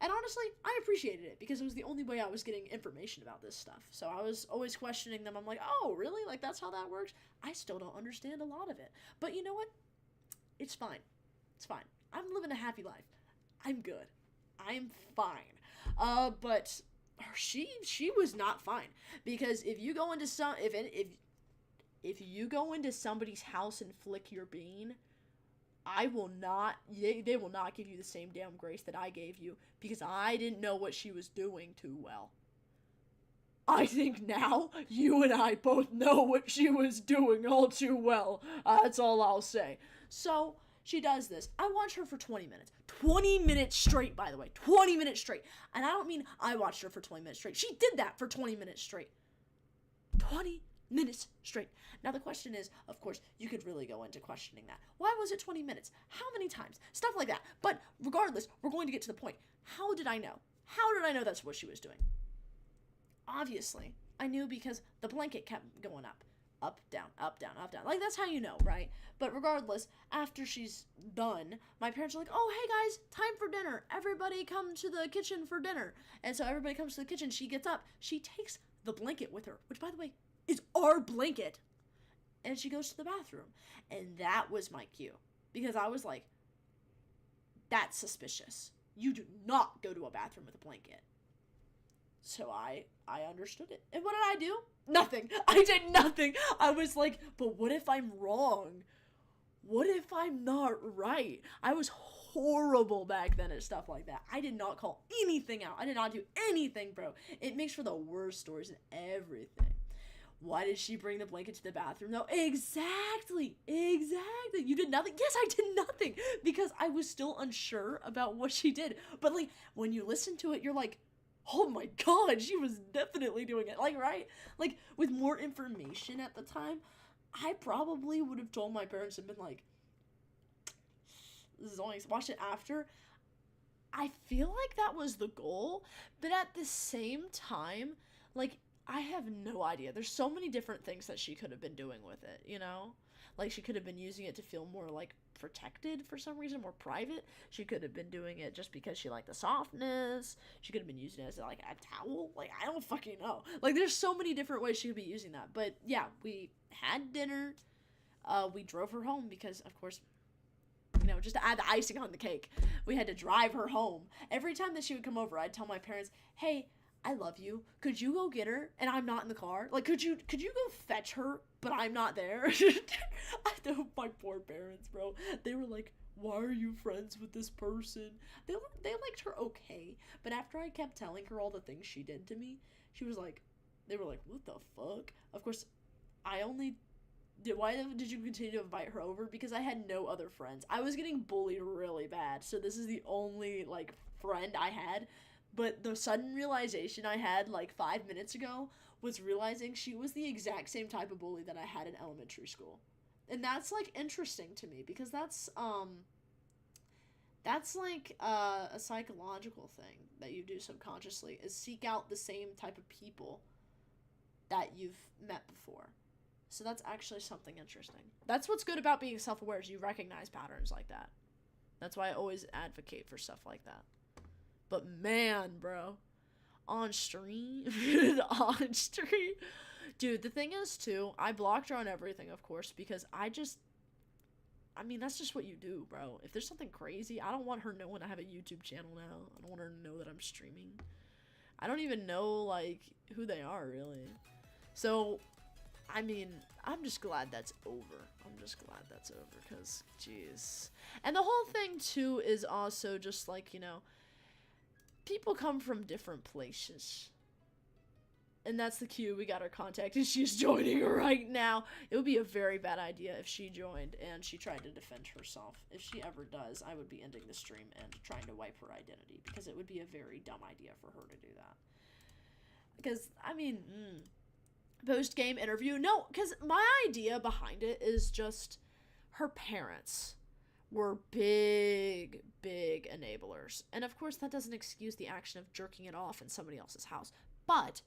And honestly, I appreciated it because it was the only way I was getting information about this stuff. So I was always questioning them. I'm like, oh, really? Like, that's how that works? I still don't understand a lot of it. But you know what? It's fine. It's fine. I'm living a happy life. I'm good. I'm fine. But she was not fine. Because if you go into if you go into somebody's house and flick your bean, they will not give you the same damn grace that I gave you because I didn't know what she was doing too well. I think now you and I both know what she was doing all too well. That's all I'll say. So she does this. I watch her for 20 minutes. 20 minutes straight, by the way. 20 minutes straight. And I don't mean I watched her for 20 minutes straight. She did that for 20 minutes straight. 20 minutes straight. Now the question is, of course, you could really go into questioning that. Why was it 20 minutes? How many times? Stuff like that. But regardless, we're going to get to the point. How did I know? How did I know that's what she was doing? Obviously, I knew because the blanket kept going up. Up, down, up, down, up, down. Like, that's how you know, right? But regardless, after she's done, my parents are like, oh, hey guys, time for dinner. Everybody come to the kitchen for dinner. And so everybody comes to the kitchen. She gets up. She takes the blanket with her, which, by the way, is our blanket. And she goes to the bathroom. And that was my cue. Because I was like, that's suspicious. You do not go to a bathroom with a blanket. So I understood it. And what did I do? Nothing. I did nothing. I was like, but what if I'm wrong? What if I'm not right? I was horrible back then at stuff like that. I did not call anything out. I did not do anything, bro. It makes for the worst stories and everything. Why did she bring the blanket to the bathroom? No, exactly. You did nothing? Yes, I did nothing. Because I was still unsure about what she did. But, like, when you listen to it, you're like, oh my god, she was definitely doing it. Like, right? Like, with more information at the time, I probably would have told my parents and been like, this is only, watch it after. I feel like that was the goal, but at the same time, like, I have no idea. There's so many different things that she could have been doing with it, you know? Like, she could have been using it to feel more, like, protected for some reason, more private. She could have been doing it just because she liked the softness. She could have been using it as, like, a towel. Like, I don't fucking know. Like, there's so many different ways she could be using that. But, yeah, we had dinner. We drove her home because, of course, you know, just to add the icing on the cake, we had to drive her home. Every time that she would come over, I'd tell my parents, hey, I love you. Could you go get her? And I'm not in the car. Like, could you go fetch her, but I'm not there? I know my poor parents, bro. They were like, why are you friends with this person? They liked her okay. But after I kept telling her all the things she did to me, she was like, they were like, what the fuck? Of course, why did you continue to invite her over? Because I had no other friends. I was getting bullied really bad. So this is the only, like, friend I had. But the sudden realization I had, like, 5 minutes ago was realizing she was the exact same type of bully that I had in elementary school. And that's, like, interesting to me because that's like, a psychological thing that you do subconsciously is seek out the same type of people that you've met before. So that's actually something interesting. That's what's good about being self-aware is you recognize patterns like that. That's why I always advocate for stuff like that. But man, bro, on stream, dude, the thing is too, I blocked her on everything, of course, because I mean, that's just what you do, bro. If there's something crazy, I don't want her knowing I have a YouTube channel now. I don't want her to know that I'm streaming. I don't even know, like, who they are, really. So, I mean, I'm just glad that's over. I'm just glad that's over, because, jeez. And the whole thing, too, is also just, like, you know, people come from different places. And that's the cue. We got her contact, and she's joining right now. It would be a very bad idea if she joined and she tried to defend herself. If she ever does, I would be ending the stream and trying to wipe her identity, because it would be a very dumb idea for her to do that. Because, I mean, post-game interview? No, because my idea behind it is just her parents were big enablers. And of course, that doesn't excuse the action of jerking it off in somebody else's house. But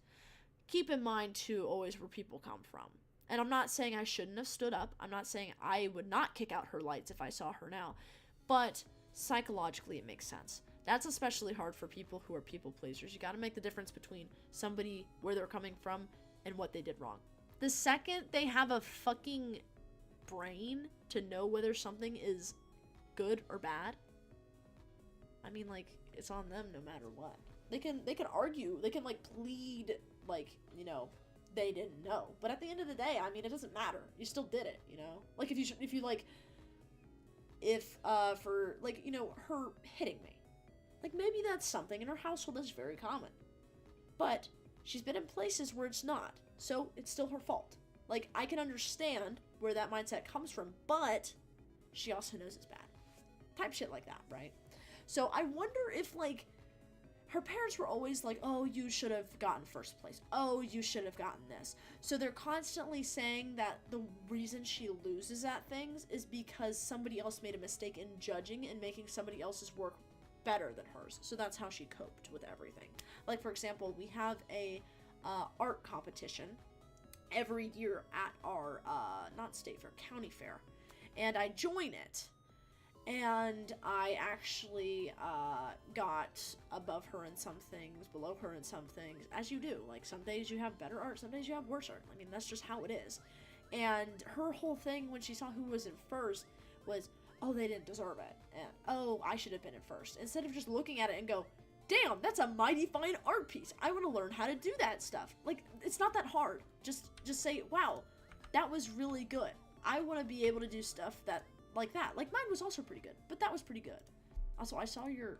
keep in mind, too, always where people come from. And I'm not saying I shouldn't have stood up. I'm not saying I would not kick out her lights if I saw her now. But psychologically, it makes sense. That's especially hard for people who are people pleasers. You gotta make the difference between somebody, where they're coming from, and what they did wrong. The second they have a fucking brain to know whether something is good or bad, I mean, like, it's on them no matter what. They can argue, they can, like, plead, like, you know, they didn't know. But at the end of the day, I mean, it doesn't matter. You still did it, you know? Like, for, like, you know, her hitting me. Like, maybe that's something in her household that's very common. But she's been in places where it's not. So, it's still her fault. Like, I can understand where that mindset comes from, but she also knows it's bad. Type shit like that, right? So, I wonder if, like, her parents were always like, oh, you should have gotten first place. Oh, you should have gotten this. So they're constantly saying that the reason she loses at things is because somebody else made a mistake in judging and making somebody else's work better than hers. So that's how she coped with everything. Like, for example, we have a art competition every year at our, not state fair, county fair. And I join it. And I actually got above her in some things, below her in some things, as you do. Like, some days you have better art, some days you have worse art. I mean, that's just how it is. And her whole thing when she saw who was in first was, oh, they didn't deserve it. And, oh, I should have been in first. Instead of just looking at it and go, damn, that's a mighty fine art piece. I want to learn how to do that stuff. Like, it's not that hard. Just say, wow, that was really good. I want to be able to do stuff that like that. Like, mine was also pretty good, but that was pretty good. Also, I saw your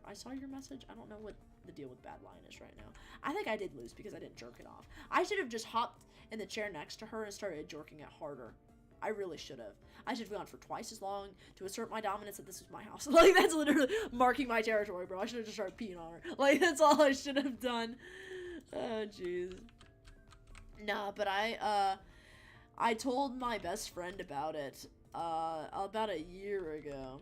message. I don't know what the deal with bad line is right now. I think I did lose because I didn't jerk it off. I should have just hopped in the chair next to her and started jerking it harder. I really should have. I should have gone for twice as long to assert my dominance that this was my house. Like, that's literally marking my territory, bro. I should have just started peeing on her. Like, that's all I should have done. Oh, jeez. Nah, but I told my best friend about it about a year ago,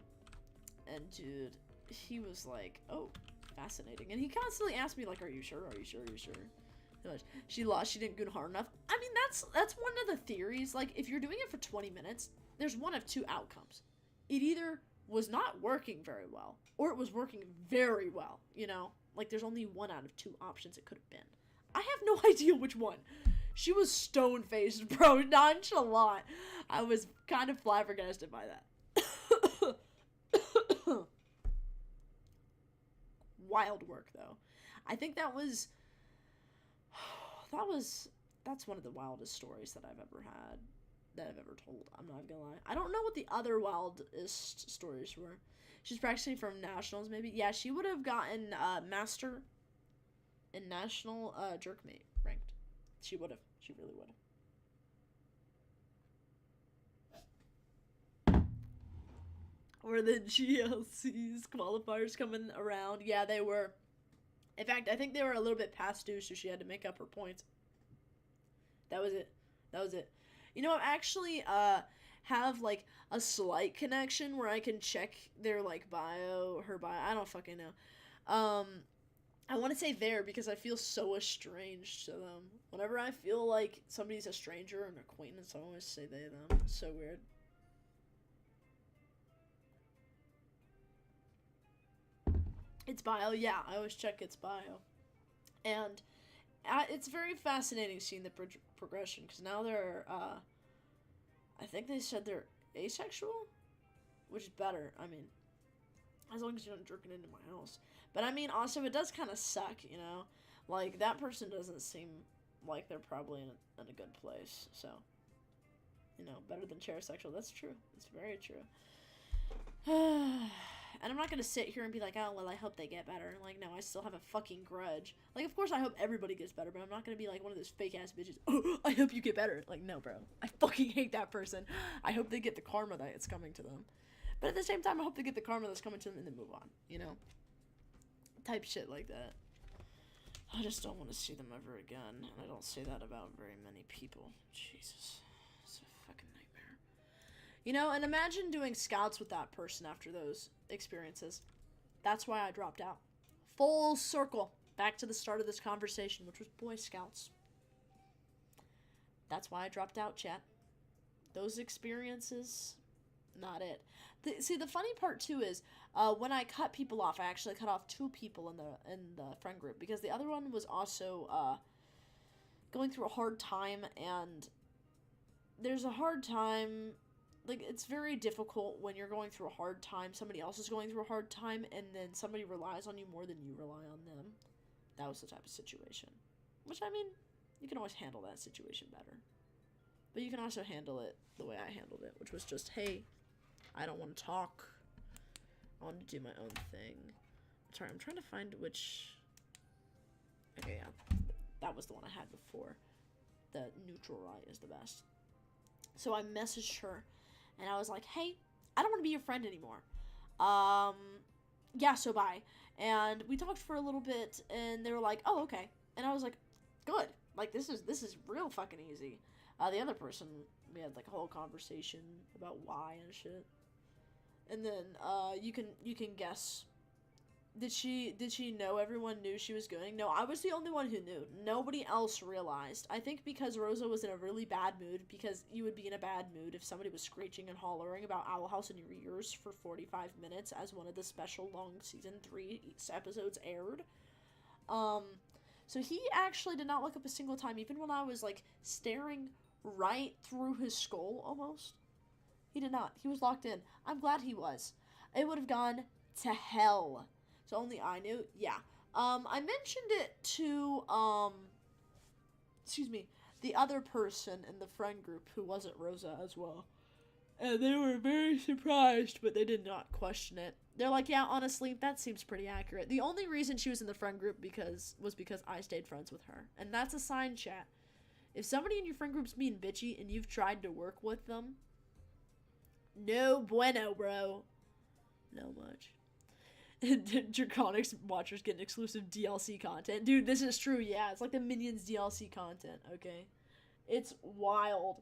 and dude, he was like, oh, fascinating, and he constantly asked me, like, are you sure, are you sure, are you sure? She lost, she didn't go hard enough. I mean, that's one of the theories. Like, if you're doing it for 20 minutes, there's one of two outcomes. It either was not working very well, or it was working very well, you know? Like, there's only one out of two options it could have been. I have no idea which one. She was stone-faced, bro, nonchalant. I was kind of flabbergasted by that. Wild work, though. I think that's one of the wildest stories that I've ever had, that I've ever told. I'm not gonna lie. I don't know what the other wildest stories were. She's practicing for nationals, maybe. Yeah, she would have gotten master and national jerkmate ranked. She would have. She really would have. Were the GLC's qualifiers coming around? Yeah, they were. In fact, I think they were a little bit past due, so she had to make up her points. That was it. That was it. You know, I actually have like a slight connection where I can check their like bio, her bio. I don't fucking know. I want to say there because I feel so estranged to them. Whenever I feel like somebody's a stranger or an acquaintance, I always say they, them. It's so weird. Its bio, yeah, I always check its bio. And it's very fascinating seeing the progression, because now they're, I think they said they're asexual, which is better. I mean, as long as you're not jerking into my house. But I mean, also, it does kind of suck, you know? Like, that person doesn't seem like they're probably in a good place, so, you know, better than chairosexual. That's true. It's very true. And I'm not gonna sit here and be like, oh, well, I hope they get better. Like, no, I still have a fucking grudge. Like, of course I hope everybody gets better, but I'm not gonna be like one of those fake-ass bitches. Oh, I hope you get better. Like, no, bro. I fucking hate that person. I hope they get the karma that it's coming to them. But at the same time, I hope they get the karma that's coming to them and then move on, you know? Type shit like that. I just don't want to see them ever again. And I don't say that about very many people. Jesus. It's a fucking nightmare. You know, and imagine doing scouts with that person after those experiences. That's why I dropped out. Full circle. Back to the start of this conversation, which was Boy Scouts. That's why I dropped out, chat. Those experiences, not it. See, the funny part, too, is when I cut people off, I actually cut off 2 people in the friend group, because the other one was also going through a hard time, and there's a hard time. Like, it's very difficult when you're going through a hard time, somebody else is going through a hard time, and then somebody relies on you more than you rely on them. That was the type of situation. Which, I mean, you can always handle that situation better. But you can also handle it the way I handled it, which was just, hey, I don't want to talk. I want to do my own thing. Sorry, I'm trying to find which... Okay, yeah. That was the one I had before. The neutral right is the best. So I messaged her, and I was like, hey, I don't want to be your friend anymore. Yeah, so bye. And we talked for a little bit, and they were like, oh, okay. And I was like, good. Like, this is real fucking easy. The other person, we had, like, a whole conversation about why and shit. And then, you can guess. Did she know everyone knew she was going? No, I was the only one who knew. Nobody else realized. I think because Rosa was in a really bad mood, because you would be in a bad mood if somebody was screeching and hollering about Owl House in your ears for 45 minutes as one of the special long season 3 episodes aired. So he actually did not look up a single time, even when I was, like, staring right through his skull, almost. He did not. He was locked in. I'm glad he was. It would have gone to hell. So only I knew? Yeah. I mentioned it to, the other person in the friend group who wasn't Rosa as well. And they were very surprised, but they did not question it. They're like, yeah, honestly, that seems pretty accurate. The only reason she was in the friend group was because I stayed friends with her. And that's a sign, chat. If somebody in your friend group's being bitchy and you've tried to work with them, no bueno, bro. No much. Draconics watchers getting exclusive DLC content. Dude, this is true, yeah. It's like the Minions DLC content, okay? It's wild.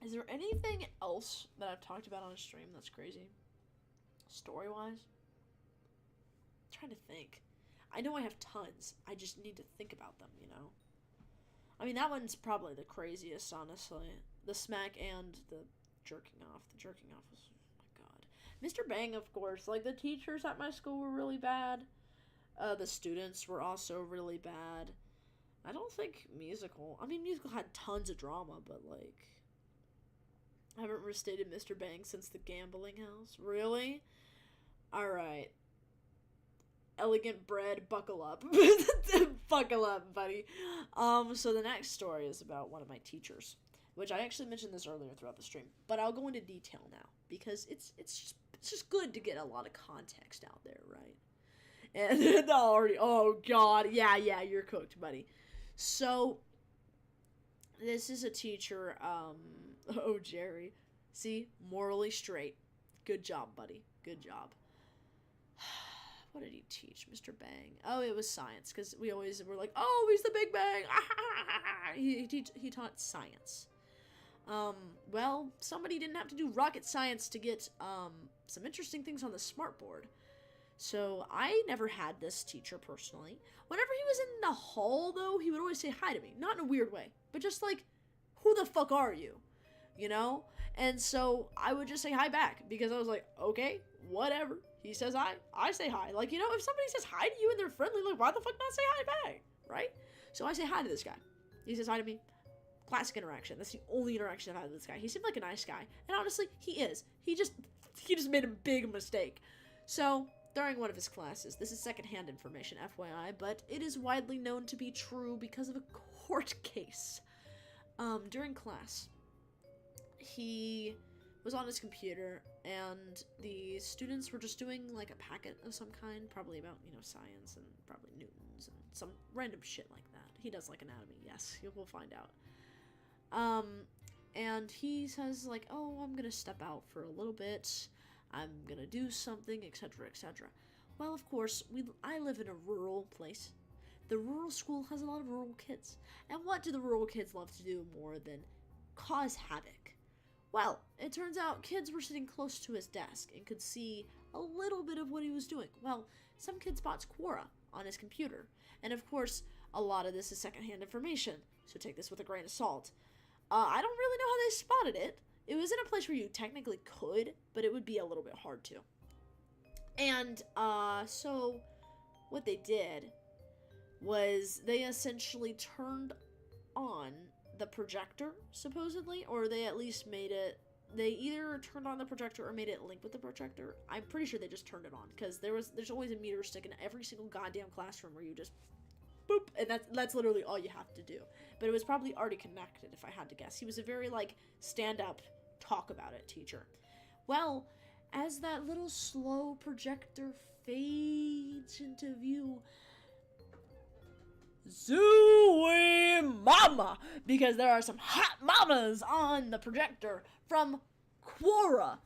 Is there anything else that I've talked about on stream that's crazy? Story-wise? I'm trying to think. I know I have tons. I just need to think about them, you know? I mean, that one's probably the craziest, honestly. The smack and the jerking off. The jerking off was, oh my god. Mr. Bang, of course. Like, the teachers at my school were really bad. The students were also really bad. I don't think musical had tons of drama, but, like, I haven't restated Mr. Bang since the gambling house. Really? Alright. Elegant bread, buckle up. Buckle up, buddy. So the next story is about one of my teachers, which I actually mentioned this earlier throughout the stream, but I'll go into detail now, because it's just good to get a lot of context out there, right? And already, oh god, yeah, you're cooked, buddy. So, this is a teacher, oh, Jerry. See? Morally straight. Good job, buddy. Good job. What did he teach, Mr. Bang? Oh, it was science, because we always were like, oh, he's the Big Bang! He taught science. Well, somebody didn't have to do rocket science to get, some interesting things on the smartboard. So, I never had this teacher, personally. Whenever he was in the hall, though, he would always say hi to me. Not in a weird way, but just like, who the fuck are you? You know? And so, I would just say hi back, because I was like, okay, whatever. He says hi, I say hi. Like, you know, if somebody says hi to you and they're friendly, like, why the fuck not say hi back? Right? So, I say hi to this guy. He says hi to me. Classic interaction. That's the only interaction I've had with this guy. He seemed like a nice guy. And honestly, he is. He just made a big mistake. So, during one of his classes, this is secondhand information, FYI, but it is widely known to be true because of a court case. During class, he was on his computer, and the students were just doing, like, a packet of some kind, probably about, you know, science, and probably Newton's, and some random shit like that. He does, like, anatomy, yes, we'll find out. And he says, like, oh, I'm gonna step out for a little bit, I'm gonna do something, etc., etc. Well, of course, I live in a rural place. The rural school has a lot of rural kids. And what do the rural kids love to do more than cause havoc? Well, it turns out kids were sitting close to his desk and could see a little bit of what he was doing. Well, some kid spots Quora on his computer. And of course, a lot of this is secondhand information, so take this with a grain of salt. I don't really know how they spotted it. It was in a place where you technically could, but it would be a little bit hard to. And, so, what they did was they essentially turned on the projector, supposedly, or they at least made it, they either turned on the projector or made it link with the projector. I'm pretty sure they just turned it on, because there's always a meter stick in every single goddamn classroom where you just boop, and that's literally all you have to do. But it was probably already connected, if I had to guess. He was a very, like, stand-up, talk about it teacher. Well, as that little slow projector fades into view, Zooey Mama! Because there are some hot mamas on the projector from Quora.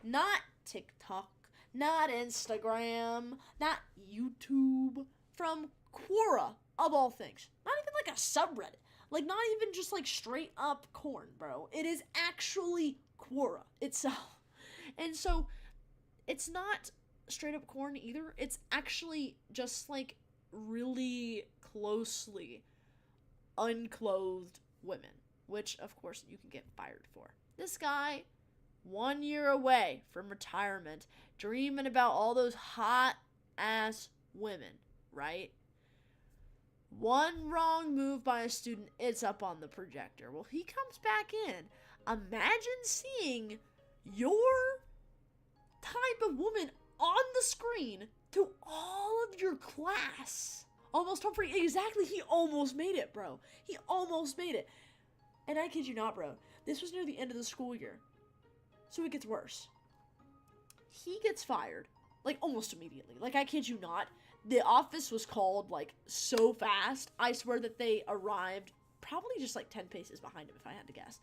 Not TikTok, not Instagram, not YouTube. From Quora, of all things. Not even like a subreddit. Like, not even just like straight up corn, bro. It is actually Quora itself. And so, it's not straight up corn either. It's actually just like really closely unclothed women, which of course you can get fired for. This guy, 1 year away from retirement, dreaming about all those hot ass women, right? One wrong move by a student, it's up on the projector. Well, he comes back in. Imagine seeing your type of woman on the screen to all of your class. Almost home free. Exactly, he almost made it, bro. He almost made it. And I kid you not, bro. This was near the end of the school year. So it gets worse. He gets fired. Like, almost immediately. Like, I kid you not. The office was called, like, so fast. I swear that they arrived probably just, like, 10 paces behind him, if I had to guess.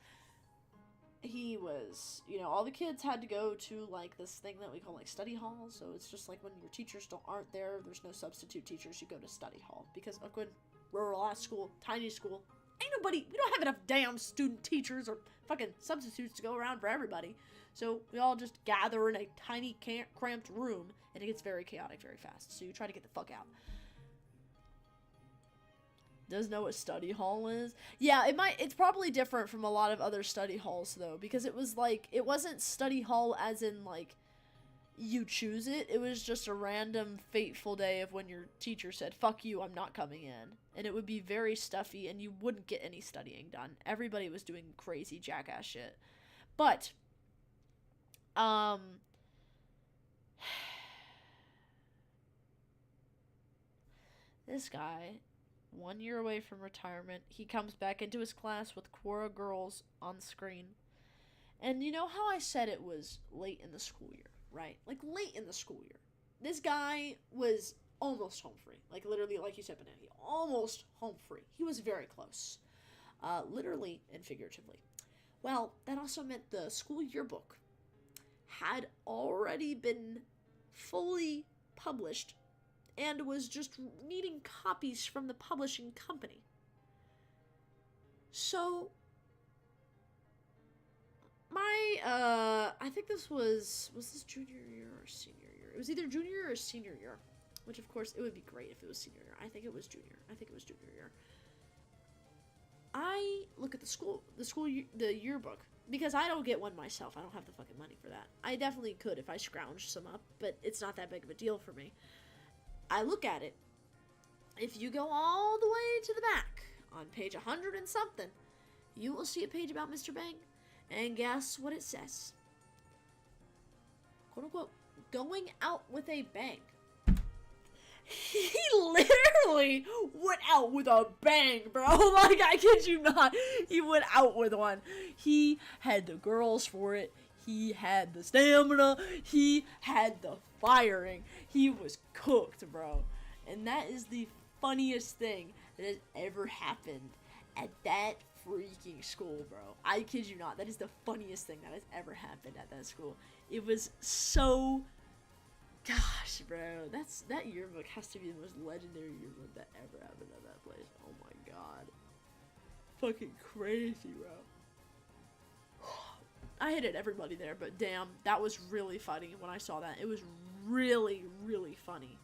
He was, you know, all the kids had to go to, like, this thing that we call, like, study hall. So it's just, like, when your teachers aren't there, there's no substitute teachers, you go to study hall. Because a good rural-ass school, tiny school, ain't nobody, we don't have enough damn student teachers or fucking substitutes to go around for everybody. So we all just gather in a tiny, cramped room, and it gets very chaotic very fast. So you try to get the fuck out. Doesn't know what study hall is. Yeah, it's probably different from a lot of other study halls though, because it was like, it wasn't study hall as in like you choose it. It was just a random fateful day of when your teacher said, fuck you, I'm not coming in. And it would be very stuffy and you wouldn't get any studying done. Everybody was doing crazy jackass shit. But this guy, 1 year away from retirement, he comes back into his class with Quora girls on screen. And you know how I said it was late in the school year, right? Like, late in the school year. This guy was almost home free. Like, literally, like you said, Banana, almost home free. He was very close. Literally and figuratively. Well, that also meant the school yearbook had already been fully published and was just needing copies from the publishing company. So, I think this was this junior year or senior year? It was either junior or senior year, which of course, it would be great if it was senior year. I think it was junior year. I look at the yearbook, because I don't get one myself. I don't have the fucking money for that. I definitely could if I scrounged some up, but it's not that big of a deal for me. I look at it. If you go all the way to the back, on page 100 and something, you will see a page about Mr. Bang. And guess what it says? Quote unquote, going out with a bang. He literally went out with a bang, bro. Like, I kid you not. He went out with one. He had the girls for it. He had the stamina. He had the firing. He was cooked, bro. And that is the funniest thing that has ever happened at that freaking school, bro. I kid you not. That is the funniest thing that has ever happened at that school. It was so... Gosh, bro. That yearbook has to be the most legendary yearbook that ever happened at that place. Oh my god. Fucking crazy, bro. I hated everybody there, but damn, that was really funny when I saw that. It was really, really funny.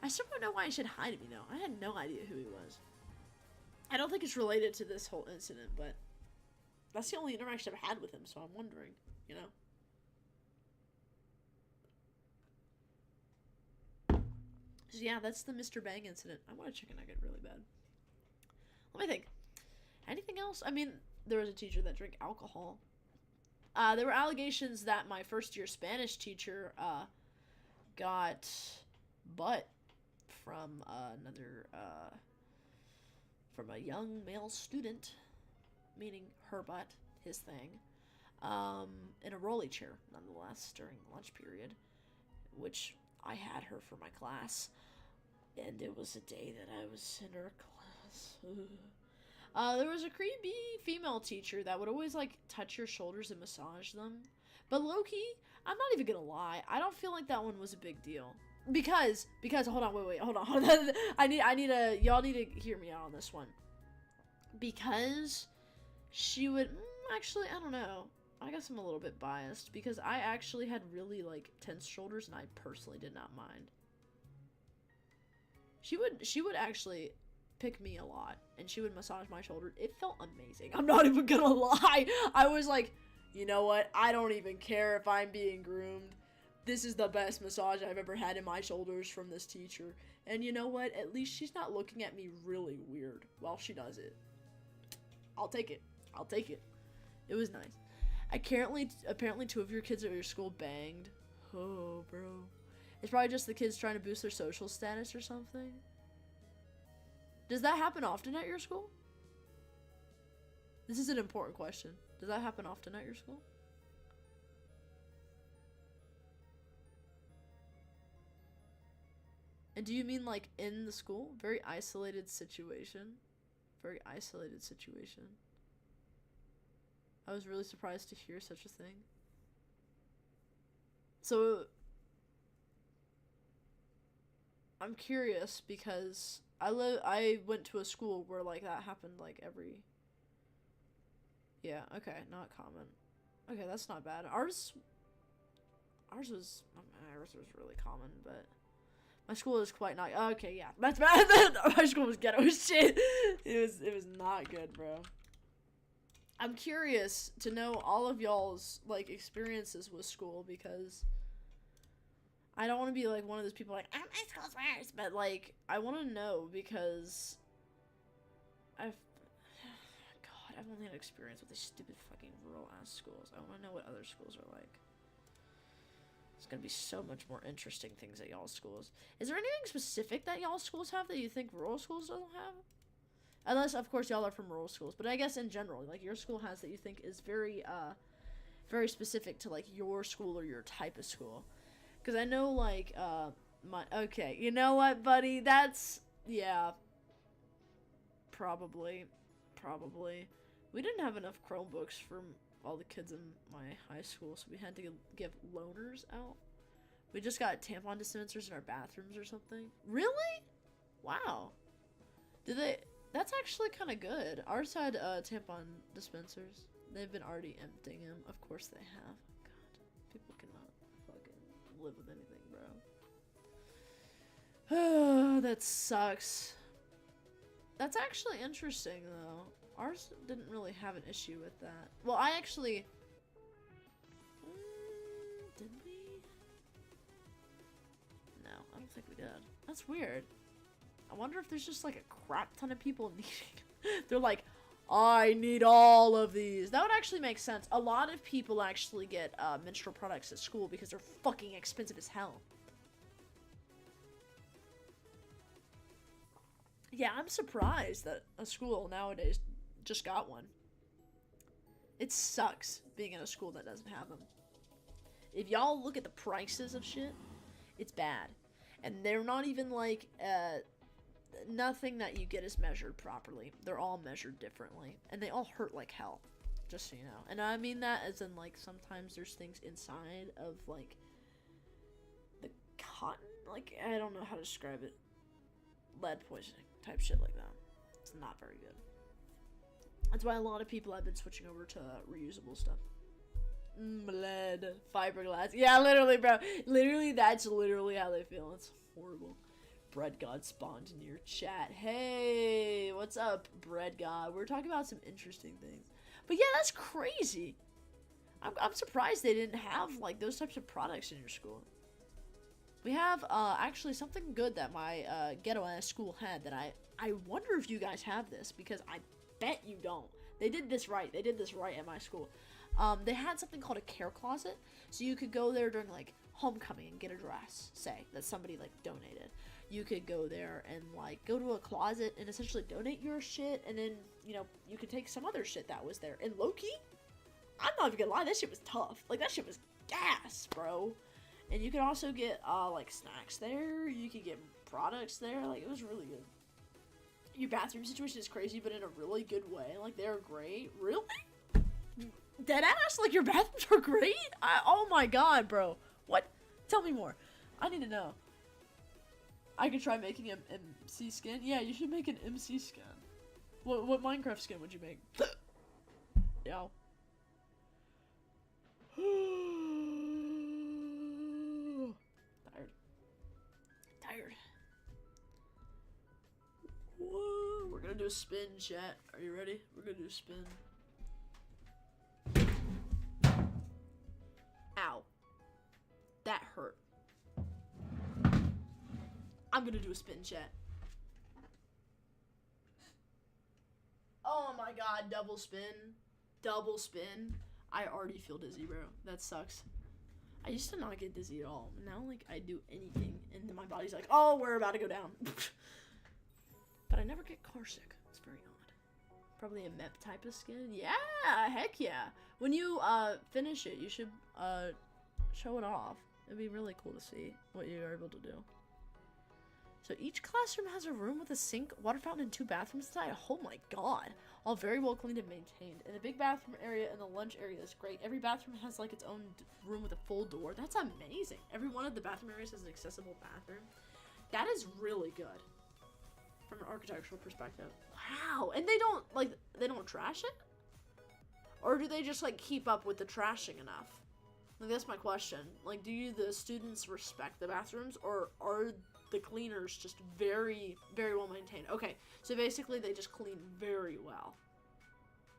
I still don't know why he should hide me, though. I had no idea who he was. I don't think it's related to this whole incident, but that's the only interaction I've had with him, so I'm wondering, you know? So yeah, that's the Mr. Bang incident. I want a chicken nugget really bad. Let me think. Anything else? I mean, there was a teacher that drank alcohol. There were allegations that my first year Spanish teacher got butt from from a young male student, meaning her butt, his thing, in a rolly chair, nonetheless, during lunch period, which I had her for my class, and it was a day that I was in her class. There was a creepy female teacher that would always, like, touch your shoulders and massage them, but low-key, I'm not even gonna lie, I don't feel like that one was a big deal. Because, hold on, wait, hold on. Y'all need to hear me out on this one. Because she would, actually, I don't know. I guess I'm a little bit biased, because I actually had really, like, tense shoulders, and I personally did not mind. She would actually pick me a lot, and she would massage my shoulder. It felt amazing. I'm not even gonna lie. I was like, you know what? I don't even care if I'm being groomed. This is the best massage I've ever had in my shoulders from this teacher. And you know what? At least she's not looking at me really weird while she does it. I'll take it. I'll take it. It was nice. Apparently 2 of your kids at your school banged. Oh, bro. It's probably just the kids trying to boost their social status or something. Does that happen often at your school? This is an important question. Does that happen often at your school? And do you mean, like, in the school? Very isolated situation. Very isolated situation. I was really surprised to hear such a thing. So, I'm curious because I went to a school where, like, that happened, like, every... Yeah, okay, not common. Okay, that's not bad. Ours was really common, but My school is quite not. Okay, yeah, that's bad. My school was ghetto as shit. It was not good, bro. I'm curious to know all of y'all's like experiences with school because I don't want to be like one of those people like, oh, my school's worse, but like I want to know because I've only had experience with these stupid fucking rural ass schools. I want to know what other schools are like. It's gonna be so much more interesting things at y'all's schools. Is there anything specific that y'all's schools have that you think rural schools don't have? Unless, of course, y'all are from rural schools. But I guess in general, like, your school has that you think is very, very specific to, like, your school or your type of school. Because I know, like, okay, you know what, buddy? That's, yeah. Probably. We didn't have enough Chromebooks for all the kids in my high school, so we had to give loaners out. We just got tampon dispensers in our bathrooms or something. Really? Wow. Did they... That's actually kind of good. Ours had tampon dispensers. They've been already emptying them. Of course they have. God, people cannot fucking live with anything, bro. That sucks. That's actually interesting, though. Ours didn't really have an issue with that. Well, I actually... did we? No, I don't think we did. That's weird. I wonder if there's just like a crap ton of people needing. They're like, I need all of these. That would actually make sense. A lot of people actually get menstrual products at school because they're fucking expensive as hell. Yeah, I'm surprised that a school nowadays just got one. It sucks being in a school that doesn't have them. If y'all look at the prices of shit, it's bad. And they're not even like, nothing that you get is measured properly. They're all measured differently. And they all hurt like hell. Just so you know. And I mean that as in, like, sometimes there's things inside of, like, the cotton? Like, I don't know how to describe it. Lead poisoning. Type shit like that. It's not very good. That's why a lot of people have been switching over to reusable stuff. Lead. Fiberglass. Yeah, literally, bro. Literally, that's literally how they feel. It's horrible. Bread God spawned in your chat. Hey, what's up, Bread God? We're talking about some interesting things. But yeah, that's crazy. I'm surprised they didn't have, like, those types of products in your school. We have, actually something good that my, ghetto-ass school had that I wonder if you guys have this, because I bet you don't. They did this right. They did this right at my school. They had something called a care closet, so you could go there during, like, homecoming and get a dress, say, that somebody, like, donated. You could go there and, like, go to a closet and essentially donate your shit, and then, you know, you could take some other shit that was there. And low-key, I'm not even gonna lie, that shit was tough. Like, that shit was gas, bro. And you could also get, like, snacks there. You could get products there. Like, it was really good. Your bathroom situation is crazy, but in a really good way. Like, they're great. Really? Deadass? Like, your bathrooms are great? Oh my god, bro. What? Tell me more. I need to know. I could try making an MC skin. Yeah, you should make an MC skin. What Minecraft skin would you make? Yo. Tired. Whoa, we're gonna do a spin, chat. Are you ready? We're gonna do a spin. Ow. That hurt. I'm gonna do a spin, chat. Oh my god, double spin. Double spin. I already feel dizzy, bro. That sucks. I used to not get dizzy at all. Now, like, I do anything, and then my body's like, oh, we're about to go down. But I never get car sick. It's very odd. Probably a mep type of skin. Yeah, heck yeah. When you, finish it, you should, show it off. It'd be really cool to see what you're able to do. So each classroom has a room with a sink, water fountain, and 2 bathrooms inside. Oh my god. All very well cleaned and maintained. And the big bathroom area and the lunch area is great. Every bathroom has like its own room with a full door. That's amazing. Every one of the bathroom areas has an accessible bathroom. That is really good. From an architectural perspective. Wow. And they don't trash it? Or do they just like keep up with the trashing enough? Like, that's my question. Like, do the students respect the bathrooms, or are the cleaners just very, very well maintained? Okay, so basically they just clean very well.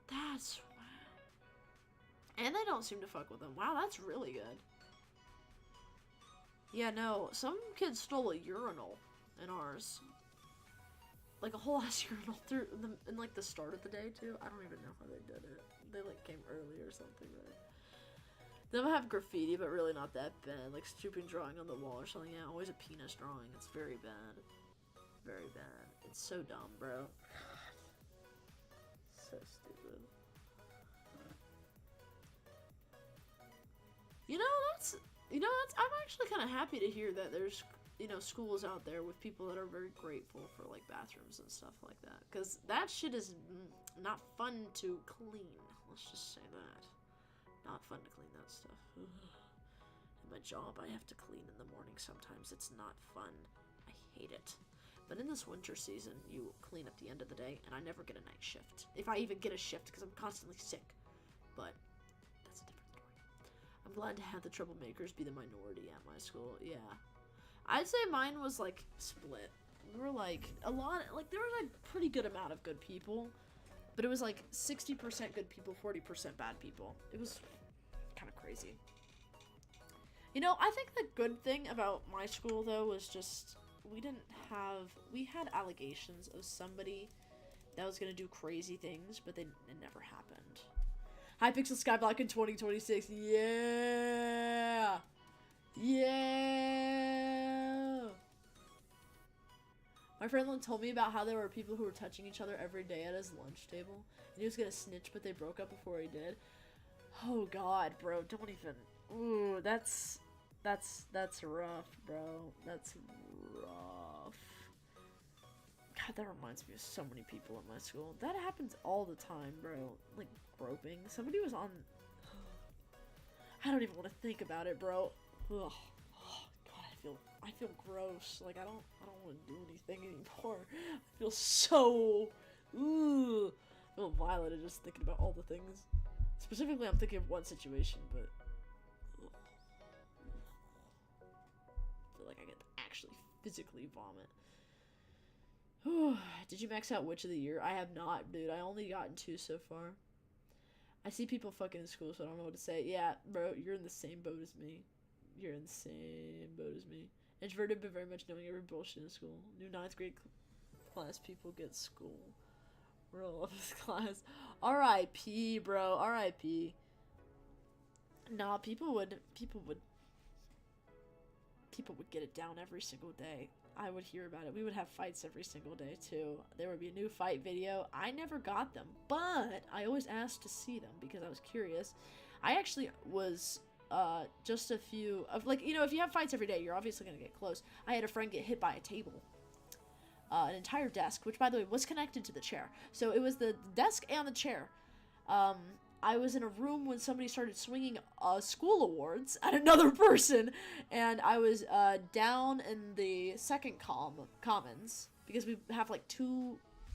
That's wow. And they don't seem to fuck with them. Wow, that's really good. Yeah, no, some kids stole a urinal in ours. Like a whole ass urinal through in like the start of the day too. I don't even know how they did it. They like came early or something, right? They don't have graffiti, but really not that bad. Like stupid drawing on the wall or something. Yeah, always a penis drawing. It's very bad. Very bad. It's so dumb, bro. So stupid. I'm actually kind of happy to hear that there's, schools out there with people that are very grateful for, like, bathrooms and stuff like that. Because that shit is not fun to clean. Let's just say that. Not fun to clean that stuff. In my job, I have to clean in the morning sometimes. It's not fun. I hate it. But in this winter season, you clean at the end of the day, and I never get a night shift. If I even get a shift, because I'm constantly sick. But that's a different story. I'm glad to have the troublemakers be the minority at my school. Yeah. I'd say mine was, like, split. We were, like, there was a pretty good amount of good people. But it was, like, 60% good people, 40% bad people. It was kind of crazy. I think the good thing about my school, though, was just we had allegations of somebody that was gonna do crazy things, but it never happened. Hypixel Skyblock in 2026. Yeah! Yeah! My friend told me about how there were people who were touching each other every day at his lunch table. And he was gonna snitch, but they broke up before he did. Oh god, bro, don't even. Ooh, that's rough, bro. That's rough. God, that reminds me of so many people at my school. That happens all the time, bro. Like, groping. Somebody was on... I don't even want to think about it, bro. Ugh. Oh, God, I feel gross. Like, I don't want to do anything anymore. I feel so... Ooh. I feel violated just thinking about all the things. Specifically, I'm thinking of one situation, but... I feel like I could actually physically vomit. Did you max out Witch of the Year? I have not, dude. I only gotten 2 so far. I see people fucking in school, so I don't know what to say. Yeah, bro, you're in the same boat as me. You're in the same boat as me. Introverted, but very much knowing every bullshit in school. New 9th grade class people get school. Roll up this class. R.I.P., bro. R.I.P. Nah, people would get it down every single day. I would hear about it. We would have fights every single day, too. There would be a new fight video. I never got them, but I always asked to see them because I was curious. I actually was, just a few of, like, if you have fights every day, you're obviously gonna get close. I had a friend get hit by a table. An entire desk, which, by the way, was connected to the chair. So it was the desk and the chair. I was in a room when somebody started swinging school awards at another person, and I was down in the second commons, because we have like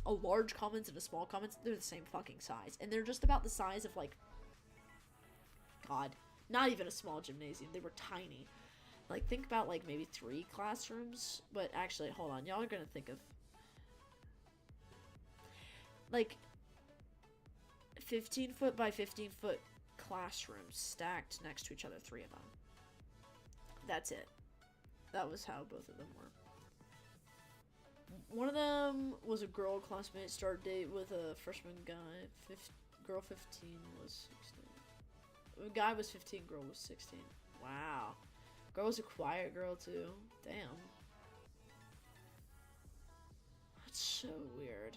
a large commons and a small commons. They're the same fucking size, and they're just about the size of, like, God, not even a small gymnasium. They were tiny. Like, think about, like, maybe 3 classrooms, but actually, hold on, y'all are gonna think of, like, 15-foot by 15-foot classrooms stacked next to each other, 3 of them. That's it. That was how both of them were. One of them was a girl classmate, start date with a freshman guy. Girl 15 was 16. The guy was 15, girl was 16. Wow. Girl was a quiet girl, too. Damn. That's so weird.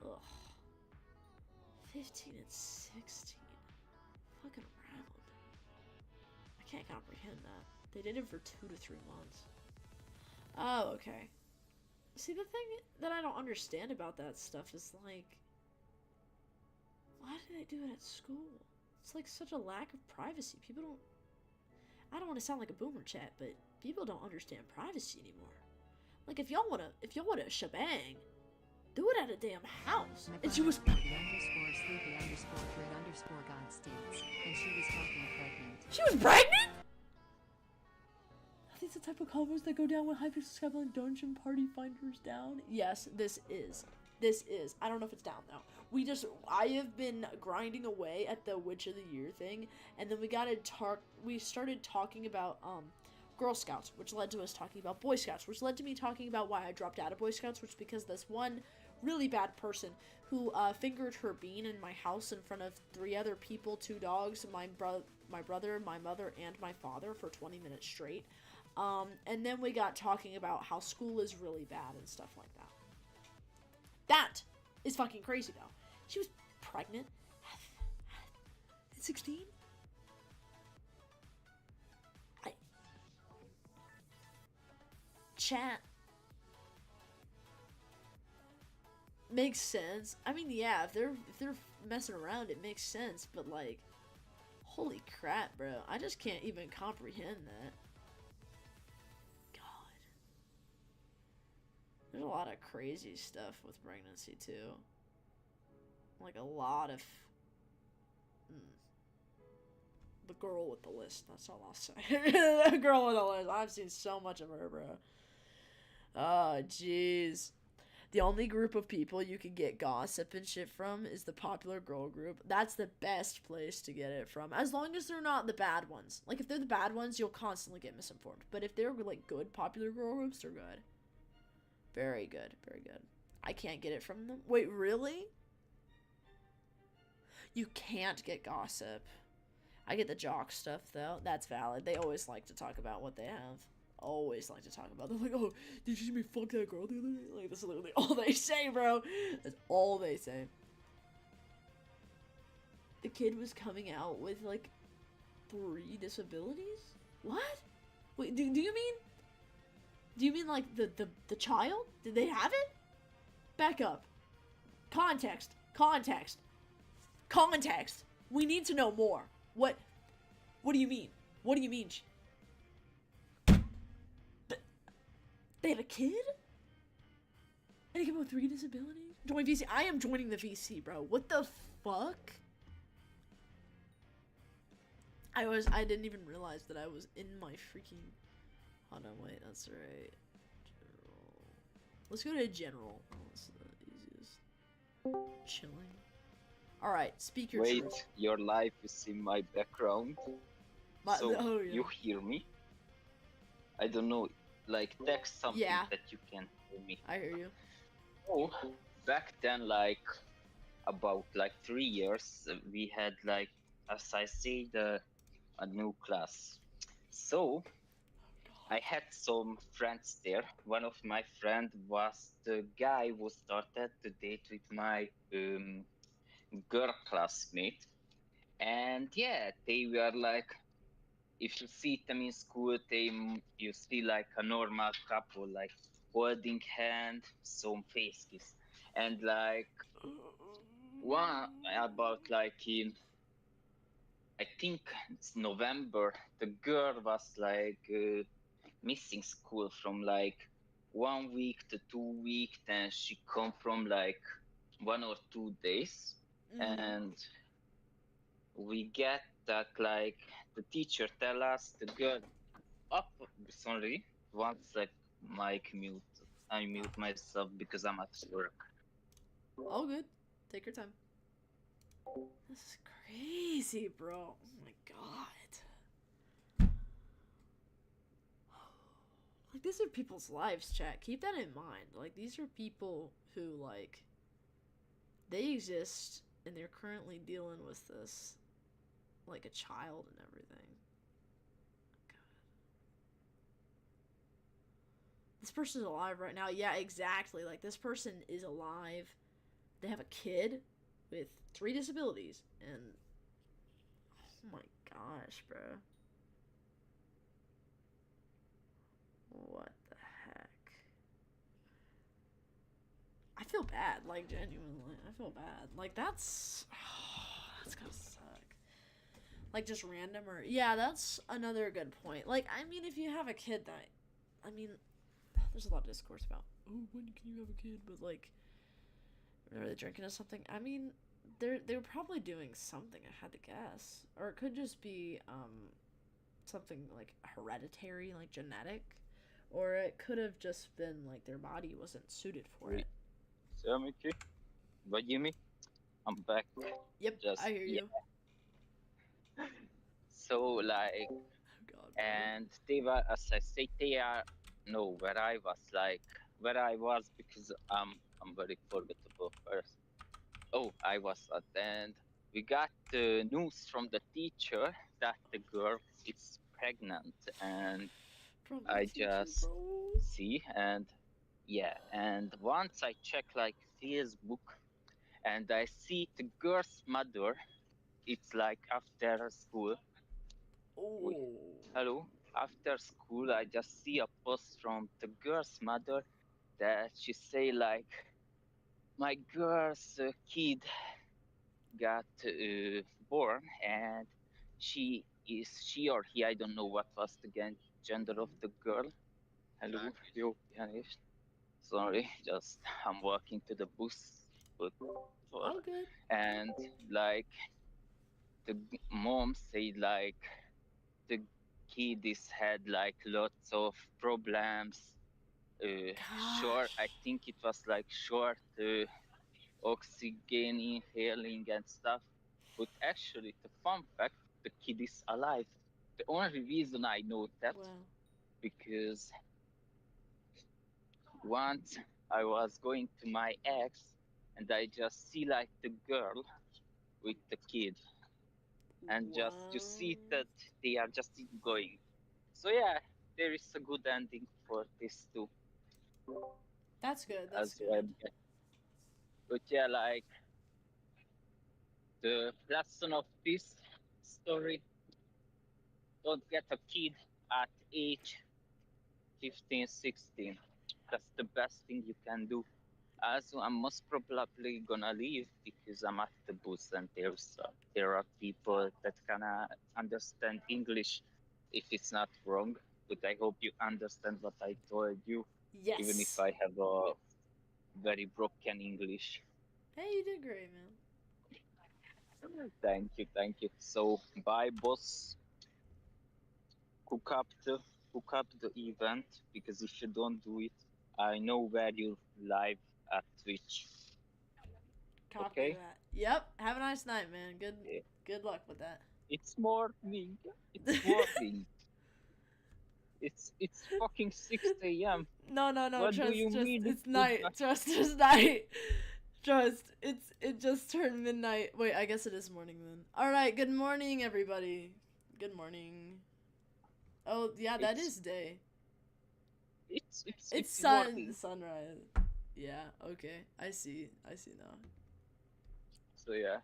Ugh. 15 and 16. Fucking around. I can't comprehend that. They did it for 2 to 3 months. Oh, okay. See, the thing that I don't understand about that stuff is, like, why do they do it at school? It's like such a lack of privacy. People don't... I don't want to sound like a boomer chat, but people don't understand privacy anymore. Like, if y'all want a shebang, Do it at a damn house. And she was. She was pregnant? Are these the type of combos that go down when Hypixel Skyblock Dungeon Party Finders down? Yes, this is. This is. I don't know if it's down though. I have been grinding away at the Witch of the Year thing, and then we started talking about Girl Scouts, which led to us talking about Boy Scouts, which led to me talking about why I dropped out of Boy Scouts, which because this one really bad person who fingered her bean in my house in front of 3 other people, 2 dogs, my brother, my mother, and my father for 20 minutes straight. And then we got talking about how school is really bad and stuff like that. That is fucking crazy though. She was pregnant at 16? Chat. Makes sense. I mean, yeah, if they're messing around, it makes sense, but like, holy crap, bro. I just can't even comprehend that. God. There's a lot of crazy stuff with pregnancy, too. Like, a lot of... The girl with the list, that's all I'll say. The girl with the list. I've seen so much of her, bro. Oh, jeez. The only group of people you can get gossip and shit from is the popular girl group. That's the best place to get it from. As long as they're not the bad ones. Like, if they're the bad ones, you'll constantly get misinformed. But if they're, like, good popular girl groups, they're good. Very good. Very good. I can't get it from them. Wait, really? You can't get gossip. I get the jock stuff, though. That's valid. They always like to talk about what they have. Always like to talk about. They're like, oh, did you see me fuck that girl the other day? Like, that's literally all they say, bro. That's all they say. The kid was coming out with, like, 3 disabilities? What? Wait, do you mean? Do you mean, like, the child? Did they have it? Back up. Context. Context. Context. We need to know more. What do you mean? What do you mean? They have a kid? And they came out with 3 disabilities? Join VC. I am joining the VC, bro. What the fuck? I didn't even realize that I was in my freaking... Hold on, wait, that's right. General. Let's go to general. Oh, that's the easiest. Chilling. Alright, speak your Wait, truth. your life is in my background. So Oh, yeah. you hear me? I don't know, like text something Yeah. that you can hear me. I hear you. Oh, back then, like about like 3 years, we had like, as I said, a new class. So I had some friends there. One of my friend was the guy who started to date with my girl classmate, and yeah, they were like, if you see them in school, you see like a normal couple, like holding hand, some face kiss, and like one about like in, I think it's November, the girl was like missing school from like 1 week to 2 weeks, then she come from like 1 or 2 days, and we get that like the teacher tell us the girl up. Sorry, once like mic mute. I mute myself because I'm at work. All good. Take your time. This is crazy, bro. Oh my god. Like, these are people's lives, chat. Keep that in mind. Like, these are people who, like, they exist and they're currently dealing with this like a child and everything. God. This person's alive right now. Yeah, exactly. Like, this person is alive. They have a kid with 3 disabilities, and oh my gosh, bro. What the heck? I feel bad, like, genuinely. I feel bad. Like, that's gotta suck. Like, just random, or yeah, that's another good point. Like, I mean, if you have a kid that, I mean, there's a lot of discourse about, oh, when can you have a kid, but like, Were they drinking or something? I mean, they were probably doing something, I had to guess. Or it could just be something like hereditary, like genetic. Or it could have just been like their body wasn't suited for it. So, Mickey, what do you mean? I'm back. Yep, Just, I hear yeah. you. So, like, Oh god, bro. and they were, as I say, they are, no, where I was, because I'm very forgettable person. Oh, I was at the end. We got the news from the teacher that the girl is pregnant, and From the I teacher, just bro. see, and yeah, and once I check like Facebook, and I see the girl's mother. It's like after school. Wait, Oh. hello. After school, I just see a post from the girl's mother that she say like, my girl's kid got born, and she or he, I don't know what was the gender of the girl. Hello, you pianist. Sorry, just I'm walking to the bus, but All good. and like the mom said like the kid is had like lots of problems. Short, I Gosh. think it was like short oxygen inhaling and stuff. But actually, the fun fact, the kid is alive. The only reason I know that Wow. because once I was going to my ex and I just see like the girl with the kid and just you see that they are just going. So yeah, there is a good ending for this too That's good. That's as well. good. But yeah, like the lesson of this story: don't get a kid at age 15, 16. That's the best thing you can do. Also, I'm most probably gonna leave because I'm at the bus and there are people that can understand English if it's not wrong. But I hope you understand what I told you, even if Yes. I have a very broken English. Hey, you did great, man. Thank you. So bye, boss. Cook up the cook up the event because if you don't do it, I know where you live at Twitch. Copy Okay? that. Yep. Have a nice night, man. Yeah. Good luck with that. It's morning. It's morning. It's fucking 6 a.m. No, What do trust, you mean it's good night. night? Trust, it's night. Trust, it just turned midnight. Wait, I guess it is morning then. Alright, good morning, everybody. Good morning. Oh, yeah, that is day. It's morning. Sunrise. Yeah, okay. I see now. So yeah.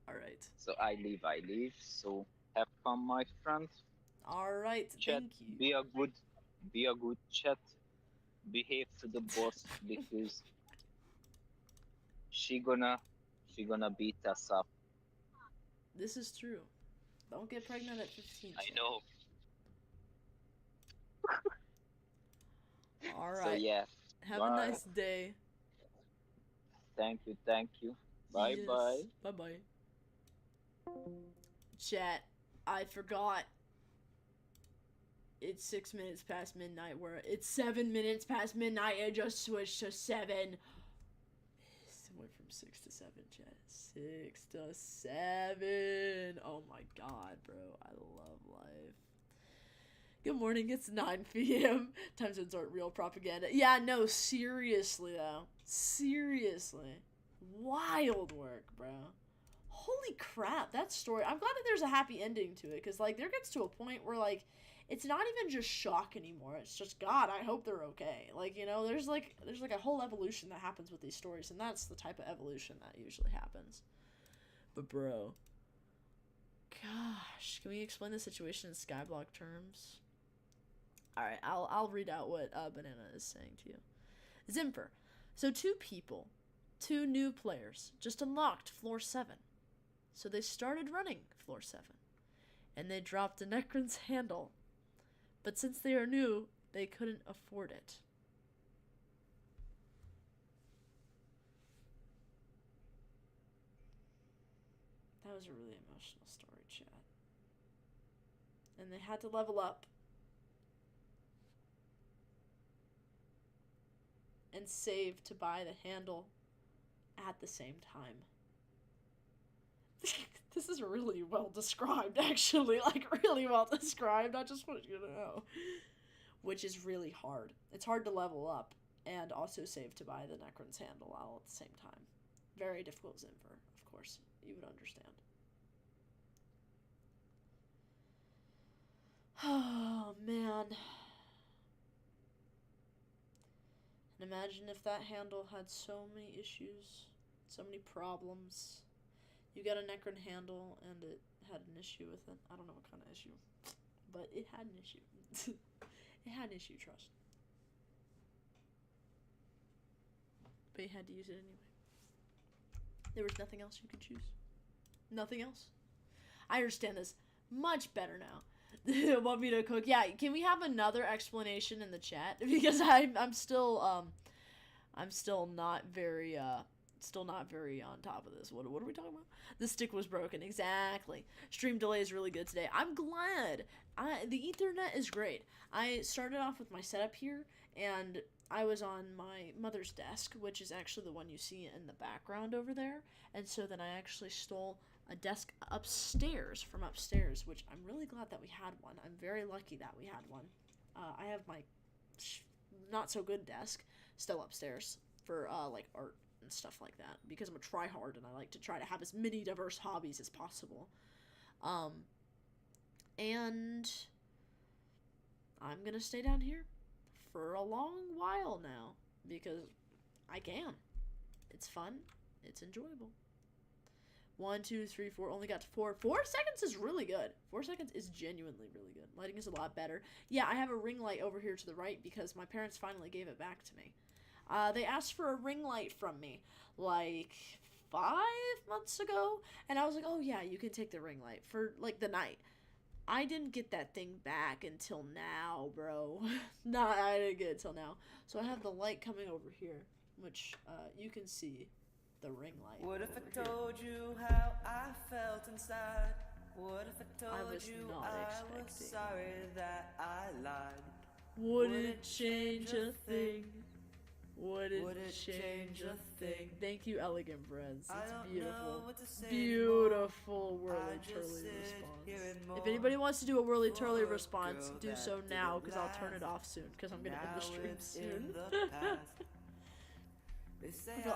Alright. So I leave. So have fun, my friend. Alright, Chat. thank you. Be a good chat. Behave to the boss because she gonna beat us up. This is true. Don't get pregnant at 15. I Chat. know. Alright. So yeah. Have Bye. a nice day. Thank you. Bye Yes. bye. Bye. Chat, I forgot. It's 6 minutes past midnight. It's 7 minutes past midnight. I just switched to 7. It went from 6 to 7, chat. 6 to 7. Oh my god, bro. I love life. Good morning. It's 9 p.m. Time zones aren't real propaganda. Yeah, no, seriously though. Seriously. Wild work, bro. Holy crap, that story. I'm glad that there's a happy ending to it, because, like, there gets to a point where, like, it's not even just shock anymore. It's just, God, I hope they're okay. Like, you know, there's a whole evolution that happens with these stories, and that's the type of evolution that usually happens. But, bro. Gosh, can we explain the situation in Skyblock terms? Alright, I'll read out what Banana is saying to you. Zimper. So 2 people, 2 new players, just unlocked floor 7. So they started running floor 7. And they dropped a Necron's handle. But since they are new, they couldn't afford it. was a really emotional story, chat. And they had to level up. And save to buy the handle at the same time. This is really well described, actually. Like, really well described. I just want you to know. Which is really hard. It's hard to level up and also save to buy the Necron's handle all at the same time. Very difficult Zinver, of course. You would understand. Oh, man. And imagine if that handle had so many issues, so many problems. You got a Necron handle and it had an issue with it. I don't know what kind of issue, but it had an issue. It had an issue, trust. But you had to use it anyway. There was nothing else you could choose. Nothing else. I understand this much better now. Want me to cook? Yeah, can we have another explanation in the chat? Because I'm still not very on top of this. What are we talking about? The stick was broken. Exactly. Stream delay is really good today. I'm glad. The Ethernet is great. I started off with my setup here, and I was on my mother's desk, which is actually the one you see in the background over there. And so then I actually stole a desk upstairs from upstairs, which I'm really glad that we had one. I'm very lucky that we had one. I have my not so good desk still upstairs for like art and stuff like that, because I'm a tryhard and I like to try to have as many diverse hobbies as possible. And I'm gonna stay down here for a long while now because I can. It's fun. It's enjoyable. 1, 2, 3, 4. Only got to 4. 4 seconds is really good. 4 seconds is genuinely really good. Lighting is a lot better. Yeah, I have a ring light over here to the right because my parents finally gave it back to me. They asked for a ring light from me like 5 months ago, and I was like, oh yeah, you can take the ring light for like the night. I didn't get that thing back until now, bro. Nah, I didn't get it till now. So I have the light coming over here, which you can see the ring light. What if I told you how I felt inside? What if I told you I was sorry that I lied? Would it change a thing? Would it change a thing? Thank you, Elegant Breads. It's beautiful. Beautiful Whirly Turly response. If anybody wants to do a Whirly Turly response, do so now, because I'll turn it off soon, because I'm gonna end the stream soon.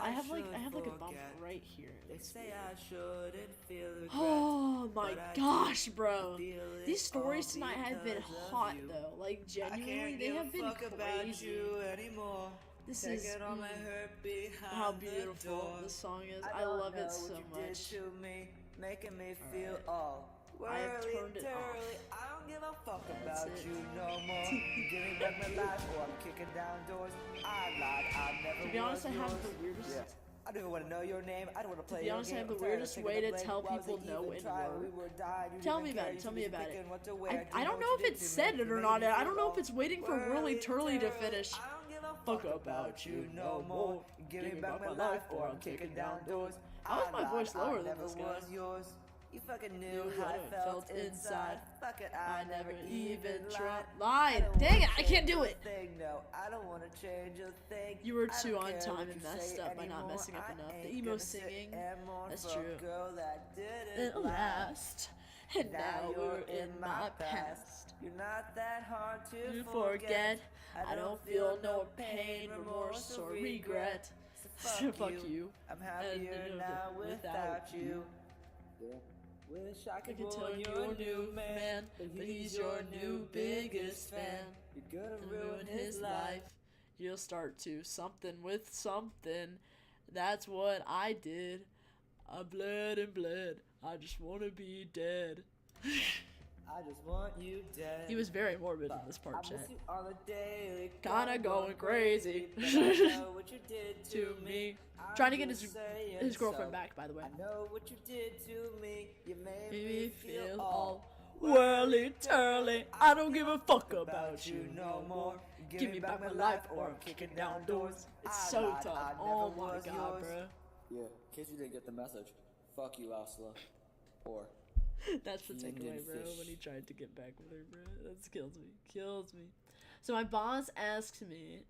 I have like a bump right here. Oh my gosh, bro. These stories tonight have been hot though. Like genuinely, they have been crazy. This is how beautiful this song is. I love it so much. I have turned it off. I don't give a fuck about you no more. Give me back my life or I'm kicking down doors. I lied, I never To be honest, I was have yours. the weirdest. Yeah. I don't even want to know your name. I don't want to play To be your honest, I game. have the I'm tired of weirdest taking way the to blame. tell Why was people it no even in try? word. We were dying. You Tell didn't me about care. it. You Tell me just about picking it. what to wear. I don't know if it said it or not. I don't know if it's waiting for Whirly Turly to finish. I don't give a Fuck about you no more. Give me back my life or I'm kicking down doors. How is my lied, voice lower I than never this guy? was yours. You fucking knew Knew how how I it felt felt inside. inside. Fuck it, I never even tried. Lied. don't Dang wanna it, I can't change do a it. thing, no, I don't want to change a thing. You were I too don't on care time what and you messed say up by not anymore. messing up I enough. The ain't emo gonna sit singing. and mourn That's for a true. girl that didn't It last. And now we're in my past. You're not that hard to You forget. forget. I don't feel no pain, remorse, or regret. So Fuck you. I'm happier now without you. Yeah. Wish I I could can tell warn you're a new man, but he's your new biggest fan. You're gonna And ruin his life. You'll start to something with something. That's what I did. I bled and bled. I just wanna be dead. I just want you dead. He was very morbid in this part, I chat. miss you on the daily. Kinda going crazy. But I know what you did To to me. I'm Trying to get just his saying girlfriend so. back, by the way. I know what you did to me. You made Made me me feel all all whirly turly. I don't give a fuck about you no more. Give Give me back my life or I'm kicking down doors. It's I so lied, tough. I Oh never my was god, yours. bro. Yeah, in case you didn't get the message. Fuck you, Asla. Or That's the Indian takeaway, bro, fish. when he tried to get back with her, bro. That kills me. So my boss asked me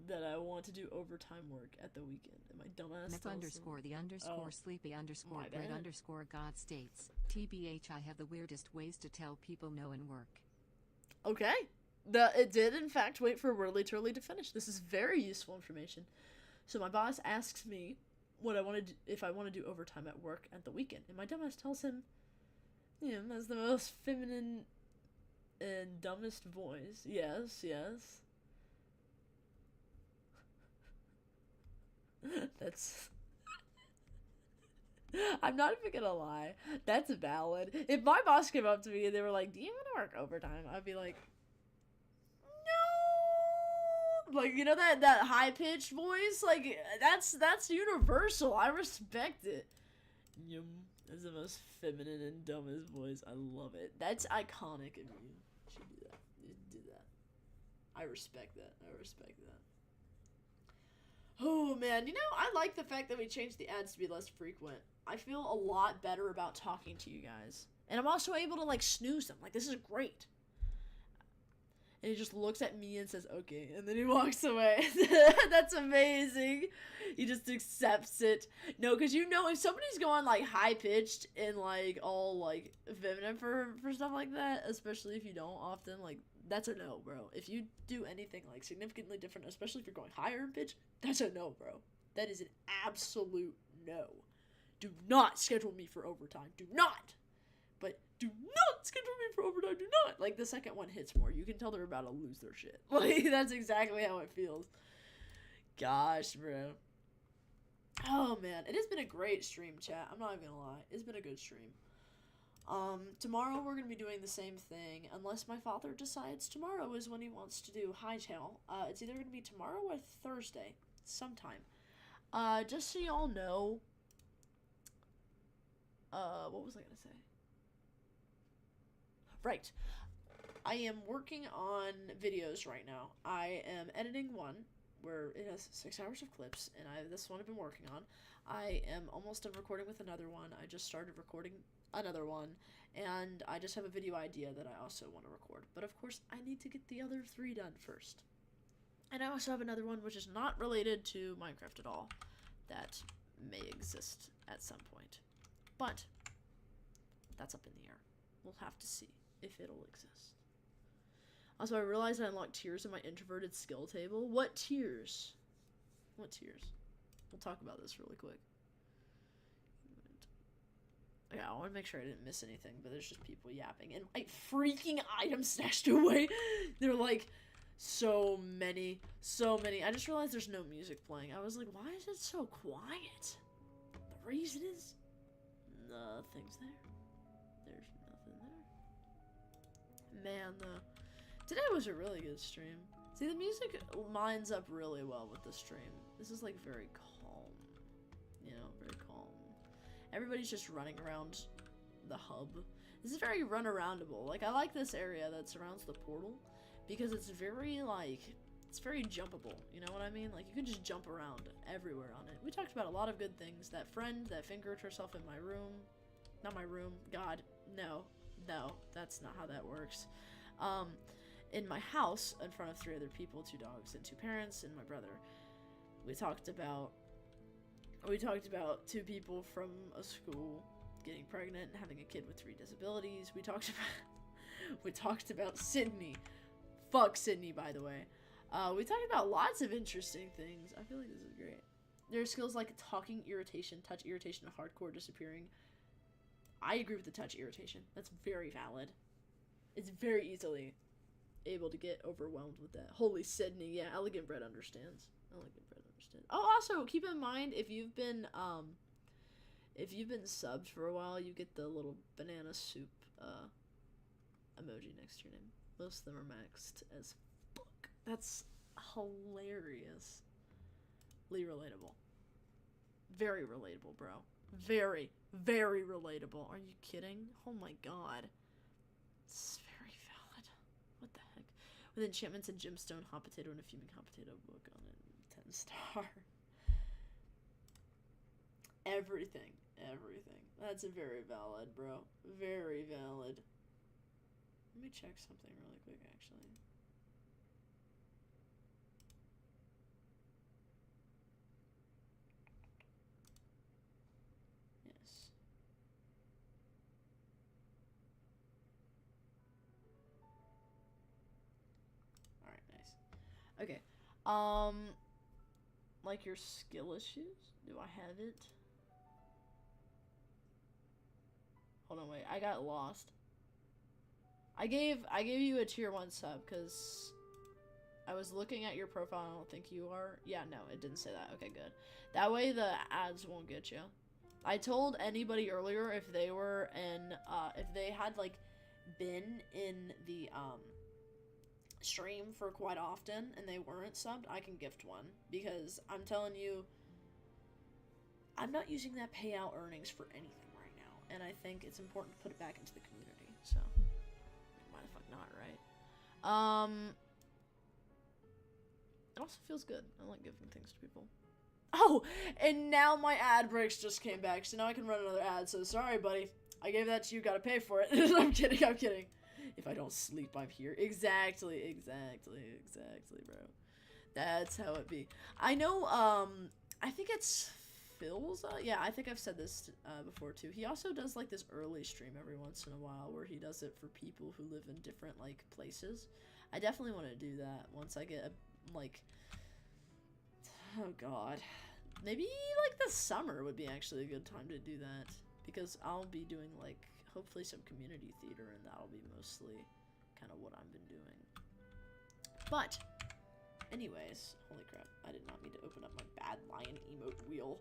that I want to do overtime work at the weekend, and my dumbass Mep tells underscore the underscore Oh, sleepy underscore my bread bad. underscore God states, TBH I have the weirdest ways to tell people no in work. Okay. It did, in fact, wait for Whirly Turly to finish. This is very useful information. So my boss asks me if I want to do overtime at work at the weekend. And my dumbass tells him, that's the most feminine and dumbest voice. Yes. That's... I'm not even gonna lie. That's valid. If my boss came up to me and they were like, do you want to work overtime? I'd be like, no. Like, that high-pitched voice? Like, that's universal. I respect it. Yum. That's the most feminine and dumbest voice. I love it. That's iconic of you. You should do that. You should do that. I respect that. Oh, man. I like the fact that we changed the ads to be less frequent. I feel a lot better about talking to you guys. And I'm also able to, like, snooze them. Like, this is great. And he just looks at me and says, okay. And then he walks away. That's amazing. He just accepts it. No, because if somebody's going, like, high-pitched and, like, all, like, feminine for stuff like that, especially if you don't often, like, that's a no, bro. If you do anything, like, significantly different, especially if you're going higher in pitch, that's a no, bro. That is an absolute no. Do not schedule me for overtime. Do not. But do not schedule me for overtime. Do not. Like, the second one hits more. You can tell they're about to lose their shit. Like, that's exactly how it feels. Gosh, bro. Oh, man. It has been a great stream, chat. I'm not even gonna lie. It's been a good stream. Tomorrow we're gonna be doing the same thing, unless my father decides tomorrow is when he wants to do hightail. It's either gonna be tomorrow or Thursday. Sometime. Just so y'all know... what was I gonna say? Right. I am working on videos right now. I am editing one where it has 6 hours of clips, and this one I've been working on. I am almost done recording with another one. I just started recording another one, and I just have a video idea that I also want to record. But of course, I need to get the other 3 done first. And I also have another one which is not related to Minecraft at all that may exist at some point. But that's up in the air. We'll have to see if it'll exist. Also, I realized I unlocked tiers in my introverted skill table. What tiers? What tiers? We'll talk about this really quick. Yeah, I want to make sure I didn't miss anything, but there's just people yapping. And like freaking items snatched away. They're like so many. I just realized there's no music playing. I was like, why is it so quiet? The reason is nothing's there. There's nothing there. Man, though. Today was a really good stream. See, the music lines up really well with the stream. This is, like, very calm. Very calm. Everybody's just running around the hub. This is very run-aroundable. Like, I like this area that surrounds the portal because it's very, like, it's very jumpable. You know what I mean? Like, you can just jump around everywhere on it. We talked about a lot of good things. That friend that fingered herself in my room. Not my room. God, no. No, that's not how that works. In my house, in front of 3 other people, 2 dogs and 2 parents and my brother, we talked about 2 people from a school getting pregnant and having a kid with 3 disabilities. We talked about Sydney. Fuck Sydney, by the way. We talked about lots of interesting things. I feel like this is great. There are skills like talking irritation, touch irritation, and hardcore disappearing. I agree with the touch irritation. That's very valid. It's very easily able to get overwhelmed with that. Holy Sydney, yeah, Elegant Bread understands. Oh, also, keep in mind, if you've been subbed for a while, you get the little banana soup, emoji next to your name. Most of them are maxed as fuck. That's hilariously relatable. Very relatable, bro. Very, very relatable. Are you kidding? Oh my god. It's very valid. What the heck? With enchantments and gemstone, hot potato, and a fuming hot potato book on it. 10-star. Everything. everything. That's very valid, bro. Very valid. Let me check something really quick, actually. Yes. Alright, nice. Okay. Like your skill issues? Do I have it? Hold on, wait. I got lost. I gave you a tier 1 sub because I was looking at your profile. I don't think you are. Yeah, no, it didn't say that. Okay, good. That way the ads won't get you. I told anybody earlier if they were in, if they had, like, been in the, stream for quite often and they weren't subbed, I can gift one. Because I'm telling you, I'm not using that payout earnings for anything right now. And I think it's important to put it back into the community. So, why the fuck not, right? It also feels good. I like giving things to people. Oh, and now my ad breaks just came back, so now I can run another ad. So sorry, buddy. I gave that to you. Gotta pay for it. I'm kidding. I'm kidding. If I don't sleep, I'm here. Exactly, bro. That's how it be. I know. I think it's Phil's. Yeah, I think I've said this before too. He also does like this early stream every once in a while, where he does it for people who live in different like places. I definitely want to do that once I get a, like. Oh god. Maybe like the summer would be actually a good time to do that, because I'll be doing like hopefully some community theater, and that'll be mostly kind of what I've been doing. But anyways, holy crap, I did not mean to open up my bad lion emote wheel.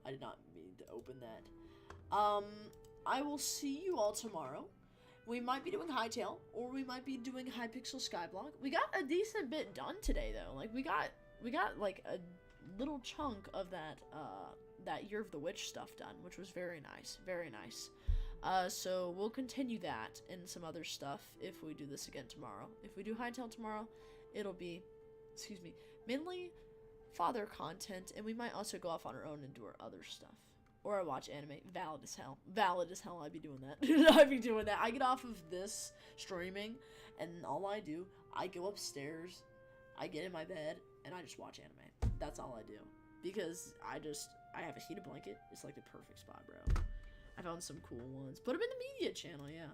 I did not mean to open that. I will see you all tomorrow. We might be doing Hightail, or we might be doing Hypixel Skyblock. We got a decent bit done today though. Like we got like a little chunk of that that Year of the Witch stuff done, which was very nice, very nice. So we'll continue that and some other stuff if we do this again tomorrow. If we do Hightail tomorrow, it'll be, excuse me, mainly father content, and we might also go off on our own and do our other stuff. Or I watch anime. Valid as hell. Valid as hell, I'd be doing that. I'd be doing that. I get off of this streaming, and all I do, I go upstairs, I get in my bed, and I just watch anime. That's all I do. Because I have a heated blanket. It's like the perfect spot, bro. I found some cool ones. Put them in the media channel, yeah.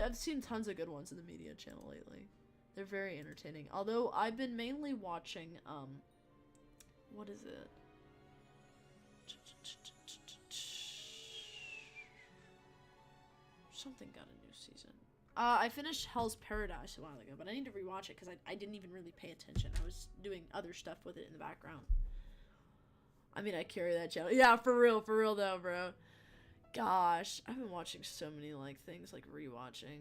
I've seen tons of good ones in the media channel lately. They're very entertaining. Although, I've been mainly watching, what is it? Something got a new season. I finished Hell's Paradise a while ago, but I need to rewatch it because I didn't even really pay attention. I was doing other stuff with it in the background. I mean, I carry that channel. Yeah, for real though, bro. Gosh, I've been watching so many, like, things, like, rewatching.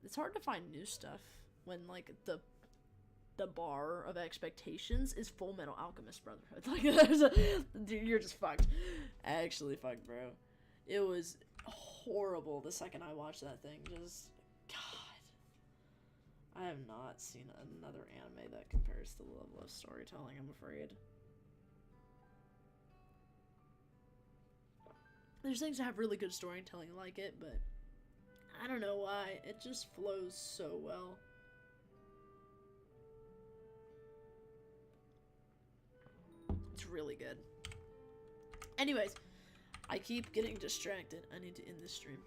It's hard to find new stuff when, like, the bar of expectations is Full Metal Alchemist Brotherhood. Like, dude, you're just fucked. Actually fucked, bro. It was horrible the second I watched that thing. Just, God. I have not seen another anime that compares to the level of storytelling, I'm afraid. There's things that have really good storytelling like it, but I don't know why. It just flows so well. It's really good. Anyways, I keep getting distracted. I need to end this stream.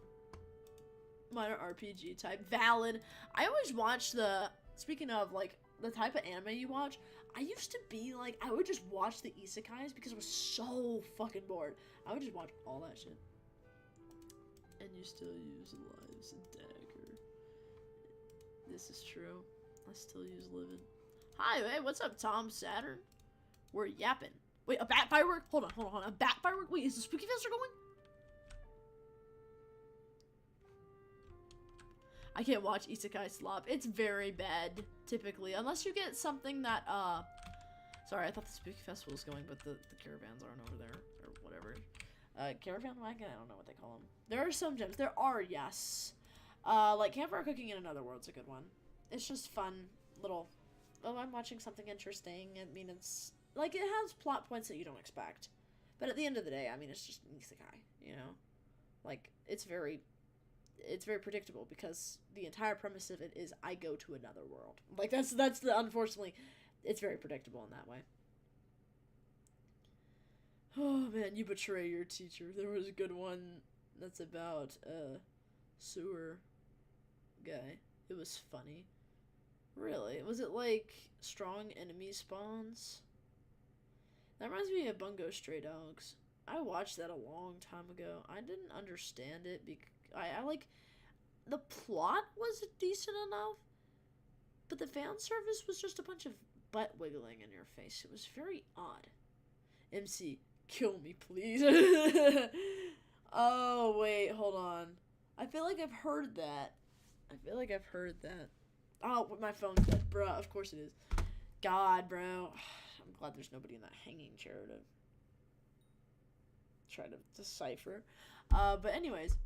Minor RPG type. Valid. I always watch the... Speaking of, like, the type of anime you watch, I used to be, like, I would just watch the isekais because I was so fucking bored. I would just watch all that shit. And you still use Lives and Dagger. This is true. I still use Living. Hi, hey, what's up, Tom Saturn? We're yapping. Wait, a bat firework? Hold on. A bat firework? Wait, is the Spooky Fester going? I can't watch Isekai Slop. It's very bad, typically. Unless you get something that, Sorry, I thought the Spooky Festival was going, but the caravans aren't over there, or whatever. Caravan wagon? I don't know what they call them. There are some gems. There are, yes. Like, Campfire Cooking in Another World's a good one. It's just fun, little, oh, I'm watching something interesting. I mean, it's, like, it has plot points that you don't expect. But at the end of the day, I mean, it's just an isekai, you know? Like, it's very predictable because the entire premise of it is I go to another world. Like, that's the, unfortunately, it's very predictable in that way. Oh, man, you betray your teacher. There was a good one that's about a sewer guy. It was funny. Really? Was it like strong enemy spawns? That reminds me of Bungo Stray Dogs. I watched that a long time ago. I didn't understand it because I like the plot was decent enough, but the fan service was just a bunch of butt wiggling in your face. It was very odd. MC, kill me, please. Oh, wait, hold on. I feel like I've heard that. Oh, my phone's dead, bruh. Of course it is. God, bro. I'm glad there's nobody in that hanging chair to try to decipher. But anyways,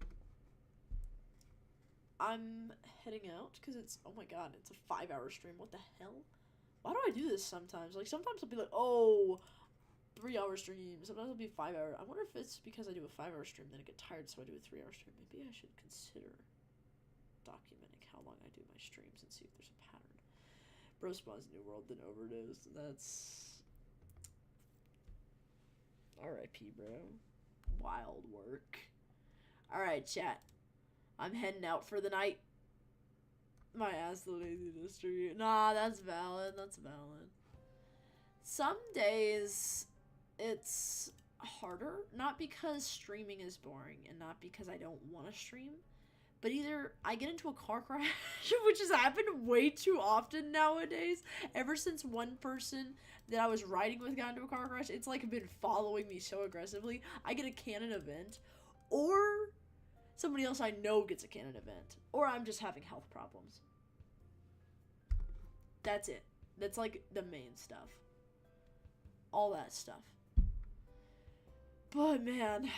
I'm heading out because it's, oh my god, it's a 5-hour stream. What the hell? Why do I do this sometimes? Like, sometimes I'll be like, oh, 3-hour stream. Sometimes it'll be 5-hour. I wonder if it's because I do a 5-hour stream, then I get tired, so I do a 3-hour stream. Maybe I should consider documenting how long I do my streams and see if there's a pattern. Bro spawns New World, then overdose. That's R.I.P. bro. Wild work. Alright, chat. I'm heading out for the night. My ass the lazy industry. Nah, that's valid. Some days it's harder. Not because streaming is boring and not because I don't want to stream. But either I get into a car crash, which has happened way too often nowadays. Ever since one person that I was riding with got into a car crash, it's like been following me so aggressively. I get a canon event, or somebody else I know gets a canon event, or I'm just having health problems. That's it. That's like the main stuff. All that stuff. But man,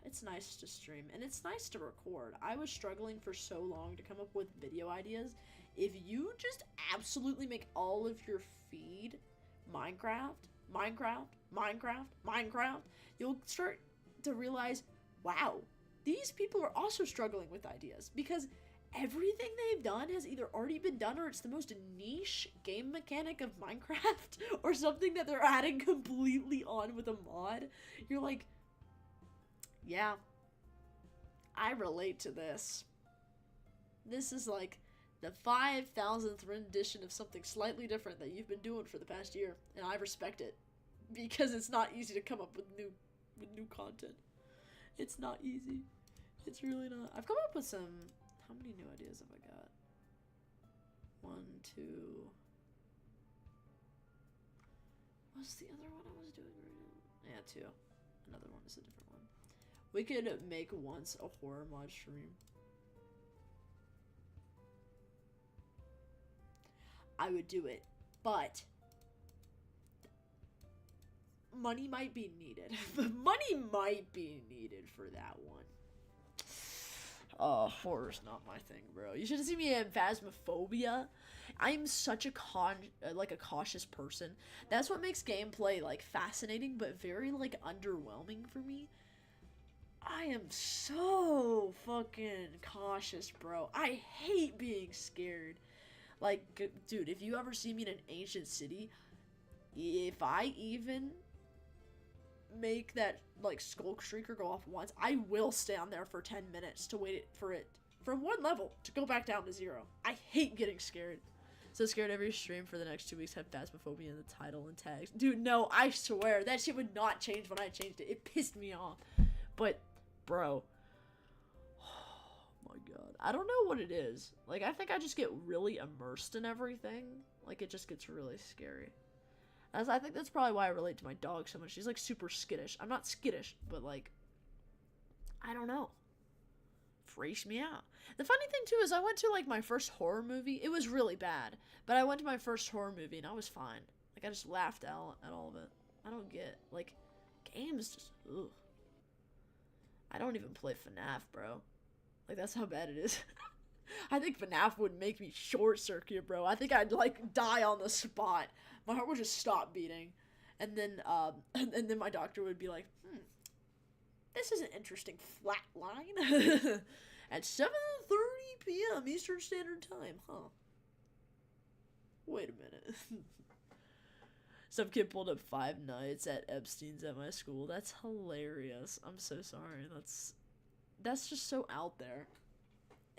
it's nice to stream, and it's nice to record. I was struggling for so long to come up with video ideas. If you just absolutely make all of your feed Minecraft, you'll start to realize, wow, these people are also struggling with ideas, because everything they've done has either already been done, or it's the most niche game mechanic of Minecraft, or something that they're adding completely on with a mod. You're like, yeah, I relate to this. This is like the 5,000th rendition of something slightly different that you've been doing for the past year, and I respect it, because it's not easy to come up with new content. It's not easy. It's really not. I've come up with some. How many new ideas have I got? 1, 2. What's the other one I was doing right now? Yeah, 2. Another one is a different one. We could make once a horror mod stream. I would do it, but money might be needed. Money might be needed for that one. Oh, horror's not my thing, bro. You should have seen me in Phasmophobia. I'm such a cautious person. That's what makes gameplay like fascinating, but very like underwhelming for me. I am so fucking cautious, bro. I hate being scared. Like, dude, if you ever see me in an ancient city, if I even make that like Skulk Shrieker go off once, I will stand there for 10 minutes to wait for it from 1 level to go back down to 0. I hate getting scared. So scared every stream for the next 2 weeks have Phasmophobia in the title and tags. Dude, no, I swear that shit would not change when I changed it. It pissed me off. But bro, oh my god, I don't know what it is. Like, I think I just get really immersed in everything. Like, it just gets really scary. I think that's probably why I relate to my dog so much. She's like super skittish. I'm not skittish, but like, I don't know. Freaks me out. The funny thing too is I went to like my first horror movie. It was really bad, but I went to my first horror movie and I was fine. Like, I just laughed out at all of it. I don't get, like, games just, ugh. I don't even play FNAF, bro. Like, that's how bad it is. I think FNAF would make me short circuit, bro. I think I'd like die on the spot. My heart would just stop beating. And then and then my doctor would be like, this is an interesting flat line at 7:30 p.m. Eastern Standard Time, huh? Wait a minute. Some kid pulled up 5 nights at Epstein's at my school. That's hilarious. I'm so sorry. That's just so out there.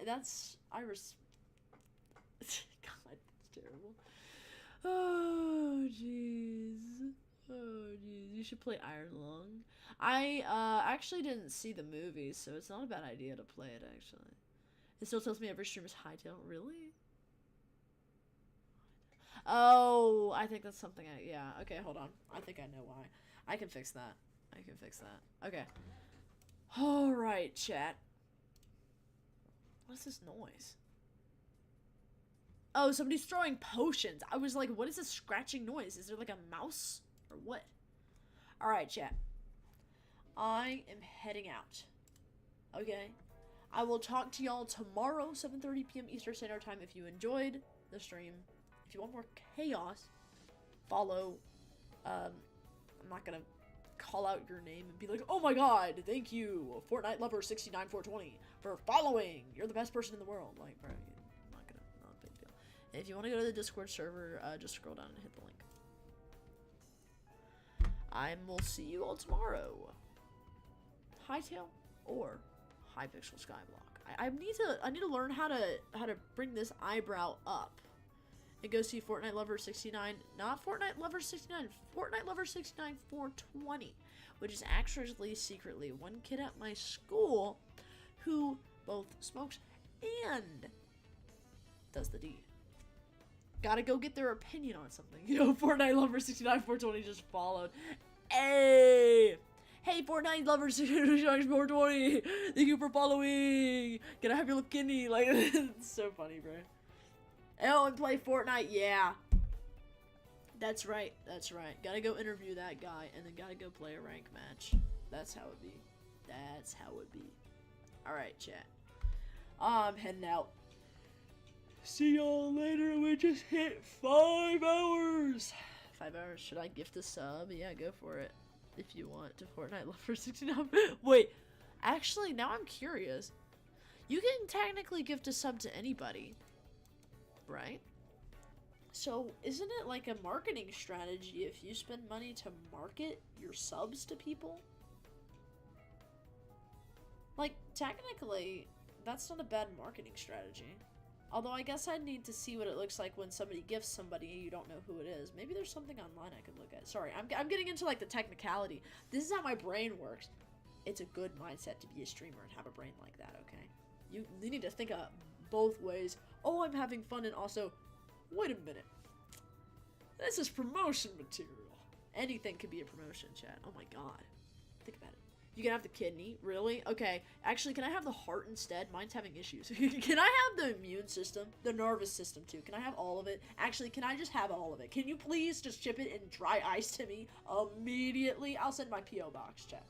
That's God, it's terrible. Oh jeez. You should play Iron Lung. I actually didn't see the movie, so it's not a bad idea to play it actually. It still tells me every stream is Hypixel. Really? Oh, I think that's something yeah, okay, hold on. I think I know why. I can fix that. Okay. Alright, chat. What's this noise? Oh, somebody's throwing potions. I was like, what is this scratching noise? Is there like a mouse? Or what? Alright, chat. I am heading out. Okay? I will talk to y'all tomorrow, 7:30 p.m. Eastern Standard Time. If you enjoyed the stream, if you want more chaos, follow. I'm not gonna call out your name and be like, oh my god, thank you, Fortnite Lover 69420 for following. You're the best person in the world. Like, bro, not a big deal. And if you want to go to the Discord server, just scroll down and hit the link. I will see you all tomorrow. Hytail or Hypixel Skyblock. I need to learn how to bring this eyebrow up. And go see Fortnite Lover 69, not Fortnite Lover 69, Fortnite Lover 69 420, which is actually secretly one kid at my school who both smokes and does the deed. Gotta go get their opinion on something. Yo, Fortnite Lover 69 420 just followed. Hey, Fortnite Lover 69 420, thank you for following. Can I have your little kidney? Like, it's so funny, bro. Oh, and play Fortnite, yeah. That's right. Gotta go interview that guy, and then gotta go play a rank match. That's how it be. Alright, chat. I'm heading out. See y'all later. We just hit 5 hours. 5 hours. Should I gift a sub? Yeah, go for it. If you want to Fortnite Lover 69. Wait, actually, now I'm curious. You can technically gift a sub to anybody. Right? So, isn't it like a marketing strategy if you spend money to market your subs to people? Like, technically, that's not a bad marketing strategy. Although, I guess I'd need to see what it looks like when somebody gifts somebody and you don't know who it is. Maybe there's something online I could look at. Sorry, I'm getting into, like, the technicality. This is how my brain works. It's a good mindset to be a streamer and have a brain like that, okay? You need to think of both ways. Oh, I'm having fun, and also, wait a minute. This is promotion material. Anything could be a promotion, chat. Oh my god. Think about it. You can have the kidney? Really? Okay. Actually, can I have the heart instead? Mine's having issues. Can I have the immune system? The nervous system, too? Can I have all of it? Actually, can I just have all of it? Can you please just ship it in dry ice to me immediately? I'll send my P.O. box, chat.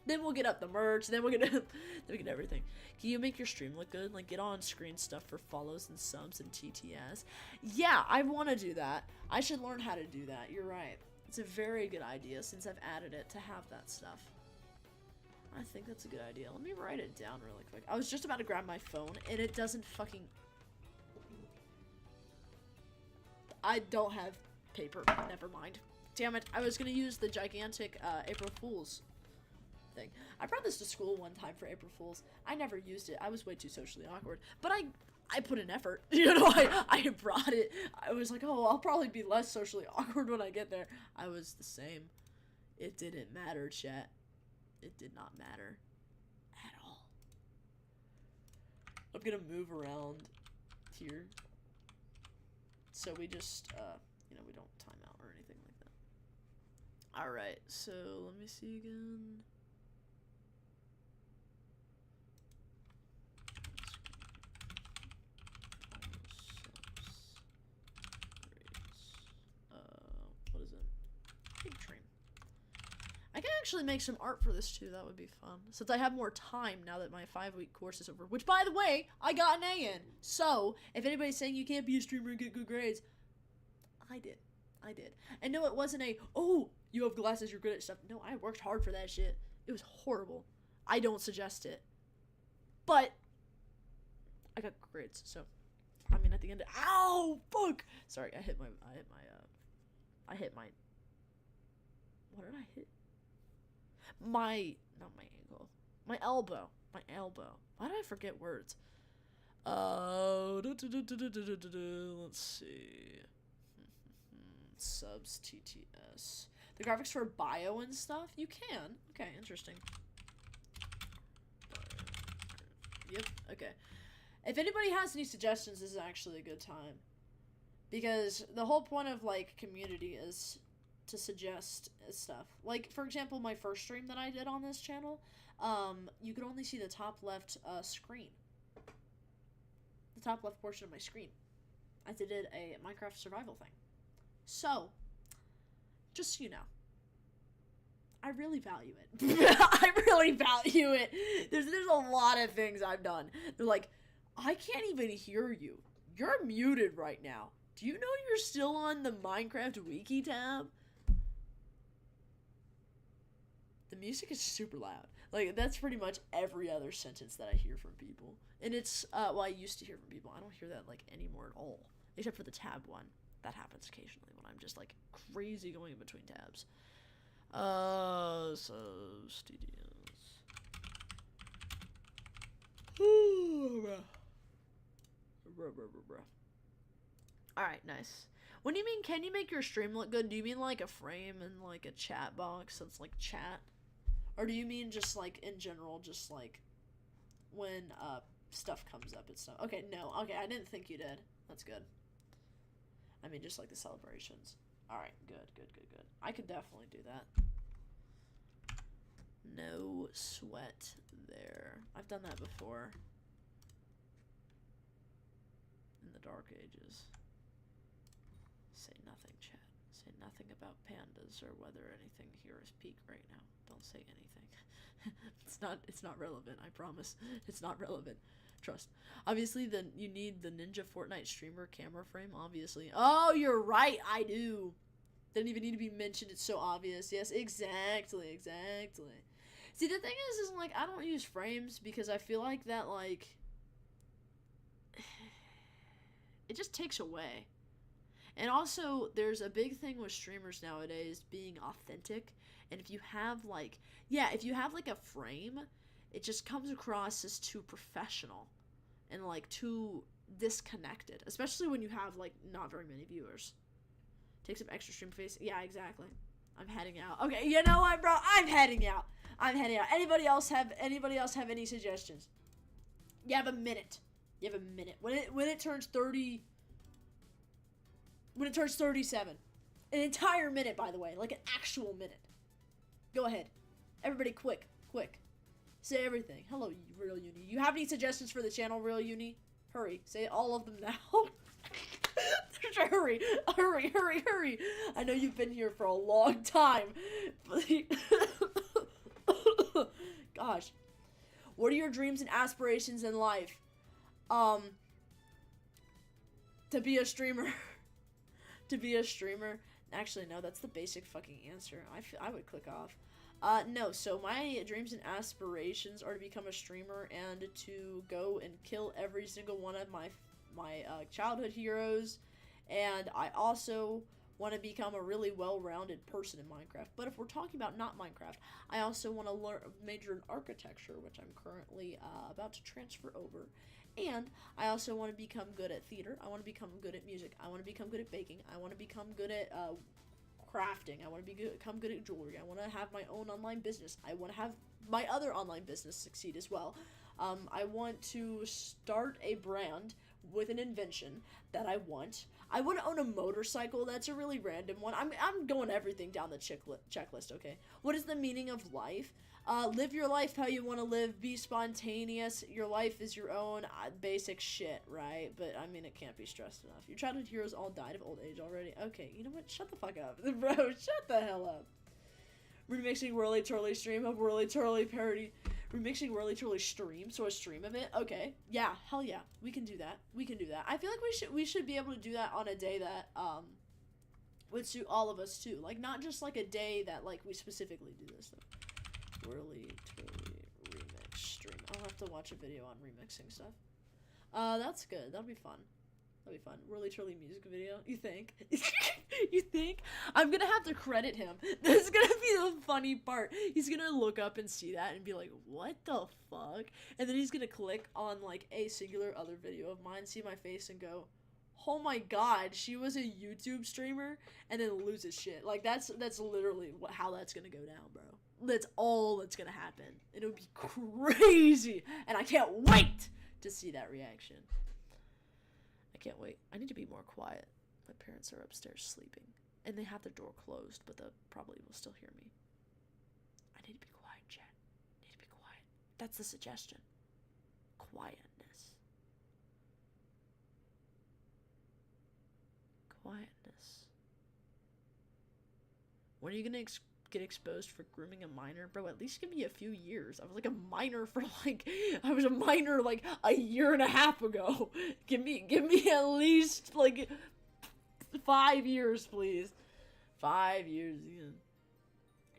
Then we'll get up the merch, then we'll get then we get everything. Can you make your stream look good? Like, get on-screen stuff for follows and subs and TTS? Yeah, I want to do that. I should learn how to do that. You're right. It's a very good idea since I've added it to have that stuff. I think that's a good idea. Let me write it down really quick. I was just about to grab my phone, and it doesn't fucking... I don't have paper. Never mind. Damn it. I was going to use the gigantic April Fool's thing. I brought this to school one time for April Fool's. I never used it. I was way too socially awkward. But I put an effort. You know, I brought it. I was like, oh, I'll probably be less socially awkward when I get there. I was the same. It didn't matter, chat. It did not matter at all. I'm gonna move around here. So we just, you know, we don't time out or anything like that. Alright, so let me see again. What is it? Big train. I can actually make some art for this too. That would be fun. Since I have more time now that my 5-week course is over. Which, by the way, I got an A in. So, if anybody's saying you can't be a streamer and get good grades, I did. I did. And no, it wasn't a, oh, you have glasses, you're good at stuff. No, I worked hard for that shit. It was horrible. I don't suggest it. But I got grades, so I mean at the end of, ow, fuck. Sorry, I hit my what did I hit? Not my ankle. My elbow. My elbow. Why did I forget words? Let's see. Subs TTS. The graphics for bio and stuff? You can. Okay, interesting. Yep, okay. If anybody has any suggestions, this is actually a good time. Because the whole point of, like, community is to suggest stuff. Like, for example, my first stream that I did on this channel, you could only see the top left screen. The top left portion of my screen. I did a Minecraft survival thing. So, just so you know, I really value it. I really value it. There's a lot of things I've done. They're like, I can't even hear you. You're muted right now. Do you know you're still on the Minecraft Wiki tab? The music is super loud. Like, that's pretty much every other sentence that I hear from people. And it's, well, I used to hear from people. I don't hear that, like, anymore at all. Except for the tab one. That happens occasionally when I'm just, like, crazy going in between tabs. So, studios. Alright, nice. When do you mean, can you make your stream look good? Do you mean, like, a frame and, like, a chat box that's, like, chat? Or do you mean just, like, in general, just, like, when, stuff comes up and stuff? Okay, no. Okay, I didn't think you did. That's good. I mean, just, like, the celebrations. Alright, good. I could definitely do that. No sweat there. I've done that before. In the Dark Ages. Say nothing, chat. Say nothing about pandas or whether anything here is peak right now. Don't say anything. It's not relevant, I promise. It's not relevant. Trust. Obviously, then you need the Ninja Fortnite streamer camera frame, obviously. Oh, you're right, I do. Didn't even need to be mentioned, it's so obvious. Yes, exactly. See, the thing is like, I don't use frames because I feel like that, like, it just takes away. And also, there's a big thing with streamers nowadays being authentic. And if you have, like, if you have, like, a frame, it just comes across as too professional and, like, too disconnected. Especially when you have, like, not very many viewers. Take some extra stream face. Yeah, exactly. I'm heading out. Okay, you know what, bro? I'm heading out. Anybody else have any suggestions? You have a minute. When it turns 30... When it turns 37. An entire minute, by the way. Like an actual minute. Go ahead. Everybody, quick. Say everything. Hello, Real Uni. You have any suggestions for the channel, Real Uni? Hurry. Say all of them now. Hurry. I know you've been here for a long time. Gosh. What are your dreams and aspirations in life? To be a streamer. Actually, no, that's the basic fucking answer. I would click off. No, so my dreams and aspirations are to become a streamer and to go and kill every single one of my childhood heroes. And I also want to become a really well-rounded person in Minecraft. But if we're talking about not Minecraft, I also want to major in architecture, which I'm currently about to transfer over. And I also want to become good at theater. I want to become good at music. I want to become good at baking. I want to become good at crafting. I want to become good at jewelry. I want to have my own online business. I want to have my other online business succeed as well. I want to start a brand with an invention that I want. I want to own a motorcycle. That's a really random one. I'm going everything down the checklist, okay? What is the meaning of life? Live your life how you want to live. Be spontaneous. Your life is your own. Basic shit, right? But, I mean, it can't be stressed enough. Your childhood heroes all died of old age already. Okay, you know what? Shut the fuck up. Bro, shut the hell up. Remixing Whirly Turly stream of Whirly Turly parody. Remixing Whirly Turly stream, so a stream of it? Okay. Yeah, hell yeah. We can do that. I feel like we should be able to do that on a day that, would suit all of us too. Like, not just like a day that like we specifically do this though. Whirly Twirly remix stream. I'll have to watch a video on remixing stuff. That's good. That'll be fun. That'll be fun. Whirly Twirly music video. You think? You think? I'm gonna have to credit him. This is gonna be the funny part. He's gonna look up and see that and be like, what the fuck? And then he's gonna click on like a singular other video of mine, see my face and go, oh my god, she was a YouTube streamer, and then lose his shit. Like, that's literally how that's gonna go down, bro. That's all that's gonna happen. It'll be crazy, and I can't wait to see that reaction. I can't wait. I need to be more quiet. My parents are upstairs sleeping, and they have the door closed, but they probably will still hear me. I need to be quiet, chat. I need to be quiet. That's the suggestion. Quietness. Quietness. When are you gonna get exposed for grooming a minor? Bro, at least give me a few years. I was like a minor for like, I was a minor like a year and a half ago. Give me at least like 5 years, please. 5 years again.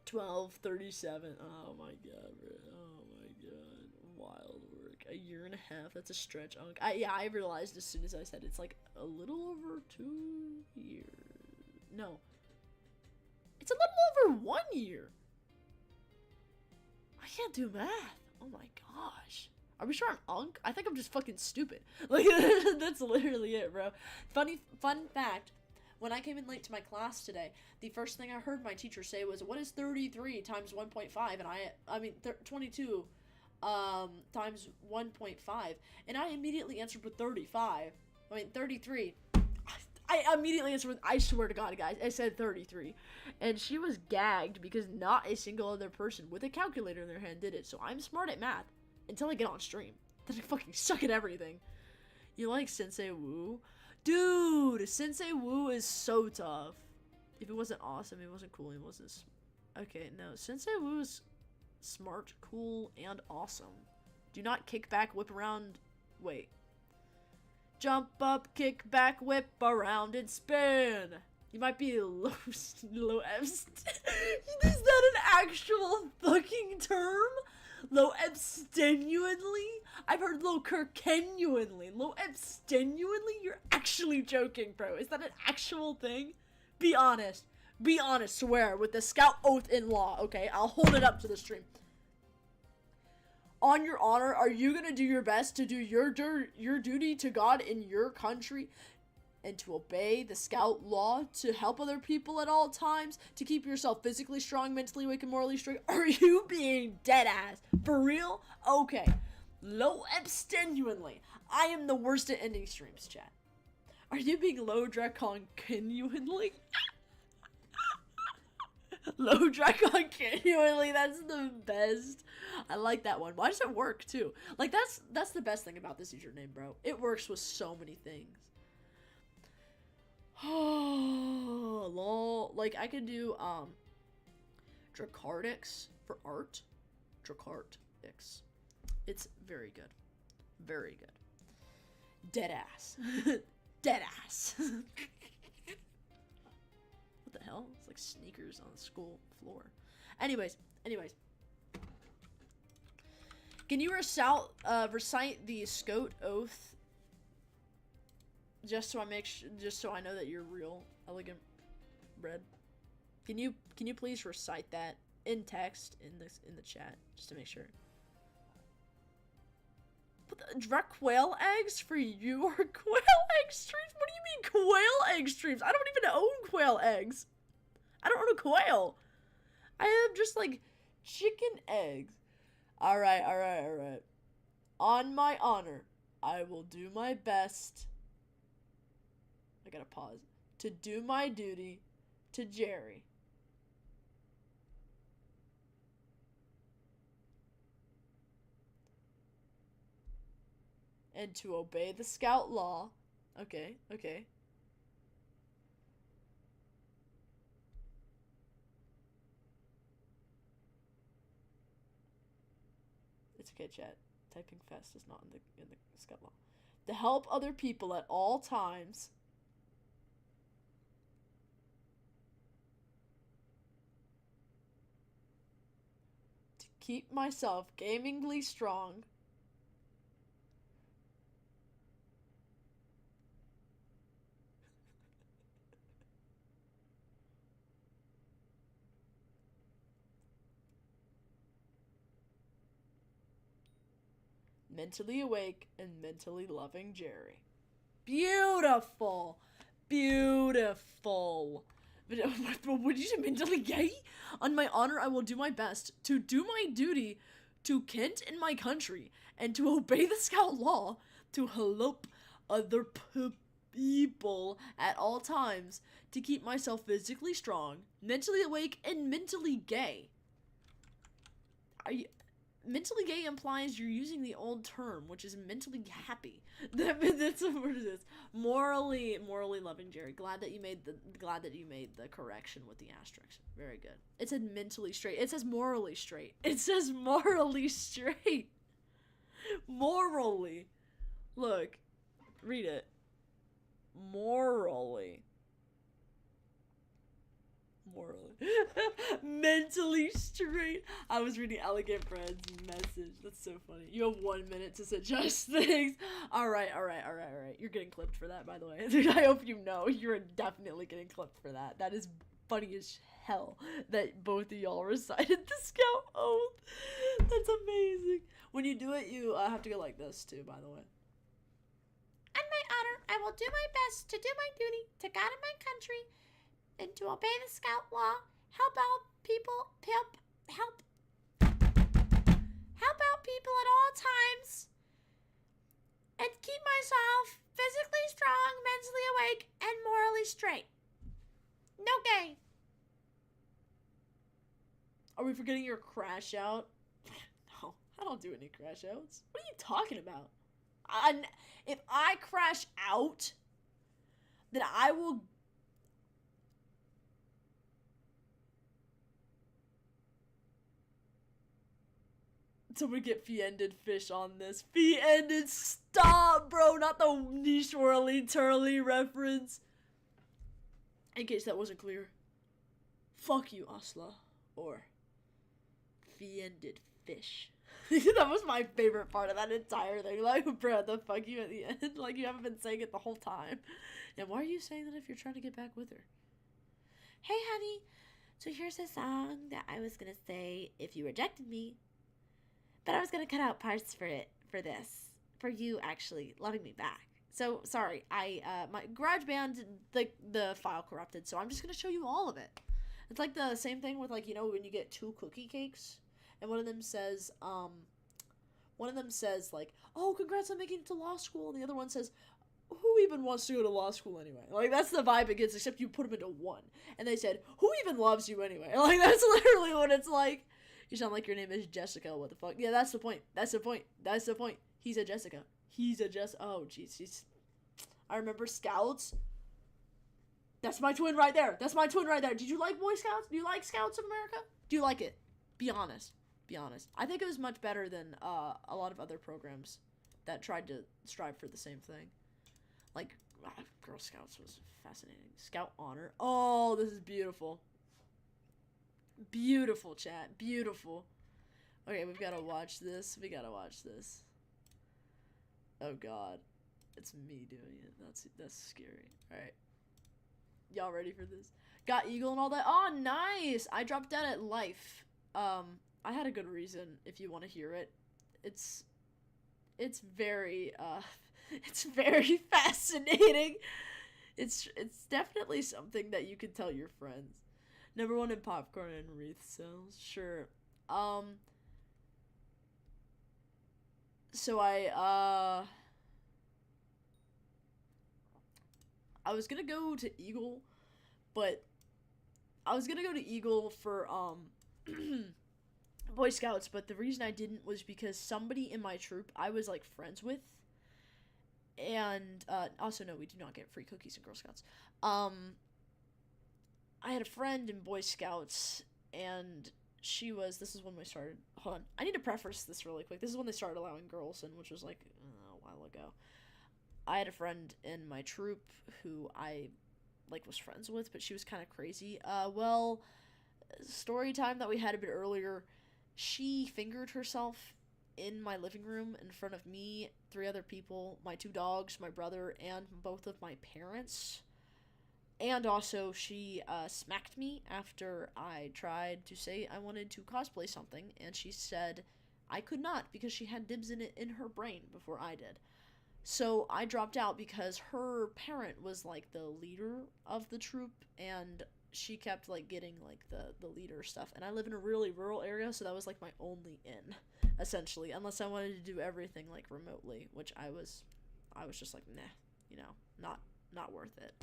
12:37. Oh my god, bro. Oh my god. Wild work. A year and a half. That's a stretch. I realized as soon as I said it's like a little over 2 years. No. It's a little over 1 year. I can't do math. Oh my gosh. Are we sure I'm unk? I think I'm just fucking stupid. Like, that's literally it, bro. Fun fact. When I came in late to my class today, the first thing I heard my teacher say was, what is 33 times 1.5? And I mean, 22 times 1.5. And I immediately answered with 35. I mean, 33. I immediately answered with, I swear to God, guys, I said 33. And she was gagged because not a single other person with a calculator in their hand did it. So I'm smart at math until I get on stream. Then I fucking suck at everything. You like Sensei Wu? Dude, Sensei Wu is so tough. If it wasn't awesome, it wasn't cool, it wasn't... Okay, no. Sensei Wu is smart, cool, and awesome. Do not kick back, whip around... Wait. Jump up, kick back, whip around, and spin. You might be low... Is that an actual fucking term? Low abstenuously? I've heard low kirkenuously. Low abstenuously? You're actually joking, bro. Is that an actual thing? Be honest. Be honest, swear, with the scout oath in law, okay? I'll hold it up to the stream. On your honor, are you gonna do your best to do your duty to God in your country and to obey the scout law, to help other people at all times, to keep yourself physically strong, mentally awake, and morally straight? Are you being dead ass? For real? Okay. Low abstenuously. I am the worst at ending streams, chat. Are you being low dracon genuinely? Low dracon genuinely, that's the best. I like that one. Why does it work too? Like, that's the best thing about this username, bro. It works with so many things. Oh, lol. Like, I could do, Dracardix for art. Dracardix. It's very good. Very good. Deadass. Deadass. What the hell? It's like sneakers on the school floor. Anyways. Can you recite the Scout oath? Just so I know that you're real, elegant bread. Can you please recite that in text in the chat just to make sure? But the quail eggs for you or quail egg streams? What do you mean quail egg streams? I don't even own quail eggs. I don't own a quail. I have just like chicken eggs. All right. On my honor, I will do my best. I gotta pause. To do my duty to Jerry. And to obey the scout law. Okay. It's okay, chat. Typing fast is not in the scout law. To help other people at all times. keep myself gamingly strong. Mentally awake and mentally loving Jerry. Beautiful. Beautiful. Would you say mentally gay? On my honor, I will do my best to do my duty to Kent and my country, and to obey the scout law, to help other people at all times, to keep myself physically strong, mentally awake, and mentally gay. Mentally gay implies you're using the old term, which is mentally happy. That's what it is. Morally loving Jerry. Glad that you made the correction with the asterisk. Very good. It said mentally straight. It says morally straight. It says morally straight. Morally. Look. Read it. Morally. Mentally straight. I was reading Elegant Fred's message. That's so funny. You have 1 minute to suggest things. Alright. You're getting clipped for that, by the way. I hope you know you're definitely getting clipped for that. That is funny as hell that both of y'all recited the scout oath. That's amazing. When you do it, you have to go like this too, by the way. On my honor, I will do my best to do my duty to God and my country, and to obey the scout law, help out people at all times, and keep myself physically strong, mentally awake, and morally straight. No gay. Are we forgetting your crash out? No, I don't do any crash outs. What are you talking about? If I crash out, then I will... Someone get fee-ended fish on this. Fee-ended, stop, bro. Not the niche whirly turly reference. In case that wasn't clear. Fuck you, Asla. Or fee-ended fish. That was my favorite part of that entire thing. Like, bro, the fuck you at the end. Like, you haven't been saying it the whole time. And why are you saying that if you're trying to get back with her? Hey, honey. So here's a song that I was gonna say if you rejected me. But I was gonna cut out parts for you actually loving me back. So sorry, my GarageBand, the file corrupted, so I'm just gonna show you all of it. It's like the same thing with, like, you know, when you get 2 cookie cakes, and one of them says like, oh, congrats on making it to law school, and the other one says, who even wants to go to law school anyway? Like, that's the vibe it gets, except you put them into one. And they said, who even loves you anyway? Like, that's literally what it's like. You sound like your name is Jessica. What the fuck? Yeah, that's the point. That's the point. He's a Jessica. Oh, jeez. I remember Scouts. That's my twin right there. Did you like Boy Scouts? Do you like Scouts of America? Do you like it? Be honest. I think it was much better than a lot of other programs that tried to strive for the same thing. Like, Girl Scouts was fascinating. Scout Honor. Oh, this is beautiful. Beautiful, chat. Beautiful. Okay, we've got to watch this. Oh, God. It's me doing it. That's scary. Alright. Y'all ready for this? Got Eagle and all that? Oh, nice! I dropped out at Life. I had a good reason, if you want to hear it. It's very, it's very fascinating. It's definitely something that you could tell your friends. Number 1 in popcorn and wreath sales. Sure. So I was gonna go to Eagle, but I was gonna go to Eagle for, Boy Scouts, but the reason I didn't was because somebody in my troop I was, like, friends with, and, also, no, we do not get free cookies in Girl Scouts. I had a friend in Boy Scouts, and this is when we started, hold on, I need to preface this really quick. This is when they started allowing girls in, which was, like, a while ago. I had a friend in my troop who I, like, was friends with, but she was kind of crazy. Well, story time that we had a bit earlier, she fingered herself in my living room in front of me, 3 other people, my 2 dogs, my brother, and both of my parents. And also, she smacked me after I tried to say I wanted to cosplay something, and she said I could not because she had dibs in it in her brain before I did. So I dropped out because her parent was like the leader of the troop, and she kept like getting like the leader stuff. And I live in a really rural area, so that was like my only in, essentially, unless I wanted to do everything like remotely, which I was just like, nah, you know, not worth it.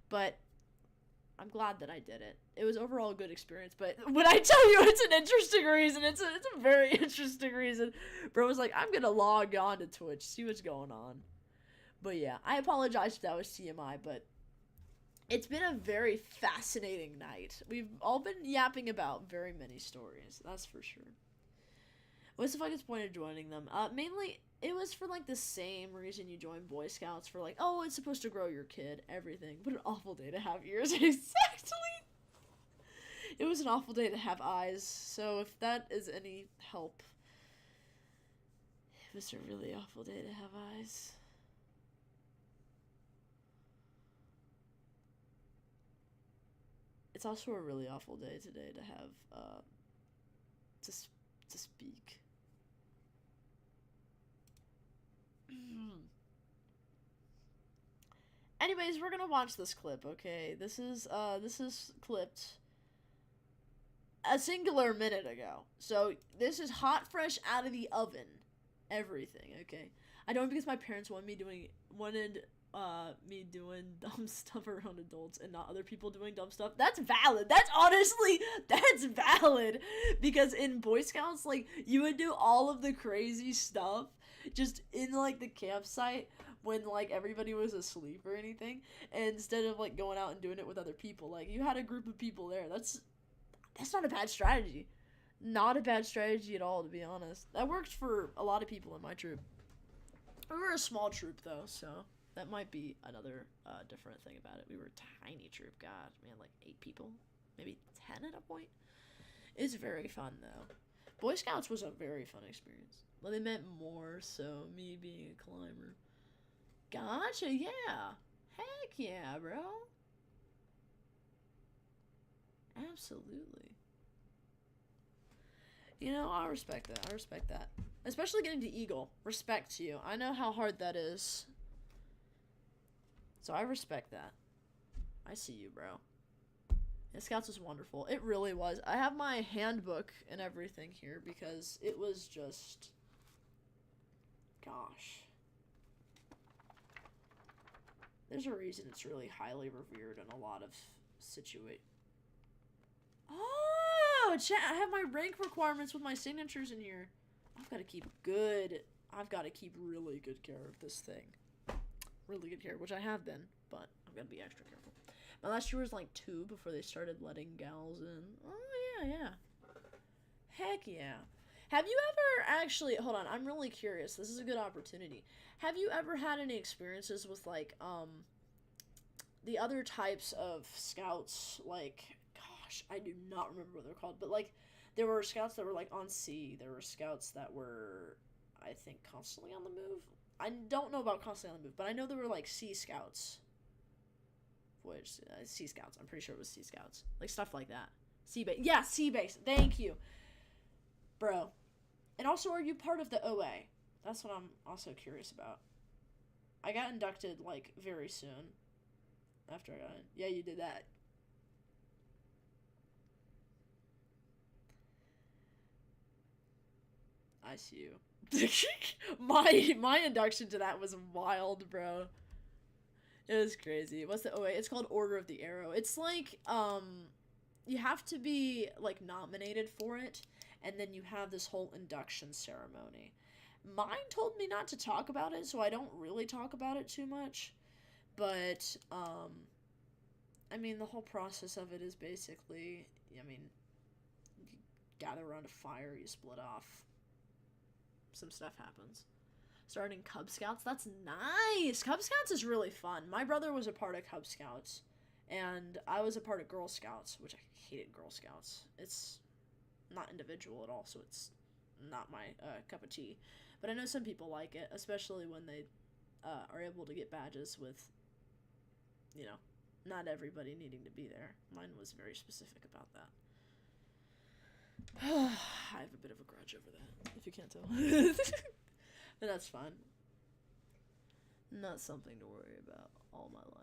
But I'm glad that I did it. It was overall a good experience, but when I tell you it's an interesting reason, it's a very interesting reason. Bro was like, I'm gonna log on to Twitch, see what's going on. But yeah, I apologize if that was TMI, but it's been a very fascinating night. We've all been yapping about very many stories, that's for sure. What's the fucking point of joining them? Mainly, it was for, like, the same reason you join Boy Scouts, for, like, oh, it's supposed to grow your kid, everything. What an awful day to have ears. Exactly! It was an awful day to have eyes, so if that is any help, it was a really awful day to have eyes. It's also a really awful day today to have, to speak. Anyways, we're gonna watch this clip, okay? This is clipped a singular minute ago. So, this is hot, fresh out of the oven. Everything, okay? I know because my parents wanted me doing dumb stuff around adults and not other people doing dumb stuff. That's valid. That's valid. Because in Boy Scouts, like, you would do all of the crazy stuff just in, like, the campsite when, like, everybody was asleep or anything, and instead of, like, going out and doing it with other people, like, you had a group of people there. That's not a bad strategy. Not a bad strategy at all, to be honest. That worked for a lot of people in my troop. We were a small troop, though, so that might be another different thing about it. We were a tiny troop. God, man, like 8 people, maybe 10 at a point. It's very fun, though. Boy Scouts was a very fun experience. Well, they meant more, so me being a climber. Gotcha, yeah. Heck yeah, bro. Absolutely. You know, I respect that. Especially getting to Eagle. Respect to you. I know how hard that is. So I respect that. I see you, bro. Yeah, Scouts was wonderful. It really was. I have my handbook and everything here because it was just... Gosh. There's a reason it's really highly revered in a lot of situations. Oh, chat, I have my rank requirements with my signatures in here. I've got to keep really good care of this thing. Really good care, which I have been, but I'm going to be extra careful. My last year was like 2 before they started letting gals in. Oh, yeah. Heck yeah. Have you ever actually, hold on, I'm really curious. This is a good opportunity. Have you ever had any experiences with, like, the other types of scouts, like, gosh, I do not remember what they're called, but, like, there were scouts that were, like, on sea. There were scouts that were, I think, constantly on the move. I don't know about constantly on the move, but I know there were, like, sea scouts. Which, sea scouts, I'm pretty sure it was sea scouts. Like, stuff like that. Sea base. Yeah, sea base. Thank you. Bro. And also, are you part of the OA? That's what I'm also curious about. I got inducted, like, very soon. After I got in. Yeah, you did that. I see you. my induction to that was wild, bro. It was crazy. What's the OA? It's called Order of the Arrow. It's like, you have to be, like, nominated for it, and then you have this whole induction ceremony. Mine told me not to talk about it, so I don't really talk about it too much. But, I mean, the whole process of it is basically, I mean, you gather around a fire, you split off. Some stuff happens. Starting Cub Scouts, that's nice! Cub Scouts is really fun. My brother was a part of Cub Scouts, and I was a part of Girl Scouts, which I hated Girl Scouts. It's not individual at all, so it's not my cup of tea. But I know some people like it, especially when they are able to get badges with, you know, not everybody needing to be there. Mine was very specific about that. I have a bit of a grudge over that, if you can't tell. But that's fine. Not something to worry about all my life.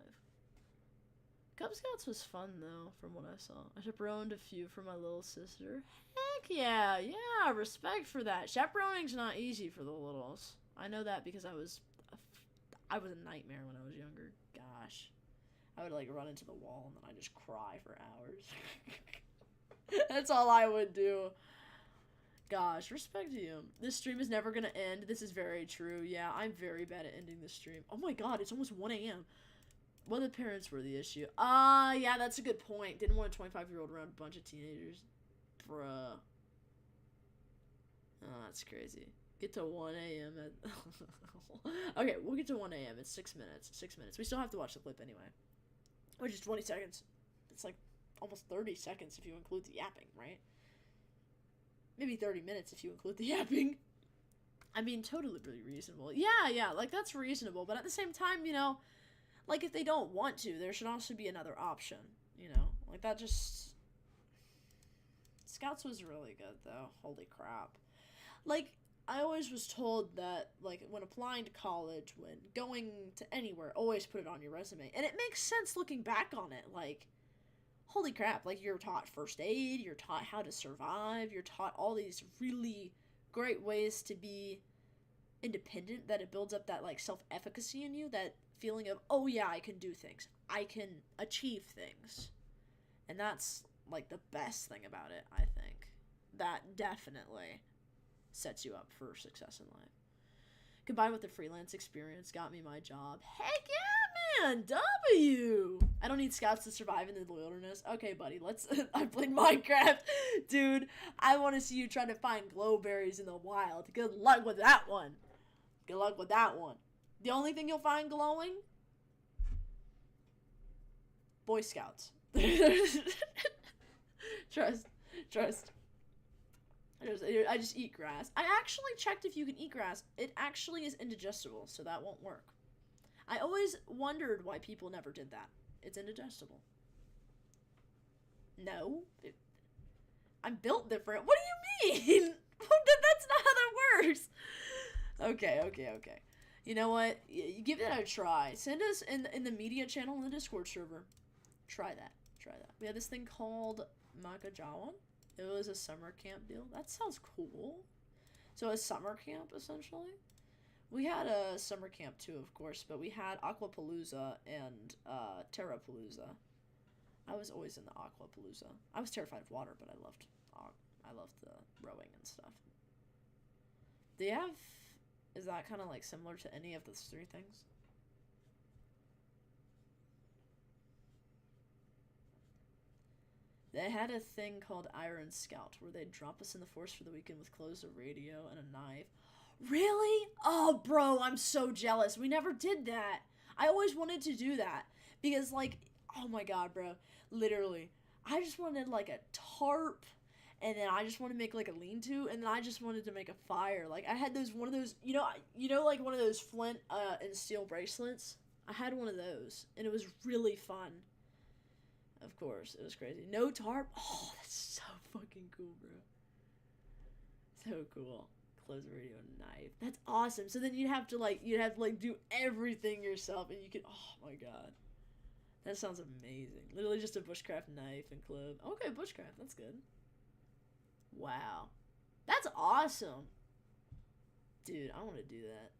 Cub Scouts was fun, though, from what I saw. I chaperoned a few for my little sister. Heck yeah, yeah, respect for that. Chaperoning's not easy for the littles. I know that because I was a nightmare when I was younger. Gosh. I would, like, run into the wall and then I'd just cry for hours. That's all I would do. Gosh, respect to you. This stream is never gonna end. This is very true. Yeah, I'm very bad at ending this stream. Oh my god, it's almost 1 a.m. Well, the parents were the issue. Yeah, that's a good point. Didn't want a 25-year-old around a bunch of teenagers. Bruh. Oh, that's crazy. Get to 1 a.m. at... Okay, we'll get to 1 a.m. It's 6 minutes. 6 minutes. We still have to watch the clip anyway. Which is 20 seconds. It's like almost 30 seconds if you include the yapping, right? Maybe 30 minutes if you include the yapping. I mean, totally really reasonable. Yeah, like, that's reasonable. But at the same time, you know... Like, if they don't want to, there should also be another option, you know? Like, that just... Scouts was really good, though. Holy crap. Like, I always was told that, like, when applying to college, when going to anywhere, always put it on your resume. And it makes sense looking back on it. Like, holy crap. Like, you're taught first aid, you're taught how to survive, you're taught all these really great ways to be independent, that it builds up that, like, self-efficacy in you, that feeling of, oh yeah, I can do things, I can achieve things. And that's like the best thing about it, I think. That definitely sets you up for success in life. Combined with the freelance experience got me my job. Heck yeah, man! W! I don't need scouts to survive in the wilderness. Okay, buddy, let's... I played Minecraft. Dude, I want to see you trying to find glowberries in the wild. Good luck with that one. Good luck with that one. The only thing you'll find glowing? Boy Scouts. Trust. I just eat grass. I actually checked if you can eat grass. It actually is indigestible, so that won't work. I always wondered why people never did that. It's indigestible. No. I'm built different. What do you mean? That's not how that works. Okay. You know what? Give that a try. Send us in the media channel in the Discord server. Try that. We had this thing called Makajawan. It was a summer camp deal. That sounds cool. So a summer camp, essentially. We had a summer camp too, of course, but we had Aquapalooza and Terrapalooza. I was always in the Aquapalooza. I was terrified of water, but I loved the rowing and stuff. Do you have... Is that kind of like similar to any of those three things? They had a thing called Iron Scout where they'd drop us in the forest for the weekend with clothes, a radio, and a knife. Really? Oh, bro, I'm so jealous. We never did that. I always wanted to do that because, like, oh my god, bro. Literally, I just wanted like a tarp. And then I just wanted to make like a lean-to, and then I just wanted to make a fire. Like I had one of those, you know, like one of those flint and steel bracelets. I had one of those, and it was really fun. Of course, it was crazy. No tarp. Oh, that's so fucking cool, bro. So cool. Close the radio and knife. That's awesome. So then you'd have to do everything yourself, and you could. Oh my god, that sounds amazing. Literally just a bushcraft knife and club. Okay, bushcraft. That's good. Wow. That's awesome. Dude, I want to do that.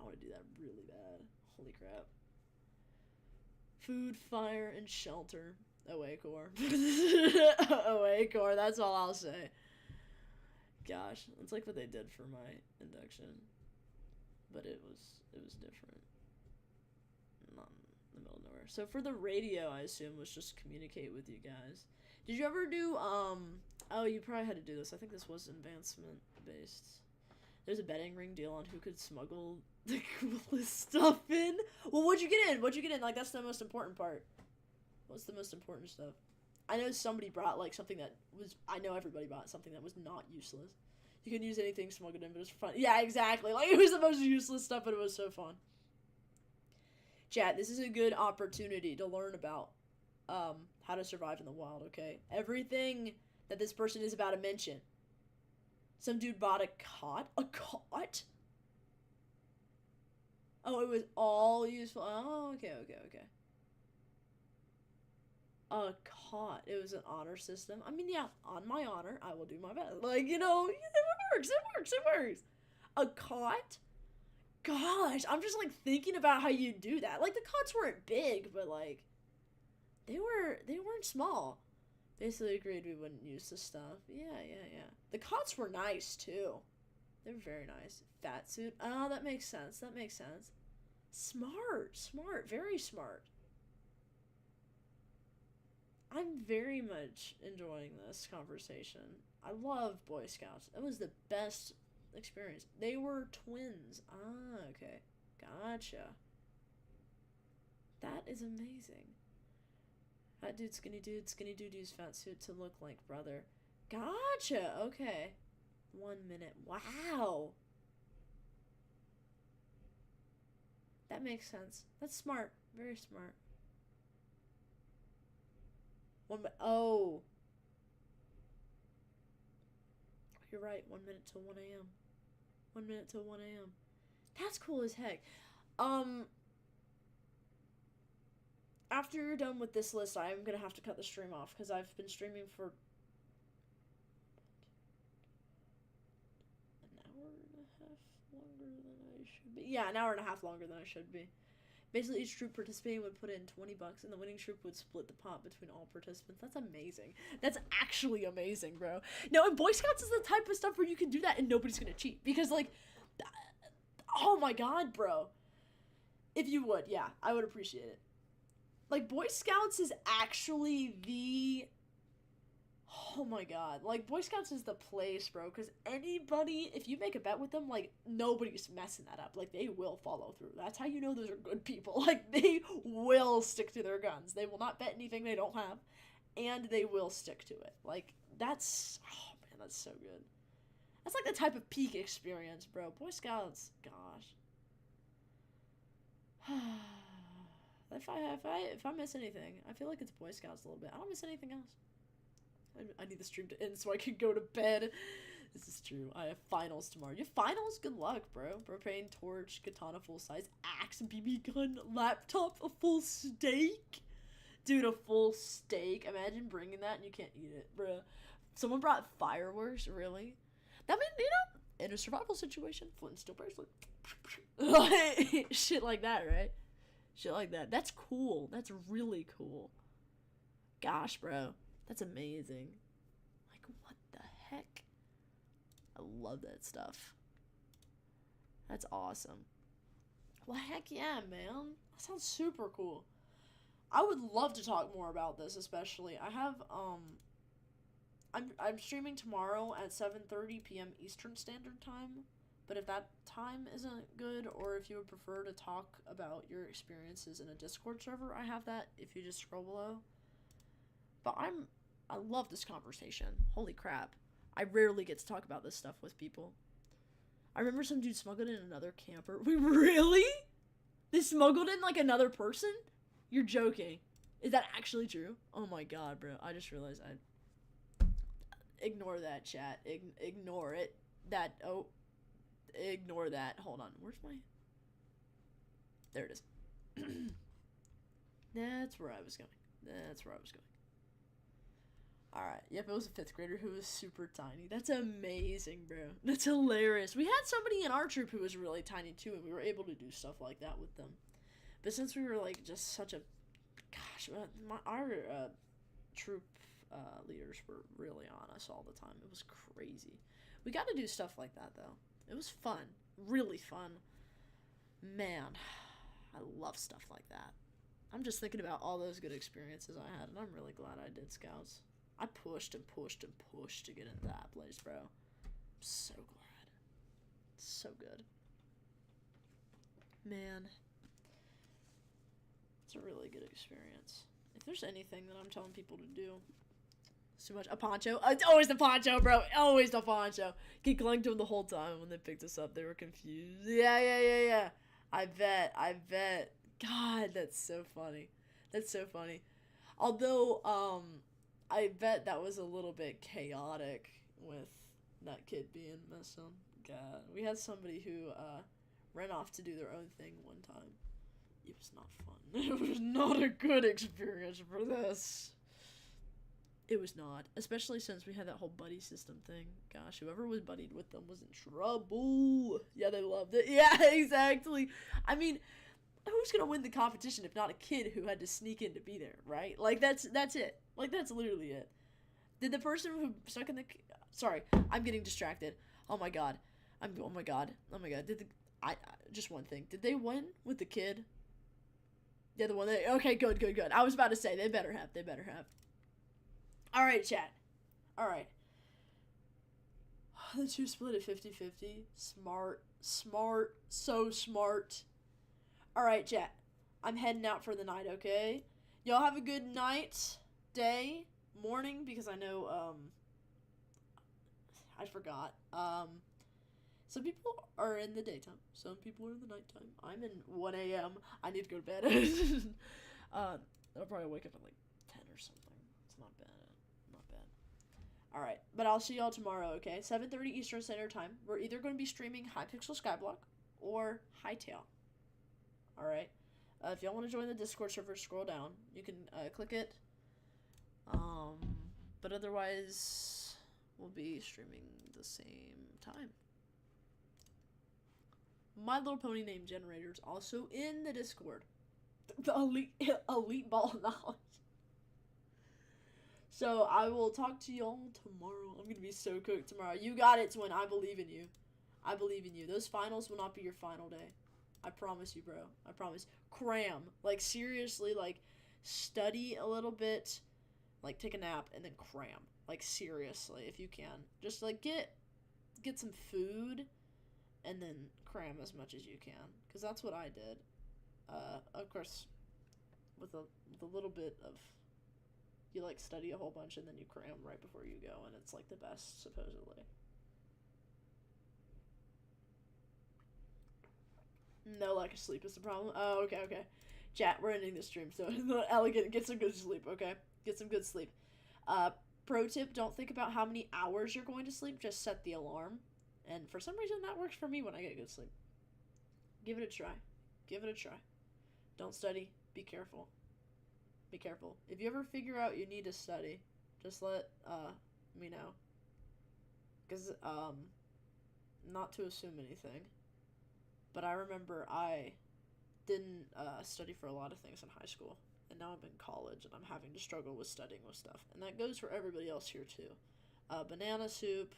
I want to do that really bad. Holy crap. Food, fire, and shelter. OA core. OA core, that's all I'll say. Gosh, it's like what they did for my induction. But it was different. Not in the middle of nowhere. So for the radio, I assume, was just communicate with you guys. Did you ever do, oh, you probably had to do this. I think this was advancement-based. There's a betting ring deal on who could smuggle the coolest stuff in. Well, what'd you get in? Like, that's the most important part. What's the most important stuff? I know somebody brought like something that was. I know everybody bought something that was not useless. You can use anything smuggled in, but it's fun. Yeah, exactly. Like it was the most useless stuff, but it was so fun. Chat, this is a good opportunity to learn about how to survive in the wild. Okay, everything that this person is about to mention. Some dude bought a cot. A cot? Oh, it was all useful. Oh, okay. A cot. It was an honor system. I mean, yeah, on my honor, I will do my best. Like, you know, it works. A cot? Gosh, I'm just, like, thinking about how you do that. Like, the cots weren't big, but, like, they weren't small. Basically agreed we wouldn't use the stuff. Yeah. The cots were nice, too. They were very nice. Fat suit. Oh, that makes sense. Smart. Very smart. I'm very much enjoying this conversation. I love Boy Scouts. It was the best experience. They were twins. Ah, okay. Gotcha. That is amazing. Fat dude, skinny dude use fat suit to look like brother. Gotcha, okay. 1 minute. Wow. That makes sense. That's smart. Very smart. Oh. You're right. 1 minute till 1 a.m. 1 minute till 1 a.m. That's cool as heck. After you're done with this list, I'm gonna have to cut the stream off because I've been streaming for an hour and a half longer than I should be. Yeah, an hour and a half longer than I should be. Basically, each troop participating would put in $20, and the winning troop would split the pot between all participants. That's amazing. That's actually amazing, bro. No, and Boy Scouts is the type of stuff where you can do that and nobody's gonna cheat. Because, like, oh my god, bro. If you would, yeah, I would appreciate it. Like, Boy Scouts is actually the... Oh my god. Like, Boy Scouts is the place, bro. Because anybody, if you make a bet with them, like, nobody's messing that up. Like, they will follow through. That's how you know those are good people. Like, they will stick to their guns. They will not bet anything they don't have. And they will stick to it. Like, that's... Oh, man, that's so good. That's like the type of peak experience, bro. Boy Scouts, gosh. If I miss anything, I feel like it's Boy Scouts a little bit. I don't miss anything else. I need the stream to end so I can go to bed. This is true. I have finals tomorrow. You have finals? Good luck, bro. Propane, torch, katana full size, axe, BB gun, laptop, a full steak. Dude, a full steak. Imagine bringing that and you can't eat it, bro. Someone brought fireworks, really? That means, you know, in a survival situation, flint and steel bracelet. Shit like that, right? Shit like that. That's cool. That's really cool. Gosh, bro. That's amazing. Like, what the heck? I love that stuff. That's awesome. Well, heck yeah, man. That sounds super cool. I would love to talk more about this, especially. I have, I'm streaming tomorrow at 7:30 p.m. Eastern Standard Time. But if that time isn't good, or if you would prefer to talk about your experiences in a Discord server, I have that if you just scroll below. But I love this conversation. Holy crap. I rarely get to talk about this stuff with people. I remember some dude smuggled in another camper. Wait, really? They smuggled in, like, another person? You're joking. Is that actually true? Oh my god, bro. I just realized I... Ignore that, chat. Ignore it. Oh... Ignore that. Hold on. Where's my... There it is. That's where I was going. Alright. Yep, it was a 5th grader who was super tiny. That's amazing, bro. That's hilarious. We had somebody in our troop who was really tiny, too, and we were able to do stuff like that with them. But since we were, like, just such a... Gosh, our troop leaders were really on us all the time. It was crazy. We got to do stuff like that, though. It was fun. Really fun. Man, I love stuff like that. I'm just thinking about all those good experiences I had, and I'm really glad I did Scouts. I pushed and pushed and pushed to get into that place, bro. I'm so glad. It's so good. Man. It's a really good experience. If there's anything that I'm telling people to do, it's too much. A poncho? It's always the poncho, bro. Always the poncho. Kid clung to him the whole time. When they picked us up, they were confused. Yeah. I bet. God, that's so funny. That's so funny. Although, I bet that was a little bit chaotic with that kid being messed up. God, we had somebody who, ran off to do their own thing one time. It was not fun. It was not a good experience for this. It was not. Especially since we had that whole buddy system thing. Gosh, whoever was buddied with them was in trouble. Yeah, they loved it. Yeah, exactly. I mean, who's gonna win the competition if not a kid who had to sneak in to be there, right? Like, that's it. Like, that's literally it. Did the person who stuck in the... Sorry, I'm getting distracted. Oh my god. Oh my god. Just one thing. Did they win with the kid? Yeah, the one that... Okay, good. I was about to say, they better have. Alright, chat. Alright. The two split at 50-50. Smart. So smart. Alright, chat. I'm heading out for the night, okay? Y'all have a good night, day, morning, because I know, I forgot. Some people are in the daytime. Some people are in the nighttime. I'm in 1 a.m. I need to go to bed. I'll probably wake up at like 10 or something. It's not bad. Alright, but I'll see y'all tomorrow, okay? 7:30 Eastern Standard Time. We're either going to be streaming Hypixel Skyblock or Hytale. Alright? If y'all want to join the Discord server, scroll down. You can click it. But otherwise, we'll be streaming the same time. My Little Pony name generator's also in the Discord. The elite ball of knowledge. So I will talk to y'all tomorrow. I'm gonna be so cooked tomorrow. You got it, Twin. I believe in you. I believe in you. Those finals will not be your final day. I promise you, bro. I promise. Cram. Like, seriously, like, study a little bit. Like, take a nap and then cram. Like, seriously, if you can. Just, like, get some food and then cram as much as you can. Because that's what I did. Of course, with a little bit of... You, like, study a whole bunch and then you cram right before you go. And it's, like, the best, supposedly. No lack of sleep is the problem. Oh, okay. Chat, we're ending this stream, so elegant, get some good sleep, okay? Get some good sleep. Pro tip, don't think about how many hours you're going to sleep, just set the alarm. And for some reason, that works for me when I get good sleep. Give it a try. Don't study. Be careful. If you ever figure out you need to study, just let me know. Because, not to assume anything. But I remember I didn't study for a lot of things in high school. And now I'm in college and I'm having to struggle with studying with stuff. And that goes for everybody else here too. Banana soup.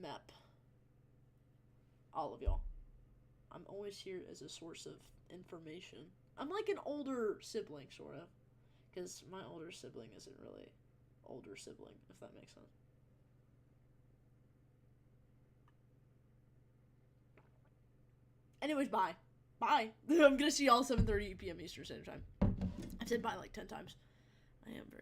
MEP. All of y'all. I'm always here as a source of information. I'm like an older sibling, sort of. Because my older sibling isn't really older sibling, if that makes sense. Anyways, bye. I'm gonna see y'all 7:30 p.m. Eastern Standard Time. I've said bye like 10 times. I am very